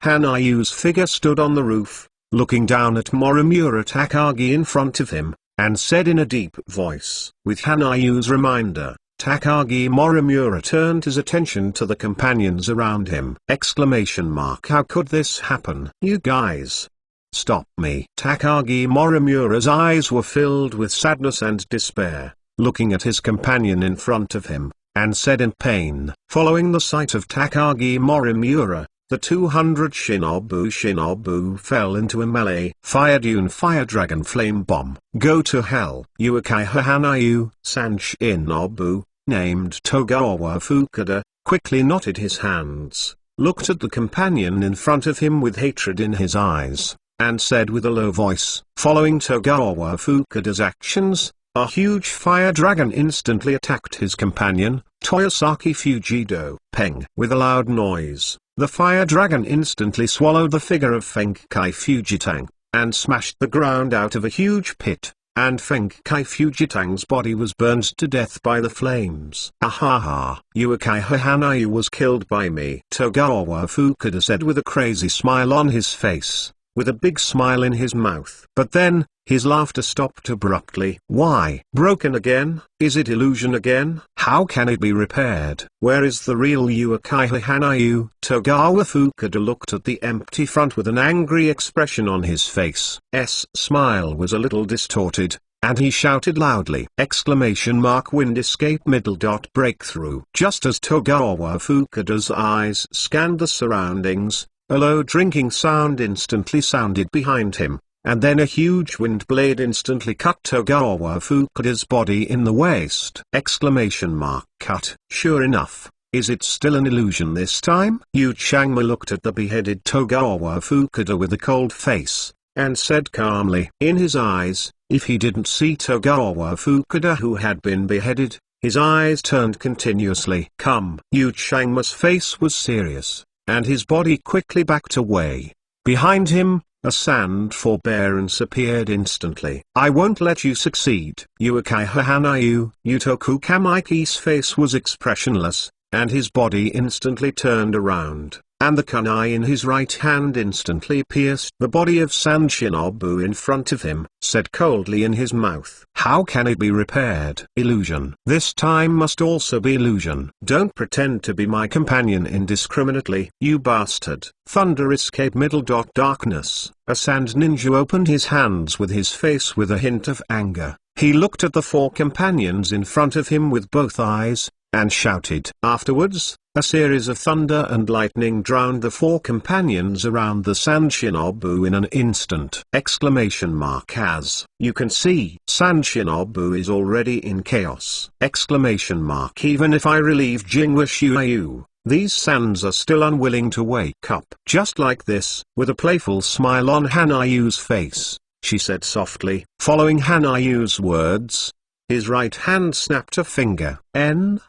Speaker 1: Hanayu's figure stood on the roof, looking down at Morimura Takagi in front of him, and said in a deep voice. With Hanayu's reminder, Takagi Morimura turned his attention to the companions around him! How could this happen? You guys! Stop me! Takagi Morimura's eyes were filled with sadness and despair, looking at his companion in front of him, and said in pain. Following the sight of Takagi Morimura, the 200 shinobu fell into a melee fire dune fire dragon flame bomb. Go to hell! Uchiha Hanayu, Shinobu, named Togawa Fukuda, quickly knotted his hands, looked at the companion in front of him with hatred in his eyes, and said with a low voice. Following Togawa Fukuda's actions, a huge fire dragon instantly attacked his companion, Toyosaki Fujido. Peng! With a loud noise, the fire dragon instantly swallowed the figure of Fenkai Fujitang, and smashed the ground out of a huge pit, and Fenkai Fujitang's body was burned to death by the flames. Ahaha! Uchiha Hanayu was killed by me. Togawa Fukuda said with a crazy smile on his face, with a big smile in his mouth. But then, his laughter stopped abruptly. Why? Broken again? Is it illusion again? How can it be repaired? Where is the real Uchiha Hanayu? Togawa Fukuda looked at the empty front with an angry expression on his face. S smile was a little distorted, and he shouted loudly! Wind escape middle dot breakthrough. Just as Togawa Fukuda's eyes scanned the surroundings, a low drinking sound instantly sounded behind him, and then a huge wind blade instantly cut Togawa Fukuda's body in the waist! Cut. Sure enough, Is it still an illusion this time? Yu Changma looked at the beheaded Togawa Fukuda with a cold face, and said calmly in his eyes, if he didn't see Togawa Fukuda who had been beheaded, his eyes turned continuously. Come. Yu Changma's face was serious, and his body quickly backed away. Behind him, a sand forbearance appeared instantly. I won't let you succeed. Uekai Hanayu, Utoku Kamaiki's face was expressionless, and his body instantly turned around, and the kunai in his right hand instantly pierced the body of Sand Shinobu in front of him, said coldly in his mouth. How can it be repaired? Illusion. This time must also be illusion. Don't pretend to be my companion indiscriminately, you bastard. Thunder escape middle. Darkness. A sand ninja opened his hands with his face with a hint of anger. He looked at the four companions in front of him with both eyes, and shouted. Afterwards, a series of thunder and lightning drowned the four companions around the Sand Shinobu in an instant! As you can see, Sand Shinobu is already in chaos! Even if I relieve Jingwa Shuayu, these sands are still unwilling to wake up. Just like this, with a playful smile on Hanayu's face, she said softly, following Hanayu's words. His right hand snapped a finger.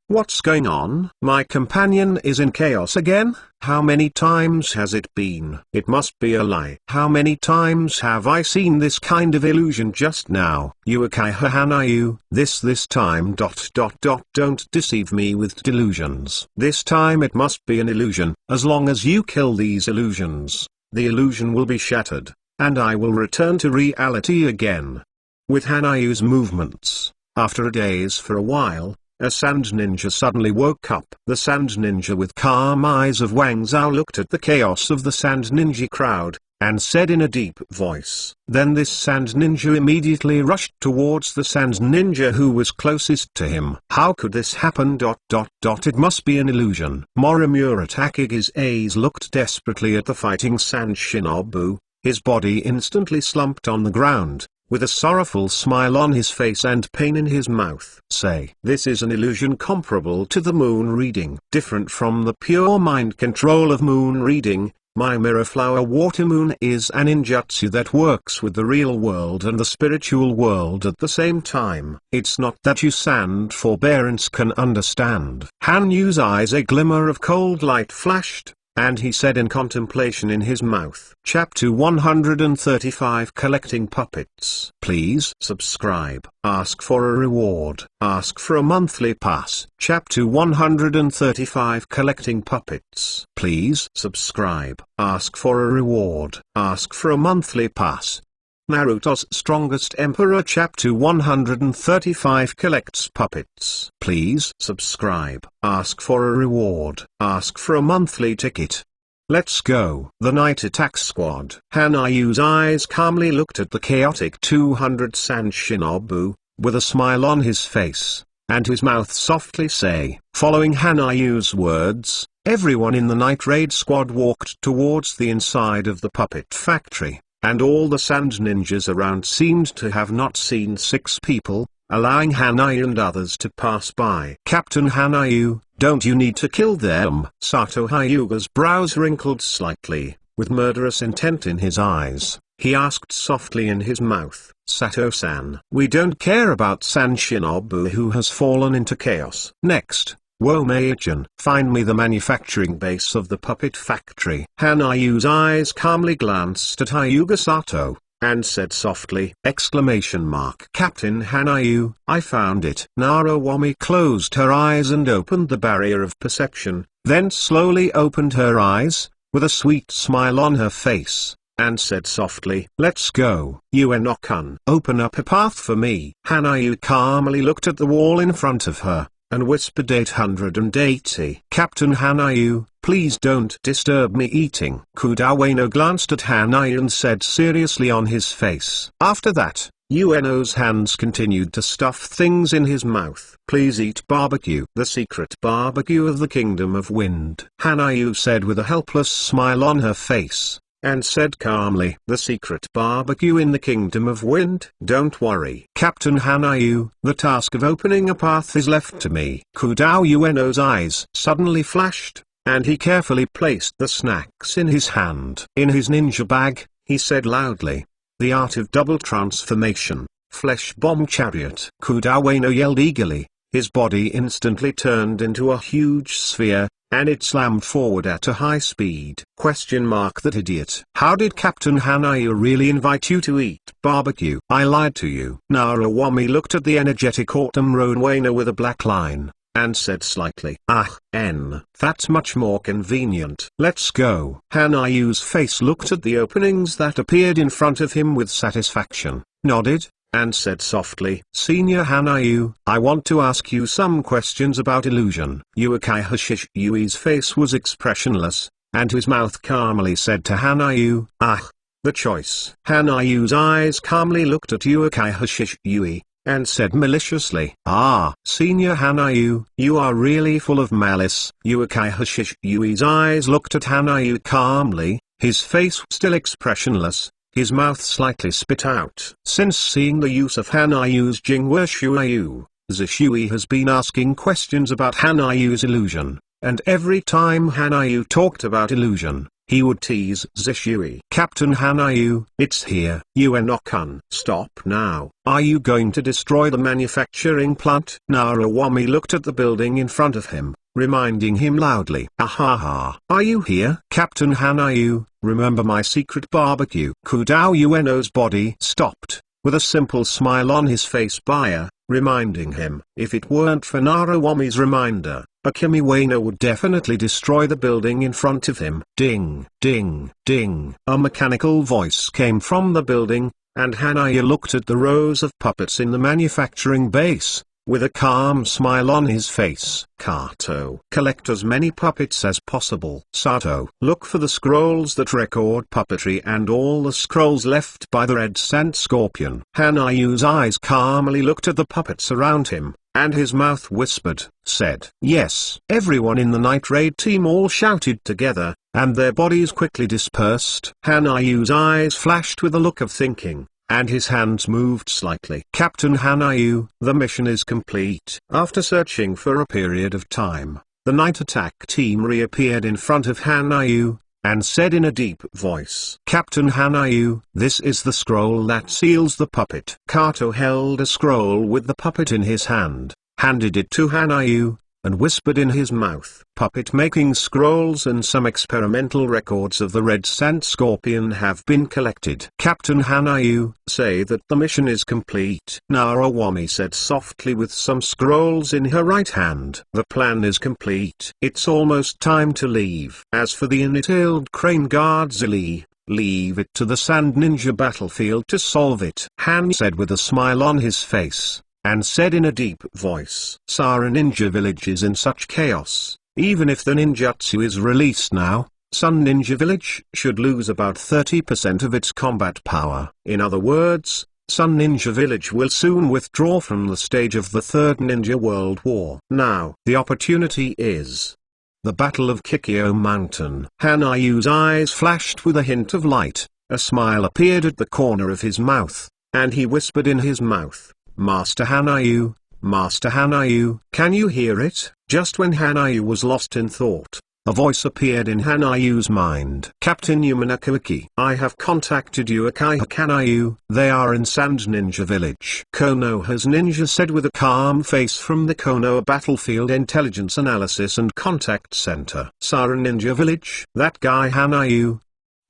Speaker 1: What's going on? My companion is in chaos again? How many times has it been? It must be a lie. How many times have I seen this kind of illusion just now? Uekai Hanayu, this time. Don't deceive me with delusions. This time it must be an illusion. As long as you kill these illusions, the illusion will be shattered, and I will return to reality again. With Hanayu's movements, after a daze for a while, a sand ninja suddenly woke up. The sand ninja with calm eyes of Wang Zhao looked at the chaos of the sand ninja crowd, and said in a deep voice. Then this sand ninja immediately rushed towards the sand ninja who was closest to him. How could this happen? It must be an illusion. Morimura Takegi's eyes looked desperately at the fighting Sand Shinobu. His body instantly slumped on the ground, with a sorrowful smile on his face and pain in his mouth. Say, this is an illusion comparable to the moon reading. Different from the pure mind control of moon reading, my mirror flower water moon is an ninjutsu that works with the real world and the spiritual world at the same time. It's not that you sand forbearance can understand. Han Yu's eyes a glimmer of cold light flashed, and he said in contemplation in his mouth. Chapter 135 Collecting Puppets. Please subscribe. Ask for a reward. Ask for a monthly pass. Chapter 135 Collecting Puppets. Please subscribe. Ask for a reward. Ask for a monthly pass. Naruto's Strongest Emperor Chapter 135 Collects Puppets. Please subscribe. Ask for a reward. Ask for a monthly ticket. Let's go. The Night Attack Squad. Hanayu's eyes calmly looked at the chaotic 200 Sand Shinobu, with a smile on his face, and his mouth softly say, following Hanayu's words, everyone in the Night Raid Squad walked towards the inside of the puppet factory. And all the sand ninjas around seemed to have not seen 6 people, allowing Hanayu and others to pass by. Captain Hanayu, don't you need to kill them? Sato Hyuga's brows wrinkled slightly, with murderous intent in his eyes. He asked softly in his mouth, Sato-san, we don't care about Sand Shinobu who has fallen into chaos. Next, Womaichan, find me the manufacturing base of the puppet factory. Hanayu's eyes calmly glanced at Hyuga Sato, and said softly, Captain Hanayu, I found it. Narawami closed her eyes and opened the barrier of perception, then slowly opened her eyes, with a sweet smile on her face, and said softly, let's go. Ueno-kun, open up a path for me. Hanayu calmly looked at the wall in front of her, and whispered 880. Captain Hanayu, please don't disturb me eating. Kudaweno glanced at Hanayu and said seriously on his face. After that, Ueno's hands continued to stuff things in his mouth. Please eat barbecue. The secret barbecue of the Kingdom of Wind. Hanayu said with a helpless smile on her face. and said calmly, "The secret barbecue in the Kingdom of Wind. Don't worry, Captain Hanayu, the task of opening a path is left to me." Kudao Ueno's eyes suddenly flashed, and he carefully placed the snacks in his hand. In his ninja bag, he said loudly, "The art of double transformation, flesh bomb chariot." Kudao Ueno yelled eagerly. His body instantly turned into a huge sphere, and it slammed forward at a high speed. That idiot. How did Captain Hanayu really invite you to eat barbecue? I lied to you. Narawami looked at the energetic Autumn Road Ueno with a black line, and said slightly, that's much more convenient. Let's go. Hanayu's face looked at the openings that appeared in front of him with satisfaction, nodded, and said softly, "Senior Hanayu, I want to ask you some questions about illusion." Uekai Hashishui's face was expressionless, and his mouth calmly said to Hanayu, the choice. Hanayu's eyes calmly looked at Uekai Hashishui, and said maliciously, Senior Hanayu, you are really full of malice. Uekai Hashishui's eyes looked at Hanayu calmly, his face still expressionless. His mouth slightly spit out. Since seeing the use of Hanayu's Jingwe Shuiyu, Zishui has been asking questions about Hanayu's illusion, and every time Hanayu talked about illusion, he would tease Zishui. "Captain Hanayu, it's here." Ueno-kun, stop now. Are you going to destroy the manufacturing plant? Narawami looked at the building in front of him, reminding him loudly, Are you here? Captain Hanayu, remember my secret barbecue? Kudao Ueno's body stopped, with a simple smile on his face reminding him, if it weren't for Narawami's reminder, Akemi Ueno would definitely destroy the building in front of him. Ding, ding, ding. A mechanical voice came from the building, and Hanayu looked at the rows of puppets in the manufacturing base, with a calm smile on his face. Kato, collect as many puppets as possible. Sato, look for the scrolls that record puppetry and all the scrolls left by the red sand scorpion. Hanayu's eyes calmly looked at the puppets around him, and his mouth whispered, said, yes. Everyone in the night raid team all shouted together, and their bodies quickly dispersed. Hanayu's eyes flashed with a look of thinking, and his hands moved slightly. Captain Hanayu, the mission is complete. After searching for a period of time, the night attack team reappeared in front of Hanayu, and said in a deep voice, Captain Hanayu, this is the scroll that seals the puppet. Kato held a scroll with the puppet in his hand, handed it to Hanayu, and whispered in his mouth, puppet-making scrolls and some experimental records of the red sand scorpion have been collected. Captain Hanayu, say that the mission is complete. Narawami said softly with some scrolls in her right hand. The plan is complete. It's almost time to leave. As for the entailed crane guard Zili, leave it to the Sand Ninja battlefield to solve it. Han said with a smile on his face, and said in a deep voice, Sara Ninja Village is in such chaos. Even if the ninjutsu is released now, Sun Ninja Village should lose about 30% of its combat power. In other words, Sun Ninja Village will soon withdraw from the stage of the Third Ninja World War. Now, the opportunity is the Battle of Kikyo Mountain. Hanayu's eyes flashed with a hint of light, a smile appeared at the corner of his mouth, and he whispered in his mouth, Master Hanayu, can you hear it? Just when Hanayu was lost in thought, a voice appeared in Hanayu's mind. Captain Yamanakawiki, I have contacted Uekai Hanayu, they are in Sand Ninja Village. Konoha's ninja said with a calm face from the Konoha Battlefield Intelligence Analysis and Contact Center. Sara Ninja Village? That guy Hanayu?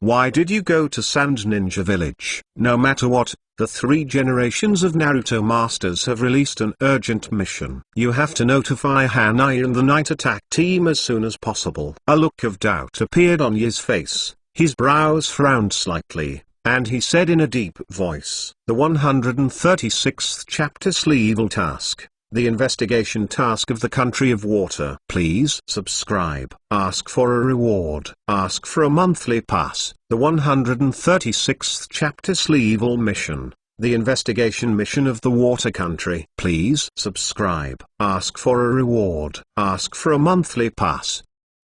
Speaker 1: Why did you go to Sand Ninja Village? No matter what, the 3 generations of Naruto Masters have released an urgent mission. You have to notify Hanayu and the night attack team as soon as possible. A look of doubt appeared on Yi's face, his brows frowned slightly, and he said in a deep voice, the 136th chapter Sleevel task. The investigation task of the country of water. Please subscribe. Ask for a reward. Ask for a monthly pass. The 136th chapter Sleevel mission. The investigation mission of the water country. Please subscribe. Ask for a reward. Ask for a monthly pass.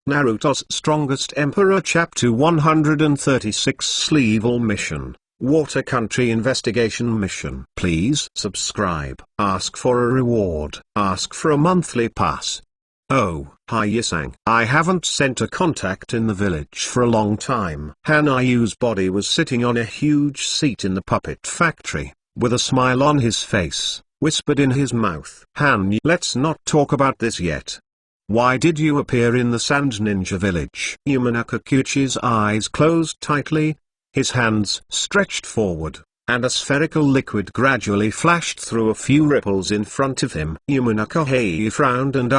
Speaker 1: Naruto's Strongest Emperor Chapter 136 Sleevel Mission. Water Country Investigation Mission. Please subscribe. Ask for a reward. Ask for a monthly pass. Oh, hi Yisang. I haven't sent a contact in the village for a long time. Hanayu's body was sitting on a huge seat in the puppet factory, with a smile on his face, whispered in his mouth. Let's not talk about this yet. Why did you appear in the Sand Ninja village? Yamanaka Kyuchi's eyes closed tightly, his hands stretched forward, and a spherical liquid gradually flashed through a few ripples in front of him. Yamanaka Hei frowned and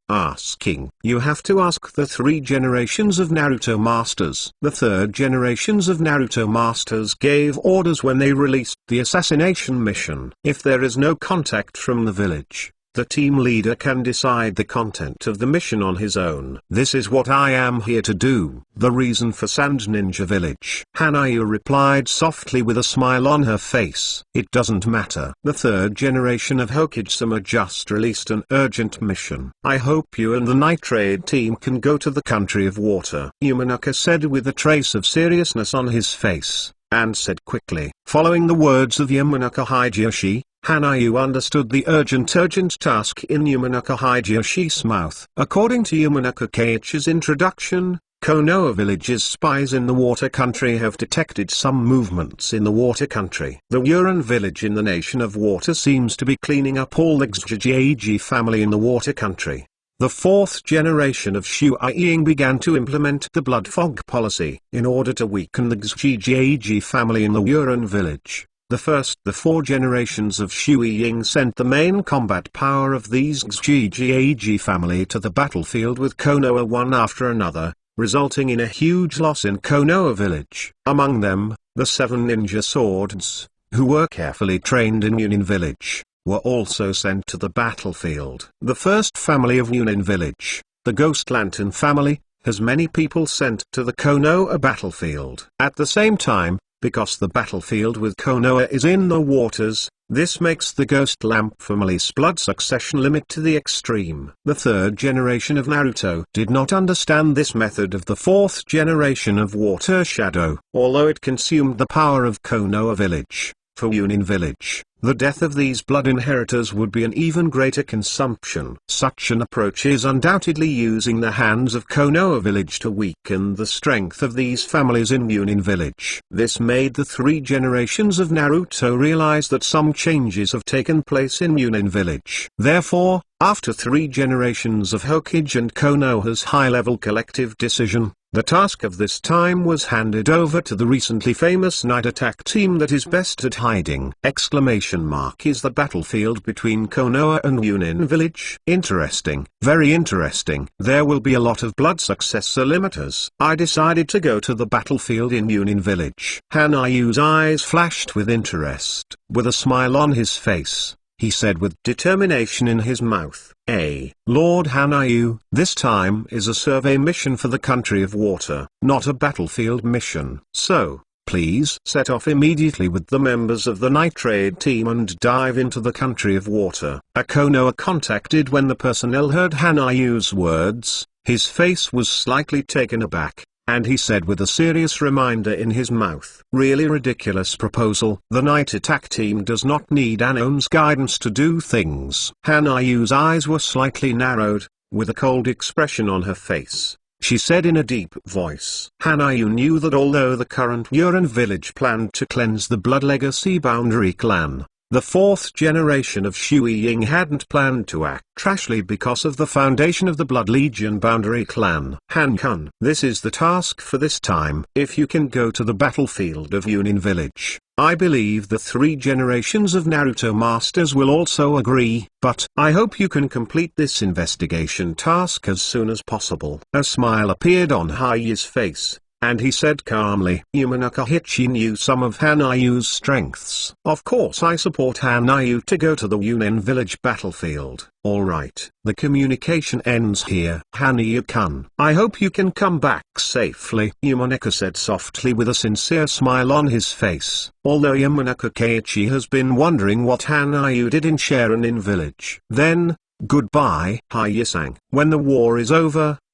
Speaker 1: asking. You have to ask the 3 generations of Naruto Masters. The 3rd generations of Naruto Masters gave orders when they released the assassination mission. If there is no contact from the village, the team leader can decide the content of the mission on his own. This is what I am here to do. The reason for Sand Ninja Village. Hanayu replied softly with a smile on her face. It doesn't matter. The 3rd generation of Hokage-sama just released an urgent mission. I hope you and the Night Raid team can go to the country of water. Yamanaka said with a trace of seriousness on his face, and said quickly. Following the words of Yamanaka Hideyoshi, Hanayu understood the urgent task in Yamanaka Hideyoshi's mouth. According to Yamanaka Keiichi's introduction, Konoha Village's spies in the water country have detected some movements in the water country. The Uran village in the nation of water seems to be cleaning up all the Xjiji family in the water country. The 4th generation of Shu Ying began to implement the blood fog policy, in order to weaken the Xjiji family in the Uran village. The 4 generations of Shu Ying sent the main combat power of these Xjiji family to the battlefield with Konoha one after another, resulting in a huge loss in Konoha village. Among them, the 7 ninja swords, who were carefully trained in Yunin village, were also sent to the battlefield. The first family of Yunin village, the Ghost Lantern family, has many people sent to the Konoha battlefield. At the same time, because the battlefield with Konoha is in the waters, this makes the Ghost Lamp family's blood succession limit to the extreme. The 3rd generation of Naruto did not understand this method of the 4th generation of Water Shadow. Although it consumed the power of Konoha village, for Yunin village, the death of these blood inheritors would be an even greater consumption. Such an approach is undoubtedly using the hands of Konoha village to weaken the strength of these families in Yunin village. This made the 3 generations of Naruto realize that some changes have taken place in Yunin village. Therefore, after 3 generations of Hokage and Konoha's high-level collective decision, the task of this time was handed over to the recently famous night attack team that is best at hiding. Is the battlefield between Konoha and Yunin village. Interesting. Very interesting. There will be a lot of blood successor limiters. I decided to go to the battlefield in Yunin village. Hanayu's eyes flashed with interest. With a smile on his face, he said with determination in his mouth. Lord Hanayu, this time is a survey mission for the country of water, not a battlefield mission. So, please set off immediately with the members of the Night Raid team and dive into the country of water. Konoha contacted. When the personnel heard Hanayu's words, his face was slightly taken aback, and he said with a serious reminder in his mouth. Really ridiculous proposal. The night attack team does not need Ano's guidance to do things. Hanayu's eyes were slightly narrowed, with a cold expression on her face. She said in a deep voice. Hanayu knew that although the current Uran village planned to cleanse the Blood Legacy Boundary clan, the 4th generation of Shu Ying hadn't planned to act rashly because of the foundation of the Blood Legion Boundary clan. Han-kun, this is the task for this time. If you can go to the battlefield of Yunin village, I believe the 3 generations of Naruto Masters will also agree, but I hope you can complete this investigation task as soon as possible. A smile appeared on Hayu's face, and he said calmly. Yamanaka Hichi knew some of Hanayu's strengths. Of course I support Hanayu to go to the Yunin village battlefield. Alright. The communication ends here. Hanayu-kun, I hope you can come back safely, Yamanaka said softly with a sincere smile on his face. Although Yamanaka Keiichi has been wondering what Hanayu did in Sharonin village. Then, goodbye, Hayasang. When the war is over,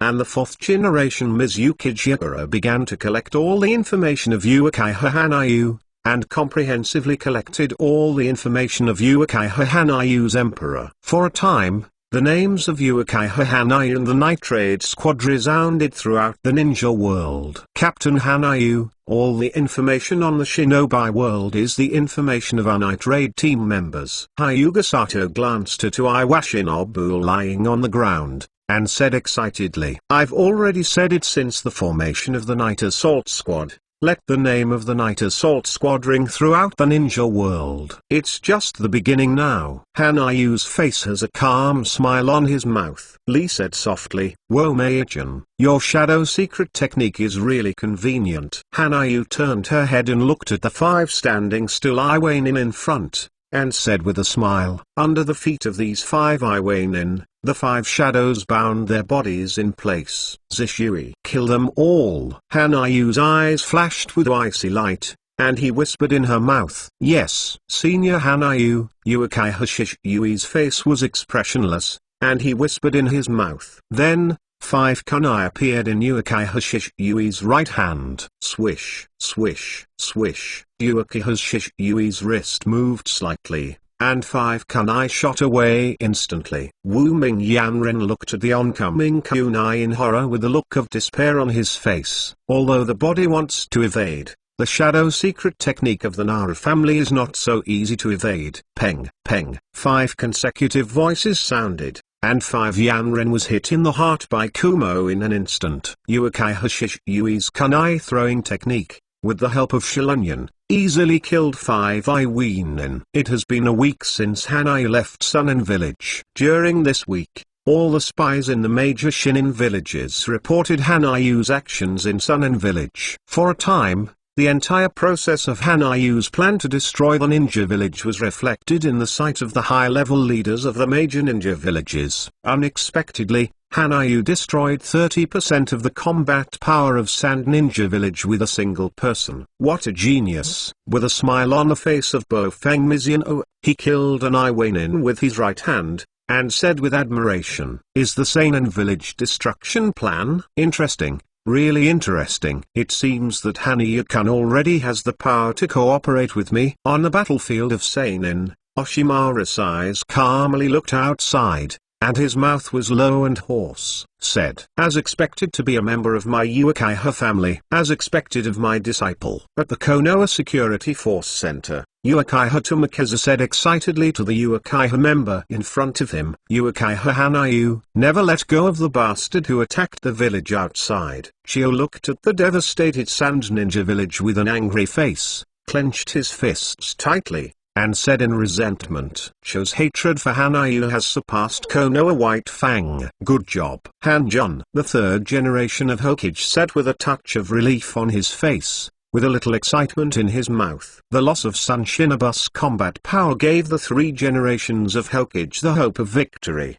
Speaker 1: and the fourth generation Mizuki Jigoro began to collect all the information of Uchiha Hanyu, and comprehensively collected all the information of Uchiha Hanyu's Emperor. For a time, the names of Uchiha Hanyu and the Nitrate Squad resounded throughout the ninja world. Captain Hanyu, all the information on the shinobi world is the information of our Nitrate team members. Hyuga Sato glanced at Iwashinobu lying on the ground, and said excitedly, "I've already said it since the formation of the Night Assault Squad. Let the name of the Night Assault Squad ring throughout the ninja world. It's just the beginning now." Hanyu's face has a calm smile on his mouth. Lee said softly, "Whoa Meijin, your shadow secret technique is really convenient." Hanyu turned her head and looked at the 5 standing still Iwanin in front, and said with a smile, "Under the feet of these 5 Iwanin, the 5 shadows bound their bodies in place. Zishui, kill them all." Hanyu's eyes flashed with icy light, and he whispered in her mouth, "Yes." Senior Hanyu, Uchiha Shishui's face was expressionless, and he whispered in his mouth. Then, 5 kunai appeared in Uchiha Shishui's right hand. Swish, swish, swish. Uchiha Shishui's wrist moved slightly, and 5 kunai shot away instantly. Wu Ming Yanren looked at the oncoming kunai in horror with a look of despair on his face. Although the body wants to evade, the shadow secret technique of the Nara family is not so easy to evade. Peng, peng. 5 consecutive voices sounded, and 5 Yanren was hit in the heart by Kumo in an instant. Uchiha Shishui's kunai throwing technique, with the help of Shilunyan, easily killed 5 Iwanin. It has been a week since Hanyu left Sunin village. During this week, all the spies in the major Shinin villages reported Hanyu's actions in Sunin village. For a time, the entire process of Hanyu's plan to destroy the ninja village was reflected in the sight of the high-level leaders of the major ninja villages. Unexpectedly, Hanyu destroyed 30% of the combat power of Sand Ninja Village with a single person. What a genius! With a smile on the face of Bofeng Mizuno, he killed an Iwanin with his right hand, and said with admiration, "Is the Seinen Village destruction plan interesting? Really interesting. It seems that Hanyu-kun already has the power to cooperate with me." On the battlefield of Seinen, Oshimaru's eyes calmly looked outside, and his mouth was low and hoarse. Said, "As expected to be a member of my Uchiha family, as expected of my disciple." At the Konoha Security Force Center, Uchiha Tomokazu said excitedly to the Uchiha member in front of him, "Uchiha Hanyu, never let go of the bastard who attacked the village outside." Chio looked at the devastated Sand Ninja village with an angry face, clenched his fists tightly, and said in resentment, "Chio's hatred for Hanyu has surpassed Konoha White Fang." "Good job." Hanjun, the 3rd generation of Hokage, said with a touch of relief on his face, with a little excitement in his mouth. The loss of Sun Shinobu's combat power gave the 3 generations of Hokage the hope of victory.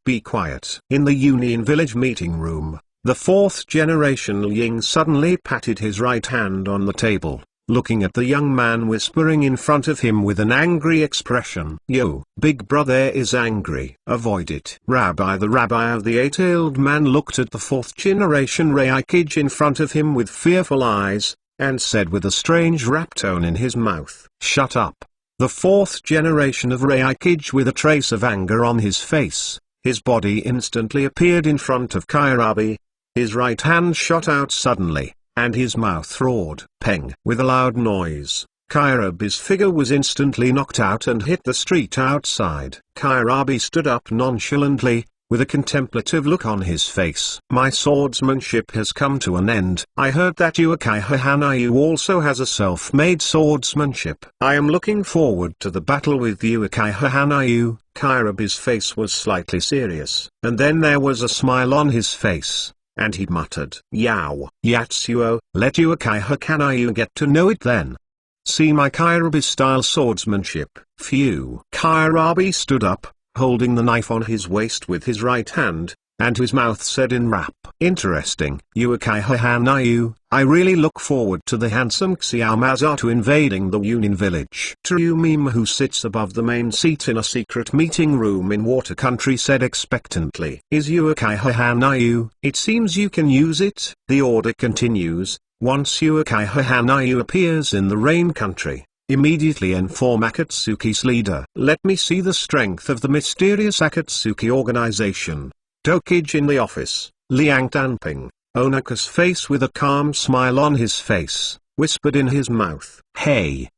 Speaker 1: Be quiet. In the Union Village meeting room, the 4th generation Ying suddenly patted his right hand on the table, looking at the young man whispering in front of him with an angry expression. "Yo, big brother is angry. Avoid it." Rabbi, the rabbi of the 8-tailed man, looked at the 4th generation Reikage in front of him with fearful eyes, and said with a strange rap tone in his mouth, "Shut up." The 4th generation of Reikage, with a trace of anger on his face, his body instantly appeared in front of Kairabi. His right hand shot out suddenly, and his mouth roared. Peng! With a loud noise, Kairabi's figure was instantly knocked out and hit the street outside. Kairabi stood up nonchalantly, with a contemplative look on his face. "My swordsmanship has come to an end. I heard that Uchiha Hanyu also has a self-made swordsmanship. I am looking forward to the battle with Uchiha Hanyu." Kairabi's face was slightly serious, and then there was a smile on his face, and he muttered, "Yao, Yatsuo, let Uchiha Hanyu get to know it then. See my Kairabi-style swordsmanship." Phew. Kairabi stood up, holding the knife on his waist with his right hand, and his mouth said in rap. Interesting. Uchiha Hanayu, I really look forward to the handsome Xiao Masato invading the Union Village. Tryumima, who sits above the main seat in a secret meeting room in Water Country, said expectantly. Is Uchiha Hanayu? It seems you can use it. The order continues. Once Uchiha Hanayu appears in the Rain Country, immediately inform Akatsuki's leader. Let me see the strength of the mysterious Akatsuki organization. Dokage in the office, Liang Danping, Onaka's face with a calm smile on his face, whispered in his mouth. Hey,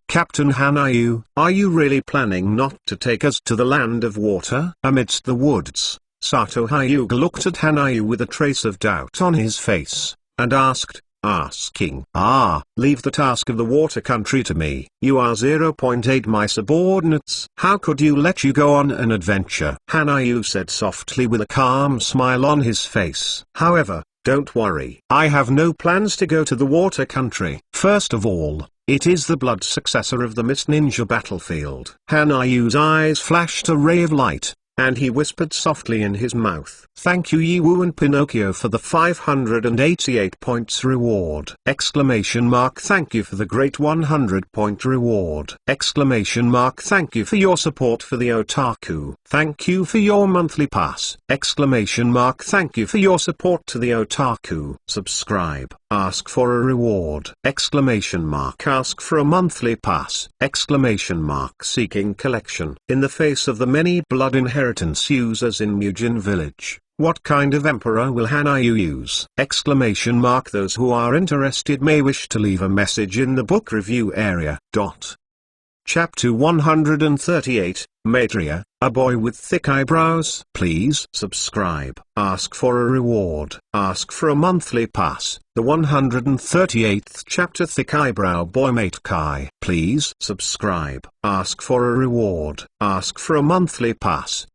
Speaker 1: Captain Hanayu, are you really planning not to take us to the land of water? Amidst the woods, Sato Hyuga looked at Hanayu with a trace of doubt on his face, and asking, leave the task of the Water Country to me. You are 0.8 my subordinates. How could you let you go on an adventure? Hanayu said softly with a calm smile on his face. However, don't worry. I have no plans to go to the Water Country. First of all, it is the blood successor of the Mist Ninja battlefield. Hanayu's eyes flashed a ray of light, and he whispered softly in his mouth. Thank you Yiwu and Pinocchio for the 588 points reward! Thank you for the great 100-point reward! Thank you for your support for the otaku! Thank you for your monthly pass! Thank you for your support to the otaku! Subscribe! Ask for a reward! Ask for a monthly pass! Seeking collection! In the face of the many blood inheritance users in Mujin Village, what kind of emperor will Hanayu use? Those who are interested may wish to leave a message in the book review area. Chapter 138, Maitreya, a boy with thick eyebrows. Please subscribe. Ask for a reward. Ask for a monthly pass. The 138th chapter, Thick Eyebrow Boy Mate Kai. Please subscribe. Ask for a reward. Ask for a monthly pass.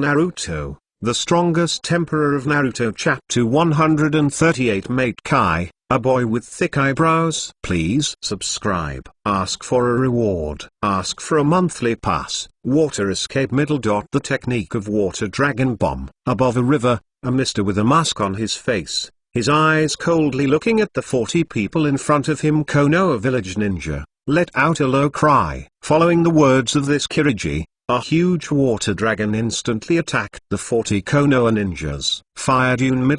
Speaker 1: Naruto, the strongest Emperor of Naruto. Chapter 138, Mate Kai, a boy with thick eyebrows. Please subscribe. Ask for a reward. Ask for a monthly pass. Water escape. The technique of water dragon bomb. Above a river, a mister with a mask on his face, his eyes coldly looking at the 40 people in front of him. Konoha village ninja let out a low cry. Following the words of this Kirigi, a huge water dragon instantly attacked the 40 Konoha ninjas. Fire Dune.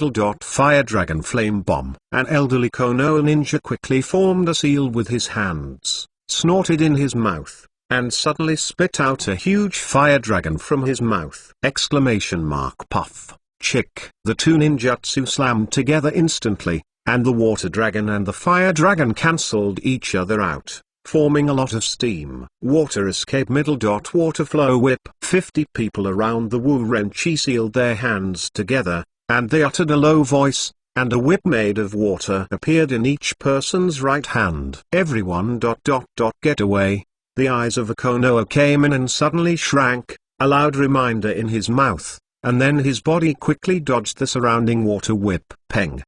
Speaker 1: Fire dragon flame bomb. An elderly Konoha ninja quickly formed a seal with his hands, snorted in his mouth, and suddenly spit out a huge fire dragon from his mouth. Puff. Chick. The two ninjutsu slammed together instantly, and the water dragon and the fire dragon cancelled each other out, forming a lot of steam. Water escape. Water flow whip. 50 people around the Wu Renchi sealed their hands together, and they uttered a low voice, and a whip made of water appeared in each person's right hand. Everyone. Get away. The eyes of a Konoha came in and suddenly shrank, a loud reminder in his mouth, and then his body quickly dodged the surrounding water whip. Peng.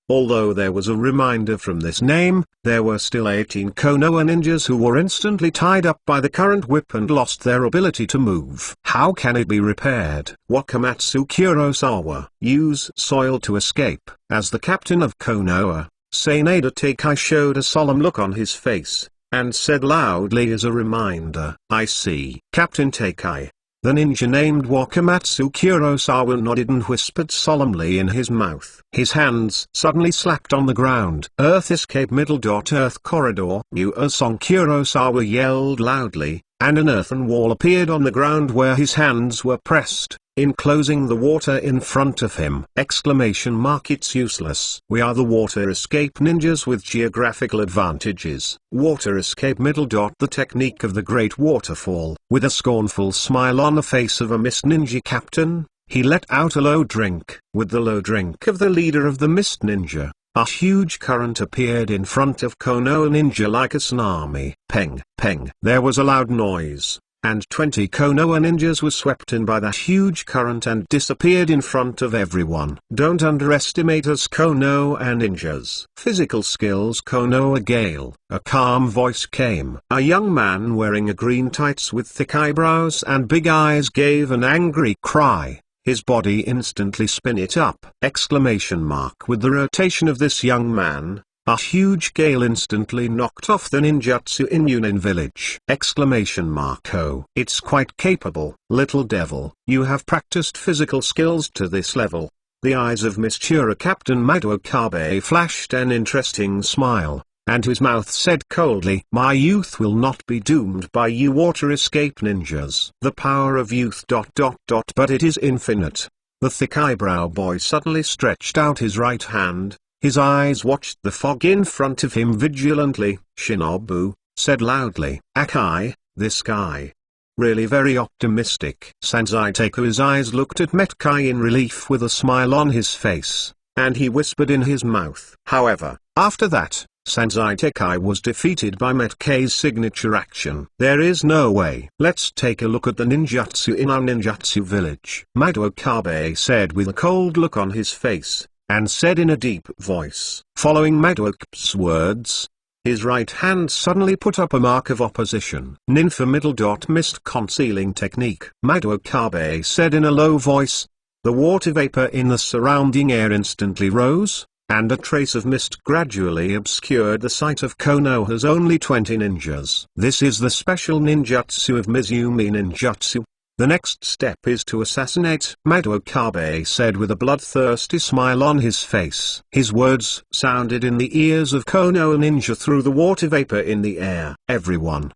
Speaker 1: Although there was a reminder from this name, there were still 18 Konoha ninjas who were instantly tied up by the current whip and lost their ability to move. How can it be repaired? Wakamatsu Kurosawa. Use soil to escape. As the captain of Konoha, Sanada Takai showed a solemn look on his face, and said loudly as a reminder, I see. Captain Takai. The ninja named Wakamatsu Kurosawa nodded and whispered solemnly in his mouth. His hands suddenly slapped on the ground. Earth escape. Earth corridor. Song Kurosawa yelled loudly, and an earthen wall appeared on the ground where his hands were pressed, enclosing the water in front of him. It's useless. We are the water escape ninjas with geographical advantages. Water escape. The technique of the great waterfall. With a scornful smile on the face of a Mist Ninja captain, he let out a low drink. With the low drink of the leader of the Mist Ninja, a huge current appeared in front of Konoha ninja like a tsunami. Peng. There was a loud noise, and 20 Konoha ninjas were swept in by that huge current and disappeared in front of everyone. Don't underestimate us Konoha ninjas. Physical skills. Konoha Gale. A calm voice came. A young man wearing a green tights with thick eyebrows and big eyes gave an angry cry. his body instantly spin it up! Exclamation mark. With the rotation of this young man, a huge gale instantly knocked off the ninjutsu in Yunin village! Exclamation mark. Oh, it's quite capable. Little devil, you have practiced physical skills to this level. The eyes of Mistura Captain Mado Okabe flashed an interesting smile, and his mouth said coldly, "My youth will not be doomed by you water escape ninjas. The power of youth ... but it is infinite." The thick eyebrow boy suddenly stretched out his right hand, his eyes watched the fog in front of him vigilantly. Shinobu said loudly, "Akai, this guy. Really very optimistic." Sensei Taku's eyes looked at Metkai in relief with a smile on his face, and he whispered in his mouth. However, after that, Sensei Takai was defeated by Metkai's signature action. There is no way. Let's take a look at the ninjutsu in our ninjutsu village, Mado Okabe said with a cold look on his face, and said in a deep voice. Following Mado Okabe's words, his right hand suddenly put up a mark of opposition. Ninfa middle dot mist concealing technique. Mado Okabe said in a low voice. The water vapor in the surrounding air instantly rose, and a trace of mist gradually obscured the sight of Konoha's only 20 ninjas. This is the special ninjutsu of Mizumi ninjutsu. The next step is to assassinate, Mado Okabe said with a bloodthirsty smile on his face. His words sounded in the ears of Konoha ninja through the water vapor in the air. Everyone,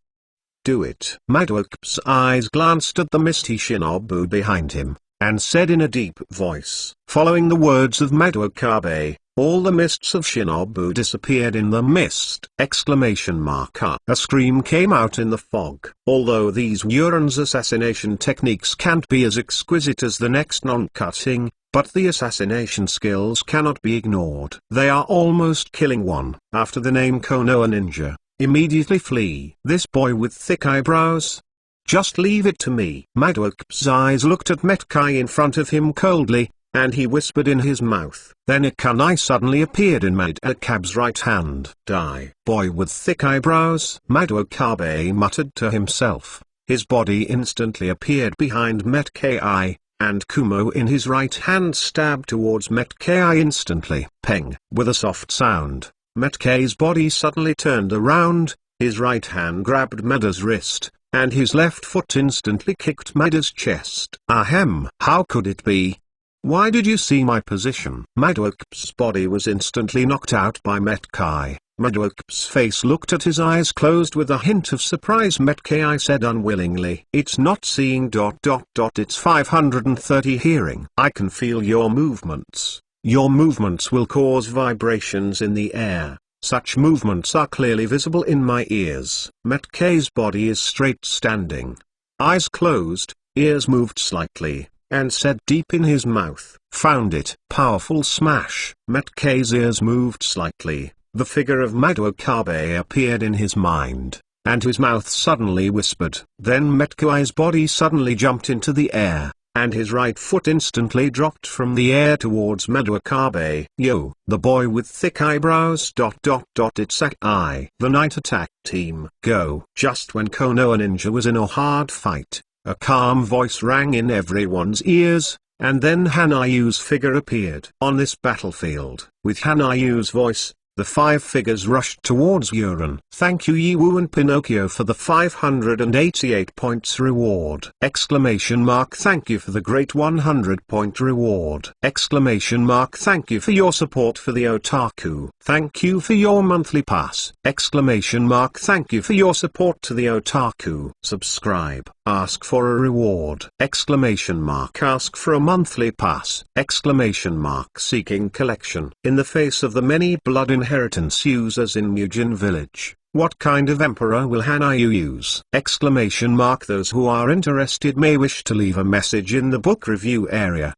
Speaker 1: do it. Mado Okabe's eyes glanced at the misty shinobu behind him, and said in a deep voice. Following the words of Mado Okabe, all the mists of shinobu disappeared in the mist! Exclamation mark. A scream came out in the fog. Although these Uran's assassination techniques can't be as exquisite as the next non-cutting, but the assassination skills cannot be ignored. They are almost killing one. After the name Konoha ninja, immediately flee. This boy with thick eyebrows? Just leave it to me. Mado Okabe's eyes looked at Metkai in front of him coldly, and he whispered in his mouth. Then a kunai suddenly appeared in Mado Okabe's right hand. Die. Boy with thick eyebrows? Mado Okabe muttered to himself. His body instantly appeared behind Metkai, and Kumo in his right hand stabbed towards Metkai instantly. Peng. With a soft sound, Metkai's body suddenly turned around, his right hand grabbed Mada's wrist, and his left foot instantly kicked Mada's chest. Ahem. How could it be? Why did you see my position? Mado Okabe's body was instantly knocked out by Metkai. Mado Okabe's face looked at his eyes closed with a hint of surprise. Metkai said unwillingly. It's not seeing ... it's 530 hearing. I can feel your movements. Your movements will cause vibrations in the air. Such movements are clearly visible in my ears. Metkai's body is straight standing. Eyes closed, ears moved slightly, and said deep in his mouth. Found it. Powerful smash. Metkai's ears moved slightly, the figure of Mado Okabe appeared in his mind, and his mouth suddenly whispered. Then Metkai's body suddenly jumped into the air, and his right foot instantly dropped from the air towards Mado Okabe. Yo, the boy with thick eyebrows ... it's Akai. The night attack team. Go. Just when Konoha ninja was in a hard fight, a calm voice rang in everyone's ears, and then Hanayu's figure appeared. On this battlefield, with Hanayu's voice, the 5 figures rushed towards Uran. Thank you Yiwu and Pinocchio for the 588 points reward! Exclamation mark. Thank you for the great 100-point reward! Exclamation mark. Thank you for your support for the otaku. Thank you for your monthly pass! Exclamation mark. Thank you for your support to the otaku. Subscribe. Ask for a reward! Exclamation mark. Ask for a monthly pass! Exclamation mark. Seeking collection. In the face of the many blood inheritance users in Mujin village, what kind of emperor will Hanayu use? Exclamation mark. Those who are interested may wish to leave a message in the book review area.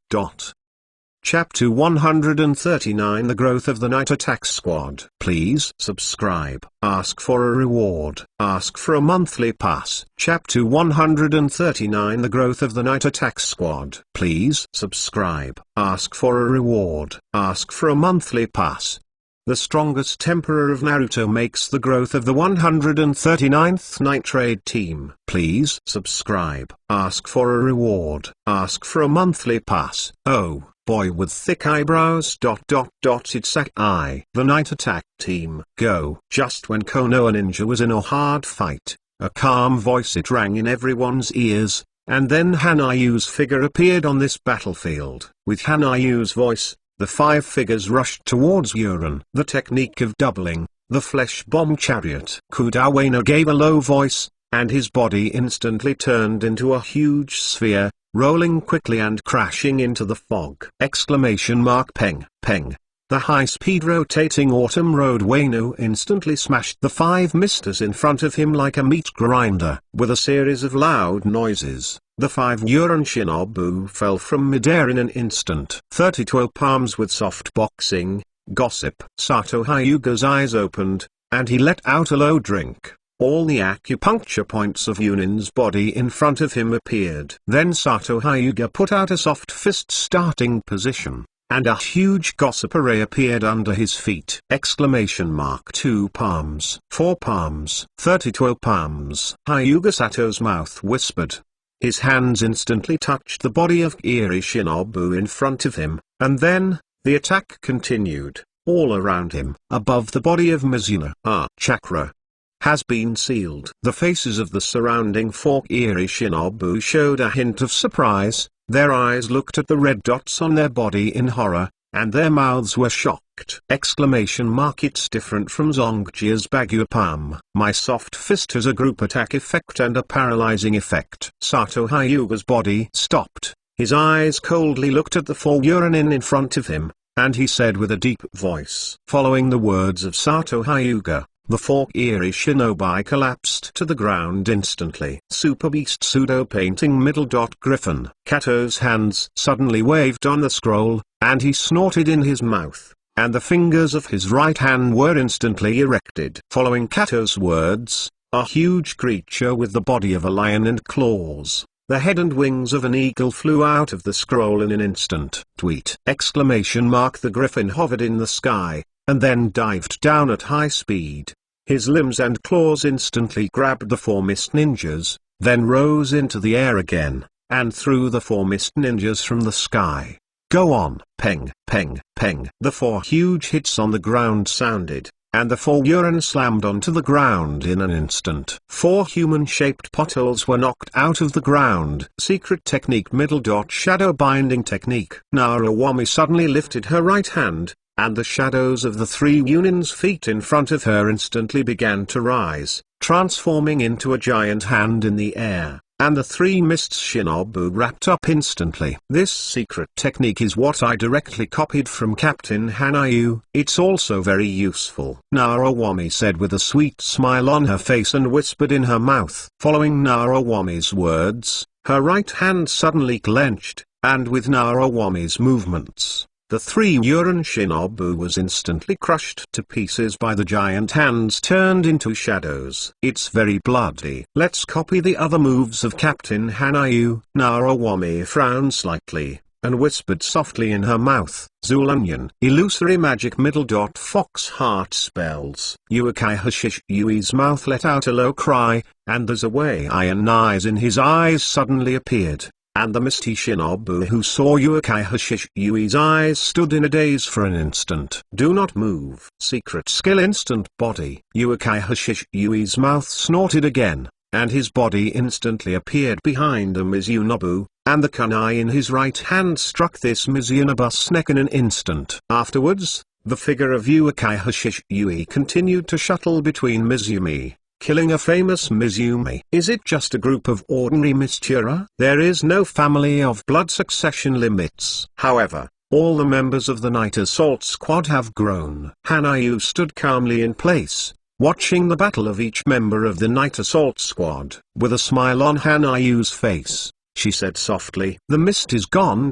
Speaker 1: Chapter 139 The Growth of the Night Attack Squad. Please subscribe. Ask for a reward. Ask for a monthly pass. Chapter 139 The Growth of the Night Attack Squad. Please subscribe. Ask for a reward. Ask for a monthly pass. the strongest Emperor of Naruto makes the growth of the 139th Night Raid team. Please subscribe. Ask for a reward. Ask for a monthly pass. Oh, boy with thick eyebrows. It's I. The Night Attack team. Go. Just when Konoha Ninja was in a hard fight, a calm voice it rang in everyone's ears, and then Hanayu's figure appeared on this battlefield. With Hanayu's voice, the 5 figures rushed towards Uran. The technique of doubling, the flesh bomb chariot. Kudawena gave a low voice, and his body instantly turned into a huge sphere, rolling quickly and crashing into the fog. Peng, peng. The high-speed rotating autumn road Wano instantly smashed the 5 misters in front of him like a meat grinder. With a series of loud noises, the 5 Uran Shinobu fell from midair in an instant. 32 palms with soft boxing, gossip. Sato Hyuga's eyes opened, and he let out a low drink. All the acupuncture points of Yunin's body in front of him appeared. Then Sato Hyuga put out a soft fist starting position, and a huge gossip array appeared under his feet. 2 palms, 4 palms, 32 palms. Hyuga Sato's mouth whispered. His hands instantly touched the body of Iri Shinobu in front of him, and then, the attack continued, all around him. Above the body of Mizuna, chakra has been sealed. The faces of the surrounding 4 Iri Shinobu showed a hint of surprise. Their eyes looked at the red dots on their body in horror, and their mouths were shocked. It's different from Zongjia's Bagua Palm. My soft fist has a group attack effect and a paralyzing effect. Sato Hyuga's body stopped. His eyes coldly looked at the 4 Uranin in front of him, and he said with a deep voice. Following the words of Sato Hyuga, the 4 Iri Shinobi collapsed to the ground instantly. Super Beast Pseudo Painting Griffin. Kato's hands suddenly waved on the scroll, and he snorted in his mouth, and the fingers of his right hand were instantly erected. Following Kato's words, a huge creature with the body of a lion and claws, the head and wings of an eagle flew out of the scroll in an instant. Tweet! The griffin hovered in the sky, and then dived down at high speed. His limbs and claws instantly grabbed the 4 mist ninjas, then rose into the air again, and threw the 4 mist ninjas from the sky. Go on! Peng, peng, peng. The 4 huge hits on the ground sounded, and the 4 Uran slammed onto the ground in an instant. 4 human-shaped potholes were knocked out of the ground. Secret technique Shadow binding technique. Narawami suddenly lifted her right hand, and the shadows of the 3 Yunin's feet in front of her instantly began to rise, transforming into a giant hand in the air, and the 3 Mists Shinobu wrapped up instantly. This secret technique is what I directly copied from Captain Hanayu. It's also very useful, Narawami said with a sweet smile on her face and whispered in her mouth. Following Narawami's words, her right hand suddenly clenched, and with Narawami's movements, the 3 Uran Shinobu was instantly crushed to pieces by the giant hands turned into shadows. It's very bloody. Let's copy the other moves of Captain Hanayu. Narawami frowned slightly, and whispered softly in her mouth. Zulunion. Illusory magic Fox heart spells. Uekai Hashish Yui's mouth let out a low cry, and there's a way iron eyes in his eyes suddenly appeared. And the misty Shinobu who saw Uekai Hashish Yui's eyes stood in a daze for an instant. Do not move. Secret skill instant body. Uekai Hashish Yui's mouth snorted again, and his body instantly appeared behind a Mizunobu, and the kunai in his right hand struck this Mizunobu's neck in an instant. Afterwards, the figure of Uekai Hashish Yui continued to shuttle between Mizumi, killing a famous Mizumi. Is it just a group of ordinary Mistura? There is no family of blood succession limits. However, all the members of the Night Assault Squad have grown. Hanayu stood calmly in place, watching the battle of each member of the Night Assault Squad. With a smile on Hanayu's face, she said softly, "The mist is gone.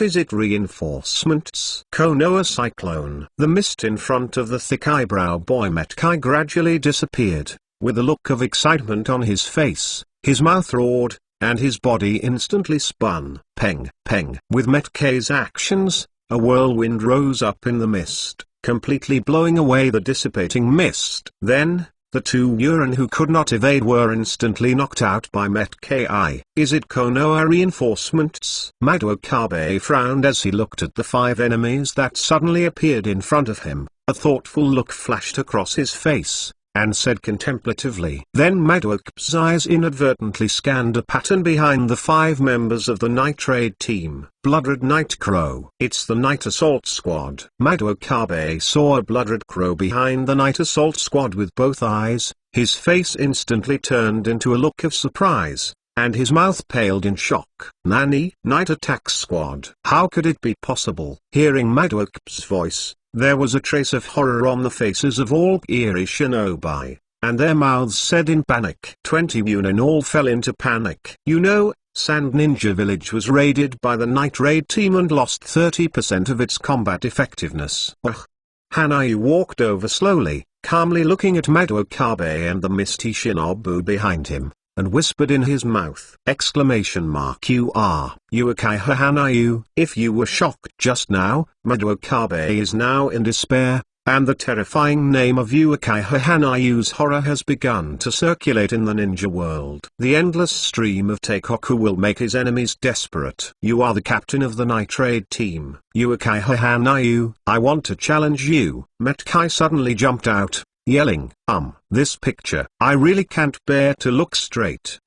Speaker 1: Is it reinforcements?" Konoha Cyclone. The mist in front of the thick eyebrow boy Metkai gradually disappeared. With a look of excitement on his face, his mouth roared, and his body instantly spun. Peng, peng. With Metkai's actions, a whirlwind rose up in the mist, completely blowing away the dissipating mist. Then, the two Urin who could not evade were instantly knocked out by Metki. Is it Konoha reinforcements? Madokabe frowned as he looked at the 5 enemies that suddenly appeared in front of him. A thoughtful look flashed across his face, and said contemplatively. Then Madokabe's eyes inadvertently scanned a pattern behind the 5 members of the Night Raid team. Blood-red Night Crow. It's the Night Assault Squad. Madokabe saw a blood-red crow behind the Night Assault Squad with both eyes. His face instantly turned into a look of surprise, and his mouth paled in shock. Nani? Night Attack Squad. How could it be possible? Hearing Madokabe's voice, there was a trace of horror on the faces of all Eri shinobi, and their mouths said in panic. 20 Yunin all fell into panic. You know, Sand Ninja Village was raided by the Night Raid team and lost 30% of its combat effectiveness. Ugh. Hanayu walked over slowly, calmly looking at Madokabe and the misty shinobu behind him, and whispered in his mouth. You are Uchiha Hanayu. If you were shocked just now, Madokabe is now in despair, and the terrifying name of Uchiha Hanayu's horror has begun to circulate in the ninja world. The endless stream of Teikoku will make his enemies desperate. You are the captain of the Night Raid team, Uchiha Hanayu. I want to challenge you. Metkai suddenly jumped out, yelling, this picture. I really can't bear to look straight.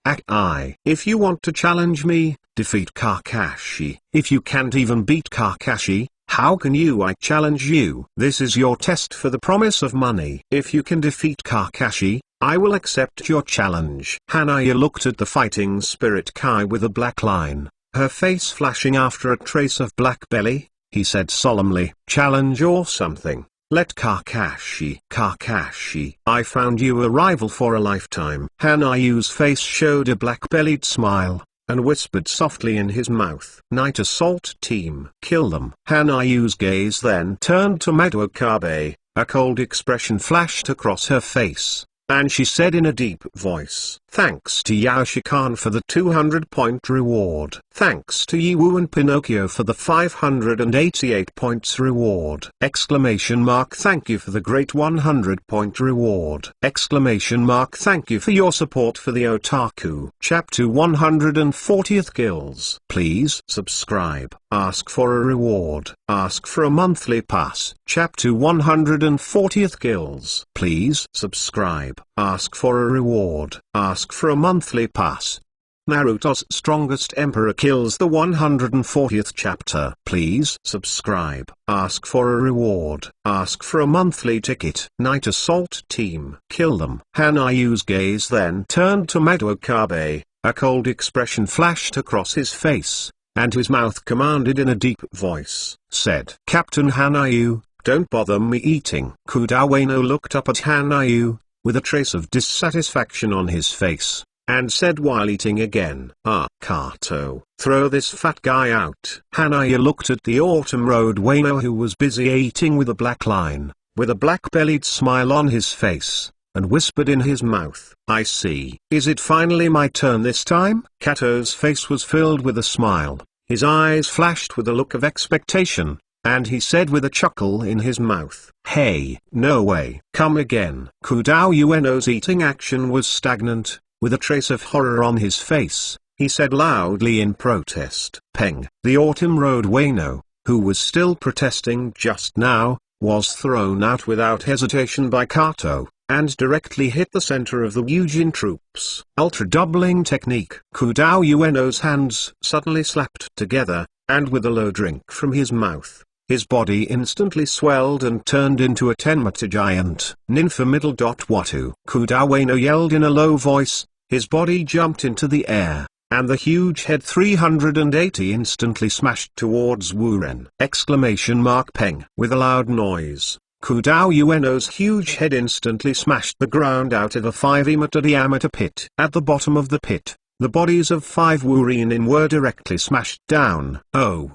Speaker 1: If you want to challenge me, defeat Kakashi. If you can't even beat Kakashi, how can I challenge you? This is your test for the promise of money. If you can defeat Kakashi, I will accept your challenge. Hanaya looked at the fighting spirit Kai with a black line, her face flashing after a trace of black belly. He said solemnly, challenge or something. Let Kakashi. I found you a rival for a lifetime. Hanayu's face showed a black-bellied smile, and whispered softly in his mouth. Night Assault Team. Kill them. Hanayu's gaze then turned to Madokabe, a cold expression flashed across her face, and she said in a deep voice, thanks to Yaoshi-kan for the 200-point reward. Thanks to Yiwu and Pinocchio for the 588 points reward. Thank you for the great 100-point reward. Thank you for your support for the otaku. Chapter 140th Guilds. Please subscribe. Ask for a reward. Ask for a monthly pass. Chapter 140th Guilds. Please subscribe. Ask for a reward. Ask for a monthly pass. Naruto's strongest emperor kills the 140th chapter. Please subscribe. Ask for a reward. Ask for a monthly ticket. Night Assault Team. Kill them. Hanayu's gaze then turned to Madokabe, a cold expression flashed across his face, and his mouth commanded in a deep voice, said, Captain Hanayu, don't bother me eating. Kudawano looked up at Hanayu, with a trace of dissatisfaction on his face, and said while eating again, Kato, throw this fat guy out. Hanaya looked at the Autumn Road Wano who was busy eating with a black line, with a black-bellied smile on his face, and whispered in his mouth, I see. Is it finally my turn this time? Kato's face was filled with a smile, his eyes flashed with a look of expectation, and he said with a chuckle in his mouth, hey, no way. Come again. Kudao Ueno's eating action was stagnant, with a trace of horror on his face. He said loudly in protest. Peng. The Autumn Road Wano, who was still protesting just now, was thrown out without hesitation by Kato, and directly hit the center of the Yujin troops. Ultra doubling technique. Kudao Ueno's hands suddenly slapped together, and with a low drink from his mouth, his body instantly swelled and turned into a Tenmata giant. Ninfa middle. Watu. Kudao Ueno yelled in a low voice, his body jumped into the air, and the huge head 380 instantly smashed towards Wuren! Peng. With a loud noise, Kudao Ueno's huge head instantly smashed the ground out of a 5-meter diameter pit. At the bottom of the pit, the bodies of 5 Wurinin were directly smashed down. Oh,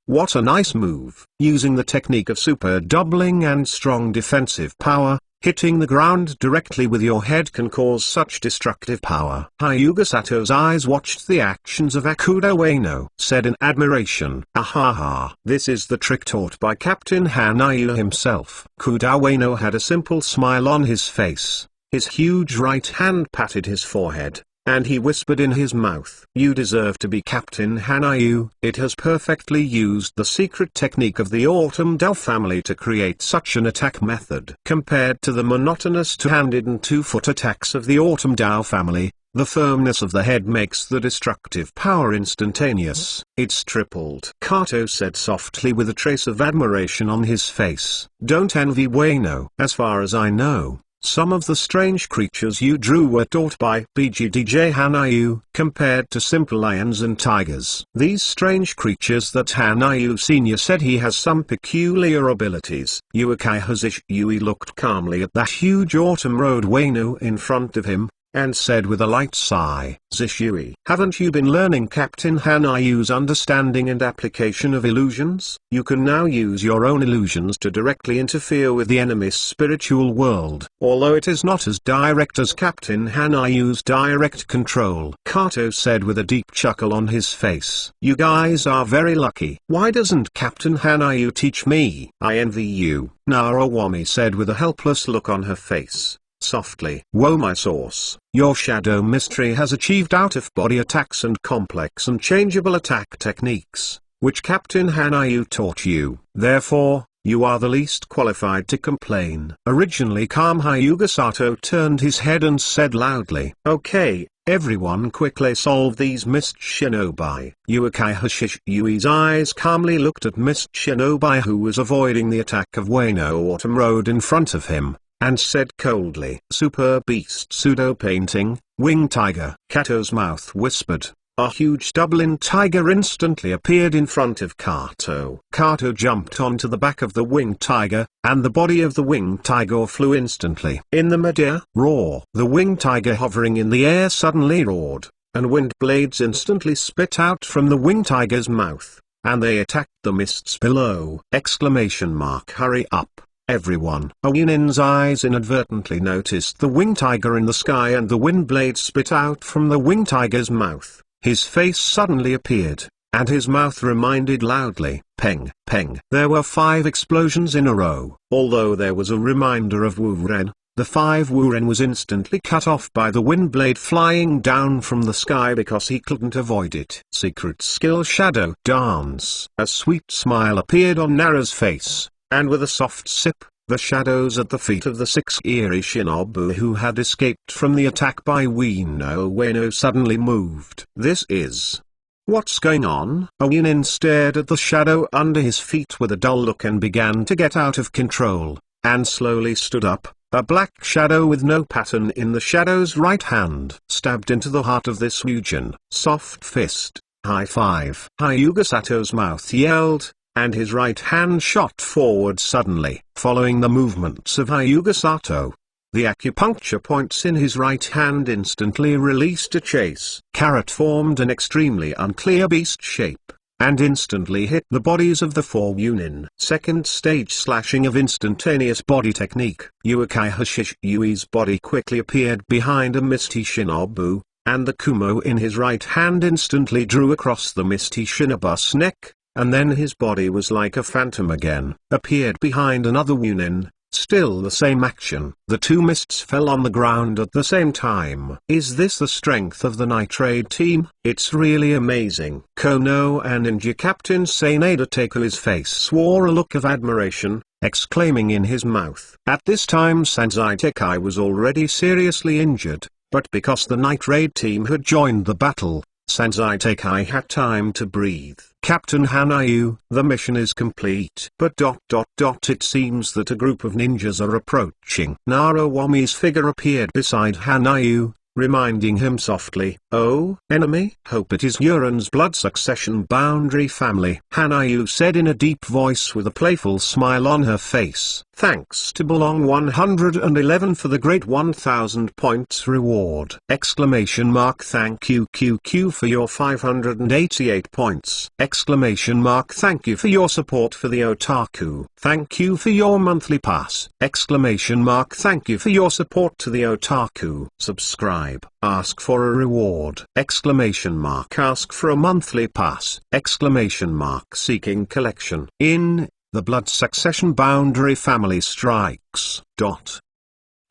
Speaker 1: what a nice move! Using the technique of super doubling and strong defensive power, Hitting the ground directly with your head can cause such destructive power. Hyuga Sato's eyes watched the actions of Akuda Ueno, said in admiration, "Ahaha, this is the trick taught by Captain Hanayu himself." Akuda Ueno had a simple smile on his face. His huge right hand patted his forehead, and he whispered in his mouth, "You deserve to be Captain Hanayu. It has perfectly used the secret technique of the Autumn Dao family to create such an attack method. Compared to the monotonous two-handed and two-foot attacks of the Autumn Dao family, the firmness of the head makes the destructive power instantaneous. It's tripled." Kato said softly with a trace of admiration on his face. "Don't envy Ueno. As far as I know, some of the strange creatures you drew were taught by BGDJ Hanayu, compared to simple lions and tigers. These strange creatures that Hanayu Sr. said he has some peculiar abilities." Uekai Hazishui looked calmly at that huge autumn road Ueno in front of him, and said with a light sigh, "Zishui, haven't you been learning Captain Hanayu's understanding and application of illusions? You can now use your own illusions to directly interfere with the enemy's spiritual world, although it is not as direct as Captain Hanayu's direct control." Kato said with a deep chuckle on his face. "You guys are very lucky. Why doesn't Captain Hanayu teach me? I envy you," Narawami said with a helpless look on her face. Softly, "Woe my source, your shadow mystery has achieved out-of-body attacks and complex and changeable attack techniques, which Captain Hanayu taught you. Therefore, you are the least qualified to complain." Originally calm Hyuga Sato turned his head and said loudly, "Okay, everyone quickly solve these Mist Shinobi." Uekai Hashishui's eyes calmly looked at Mist Shinobi who was avoiding the attack of Ueno Autumn Road in front of him, and said coldly, "Super Beast Pseudo Painting, Wing Tiger." Kato's mouth whispered. A huge double-in tiger instantly appeared in front of Kato. Kato jumped onto the back of the winged tiger, and the body of the winged tiger flew instantly. In the midair, roar. The winged tiger hovering in the air suddenly roared, and wind blades instantly spit out from the winged tiger's mouth, and they attacked the mists below. Hurry up, everyone. Oyunin's eyes inadvertently noticed the winged tiger in the sky and the wind blade spit out from the winged tiger's mouth. His face suddenly appeared, and his mouth reminded loudly, "Peng, peng." There were 5 explosions in a row. Although there was a reminder of Wuren, the 5 Wuren was instantly cut off by the wind blade flying down from the sky because he couldn't avoid it. Secret skill Shadow Dance. A sweet smile appeared on Nara's face, and with a soft sip, the shadows at the feet of the 6 eerie shinobu who had escaped from the attack by Ueno suddenly moved. "This is... what's going on?" Oyunin stared at the shadow under his feet with a dull look and began to get out of control, and slowly stood up. A black shadow with no pattern in the shadow's right hand stabbed into the heart of this Ryujin. Soft fist. High five. Hyuga Sato's mouth yelled, and his right hand shot forward suddenly, following the movements of Hyuga Sato. The acupuncture points in his right hand instantly released a chase. Carrot formed an extremely unclear beast shape, and instantly hit the bodies of the 4 Yunin. Second stage slashing of instantaneous body technique. Uekai Hashishui's body quickly appeared behind a misty shinobu, and the kumo in his right hand instantly drew across the misty shinobu's neck. And then his body was like a phantom again, appeared behind another Yunin, still the same action. The 2 mists fell on the ground at the same time. Is this the strength of the Nitrade team? It's really amazing. Kono and Ninja Captain Sanada Taku's face wore a look of admiration, exclaiming in his mouth. At this time Sanzai Tekai was already seriously injured, but because the Nitrade team had joined the battle, Sanzai Tekai had time to breathe. "Captain Hanayu, the mission is complete." But it seems that a group of ninjas are approaching. Narawami's figure appeared beside Hanayu, reminding him softly, "Oh, enemy? Hope it is Uran's blood succession boundary family." Hanayu said in a deep voice with a playful smile on her face. Thanks to Belong 111 for the great 1000 points reward! Exclamation mark. Thank you QQ for your 588 points! Exclamation mark. Thank you for your support for the otaku! Thank you for your monthly pass! Exclamation mark. Thank you for your support to the otaku! Subscribe. Ask for a reward! Exclamation mark. Ask for a monthly pass! Exclamation mark. Seeking collection. In the blood succession boundary family strikes.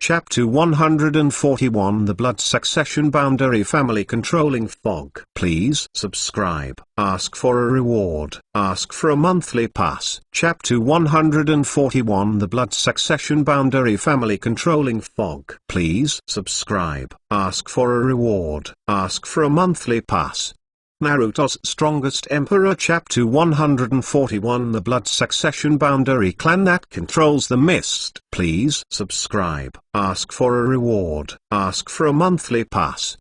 Speaker 1: Chapter 141 The blood succession boundary family controlling fog. Please subscribe. Ask for a reward. Ask for a monthly pass. Chapter 141 The blood succession boundary family controlling fog. Please subscribe. Ask for a reward. Ask for a monthly pass. Naruto's Strongest Emperor. Chapter 141 The blood succession boundary clan that controls the mist. Please subscribe. Ask for a reward. Ask for a monthly pass.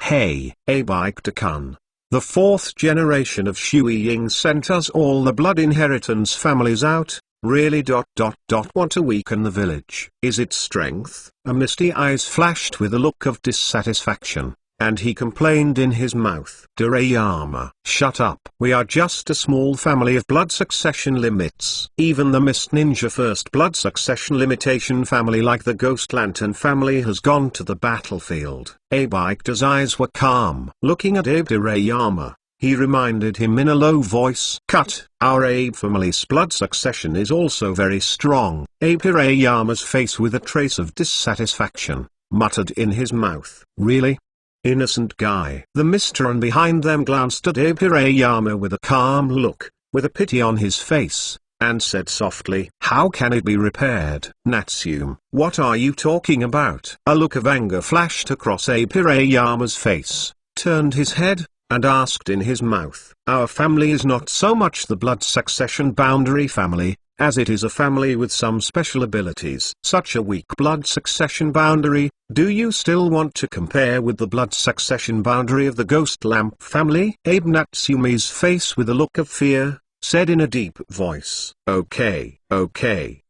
Speaker 1: Hey, Abaikta-kun. The fourth generation of Shui Ying sent us all the blood inheritance families out. Really? Want to weaken the village? Is it strength? A misty eyes flashed with a look of dissatisfaction, and he complained in his mouth. Dorayama, shut up. We are just a small family of blood succession limits. Even the Mist Ninja first blood succession limitation family like the Ghost Lantern family has gone to the battlefield. Abaikta's eyes were calm. Looking at Abe Dorayama, he reminded him in a low voice. Cut. Our Abe family's blood succession is also very strong. Abe Dorayama's face with a trace of dissatisfaction, muttered in his mouth. Really? Innocent guy. The Mr. behind them glanced at Abe Hirayama with a calm look, with a pity on his face, and said softly, how can it be repaired? Natsume, what are you talking about? A look of anger flashed across Abe Hirayama's face, turned his head, and asked in his mouth, our family is not so much the blood succession boundary family, as it is a family with some special abilities. Such a weak blood succession boundary, do you still want to compare with the blood succession boundary of the Ghost Lamp family? Abe Natsume's face with a look of fear, said in a deep voice, okay,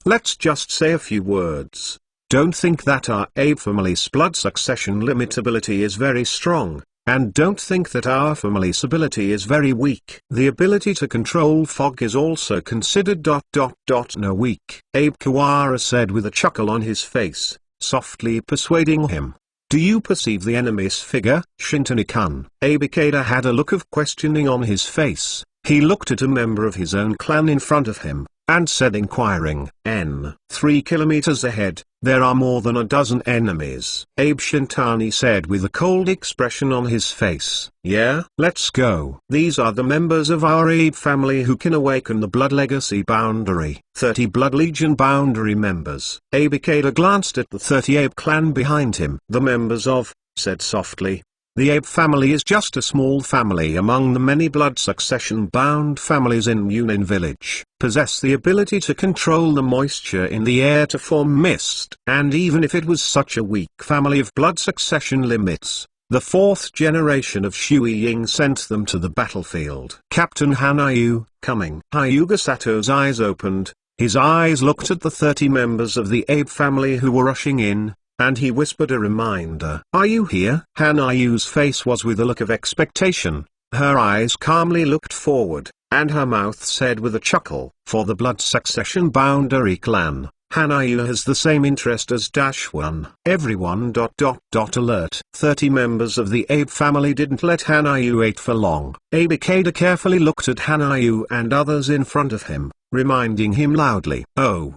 Speaker 1: let's just say a few words. Don't think that our Abe family's blood succession limitability is very strong. And don't think that our family's ability is very weak. The ability to control fog is also considered no weak. Abe Kawara said with a chuckle on his face, softly persuading him. Do you perceive the enemy's figure, Shintani-kun? Abe Ikeda had a look of questioning on his face. He looked at a member of his own clan in front of him, and said inquiring, 3 kilometers ahead, there are more than a dozen enemies. Abe Shintani said with a cold expression on his face. Yeah, let's go. These are the members of our Abe family who can awaken the Blood Legacy boundary. 30 Blood Legion boundary members. Abe Ikeda glanced at the 30 Abe clan behind him. The members of, said softly. The Abe family is just a small family among the many blood succession-bound families in Yunin village, possess the ability to control the moisture in the air to form mist. And even if it was such a weak family of blood succession limits, the fourth generation of Shui Ying sent them to the battlefield. Captain Hanayu, coming. Hyuga Sato's eyes opened, his eyes looked at the 30 members of the Abe family who were rushing in, and he whispered a reminder. Are you here? Hanayu's face was with a look of expectation, her eyes calmly looked forward, and her mouth said with a chuckle, for the blood succession boundary clan, Hanayu has the same interest as -1. Everyone. Alert. 30 members of the Abe family didn't let Hanayu wait for long. Abe Ikeda carefully looked at Hanayu and others in front of him, reminding him loudly, oh,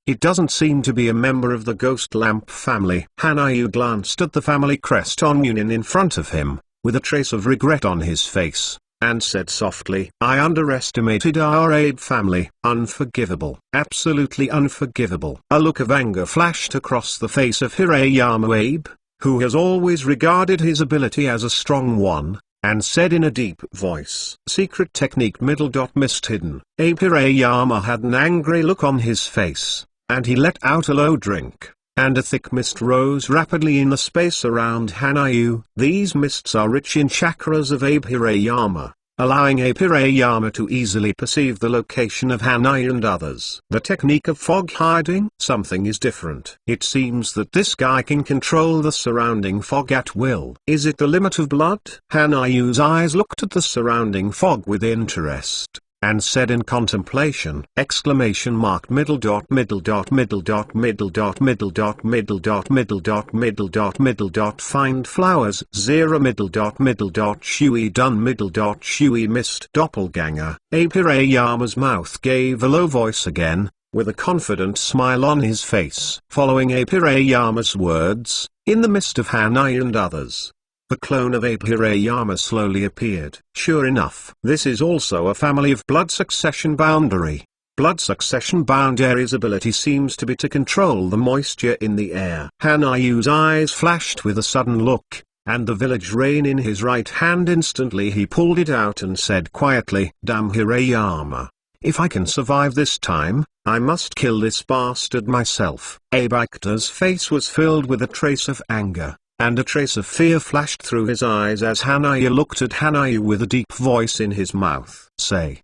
Speaker 1: it doesn't seem to be a member of the Ghost Lamp family. Hanayu glanced at the family crest on Yunin in front of him, with a trace of regret on his face, and said softly, I underestimated our Abe family. Unforgivable. Absolutely unforgivable. A look of anger flashed across the face of Hirayama Abe, who has always regarded his ability as a strong one, and said in a deep voice, secret technique mist hidden. Abe Hirayama had an angry look on his face, and he let out a low drink, and a thick mist rose rapidly in the space around Hanayu. These mists are rich in chakras of Abe Hirayama, allowing Emperor to easily perceive the location of Hanai and others. The technique of fog hiding? Something is different. It seems that this guy can control the surrounding fog at will. Is it the limit of blood? Hanayu's eyes looked at the surrounding fog with interest, and said in contemplation, exclamation mark middle dot middle dot middle dot middle dot middle dot middle dot middle dot middle dot middle dot find flowers 0 middle dot shui done middle dot shui missed doppelganger. Emperor's mouth gave a low voice again, with a confident smile on his face. Following Emperor's words, in the midst of Hanai and others, the clone of Emperor slowly appeared. Sure enough, this is also a family of blood succession boundary. Blood succession boundary's ability seems to be to control the moisture in the air. Hanayu's eyes flashed with a sudden look, and the village rein in his right hand instantly he pulled it out and said quietly, Damn Hirayama. If I can survive this time, I must kill this bastard myself. Abikta's face was filled with a trace of anger, and a trace of fear flashed through his eyes as Hanayu looked at Hanayu with a deep voice in his mouth. Say,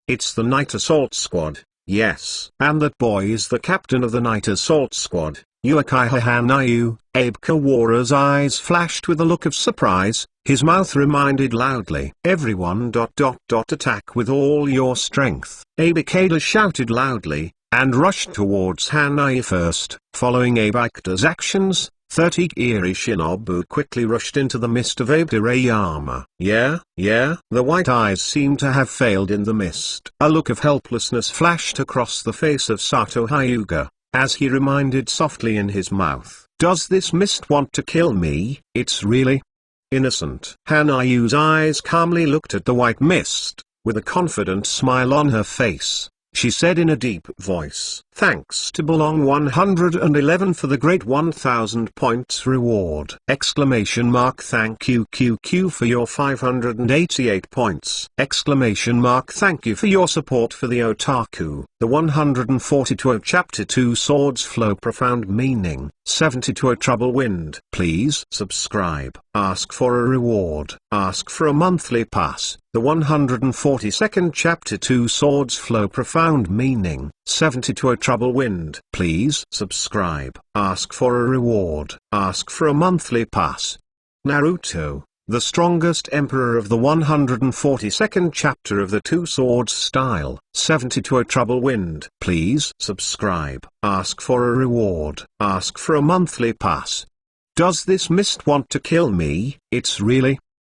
Speaker 1: It's the Night Assault Squad, yes. And that boy is the captain of the Night Assault Squad, Uekaiha Hanayu. Abe Kawara's eyes flashed with a look of surprise, his mouth reminded loudly. Everyone ... attack with all your strength. Abe Ikeda shouted loudly, and rushed towards Hanayu first. Following Abikta's actions, 30 Iri Shinobu quickly rushed into the mist of Emperor. Yeah? The white eyes seemed to have failed in the mist. A look of helplessness flashed across the face of Sato Hyuga, as he reminded softly in his mouth, Does this mist want to kill me? It's really innocent. Hanayu's eyes calmly looked at the white mist, with a confident smile on her face. She said in a deep voice, Thanks to Belong 111 for the great 1000 points reward! Exclamation mark Thank you QQ for your 588 points! Exclamation mark Thank you for your support for the otaku! The 142 Chapter 2 Swords Flow Profound Meaning, 72 Trouble Wind. Please subscribe. Ask for a reward. Ask for a monthly pass. The 142nd Chapter 2 Swords Flow Profound Meaning, 72 Trouble Wind. Please subscribe. Ask for a reward. Ask for a monthly pass. Naruto, the strongest emperor of the 142nd chapter of the Two Swords style, 72 Trouble Wind. Please subscribe. Ask for a reward. Ask for a monthly pass. Does this mist want to kill me? It's really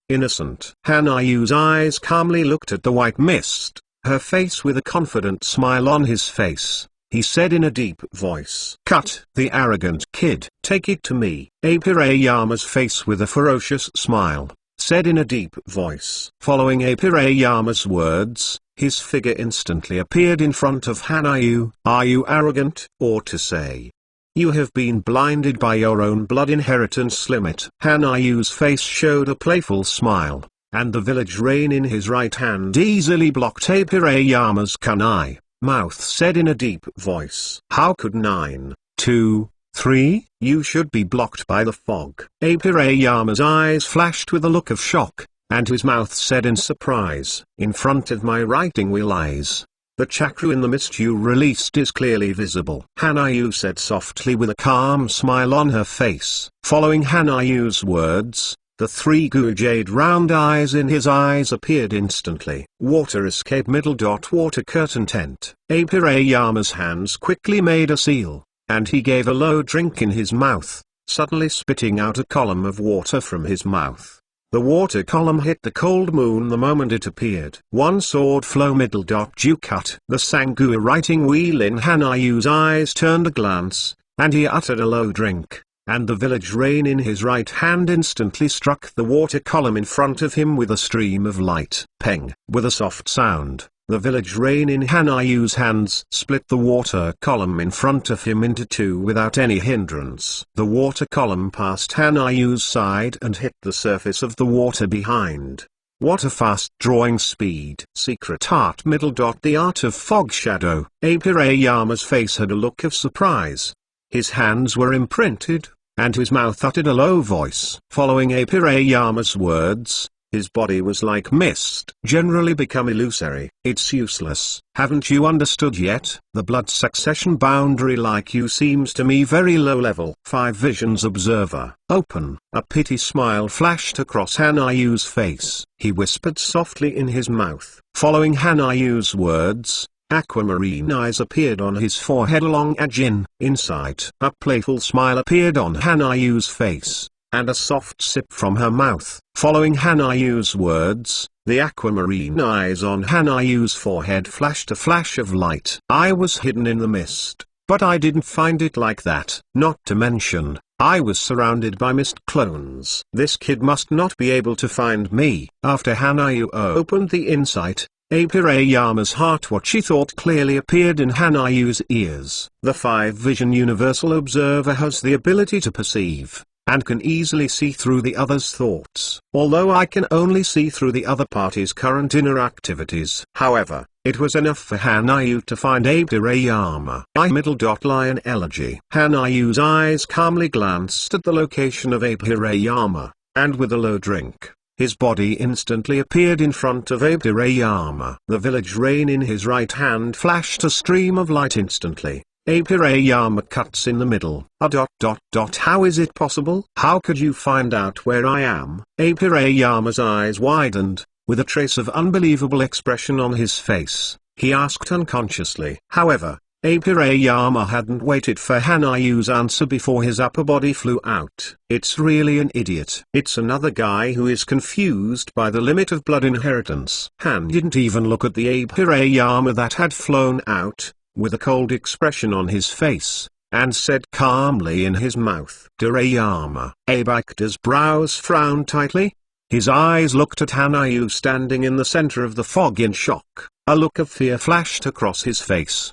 Speaker 1: innocent. Hanayu's eyes calmly looked at the white mist, her face with a confident smile on his face. He said in a deep voice, Cut the arrogant kid. Take it to me. Emperor's face with a ferocious smile, said in a deep voice. Following Emperor's words, his figure instantly appeared in front of Hanayu. Are you arrogant? Or to say, you have been blinded by your own blood inheritance limit. Hanayu's face showed a playful smile, and the village rein in his right hand easily blocked Emperor's kunai. Mouth said in a deep voice, How could 9, 2, 3? You should be blocked by the fog. Emperor's eyes flashed with a look of shock, and his mouth said in surprise, In front of my writing wheel eyes, the chakra in the mist you released is clearly visible. Hanayu said softly with a calm smile on her face. Following Hanayu's words, the 3 jade round eyes in his eyes appeared instantly. Water escape middle dot water curtain tent. Emperor's hands quickly made a seal, and he gave a low drink in his mouth, suddenly spitting out a column of water from his mouth. The water column hit the cold moon the moment it appeared. One sword flow middle dot dew cut. The Sangua writing wheel in Hanayu's eyes turned a glance, and he uttered a low drink, and the village rein in his right hand instantly struck the water column in front of him with a stream of light. Peng! With a soft sound, the village rein in Hanayu's hands split the water column in front of him into two without any hindrance. The water column passed Hanayu's side and hit the surface of the water behind. What a fast drawing speed! Secret art middle dot the art of fog shadow. Emperor's face had a look of surprise. His hands were imprinted, and his mouth uttered a low voice. Following Emperor's words, His body was like mist, generally become illusory. It's useless. Haven't you understood yet? The blood succession boundary like you seems to me very low level. 5 Visions Observer. Open. A pity smile flashed across Hanayu's face. He whispered softly in his mouth. Following Hanayu's words, aquamarine eyes appeared on his forehead along a Jin. Insight. A playful smile appeared on Hanayu's face, and a soft sip from her mouth. Following Hanayu's words, the aquamarine eyes on Hanayu's forehead flashed a flash of light. I was hidden in the mist, but I didn't find it like that. Not to mention, I was surrounded by mist clones. This kid must not be able to find me. After Hanayu opened the insight, Empreror's heart, what she thought clearly appeared in Hanayu's ears. The 5 Vision Universal Observer has the ability to perceive, and can easily see through the other's thoughts. Although I can only see through the other party's current inner activities. However, it was enough for Hanayu to find Empreror. Lion Elegy. Hanayu's eyes calmly glanced at the location of Empreror, and with a low drink, his body instantly appeared in front of Empreror. The village rein in his right hand flashed a stream of light instantly. Empreror cuts in the middle. How is it possible? How could you find out where I am? Empreror's eyes widened, with a trace of unbelievable expression on his face. He asked unconsciously. However, Empreror hadn't waited for Hanayu's answer before his upper body flew out. It's really an idiot. It's another guy who is confused by the limit of blood inheritance. Han didn't even look at the Empreror that had flown out, with a cold expression on his face, and said calmly in his mouth, Dorayama. Abike's brows frowned tightly. His eyes looked at Hanayu standing in the center of the fog in shock. A look of fear flashed across his face.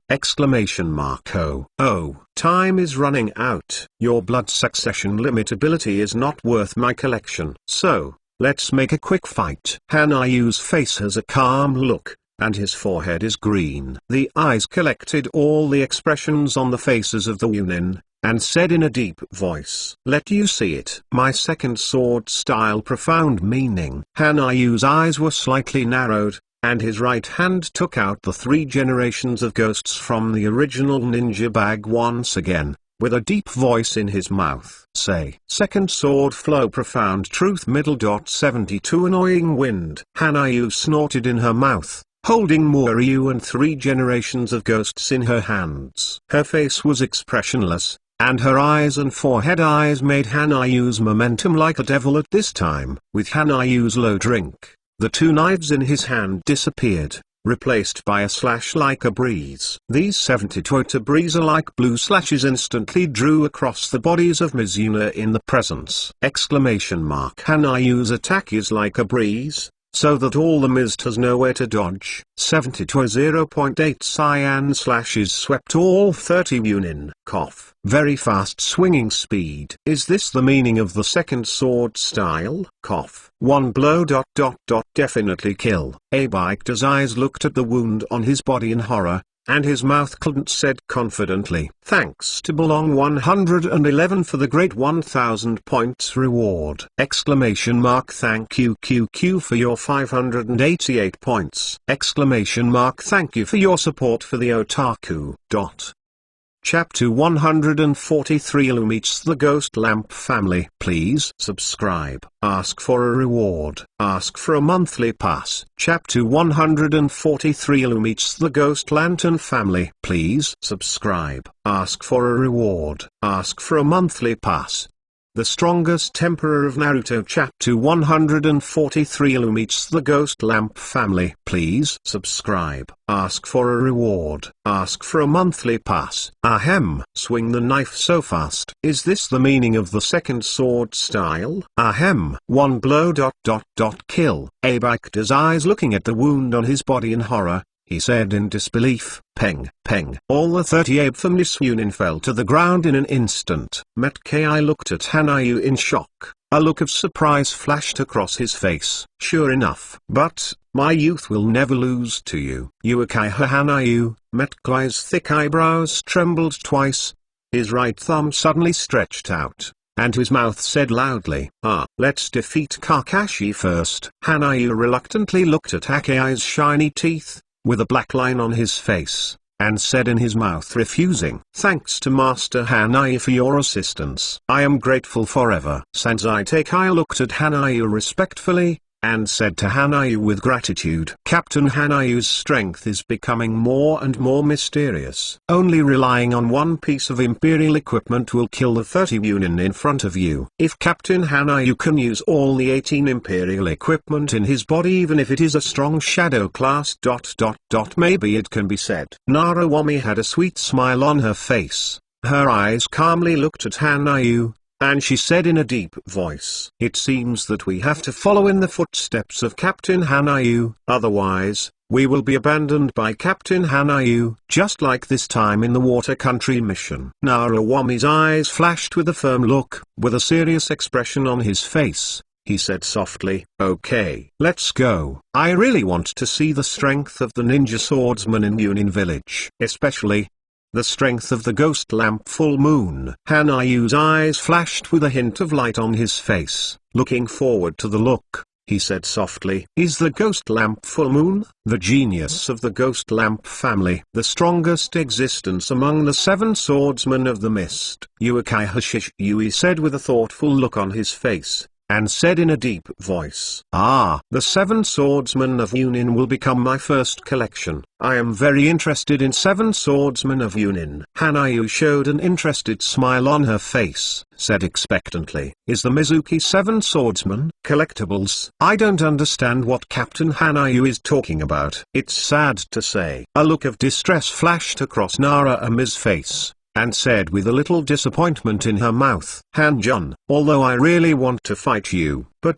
Speaker 1: Oh, time is running out. Your blood succession limit ability is not worth my collection. So, let's make a quick fight. Hanayu's face has a calm look, and his forehead is green. The eyes collected all the expressions on the faces of the Yunin, and said in a deep voice, "Let you see it." My second sword style profound meaning. Hanayu's eyes were slightly narrowed, and his right hand took out the 3 generations of ghosts from the original ninja bag once again, with a deep voice in his mouth. Say. Second sword flow profound truth. 72 annoying wind. Hanayu snorted in her mouth, holding Muryu and 3 generations of ghosts in her hands. Her face was expressionless, and her eyes and forehead eyes made Hanayu's momentum like a devil at this time. With Hanayu's low drink, the 2 knives in his hand disappeared, replaced by a slash like a breeze. These 72 breeze-like blue slashes instantly drew across the bodies of Mizuna in the presence. Hanayu's attack is like a breeze, so that all the mist has nowhere to dodge. 72 0.8 cyan slashes swept all 30 Yunin. Cough. Very fast swinging speed. Is this the meaning of the second sword style? Cough. 1 blow. Definitely kill. Abike's eyes looked at the wound on his body in horror, and his mouth said confidently, "Thanks to Belong 111 for the great 1000 points reward!" Thank you QQ for your 588 points! Thank you for your support for the otaku. Chapter 143 Lu meets the Ghost Lamp family. Please subscribe. Ask for a reward. Ask for a monthly pass. Chapter 143 Lu meets the Ghost Lantern family. Please subscribe. Ask for a reward. Ask for a monthly pass. The strongest Emperor of Naruto. Chapter 143 Lu meets the Ghost Lamp family. Please subscribe. Ask for a reward. Ask for a monthly pass. Ahem. Swing the knife so fast. Is this the meaning of the second sword style? Ahem. 1 blow. Kill. Abike's eyes looking at the wound on his body in horror, he said in disbelief, "Peng, peng." All the 38 from Yunin fell to the ground in an instant. Metki looked at Hanayu in shock. A look of surprise flashed across his face. "Sure enough. But, my youth will never lose to you." Uekaiha Hanayu. Metki's thick eyebrows trembled twice. His right thumb suddenly stretched out, and his mouth said loudly, let's defeat Kakashi first. Hanayu reluctantly looked at Akei's shiny teeth, with a black line on his face, and said in his mouth, refusing, "Thanks to Master Hanayu for your assistance. I am grateful forever." Sensei Takai looked at Hanayu respectfully, and said to Hanayu with gratitude, "Captain Hanayu's strength is becoming more and more mysterious. Only relying on one piece of Imperial equipment will kill the 30 Yunin in front of you. If Captain Hanayu can use all the 18 Imperial equipment in his body, even if it is a strong shadow class ... maybe it can be said." Narawami had a sweet smile on her face. Her eyes calmly looked at Hanayu, and she said in a deep voice, "It seems that we have to follow in the footsteps of Captain Hanayu, otherwise, we will be abandoned by Captain Hanayu, just like this time in the Water Country mission." Narawami's eyes flashed with a firm look, with a serious expression on his face. He said softly, "Okay, let's go. I really want to see the strength of the ninja swordsman in Yunin village, especially the strength of the ghost lamp full moon." Hanayu's eyes flashed with a hint of light on his face. Looking forward to the look, he said softly, "Is the ghost lamp full moon the genius of the ghost lamp family, the strongest existence among the 7 swordsmen of the mist?" Uekai Hashishui said with a thoughtful look on his face, and said in a deep voice, "The 7 swordsmen of Yunin will become my first collection. I am very interested in 7 swordsmen of Yunin." Hanayu showed an interested smile on her face, said expectantly, "Is the Mizuki 7 swordsman collectibles? I don't understand what Captain Hanayu is talking about." It's sad to say. A look of distress flashed across Nara-Ami's face, and said with a little disappointment in her mouth, "Hanjun, although I really want to fight you, but ...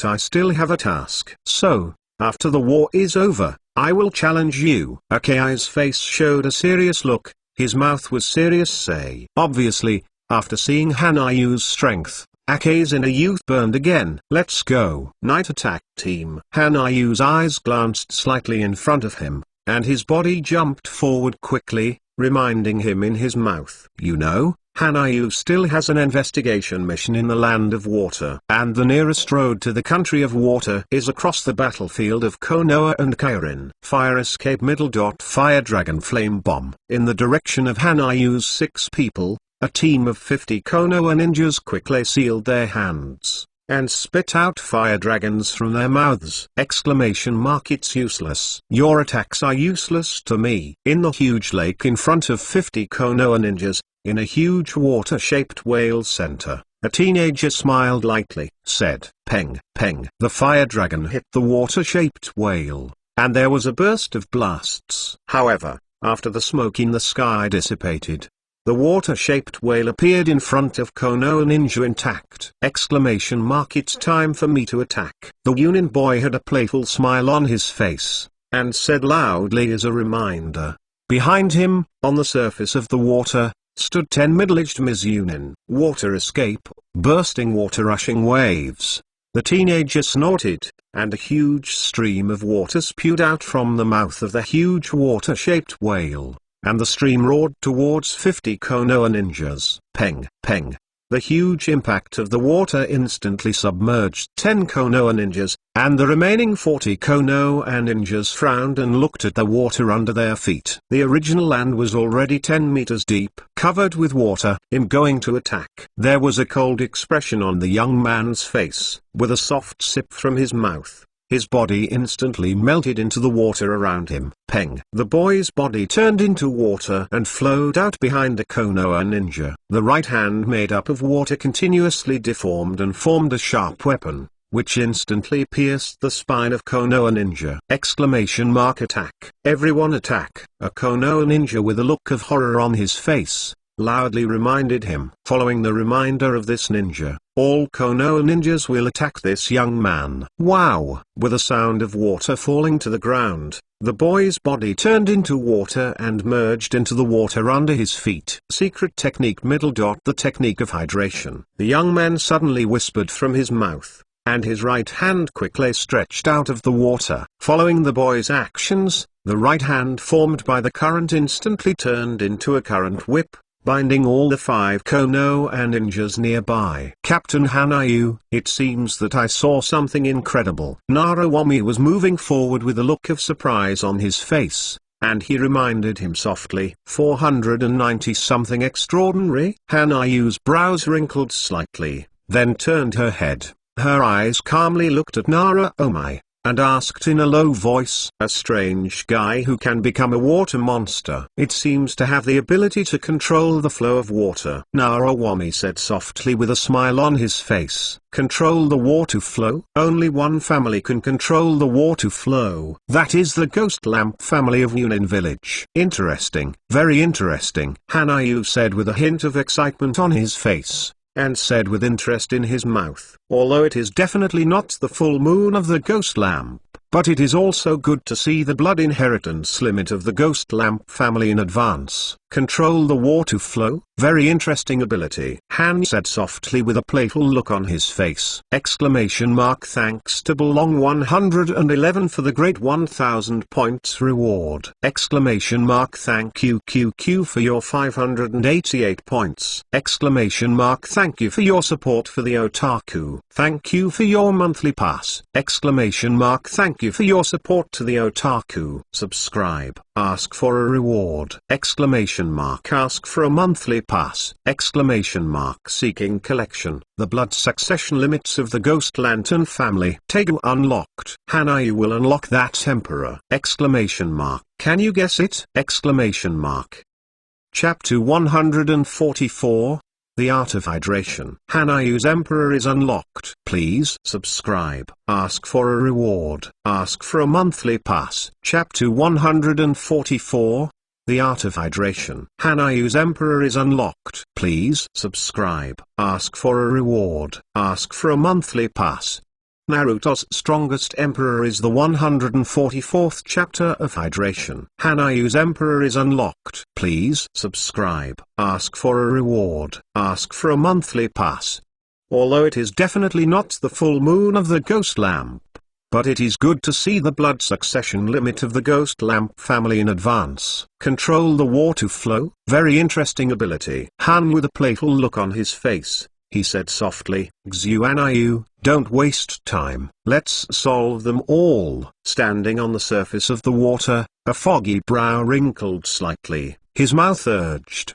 Speaker 1: I still have a task. So, after the war is over, I will challenge you." Akei's face showed a serious look, his mouth was serious say. Obviously, after seeing Hanayu's strength, Akei's inner youth burned again. "Let's go." Night attack team. Hanayu's eyes glanced slightly in front of him, and his body jumped forward quickly, reminding him in his mouth, "You know, Hanayu still has an investigation mission in the Land of Water, and the nearest road to the Country of Water is across the battlefield of Konoha and Kairin. Fire escape middle. Fire dragon flame bomb." In the direction of Hanayu's 6 people, a team of 50 Konoha ninjas quickly sealed their hands, and spit out fire dragons from their mouths! It's useless. Your attacks are useless to me. In the huge lake in front of 50 Konoha ninjas, in a huge water-shaped whale center, a teenager smiled lightly, said, "Peng, peng." The fire dragon hit the water-shaped whale, and there was a burst of blasts. However, after the smoke in the sky dissipated, the water-shaped whale appeared in front of Konoha ninja intact! It's time for me to attack. The Yunin boy had a playful smile on his face, and said loudly as a reminder. Behind him, on the surface of the water, stood 10 middle-aged Ms. Yunin. Water escape, bursting water rushing waves. The teenager snorted, and a huge stream of water spewed out from the mouth of the huge water-shaped whale, and the stream roared towards 50 Konoha ninjas. Peng, peng. The huge impact of the water instantly submerged 10 Konoha ninjas, and the remaining 40 Konoha ninjas frowned and looked at the water under their feet. The original land was already 10 meters deep, covered with water. "I'm going to attack." There was a cold expression on the young man's face. With a soft sip from his mouth, his body instantly melted into the water around him. Peng. The boy's body turned into water and flowed out behind the Konoha ninja. The right hand made up of water continuously deformed and formed a sharp weapon, which instantly pierced the spine of Konoha ninja. Attack. Everyone attack. A Konoha ninja with a look of horror on his face, loudly reminded him. Following the reminder of this ninja, all Konoha ninjas will attack this young man. Wow! With a sound of water falling to the ground, the boy's body turned into water and merged into the water under his feet. Secret technique middle. The technique of hydration. The young man suddenly whispered from his mouth, and his right hand quickly stretched out of the water. Following the boy's actions, the right hand formed by the current instantly turned into a current whip, binding all the 5 Konoha ninjas nearby. Captain Hanayu, it seems that I saw something incredible. Narawami was moving forward with a look of surprise on his face, and he reminded him softly, 490 something extraordinary? Hanayu's brows wrinkled slightly, then turned her head. Her eyes calmly looked at Narawami, and asked in a low voice, a strange guy who can become a water monster. It seems to have the ability to control the flow of water. Narawami said softly with a smile on his face. Control the water flow? Only one family can control the water flow. That is the Ghost Lamp family of Yunin Village. Interesting, very interesting, Hanayu said with a hint of excitement on his face, and said with interest in his mouth, although it is definitely not the full moon of the Ghost Lamp, but it is also good to see the blood inheritance limit of the Ghost Lamp family in advance. Control the water flow? Very interesting ability, Han said softly with a playful look on his face. Exclamation mark. Thanks to Belong 111 for the great 1000 points reward. Exclamation mark. Thank you QQ for your 588 points. Exclamation mark. Thank you for your support for the otaku. Thank you for your monthly pass. Exclamation mark. Thank you for your support to the otaku. Subscribe. Ask for a reward. Exclamation mark. Ask for a monthly pass. Exclamation mark. Seeking collection. The blood succession limits of the Ghost Lantern family. Tegu unlocked. Hanayu will unlock that Emperor. Exclamation mark. Can you guess it? Exclamation mark. Chapter 144. The Art of Hydration. Hanayu's Emperor is unlocked. Please subscribe. Ask for a reward. Ask for a monthly pass. Chapter 144. The Art of Hydration. Hanayu's Emperor is unlocked. Please subscribe. Ask for a reward. Ask for a monthly pass. Naruto's strongest emperor is the 144th chapter of Hydration. Hanayu's Emperor is unlocked. Please subscribe. Ask for a reward. Ask for a monthly pass. Although it is definitely not the full moon of the Ghost Lamp, but it is good to see the blood succession limit of the Ghost Lamp family in advance. Control the water flow? Very interesting ability. Han with a playful look on his face, he said softly, Xuanayu, don't waste time. Let's solve them all. Standing on the surface of the water, a foggy brow wrinkled slightly. His mouth urged,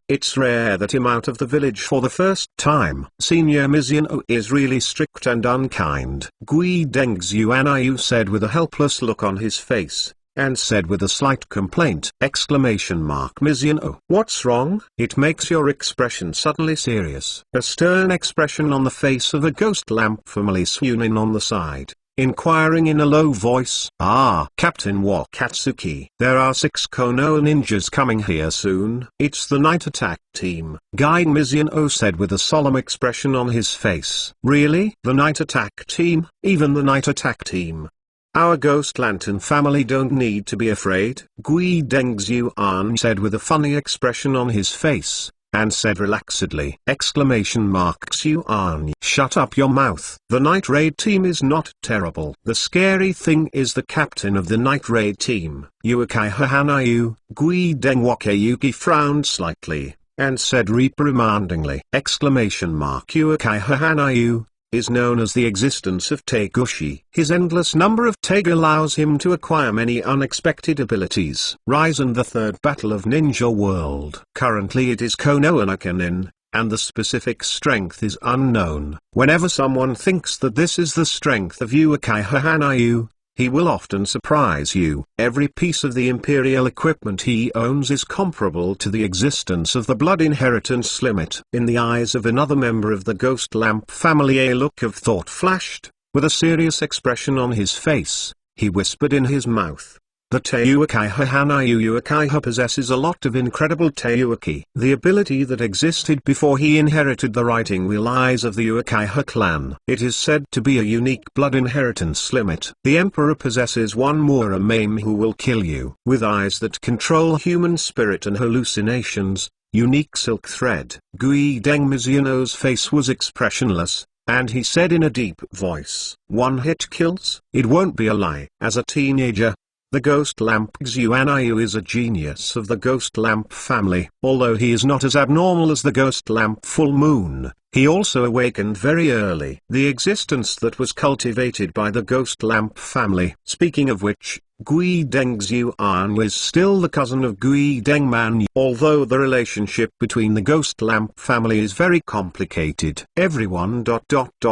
Speaker 1: it's rare that I'm out of the village for the first time. Senior Mizuno is really strict and unkind. Gui Deng Xuanayu said with a helpless look on his face, and said with a slight complaint, exclamation mark. Mizuno, what's wrong? It makes your expression suddenly serious. A stern expression on the face of a Ghost Lamp family Sunin on the side, inquiring in a low voice, Captain Wakatsuki. There are 6 Konoha ninjas coming here soon. It's the night attack team, Guy Mizuno said with a solemn expression on his face. Really? The night attack team? Even the night attack team? Our Ghost Lantern family don't need to be afraid, Gui Deng Xuan said with a funny expression on his face, and said relaxedly, exclamation mark. Xuan, shut up your mouth. The night raid team is not terrible. The scary thing is the captain of the night raid team, Uchiha Hanayu. Gui Deng Wakayuki frowned slightly, and said reprimandingly, exclamation mark. Uchiha Hanayu is known as the existence of Tegushi. His endless number of Teg allows him to acquire many unexpected abilities. Rise and the Third Battle of Ninja World. Currently it is Konoha Nakanin, and the specific strength is unknown. Whenever someone thinks that this is the strength of Uchiha Hanayu, he will often surprise you. Every piece of the Imperial equipment he owns is comparable to the existence of the blood inheritance limit. In the eyes of another member of the Ghost Lamp family a look of thought flashed. With a serious expression on his face, he whispered in his mouth, the Uchiha Hanayu Uchiha possesses a lot of incredible Teuki. The ability that existed before he inherited the writing wheel eyes of the Uchiha clan. It is said to be a unique blood inheritance limit. The Emperor possesses one more Mame who will kill you. With eyes that control human spirit and hallucinations, unique silk thread. Gui Deng Mizuno's face was expressionless, and he said in a deep voice, one hit kills? It won't be a lie. As a teenager, The ghost lamp Xuanyu is a genius of the ghost lamp family. Although he is not as abnormal as the ghost lamp full moon, he also awakened very early. The existence that was cultivated by the ghost lamp family. Speaking of which, Gui Deng Xuan is still the cousin of Gui Deng Man. Although the relationship between the ghost lamp family is very complicated. Everyone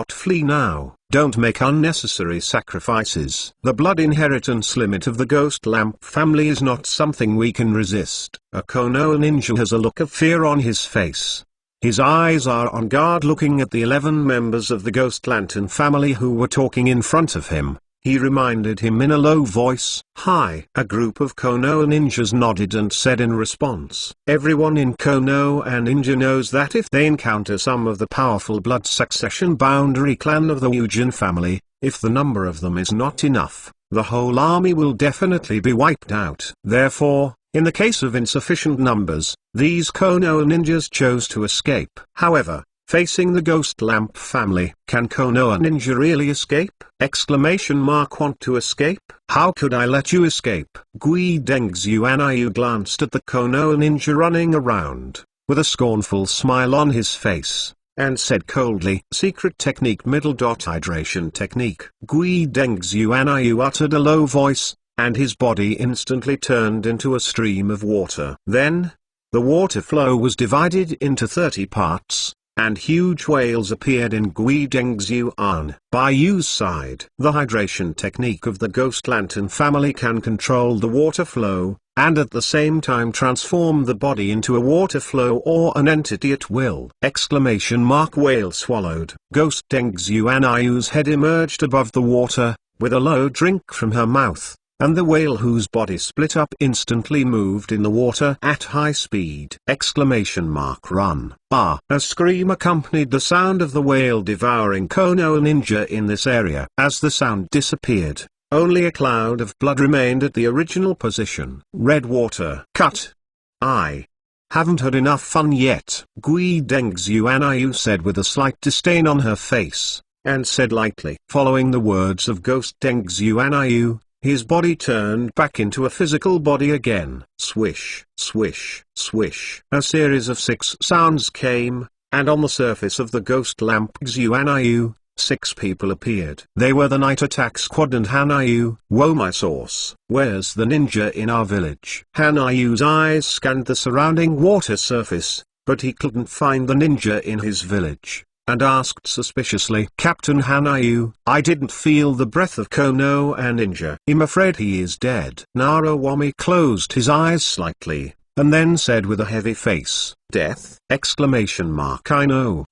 Speaker 1: flee now. Don't make unnecessary sacrifices. The blood inheritance limit of the ghost lamp family is not something we can resist. A Konoha ninja has a look of fear on his face. His eyes are on guard looking at the 11 members of the ghost lantern family who were talking in front of him. He reminded him in a low voice, "Hi." A group of Konoha ninjas nodded and said in response, "Everyone in Konoha ninja knows that if they encounter some of the powerful blood succession boundary clan of the Ujin family, if the number of them is not enough, the whole army will definitely be wiped out. Therefore, in the case of insufficient numbers, these Konoha ninjas chose to escape." However, facing the ghost lamp family, can Konoha ninja really escape? Want to escape? How could I let you escape? Gui Deng Xuanyu glanced at the Konoha ninja running around, with a scornful smile on his face, and said coldly, "Secret technique hydration technique." Gui Deng Xuanyu uttered a low voice, and his body instantly turned into a stream of water. Then, the water flow was divided into 30 parts, and huge whales appeared in Gui Deng Xuan. By Yu's side, the hydration technique of the Ghost Lantern family can control the water flow, and at the same time transform the body into a water flow or an entity at will. Whale swallowed. Ghost Deng Xuanyu's head emerged above the water, with a low drink from her mouth, and the whale whose body split up instantly moved in the water at high speed. Run. Ah! A scream accompanied the sound of the whale devouring Konoha ninja in this area. As the sound disappeared, only a cloud of blood remained at the original position. Red water. Cut. I haven't had enough fun yet, Gui Deng Xuanyu said with a slight disdain on her face, and said lightly. Following the words of Ghost Deng Xuanyu, his body turned back into a physical body again. Swish, swish, swish. A series of 6 sounds came, and on the surface of the ghost lamp Xuanyu, 6 people appeared. They were the Night Attack Squad and Hanayu. Whoa, my source, where's the ninja in our village? Hanayu's eyes scanned the surrounding water surface, but he couldn't find the ninja in his village, and asked suspiciously, "Captain Hanayu, I didn't feel the breath of Konoha ninja. I'm afraid he is dead." Narawami closed his eyes slightly, and then said with a heavy face, "Death?" I know.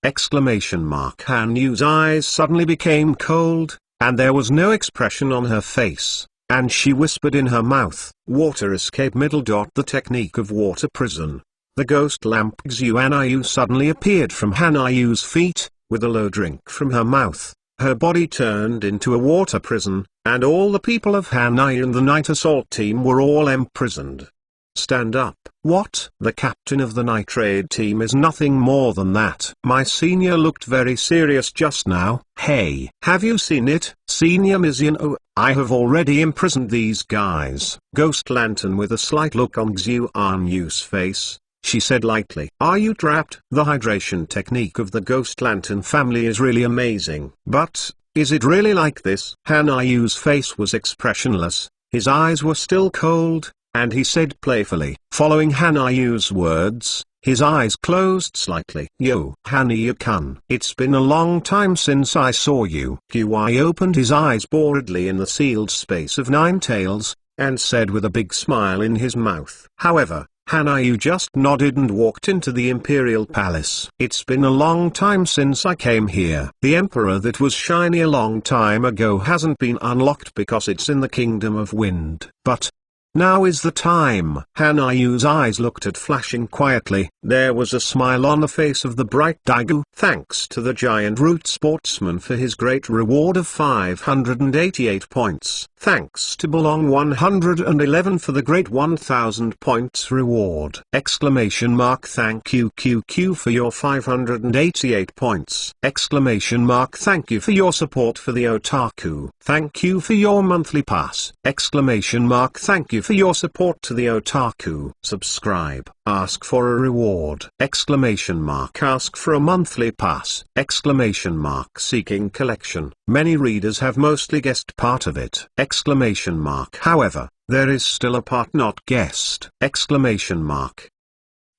Speaker 1: Hanayu's eyes suddenly became cold, and there was no expression on her face, and she whispered in her mouth, "Water escape." The technique of water prison. The ghost lamp Xuanyu suddenly appeared from Hanayu's feet, with a low drink from her mouth. Her body turned into a water prison, and all the people of Hanayu and the night assault team were all imprisoned. Stand up. What? The captain of the night raid team is nothing more than that. My senior looked very serious just now. Hey, have you seen it, Senior Mizuno? I have already imprisoned these guys. Ghost Lantern with a slight look on Xuanyu's face, she said lightly, "Are you trapped?" The hydration technique of the Ghost Lantern family is really amazing. But, is it really like this? Hanayu's face was expressionless, his eyes were still cold, and he said playfully, following Hanayu's words, his eyes closed slightly. "Yo, Hanayu-kun, it's been a long time since I saw you." Qi opened his eyes boredly in the sealed space of 9 tails, and said with a big smile in his mouth. However, Hanayu just nodded and walked into the Imperial Palace. "It's been a long time since I came here. The Emperor that was shiny a long time ago hasn't been unlocked because it's in the Kingdom of Wind. But now is the time." Hanayu's eyes looked at flashing quietly. There was a smile on the face of the bright Daigu. Thanks to the giant root sportsman for his great reward of 588 points. Thanks to Belong 111 for the great 1000 points reward! Exclamation mark. Thank you QQ for your 588 points! Exclamation mark. Thank you for your support for the otaku! Thank you for your monthly pass! Exclamation mark. Thank you for your support to the otaku! Subscribe. Ask for a reward! Exclamation mark. Ask for a monthly pass! Exclamation mark. Seeking collection. Many readers have mostly guessed part of it! Exclamation mark. However, there is still a part not guessed! Exclamation mark.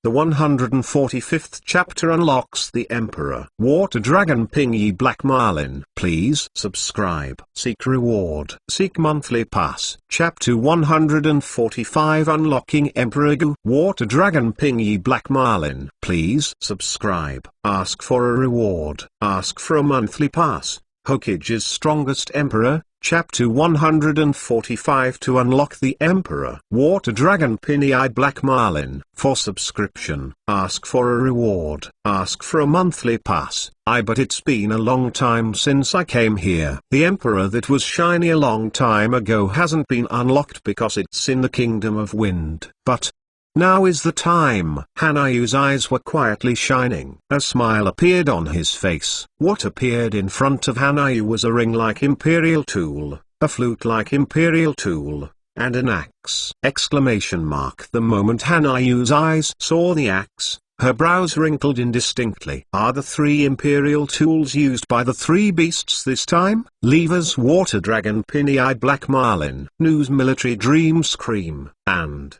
Speaker 1: The 145th chapter unlocks the Emperor Water Dragon Pingy Black Marlin. Please subscribe. Seek reward. Seek monthly pass. Chapter 145 Unlocking Emperor Water Dragon Pingy Black Marlin. Please subscribe. Ask for a reward. Ask for a monthly pass. Hokage's Strongest Emperor. Chapter 145 to unlock the Emperor Water Dragon Pingy Black Marlin. For subscription, ask for a reward, ask for a monthly pass. But it's been a long time since I came here. The Emperor that was shiny a long time ago hasn't been unlocked because it's in the Kingdom of Wind. But now is the time. Hanayu's eyes were quietly shining. A smile appeared on his face. What appeared in front of Hanayu was a ring-like imperial tool, a flute-like imperial tool, and an axe! Exclamation mark. The moment Hanayu's eyes saw the axe, her brows wrinkled indistinctly. Are the three imperial tools used by the three beasts this time? Levers Water Dragon Pingy Black Marlin, News Military Dream Scream, and,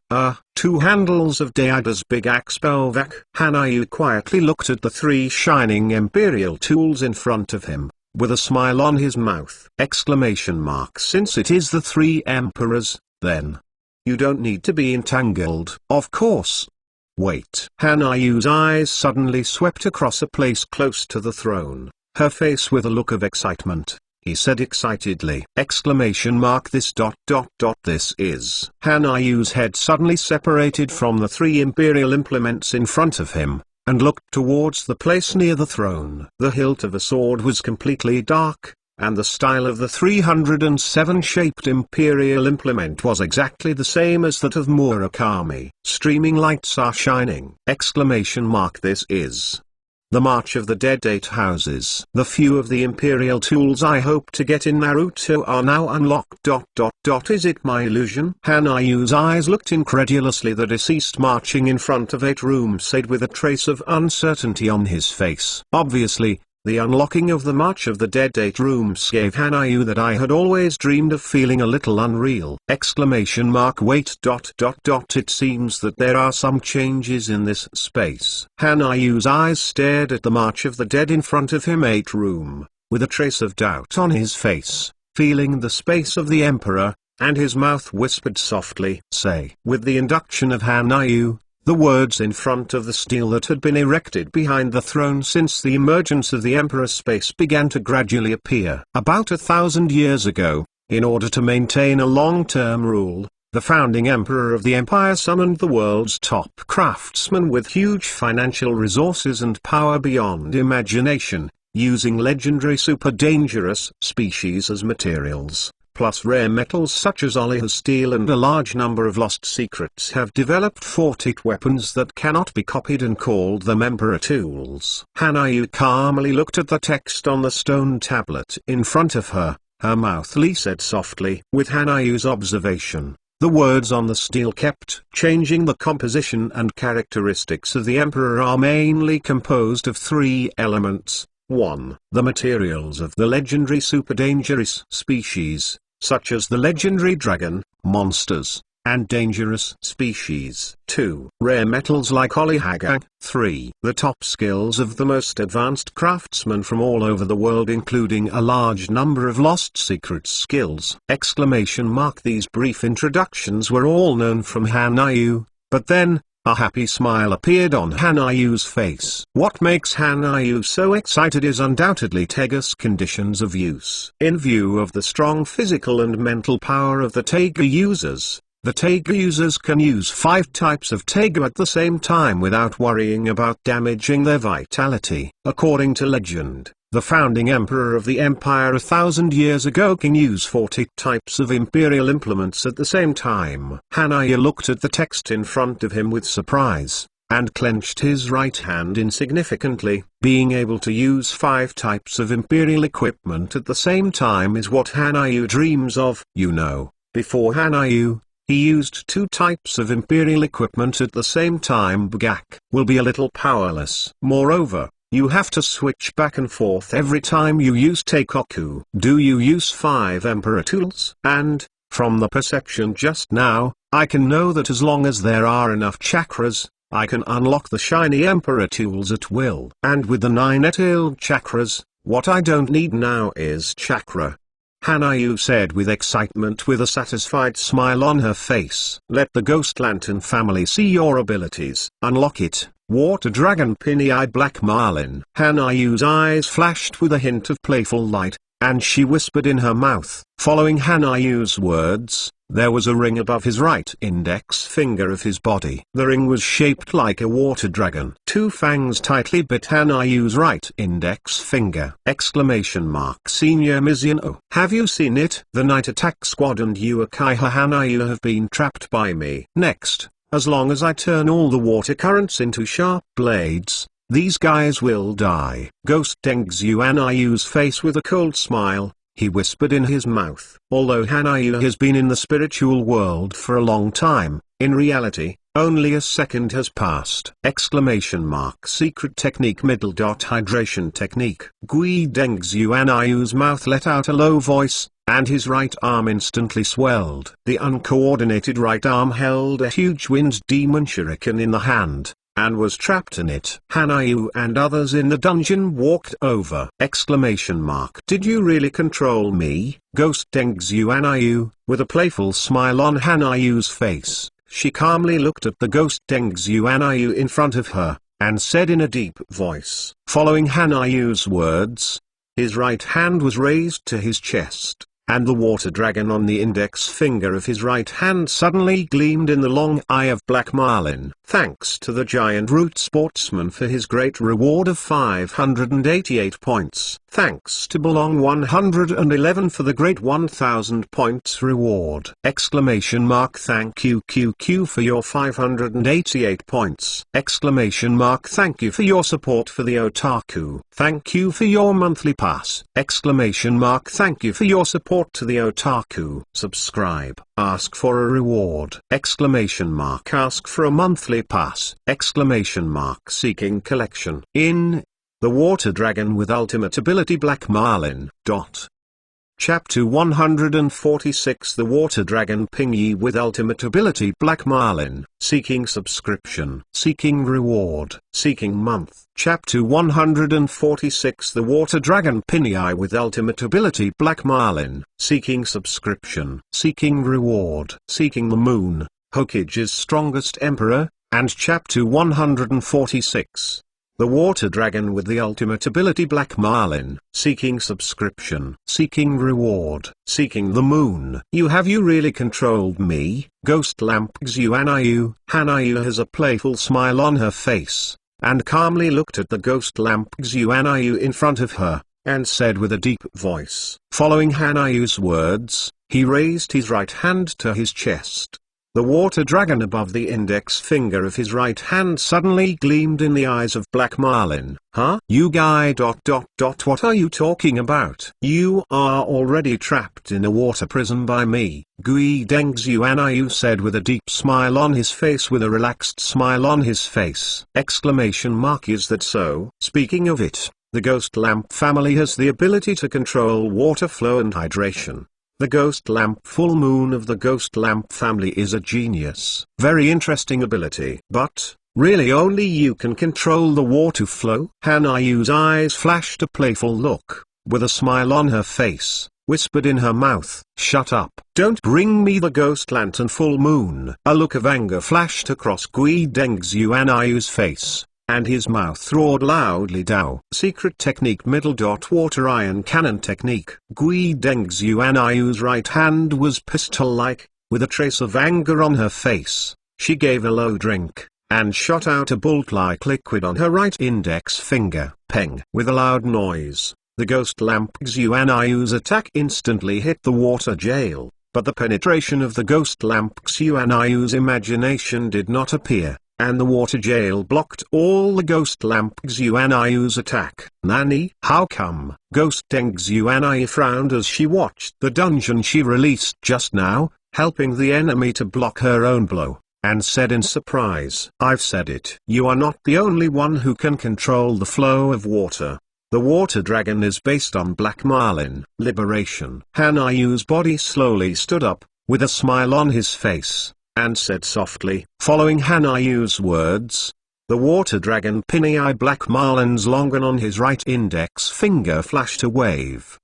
Speaker 1: two handles of Daida's Big Axe Belvac. Hanayu quietly looked at the three shining imperial tools in front of him, with a smile on his mouth. Exclamation mark. Since it is the three emperors, then you don't need to be entangled. Of course. Wait. Hanayu's eyes suddenly swept across a place close to the throne, her face with a look of excitement. He said excitedly. Exclamation mark. This ... This is. Hanayu's head suddenly separated from the three imperial implements in front of him, and looked towards the place near the throne. The hilt of a sword was completely dark, and the style of the 307-shaped imperial implement was exactly the same as that of Murakami. Streaming lights are shining. Exclamation mark. This is the March of the Dead 8 Houses. The few of the imperial tools I hope to get in Naruto are now unlocked. Is it my illusion? Hanayu's eyes looked incredulously. The deceased marching in front of 8 rooms said with a trace of uncertainty on his face. Obviously, the unlocking of the March of the Dead 8 rooms gave Hanayu that I had always dreamed of feeling a little unreal. Exclamation mark. Wait. It seems that there are some changes in this space. Hanayu's eyes stared at the March of the Dead in front of him 8 room, with a trace of doubt on his face, feeling the space of the Emperor, and his mouth whispered softly, "Say." With the induction of Hanayu, the words in front of the stele that had been erected behind the throne since the emergence of the Emperor space began to gradually appear. About 1,000 years ago, in order to maintain a long-term rule, the founding Emperor of the Empire summoned the world's top craftsmen with huge financial resources and power beyond imagination, using legendary super dangerous species as materials, plus rare metals such as Oliha steel, and a large number of lost secrets have developed fought-it weapons that cannot be copied and called them Emperor tools. Hanayu calmly looked at the text on the stone tablet in front of her, her mouth said softly. With Hanayu's observation, the words on the stele kept changing. The composition and characteristics of the Emperor are mainly composed of 3 elements. 1. The materials of the legendary super dangerous species, such as the legendary dragon, monsters, and dangerous species. 2. Rare metals like Olihaga. 3. The top skills of the most advanced craftsmen from all over the world, including a large number of lost secret skills. Exclamation mark. These brief introductions were all known from Hanayu, but then, a happy smile appeared on Hanayu's face. What makes Hanayu so excited is undoubtedly Tega's conditions of use. In view of the strong physical and mental power of the Tega users, the Tega users can use 5 types of Tega at the same time without worrying about damaging their vitality. According to legend, the founding emperor of the empire 1,000 years ago, can use 40 types of imperial implements at the same time. Hanaya looked at the text in front of him with surprise, and clenched his right hand insignificantly. Being able to use 5 types of imperial equipment at the same time is what Hanayu dreams of. You know, before Hanayu, he used 2 types of imperial equipment at the same time. Bugak will be a little powerless. Moreover, you have to switch back and forth every time you use Teikoku. Do you use 5 Emperor tools? And, from the perception just now, I can know that as long as there are enough chakras, I can unlock the shiny Emperor tools at will. And with the 9 detailed chakras, what I don't need now is chakra. Hanayu said with excitement, with a satisfied smile on her face. Let the Ghost Lantern family see your abilities. Unlock it. Water Dragon Pinei Black Marlin. Hanayu's eyes flashed with a hint of playful light, and she whispered in her mouth. Following Hanayu's words, there was a ring above his right index finger of his body. The ring was shaped like a water dragon. 2 fangs tightly bit Hanayu's right index finger. Senior Mizuno. Have you seen it? The Night Attack Squad and Uchiha Hanayu have been trapped by me. Next, as long as I turn all the water currents into sharp blades, these guys will die. Ghost Dengzu Hanayu's face with a cold smile, he whispered in his mouth. Although Hanayu has been in the spiritual world for a long time, in reality, only a second has passed. Secret technique hydration technique. Gui Dengzu Hanayu's mouth let out a low voice, and his right arm instantly swelled. The uncoordinated right arm held a huge wind demon shuriken in the hand, and was trapped in it. Hanayu and others in the dungeon walked over. Did you really control me? Ghost Dengzu Hanayu, with a playful smile on Hanayu's face, she calmly looked at the Ghost Dengzu Hanayu in front of her, and said in a deep voice. Following Hanayu's words, his right hand was raised to his chest, and the water dragon on the index finger of his right hand suddenly gleamed in the long eye of Black Marlin. Thanks to the giant root sportsman for his great reward of 588 points. Thanks to Belong 111 for the great 1000 points reward. Thank you QQ for your 588 points. Thank you for your support for the otaku. Thank you for your monthly pass. Thank you for your support to the otaku. Subscribe. Ask for a reward. Ask for a monthly pass. Seeking collection. In The Water Dragon with Ultimate Ability Black Marlin. Chapter 146 The Water Dragon Pinyi with Ultimate Ability Black Marlin. Seeking subscription. Seeking reward. Seeking month. Chapter 146 The Water Dragon Pinyi with Ultimate Ability Black Marlin. Seeking subscription. Seeking reward. Seeking the moon. Hokage's strongest emperor. And Chapter 146. The Water Dragon with the Ultimate Ability Black Marlin. Seeking subscription. Seeking reward. Seeking the moon. Have you really controlled me? Ghost Lampzu Hanayu. Hanayu has a playful smile on her face, and calmly looked at the Ghost Lampzu Hanayu in front of her, and said with a deep voice. Following Hanayu's words, he raised his right hand to his chest. The water dragon above the index finger of his right hand suddenly gleamed in the eyes of Black Marlin. Huh? You guy ... What are you talking about? You are already trapped in a water prison by me. Gui Dengzu Hanayu said with a deep smile on his face, with a relaxed smile on his face. Is that so? Speaking of it, the Ghost Lamp family has the ability to control water flow and hydration. The Ghost Lamp full moon of the Ghost Lamp family is a genius. Very interesting ability. But, really only you can control the water flow? Hanayu's eyes flashed a playful look, with a smile on her face, whispered in her mouth, "Shut up. Don't bring me the Ghost Lantern full moon." A look of anger flashed across Gui Dengzu Hanayu's face, and his mouth roared loudly. Dao. Secret technique Water Iron Cannon technique. Gui Dengzu Hanayu's right hand was pistol-like, with a trace of anger on her face. She gave a low drink, and shot out a bolt-like liquid on her right index finger. Peng. With a loud noise, The ghost lamp Xuanyu's attack instantly hit the water jail, but the penetration of the ghost lamp Xuanyu's imagination did not appear, and the water jail blocked all the ghost lamp Xuanyu's attack. Nani? How come? Ghost Deng Xuanyu frowned as she watched the dungeon she released just now, helping the enemy to block her own blow, and said in surprise, "I've said it. You are not the only one who can control the flow of water. The water dragon is based on Black Marlin." Liberation. Hanayu's body slowly stood up, with a smile on his face, and said softly, following Hanayu's words, "The water dragon Pinyi Black Marlin's long on his right index finger flashed a wave!"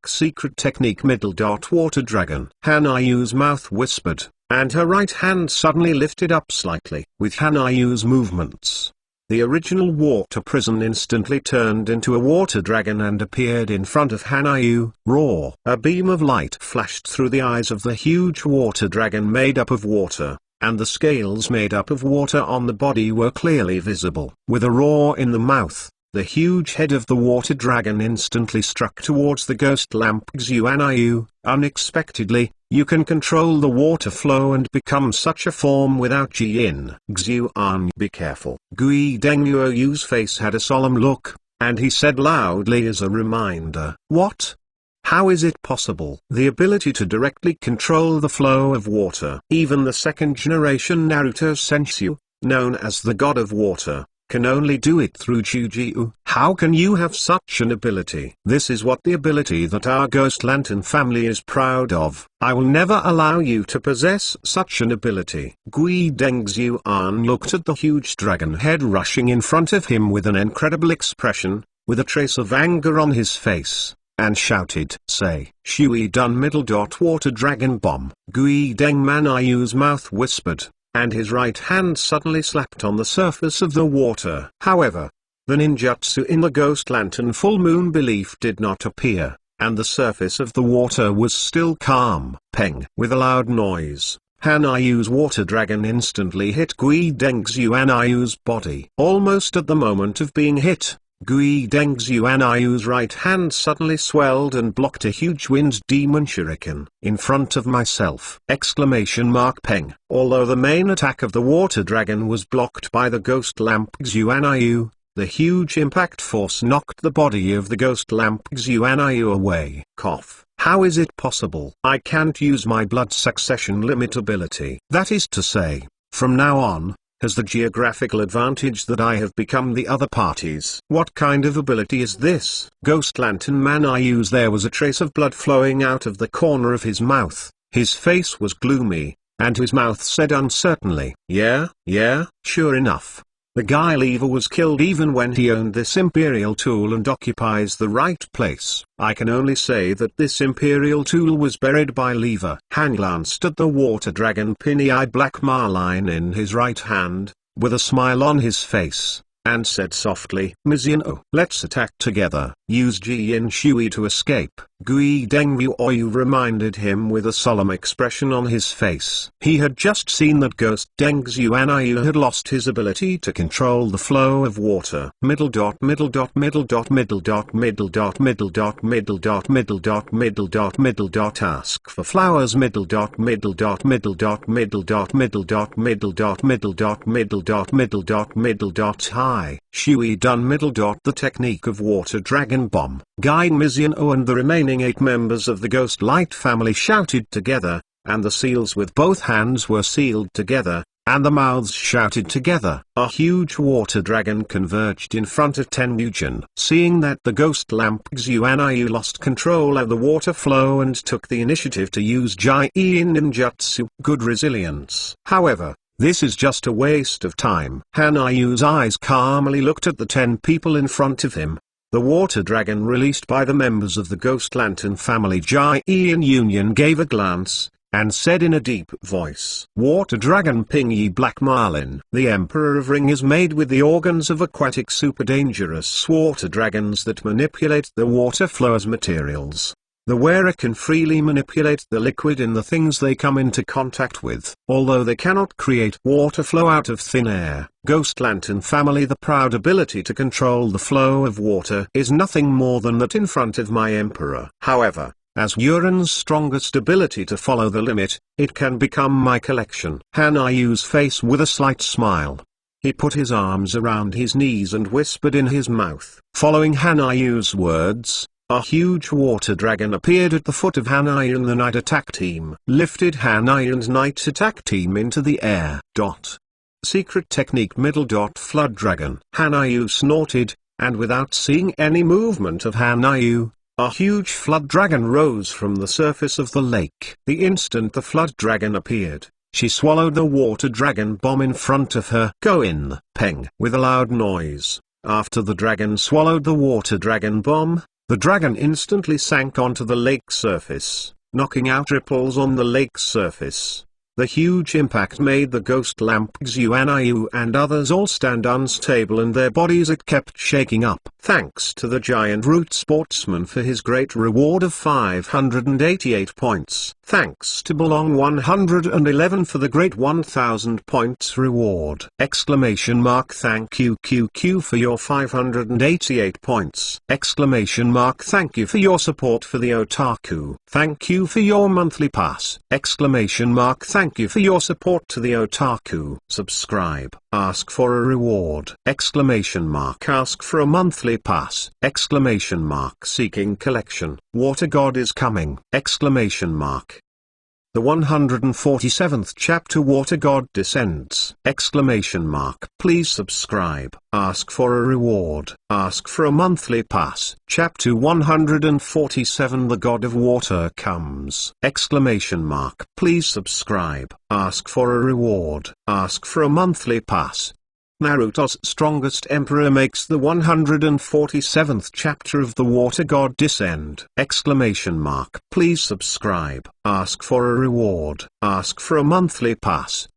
Speaker 1: Secret technique Water dragon. Hanayu's mouth whispered, and her right hand suddenly lifted up slightly. With Hanayu's movements, the original water prison instantly turned into a water dragon and appeared in front of Hanayu. Roar! A beam of light flashed through the eyes of the huge water dragon made up of water, and the scales made up of water on the body were clearly visible. With a roar in the mouth, the huge head of the water dragon instantly struck towards the ghost lamp Xuanyu. Unexpectedly, you can control the water flow and become such a form without Jin. Xuan, be careful. Gui Dengyu's face had a solemn look, and he said loudly as a reminder, "What? How is it possible?" The ability to directly control the flow of water. Even the second generation Naruto Senshuu, known as the God of Water, can only do it through Jujiu. How can you have such an ability? This is what the ability that our Ghost Lantern family is proud of. I will never allow you to possess such an ability. Gui Dengzuan looked at the huge dragon head rushing in front of him with an incredible expression, with a trace of anger on his face, and shouted, "Say, Shui done middle. Water dragon bomb." Gui Deng Manayu's mouth whispered, and his right hand suddenly slapped on the surface of the water. However, the ninjutsu in the Ghost Lantern full moon belief did not appear, and the surface of the water was still calm. Peng! With a loud noise, Hanayu's water dragon instantly hit Gui Dengzuanyu's body. Almost at the moment of being hit, Gui Dengzuanyu's right hand suddenly swelled and blocked a huge wind demon shuriken. "In front of myself!" Peng. Although the main attack of the water dragon was blocked by the ghost lamp Xuanyu, the huge impact force knocked the body of the ghost lamp Xuanyu away. Cough. How is it possible? I can't use my blood succession limit ability. That is to say, from now on, has the geographical advantage that I have become the other parties. What kind of ability is this? Ghost Lantern Manayu's there was a trace of blood flowing out of the corner of his mouth. His face was gloomy, and his mouth said uncertainly, yeah, sure enough. The guy Lever was killed even when he owned this imperial tool and occupies the right place. I can only say that this imperial tool was buried by Lever. Han glanced at the water dragon Pinyi Black Marlin in his right hand, with a smile on his face, and said softly, "Mizuno, let's attack together." Use Jin Shui to escape. Gui Dengyu reminded him with a solemn expression on his face. He had just seen that Ghost Dengzuanyu had lost his ability to control the flow of water. Ask for flowers. Hi. Shui done. The technique of water dragon bomb. Guy Mizuno and the remaining 8 members of the Ghost Light family shouted together, and the seals with both hands were sealed together, and the mouths shouted together. A huge water dragon converged in front of Tenryujin. Seeing that the ghost lamp Xuanyu lost control of the water flow and took the initiative to use Jin ninjutsu. Good resilience. However, this is just a waste of time. Hanayu's eyes calmly looked at the 10 people in front of him. The water dragon released by the members of the Ghost Lantern family Jin Union gave a glance, and said in a deep voice, "Water dragon Pinyi Black Marlin." The Emperor of Ring is made with the organs of aquatic super dangerous water dragons that manipulate the water flow as materials. The wearer can freely manipulate the liquid in the things they come into contact with. Although they cannot create water flow out of thin air, Ghost Lantern family, the proud ability to control the flow of water is nothing more than that in front of my Emperor. However, as Uran's strongest ability to follow the limit, it can become my collection. Hanayu's face with a slight smile. He put his arms around his knees and whispered in his mouth. Following Hanayu's words, a huge water dragon appeared at the foot of Hanayu and the night attack team lifted Hanayu and night attack team into the air. Secret technique middle. Flood dragon. Hanayu snorted, and without seeing any movement of Hanayu, a huge flood dragon rose from the surface of the lake. The instant the flood dragon appeared, she swallowed the water dragon bomb in front of her. Go in, peng. With a loud noise, after the dragon swallowed the water dragon bomb, the dragon instantly sank onto the lake surface, knocking out ripples on the lake's surface. The huge impact made the ghost lamp Xuanayu and others all stand unstable and their bodies it kept shaking up. Thanks to the giant root sportsman for his great reward of 588 points. Thanks to Belong 111 for the great 1000 points reward! Exclamation mark. Thank you QQ for your 588 points! Exclamation mark. Thank you for your support for the otaku. Thank you for your monthly pass! Exclamation mark. Thank you for your support to the otaku. Subscribe. Ask for a reward! Exclamation mark. Ask for a monthly pass! Exclamation mark. Seeking collection. Water god is coming! Exclamation mark. The 147th chapter Water God descends! Exclamation mark. Please subscribe. Ask for a reward. Ask for a monthly pass. Chapter 147 The God of Water comes! Exclamation mark. Please subscribe. Ask for a reward. Ask for a monthly pass. Naruto's strongest emperor makes the 147th chapter of the Water God descend! Exclamation mark. Please subscribe. Ask for a reward. Ask for a monthly pass.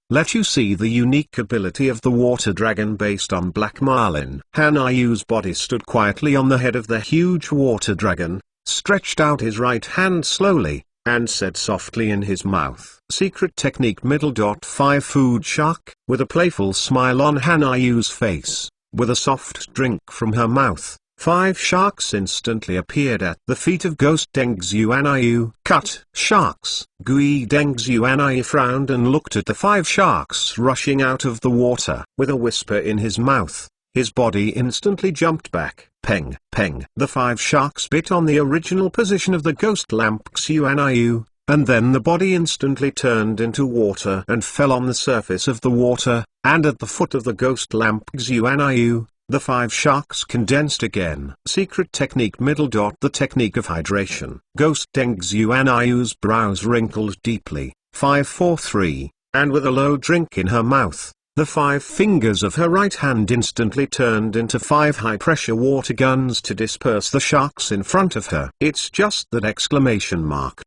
Speaker 1: Let you see the unique ability of the water dragon based on Black Marlin. Hanayu's body stood quietly on the head of the huge water dragon, stretched out his right hand slowly, and said softly in his mouth. Secret technique middle. 5 Food shark. With a playful smile on Hanayu's face, with a soft drink from her mouth, 5 sharks instantly appeared at the feet of Ghost Dengzuanayu. Cut. Sharks. Gui Dengzuanayu frowned and looked at the 5 sharks rushing out of the water. With a whisper in his mouth, his body instantly jumped back. Peng, peng. The 5 sharks bit on the original position of the ghost lamp Xuanayu, and then the body instantly turned into water and fell on the surface of the water, and at the foot of the ghost lamp Xuanayu, the 5 sharks condensed again. Secret technique middle. The technique of hydration. Ghost Dengzuanayu's brows wrinkled deeply. 543, and with a low drink in her mouth, the 5 fingers of her right hand instantly turned into 5 high-pressure water guns to disperse the sharks in front of her. It's just that! Exclamation mark.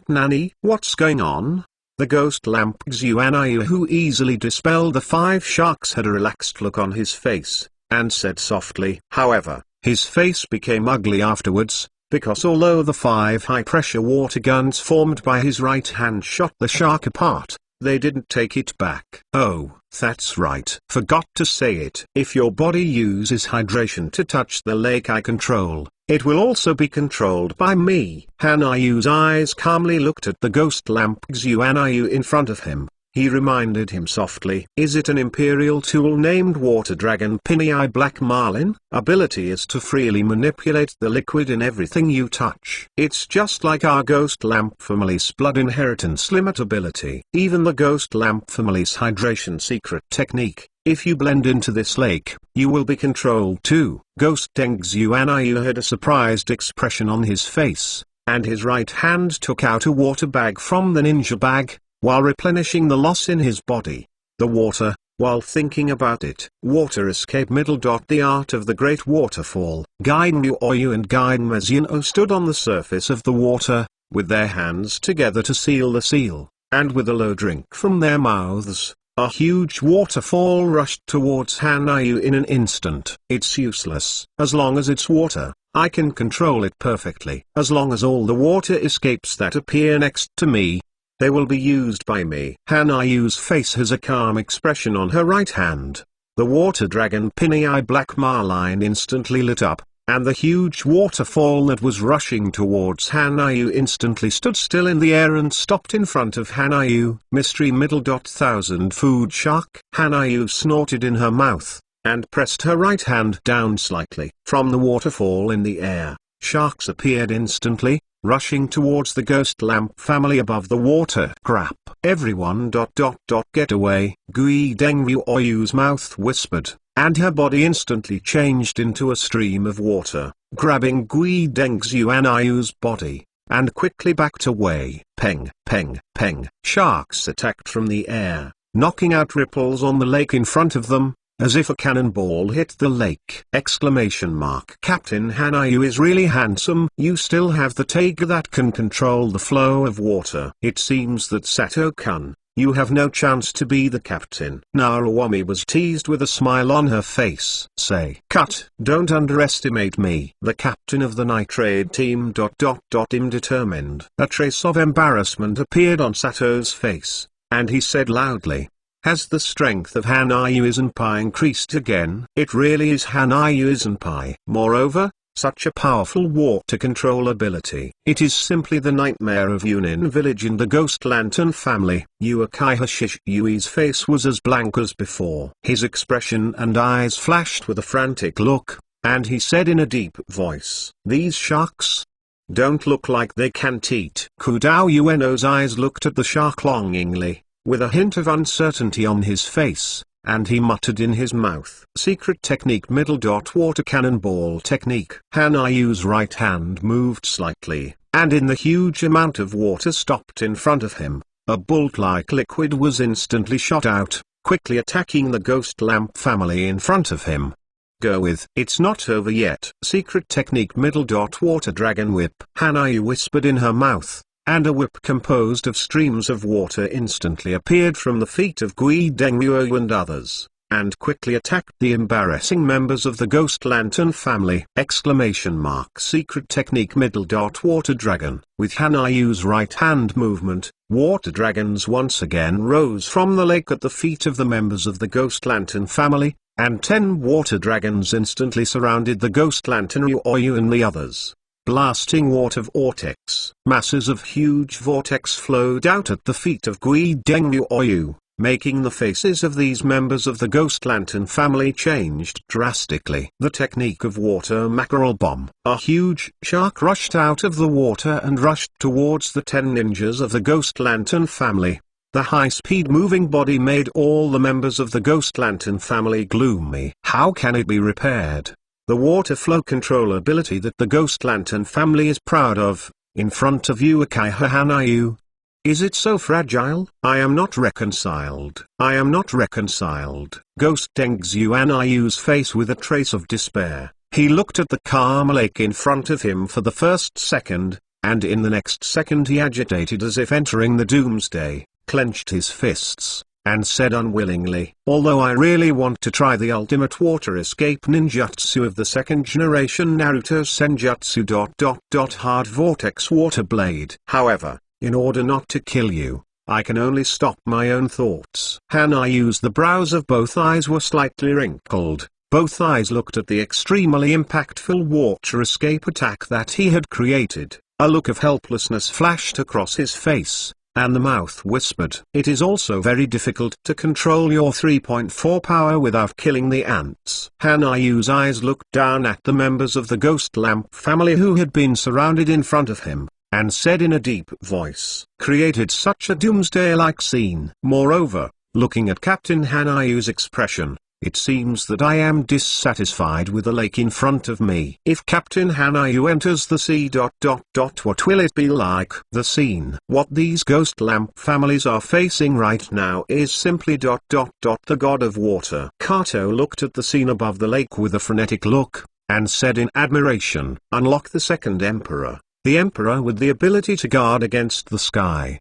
Speaker 1: Nani? What's going on? The ghost lamp Xuanayu, who easily dispelled the 5 sharks, had a relaxed look on his face, and said softly. However, his face became ugly afterwards, because although the 5 high-pressure water guns formed by his right hand shot the shark apart, they didn't take it back. Oh, that's right. Forgot to say it. If your body uses hydration to touch the lake I control, it will also be controlled by me. Hanayu's eyes calmly looked at the ghost lamp Xuanayu in front of him. He reminded him softly. Is it an imperial tool named Water Dragon Pinai Black Marlin? Ability is to freely manipulate the liquid in everything you touch. It's just like our Ghost Lamp family's blood inheritance limit ability. Even the Ghost Lamp family's hydration secret technique. If you blend into this lake, you will be controlled too. Ghost Dengzuanayu had a surprised expression on his face, and his right hand took out a water bag from the ninja bag, while replenishing the loss in his body. The water, while thinking about it. Water escape middle. The art of the great waterfall. Gaiden Oyu and Gaiden Mizuno stood on the surface of the water, with their hands together to seal the seal, and with a low drink from their mouths, A huge waterfall rushed towards Hanayu in an instant. It's useless. As long as it's water, I can control it perfectly. As long as all the water escapes that appear next to me, they will be used by me. Hanayu's face has a calm expression on her right hand. The water dragon Pinny Eye Black Marline instantly lit up, and the huge waterfall that was rushing towards Hanayu instantly stood still in the air and stopped in front of Hanayu. Mystery middle dot thousand food shark. Hanayu snorted in her mouth, and pressed her right hand down slightly. From the waterfall in the air, sharks appeared instantly, rushing towards the ghost lamp family above the water. Crap. Everyone ... Get away. Gui Dengru Oyu's mouth whispered, and her body instantly changed into a stream of water, grabbing Gui Dengzu Anayu's body, and quickly backed away. Peng, peng, peng. Sharks attacked from the air, knocking out ripples on the lake in front of them, as if a cannonball hit the lake! Captain Hanayu is really handsome. You still have the Taiga that can control the flow of water. It seems that Sato-kun, you have no chance to be the captain. Naruwami was teased with a smile on her face. Say, cut. Don't underestimate me. The captain of the nitrate team ... Indetermined. A trace of embarrassment appeared on Sato's face, and he said loudly, has the strength of Hanayu Isenpai increased again? It really is Hanayu Isenpai. Moreover, such a powerful water control ability. It is simply the nightmare of Yunin village and the Ghost Lantern family. Uekai Hashishui's face was as blank as before. His expression and eyes flashed with a frantic look, and he said in a deep voice, these sharks don't look like they can't eat. Kudao Ueno's eyes looked at the shark longingly, with a hint of uncertainty on his face, and he muttered in his mouth. Secret technique middle ... Water cannonball technique. Hanayu's right hand moved slightly, and in the huge amount of water stopped in front of him, a bolt-like liquid was instantly shot out, quickly attacking the ghost lamp family in front of him. Go with. It's not over yet. Secret technique middle ... Water dragon whip. Hanayu whispered in her mouth, and a whip composed of streams of water instantly appeared from the feet of Gui Dengruo and others, and quickly attacked the embarrassing members of the Ghost Lantern family! Secret technique middle ... Water dragon. With Hanayu's right hand movement, water dragons once again rose from the lake at the feet of the members of the Ghost Lantern family, and 10 water dragons instantly surrounded the Ghost Lantern Oyu and the others. Blasting water vortex. Masses of huge vortex flowed out at the feet of Gui Dengru Oyu, making the faces of these members of the Ghost Lantern family changed drastically. The technique of water mackerel bomb. A huge shark rushed out of the water and rushed towards the 10 ninjas of the Ghost Lantern family. The high-speed moving body made all the members of the Ghost Lantern family gloomy. How can it be repaired? The water flow control ability that the Ghost Lantern family is proud of, in front of Uekai Hanayu. Is it so fragile? I am not reconciled. I am not reconciled. Ghost Dengzu Anayu's face with a trace of despair. He looked at the calm lake in front of him for the first second, and in the next second he agitated as if entering the doomsday, clenched his fists, and said unwillingly, although I really want to try the ultimate water escape ninjutsu of the second generation Naruto Senjutsu ... Hard Vortex Water Blade. However, in order not to kill you, I can only stop my own thoughts. Hanayu's the brows of both eyes were slightly wrinkled, both eyes looked at the extremely impactful water escape attack that he had created. A look of helplessness flashed across his face, and the mouth whispered. It is also very difficult to control your 3.4 power without killing the ants. Hanayu's eyes looked down at the members of the Ghost Lamp family who had been surrounded in front of him, and said in a deep voice, created such a doomsday-like scene. Moreover, looking at Captain Hanayu's expression, it seems that I am dissatisfied with the lake in front of me. If Captain Hanayu enters the sea ... What will it be like? The scene. What these Ghost Lamp families are facing right now is simply ... The god of water. Kato looked at the scene above the lake with a frenetic look, and said in admiration, unlock the second Emperor, the Emperor with the ability to guard against the sky.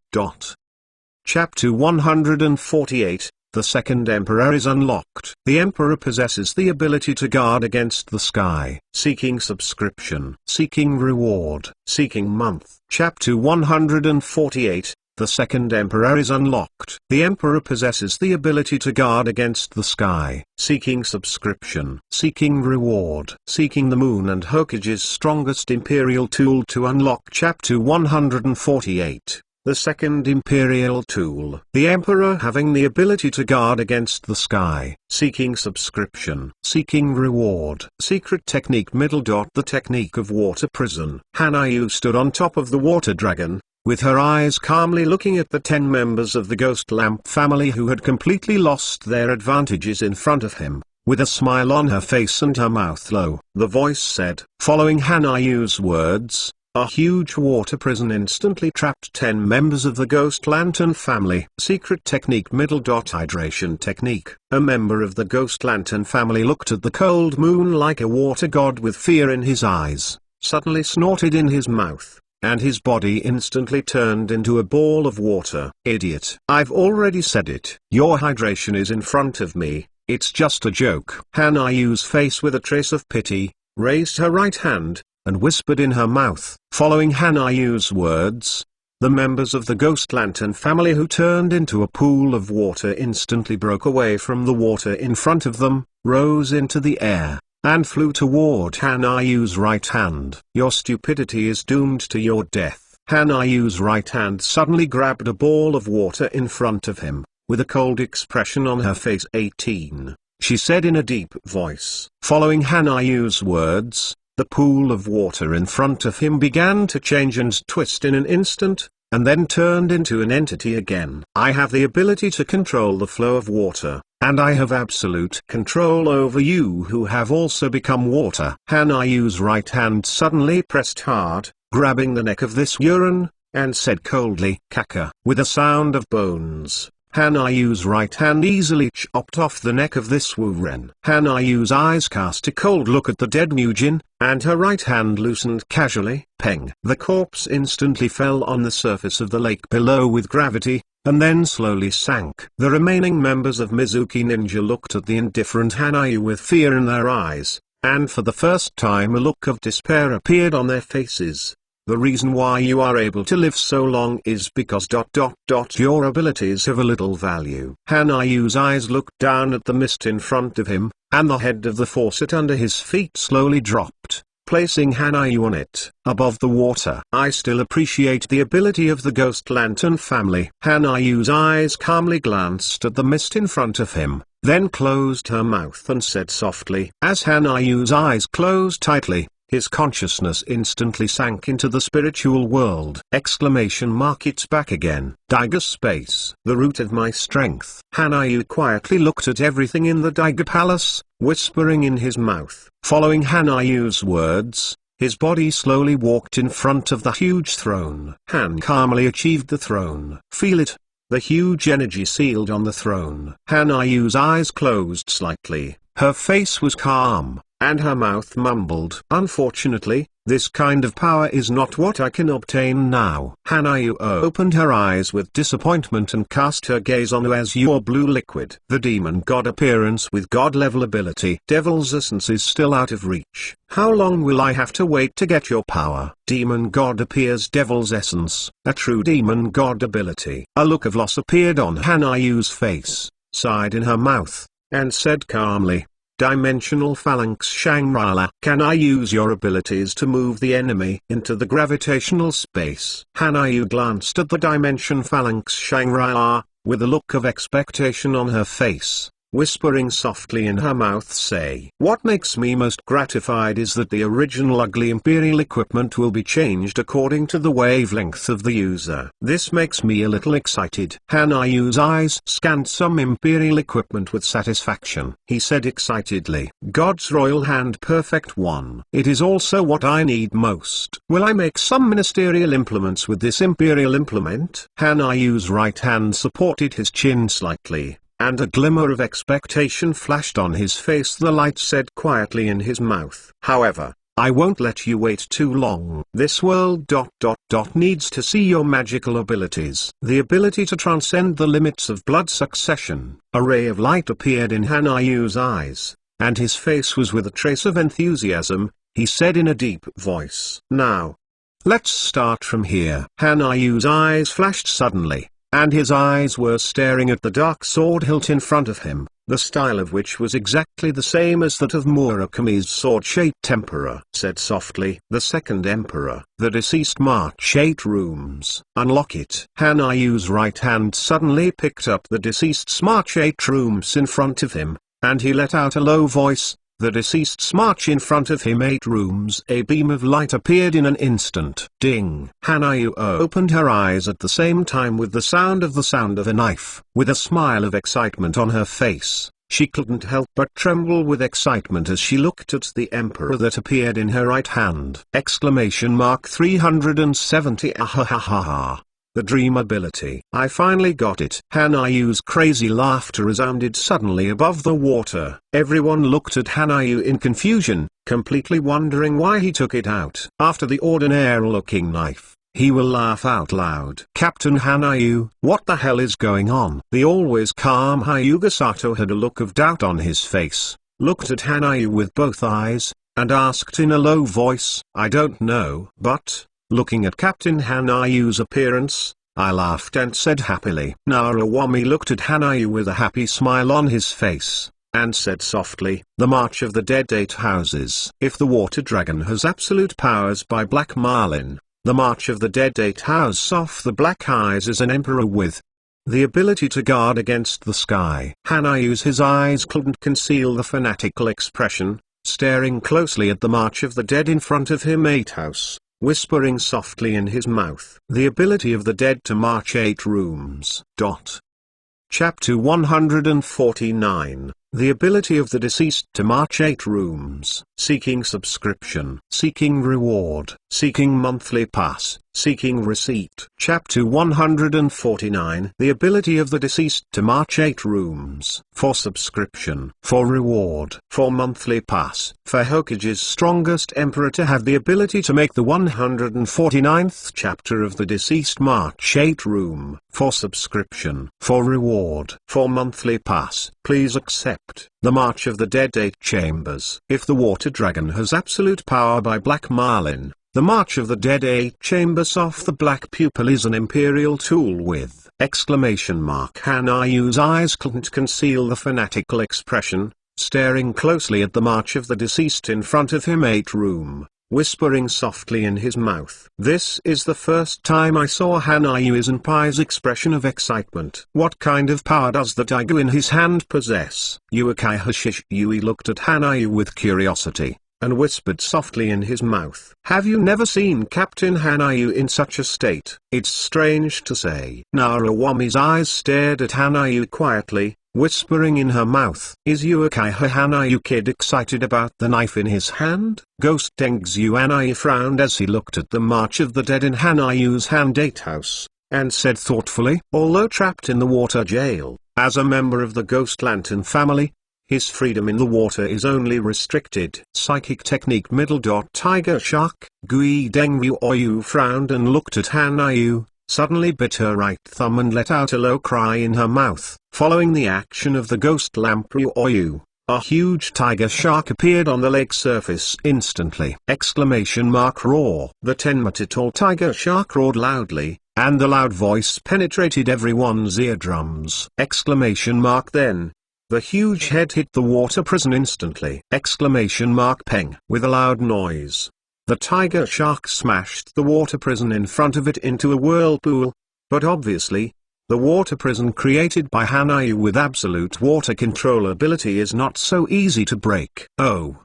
Speaker 1: Chapter 148, The second Emperor is unlocked. The Emperor possesses the ability to guard against the sky, seeking subscription, seeking reward, seeking month. Chapter 148. The second Emperor is unlocked. The Emperor possesses the ability to guard against the sky, seeking subscription, seeking reward, seeking the moon and Hokage's strongest Imperial tool to unlock. Chapter 148. The second Imperial tool. The Emperor having the ability to guard against the sky, seeking subscription, seeking reward. Secret technique. The technique of water prison. Hanayu stood on top of the water dragon, with her eyes calmly looking at the 10 members of the Ghost Lamp family who had completely lost their advantages in front of him. With a smile on her face and her mouth low, the voice said, following Hanayu's words, a huge water prison instantly trapped 10 members of the Ghost Lantern family. Secret technique. Hydration technique. A member of the Ghost Lantern family looked at the cold moon like a water god with fear in his eyes, suddenly snorted in his mouth, and his body instantly turned into a ball of water. Idiot. I've already said it. Your hydration is in front of me, it's just a joke. Hanayu's face with a trace of pity, raised her right hand, and whispered in her mouth. Following Hanayu's words, the members of the Ghost Lantern family who turned into a pool of water instantly broke away from the water in front of them, rose into the air, and flew toward Hanayu's right hand. Your stupidity is doomed to your death. Hanayu's right hand suddenly grabbed a ball of water in front of him, with a cold expression on her face. 18. She said in a deep voice. Following Hanayu's words, the pool of water in front of him began to change and twist in an instant, and then turned into an entity again. I have the ability to control the flow of water, and I have absolute control over you who have also become water. Hanayu's right hand suddenly pressed hard, grabbing the neck of this Uran, and said coldly, Kaka. With a sound of bones, Hanayu's right hand easily chopped off the neck of this Wuren. Hanayu's eyes cast a cold look at the dead Mujin, and her right hand loosened casually. Peng. The corpse instantly fell on the surface of the lake below with gravity, and then slowly sank. The remaining members of Mizuki Ninja looked at the indifferent Hanayu with fear in their eyes, and for the first time a look of despair appeared on their faces. The reason why you are able to live so long is because ... your abilities have a little value. Hanayu's eyes looked down at the mist in front of him, and the head of the faucet under his feet slowly dropped, placing Hanayu on it, above the water. I still appreciate the ability of the Ghost Lantern family. Hanayu's eyes calmly glanced at the mist in front of him, then closed her mouth and said softly. As Hanayu's eyes closed tightly, his consciousness instantly sank into the spiritual world. It's back again. Daiga space. The root of my strength. Hanayu quietly looked at everything in the Daiga palace, whispering in his mouth. Following Hanayu's words, his body slowly walked in front of the huge throne. Han calmly achieved the throne. Feel it. The huge energy sealed on the throne. Hanayu's eyes closed slightly. Her face was calm, and her mouth mumbled. Unfortunately, this kind of power is not what I can obtain now. Hanayu opened her eyes with disappointment and cast her gaze on azure blue liquid. The demon god appearance with god-level ability. Devil's essence is still out of reach. How long will I have to wait to get your power? Demon god appears. Devil's essence, a true demon god ability. A look of loss appeared on Hanayu's face, sighed in her mouth, and said calmly, Dimensional Phalanx Shangri-La. Can I use your abilities to move the enemy into the gravitational space? Hanayu glanced at the Dimension Phalanx Shangri-La, with a look of expectation on her face, whispering softly in her mouth say, what makes me most gratified is that the original ugly Imperial equipment will be changed according to the wavelength of the user. This makes me a little excited. Hanayu's eyes scanned some Imperial equipment with satisfaction. He said excitedly, God's Royal Hand Perfect One. It is also what I need most. Will I make some ministerial implements with this Imperial implement? Hanayu's right hand supported his chin slightly, and a glimmer of expectation flashed on his face. The light said quietly in his mouth. However, I won't let you wait too long. This world needs to see your magical abilities. The ability to transcend the limits of blood succession. A ray of light appeared in Hanayu's eyes, and his face was with a trace of enthusiasm. He said in a deep voice, "Now, let's start from here." Hanayu's eyes flashed suddenly, and his eyes were staring at the dark sword hilt in front of him, the style of which was exactly the same as that of Murakami's sword-shaped emperor. Said softly, "The second emperor, the deceased March 8 rooms. Unlock it." Hanayu's right hand suddenly picked up the deceased's March 8 rooms in front of him, and he let out a low voice. The deceased's march in front of him 8 rooms. A beam of light appeared in an instant. Ding! Hanayu opened her eyes at the same time with the sound of a knife. With a smile of excitement on her face, she couldn't help but tremble with excitement as she looked at the emperor that appeared in her right hand. Exclamation mark 370 Ahahaha. The dream ability. I finally got it. Hanayu's crazy laughter resounded suddenly above the water. Everyone looked at Hanayu in confusion, completely wondering why he took it out. After the ordinary-looking knife, he will laugh out loud. Captain Hanayu, what the hell is going on? The always calm Hyuga Sato had a look of doubt on his face, looked at Hanayu with both eyes, and asked in a low voice, "I don't know." But, looking at Captain Hanayu's appearance, I laughed and said happily. Narawami looked at Hanayu with a happy smile on his face, and said softly, "The March of the Dead 8 Houses. If the Water Dragon has absolute powers by Black Marlin, the March of the Dead 8 House of the Black Eyes is an emperor with the ability to guard against the sky." His eyes couldn't conceal the fanatical expression, staring closely at the March of the Dead in front of him 8 house, whispering softly in his mouth. The ability of the dead to march 8 rooms. Chapter 149. The ability of the deceased to march 8 rooms. Seeking subscription. Seeking reward. Seeking monthly pass. Seeking receipt. Chapter 149. The ability of the deceased to march 8 rooms. For subscription. For reward. For monthly pass. For Hokage's strongest emperor to have the ability to make the 149th chapter of the deceased march 8 room. For subscription. For reward. For monthly pass. Please accept the March of the Dead 8 Chambers. If the Water Dragon has absolute power by Black Marlin, the March of the Dead 8 Chambers of the Black Pupil is an imperial tool with exclamation mark. Hanayu's eyes couldn't conceal the fanatical expression, staring closely at the March of the deceased in front of him 8 room, whispering softly in his mouth. This is the first time I saw Hanayu Senpai's expression of excitement. What kind of power does the Taiga in his hand possess? Uekai Hashishyui looked at Hanayu with curiosity, and whispered softly in his mouth. Have you never seen Captain Hanayu in such a state? It's strange to say. Narawami's eyes stared at Hanayu quietly, whispering in her mouth. Is Uekai Hanayu kid excited about the knife in his hand? Ghost Dengzu Hanayu frowned as he looked at the March of the Dead in Hanayu's hand 8 house, and said thoughtfully, although trapped in the water jail, as a member of the Ghost Lantern family, his freedom in the water is only restricted. Psychic technique middle. Tiger Shark. Gui Dengru Oyu frowned and looked at Hanayu, suddenly bit her right thumb and let out a low cry in her mouth. Following the action of the ghost Lamprey Oyu, a huge tiger shark appeared on the lake surface instantly. Exclamation mark roar. The 10-meter-tall tiger shark roared loudly, and the loud voice penetrated everyone's eardrums. Exclamation mark then. The huge head hit the water prison instantly. Exclamation mark peng. With a loud noise, the tiger shark smashed the water prison in front of it into a whirlpool, but obviously, the water prison created by Hanayu with absolute water control ability is not so easy to break. Oh,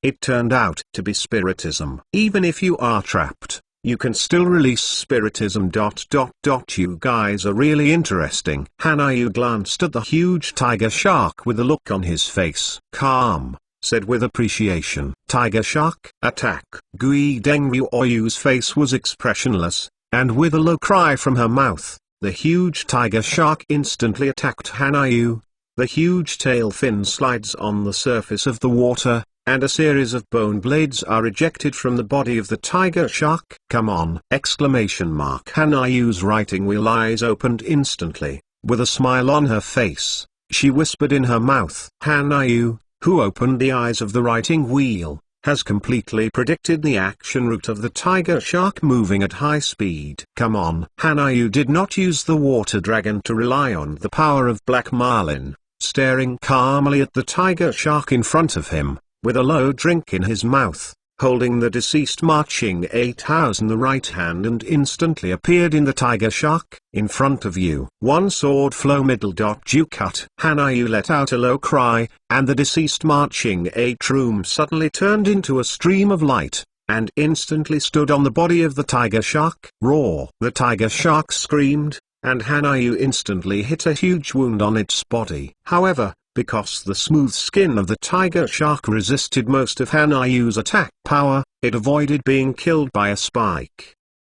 Speaker 1: it turned out to be spiritism. Even if you are trapped, you can still release spiritism. You guys are really interesting. Hanayu glanced at the huge tiger shark with a look on his face. Calm, said with appreciation. Tiger shark, attack. Gui Dengru Oyu's face was expressionless, and with a low cry from her mouth, the huge tiger shark instantly attacked Hanayu. The huge tail fin slides on the surface of the water, and a series of bone blades are ejected from the body of the tiger shark. "Come on!" Hanayu's writing wheel eyes opened instantly. With a smile on her face, she whispered in her mouth. Hanayu, who opened the eyes of the writing wheel, has completely predicted the action route of the tiger shark moving at high speed. "Come on!" Hanayu did not use the water dragon to rely on the power of Black Marlin. Staring calmly at the tiger shark in front of him, with a low drink in his mouth, holding the deceased marching 8 in the right hand, and instantly appeared in the tiger shark. "In front of you." One sword flow middle. "You cut." Hanayu let out a low cry, and the deceased marching 8 room suddenly turned into a stream of light, and instantly stood on the body of the tiger shark. Roar! The tiger shark screamed, and Hanayu instantly hit a huge wound on its body. However, because the smooth skin of the tiger shark resisted most of Hanayu's attack power, it avoided being killed by a spike.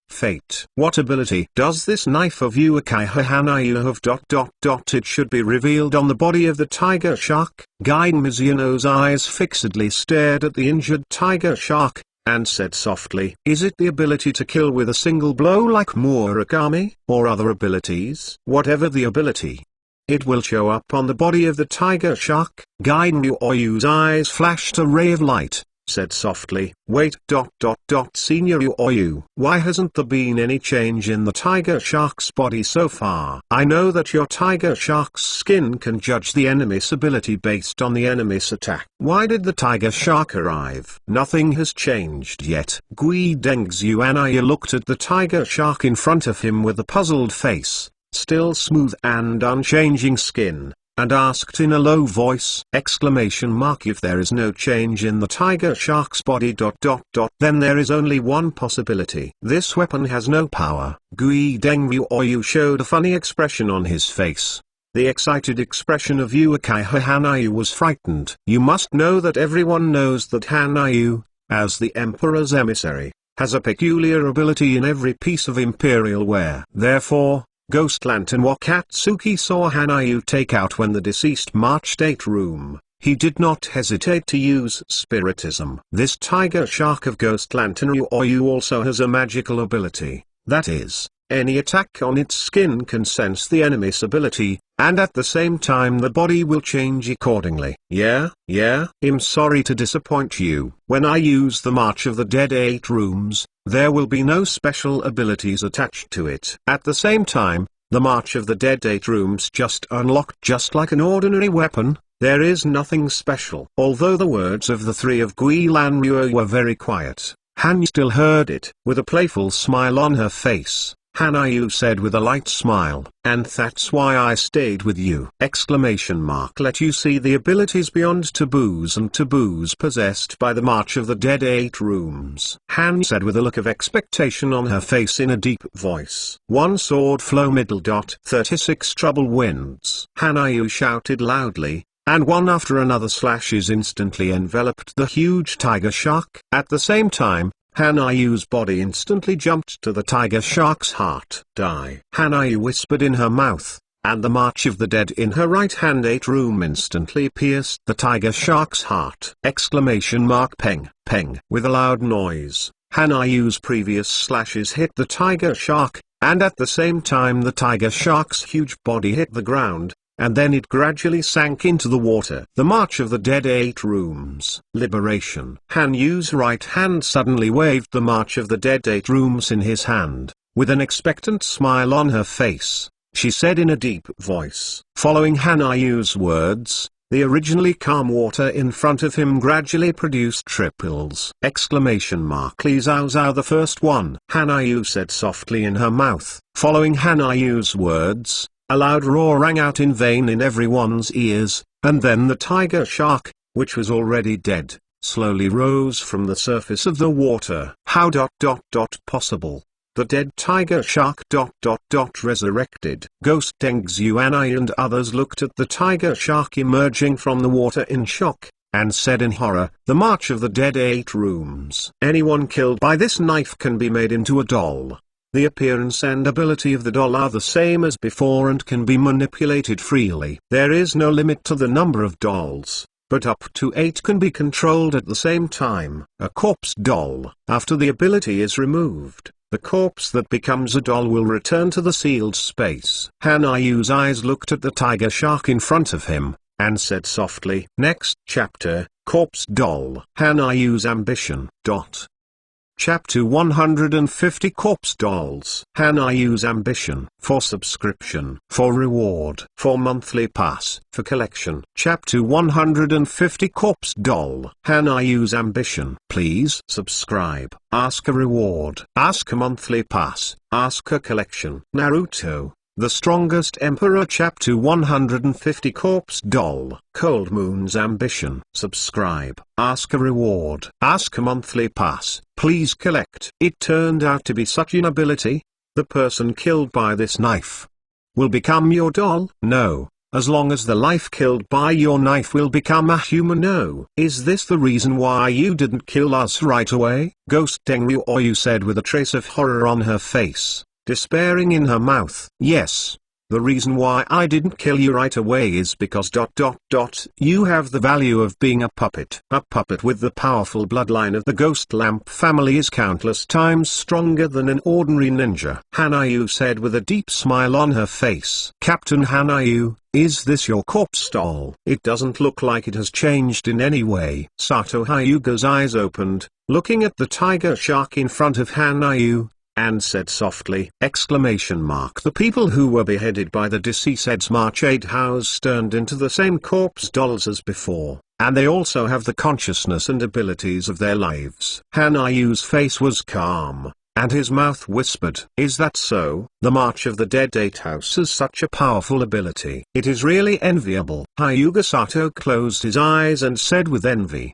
Speaker 1: Fate. What ability does this knife of Uchiha Hanayu have? It should be revealed on the body of the tiger shark. Gaiden Mizuno's eyes fixedly stared at the injured tiger shark, and said softly, "Is it the ability to kill with a single blow like Murakami, or other abilities?" "Whatever the ability, it will show up on the body of the tiger shark." Gaiden Uoyu's eyes flashed a ray of light, said softly, "Wait. Senior Uoyu, why hasn't there been any change in the tiger shark's body so far? I know that your tiger shark's skin can judge the enemy's ability based on the enemy's attack. Why did the tiger shark arrive? Nothing has changed yet." Gui Dengzhu Anaya looked at the tiger shark in front of him with a puzzled face, still smooth and unchanging skin, and asked in a low voice, "If there is no change in the tiger shark's body ... then there is only one possibility. This weapon has no power." Gui Dengru Oyu showed a funny expression on his face. The excited expression of Uchiha Hanayu was frightened. You must know that everyone knows that Hanayu, as the Emperor's emissary, has a peculiar ability in every piece of imperial wear. Therefore, Ghost Lantern Wakatsuki saw Hanayu take out when the deceased marched 8 room. He did not hesitate to use spiritism. This tiger shark of Ghost Lantern Uoyu also has a magical ability. That is, any attack on its skin can sense the enemy's ability, and at the same time the body will change accordingly. Yeah, I'm sorry to disappoint you. When I use the March of the Dead 8 rooms, there will be no special abilities attached to it. At the same time, the March of the Dead 8 rooms just unlocked just like an ordinary weapon. There is nothing special. Although the words of the 3 of Gui Lanruo were very quiet, Han still heard it. With a playful smile on her face, Hanayu said with a light smile, "And that's why I stayed with you!" Let you see the abilities beyond taboos and taboos possessed by the March of the Dead 8 rooms. Han said with a look of expectation on her face in a deep voice. One sword flow middle. 36 trouble winds. Hanayu shouted loudly, and one after another slashes instantly enveloped the huge tiger shark. At the same time, Hanayu's body instantly jumped to the tiger shark's heart. "Die!" Hanayu whispered in her mouth, and the March of the Dead in her right hand 8 room instantly pierced the tiger shark's heart. Peng, peng. With a loud noise, Hanayu's previous slashes hit the tiger shark, and at the same time the tiger shark's huge body hit the ground, and then it gradually sank into the water. The March of the Dead 8 rooms. Liberation. Hanyu's right hand suddenly waved the March of the Dead 8 rooms in his hand. With an expectant smile on her face, she said in a deep voice. Following Hanayu's words, the originally calm water in front of him gradually produced triples. Li Zhao Zhao the first one. Hanayu said softly in her mouth. Following Hanayu's words, a loud roar rang out in vain in everyone's ears, and then the tiger shark, which was already dead, slowly rose from the surface of the water. How possible? The dead tiger shark resurrected. Ghost Deng Xuanai and others looked at the tiger shark emerging from the water in shock, and said in horror, "The March of the Dead 8 rooms. Anyone killed by this knife can be made into a doll. The appearance and ability of the doll are the same as before and can be manipulated freely. There is no limit to the number of dolls. but up to 8 can be controlled at the same time. A corpse doll. After the ability is removed, the corpse that becomes a doll will return to the sealed space. Hanayu's eyes looked at the tiger shark in front of him, and said softly, "Next chapter, corpse doll." Hanayu's ambition. Chapter 150 Corpse Dolls. Hanayu's ambition. For subscription. For reward. For monthly pass. For collection. Chapter 150 Corpse Doll. Hanayu's ambition. Please subscribe. Ask a reward. Ask a monthly pass. Ask a collection. Naruto, the strongest emperor. Chapter 150 Corpse Doll. Cold Moon's ambition. Subscribe. Ask a reward. Ask a monthly pass. Please collect. It turned out to be such an ability. The person killed by this knife will become your doll? No. As long as the life killed by your knife will become a human. No. Is this the reason why you didn't kill us right away? Ghost Tenryu, or you said with a trace of horror on her face, despairing in her mouth. Yes. The reason why I didn't kill you right away is because ... you have the value of being a puppet. A puppet with the powerful bloodline of the Ghost Lamp family is countless times stronger than an ordinary ninja. Hanayu said with a deep smile on her face. Captain Hanayu, is this your corpse doll? It doesn't look like it has changed in any way. Sato Hyuga's eyes opened, looking at the tiger shark in front of Hanayu, and said softly, ! The people who were beheaded by the deceased Marchade House turned into the same corpse dolls as before, and they also have the consciousness and abilities of their lives. Hanayu's face was calm, and his mouth whispered, is that so? The March of the Dead 8 House has such a powerful ability. It is really enviable. Hyuga Sato closed his eyes and said with envy,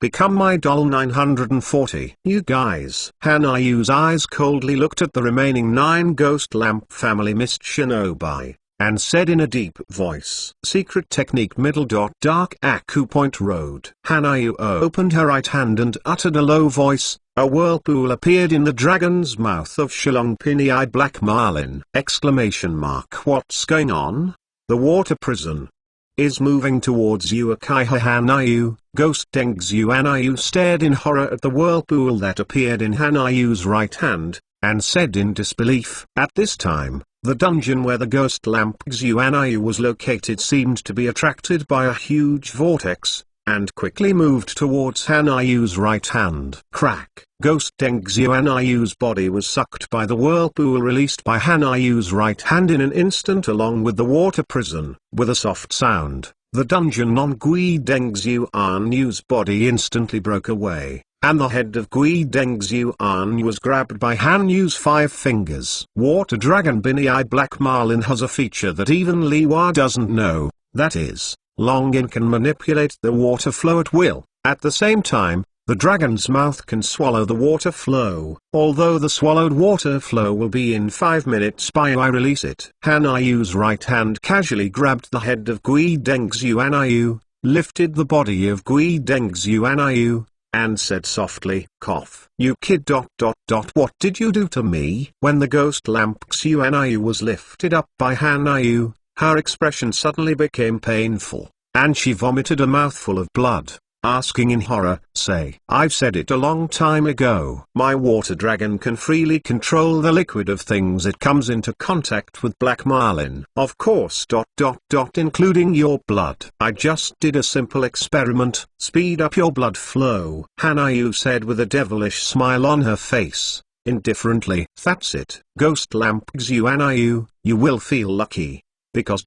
Speaker 1: become my doll 940. You guys. Hanayu's eyes coldly looked at the remaining 9 Ghost Lamp family missed shinobi, and said in a deep voice, secret technique dark Aku Point Road. Hanayu opened her right hand and uttered a low voice. A whirlpool appeared in the dragon's mouth of Shillong Pinyi Black Marlin! What's going on? The water prison is moving towards you. Akaiha Hanayu, Ghost Dengzyu Hanayu stared in horror at the whirlpool that appeared in Hanayu's right hand, and said in disbelief. At this time, the dungeon where the Ghost Lamp Xyu Hanayu was located seemed to be attracted by a huge vortex, and quickly moved towards Hanayu's right hand. Crack! Ghost Dengzyu Hanayu's body was sucked by the whirlpool released by Hanayu's right hand in an instant along with the water prison. With a soft sound, the dungeon on Gui Dengzyu Hanayu's body instantly broke away, and the head of Gui Dengzyu Hanayu was grabbed by Hanyu's 5 fingers. Water Dragon Binei Black Marlin has a feature that even Liwa doesn't know, that is, Longin can manipulate the water flow at will. At the same time, the dragon's mouth can swallow the water flow. Although the swallowed water flow will be in 5 minutes by I release it. Hanayu's right hand casually grabbed the head of Gui Dengzyu Hanayu, lifted the body of Gui Dengzyu Hanayu, and said softly, cough. You kid ... What did you do to me? When the Ghost Lamp Xyu Hanayu was lifted up by Hanayu, her expression suddenly became painful, and she vomited a mouthful of blood, asking in horror, say, I've said it a long time ago. My water dragon can freely control the liquid of things it comes into contact with. Black Marlin. Of course ... including your blood. I just did a simple experiment. Speed up your blood flow. Hanayu said with a devilish smile on her face, indifferently. That's it. Ghost Lamp Xyu Hanayu, you will feel lucky, because ...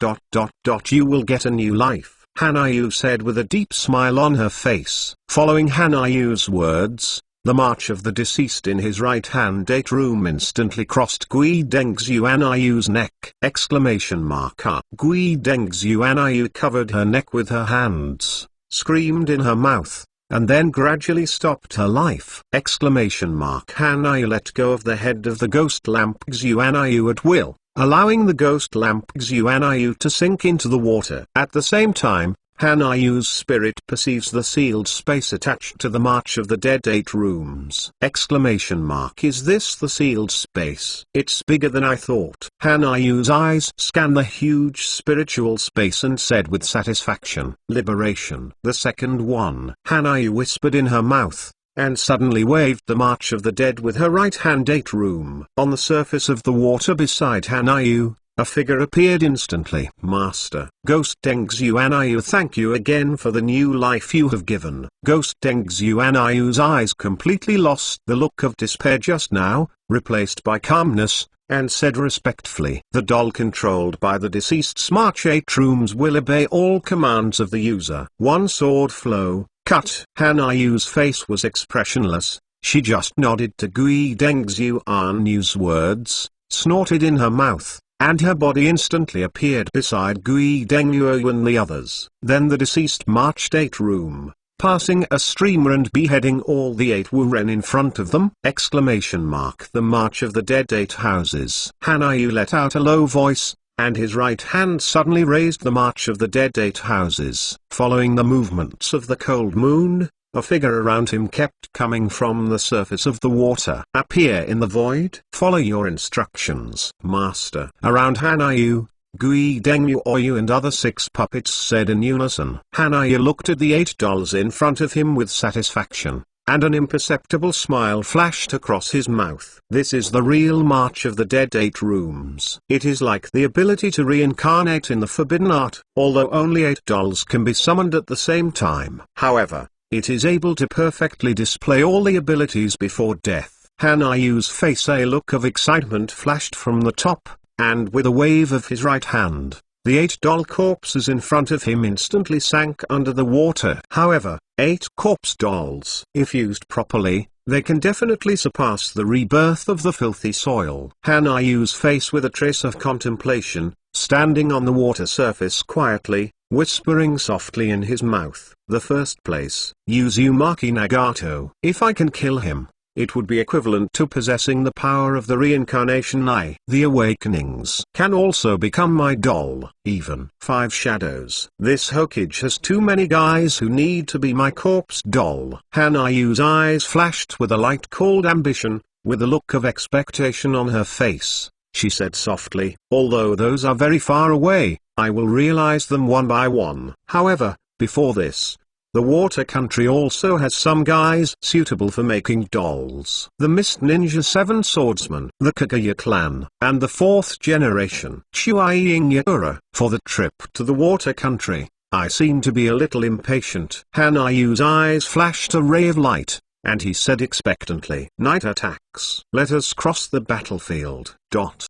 Speaker 1: you will get a new life. Hanayu said with a deep smile on her face. Following Hanayu's words, the march of the deceased in his right hand 8 room instantly crossed Gui Dengzyu Hanayu's neck! Gui Dengzyu Hanayu covered her neck with her hands, screamed in her mouth, and then gradually stopped her life! Hanayu let go of the head of the Ghost Lamp Xyu Hanayu at will, allowing the Ghost Lamp Xyu Hanayu to sink into the water. At the same time, Hanayu's spirit perceives the sealed space attached to the March of the Dead 8 rooms! Is this the sealed space? It's bigger than I thought. Hanayu's eyes scanned the huge spiritual space and said with satisfaction, "Liberation." The second one, Hanayu whispered in her mouth, and suddenly waved the March of the Dead with her right hand. 8 room. On the surface of the water beside Hanayu, a figure appeared instantly. "Master, Ghost Dengzyu Anayu, thank you again for the new life you have given." Ghost Dengzyu Anayu's eyes completely lost the look of despair just now, replaced by calmness, and said respectfully, "The doll controlled by the deceased's March 8 rooms will obey all commands of the user." One sword flow, cut. Hanayu's face was expressionless, she just nodded to Gui Dengzyu Anyu's words, snorted in her mouth, and her body instantly appeared beside Gui Dengzyu and the others. Then the deceased marched 8 room, passing a streamer and beheading all the 8 Wuren in front of them! The March of the Dead 8 houses. Hanayu let out a low voice, and his right hand suddenly raised the March of the Dead 8 houses. Following the movements of the cold moon, a figure around him kept coming from the surface of the water. "Appear in the void. Follow your instructions, master." Around Hanayu, Gui Dengyu Oyu and other 6 puppets said in unison. Hanayu looked at the 8 dolls in front of him with satisfaction, and an imperceptible smile flashed across his mouth. This is the real March of the Dead 8 rooms. It is like the ability to reincarnate in the Forbidden Art, although only 8 dolls can be summoned at the same time. However, it is able to perfectly display all the abilities before death. Hanayu's face, a look of excitement flashed from the top, and with a wave of his right hand, the 8 doll corpses in front of him instantly sank under the water. However, 8 corpse dolls, if used properly, they can definitely surpass the rebirth of the filthy soil. Hanayu's face with a trace of contemplation, standing on the water surface quietly, whispering softly in his mouth, "The first place, Uzumaki Nagato. If I can kill him, it would be equivalent to possessing the power of the reincarnation eye. The awakenings can also become my doll." Even 5 shadows. This Hokage has too many guys who need to be my corpse doll. Hanayu's eyes flashed with a light called ambition, with a look of expectation on her face. She said softly, "Although those are very far away, I will realize them one by one." However, before this, the water country also has some guys suitable for making dolls. The Mist Ninja 7 Swordsman, the Kaguya clan, and the 4th generation Shuai Yakura. For the trip to the water country, I seem to be a little impatient. Hanayu's eyes flashed a ray of light, and he said expectantly, "Night attacks. Let us cross the battlefield."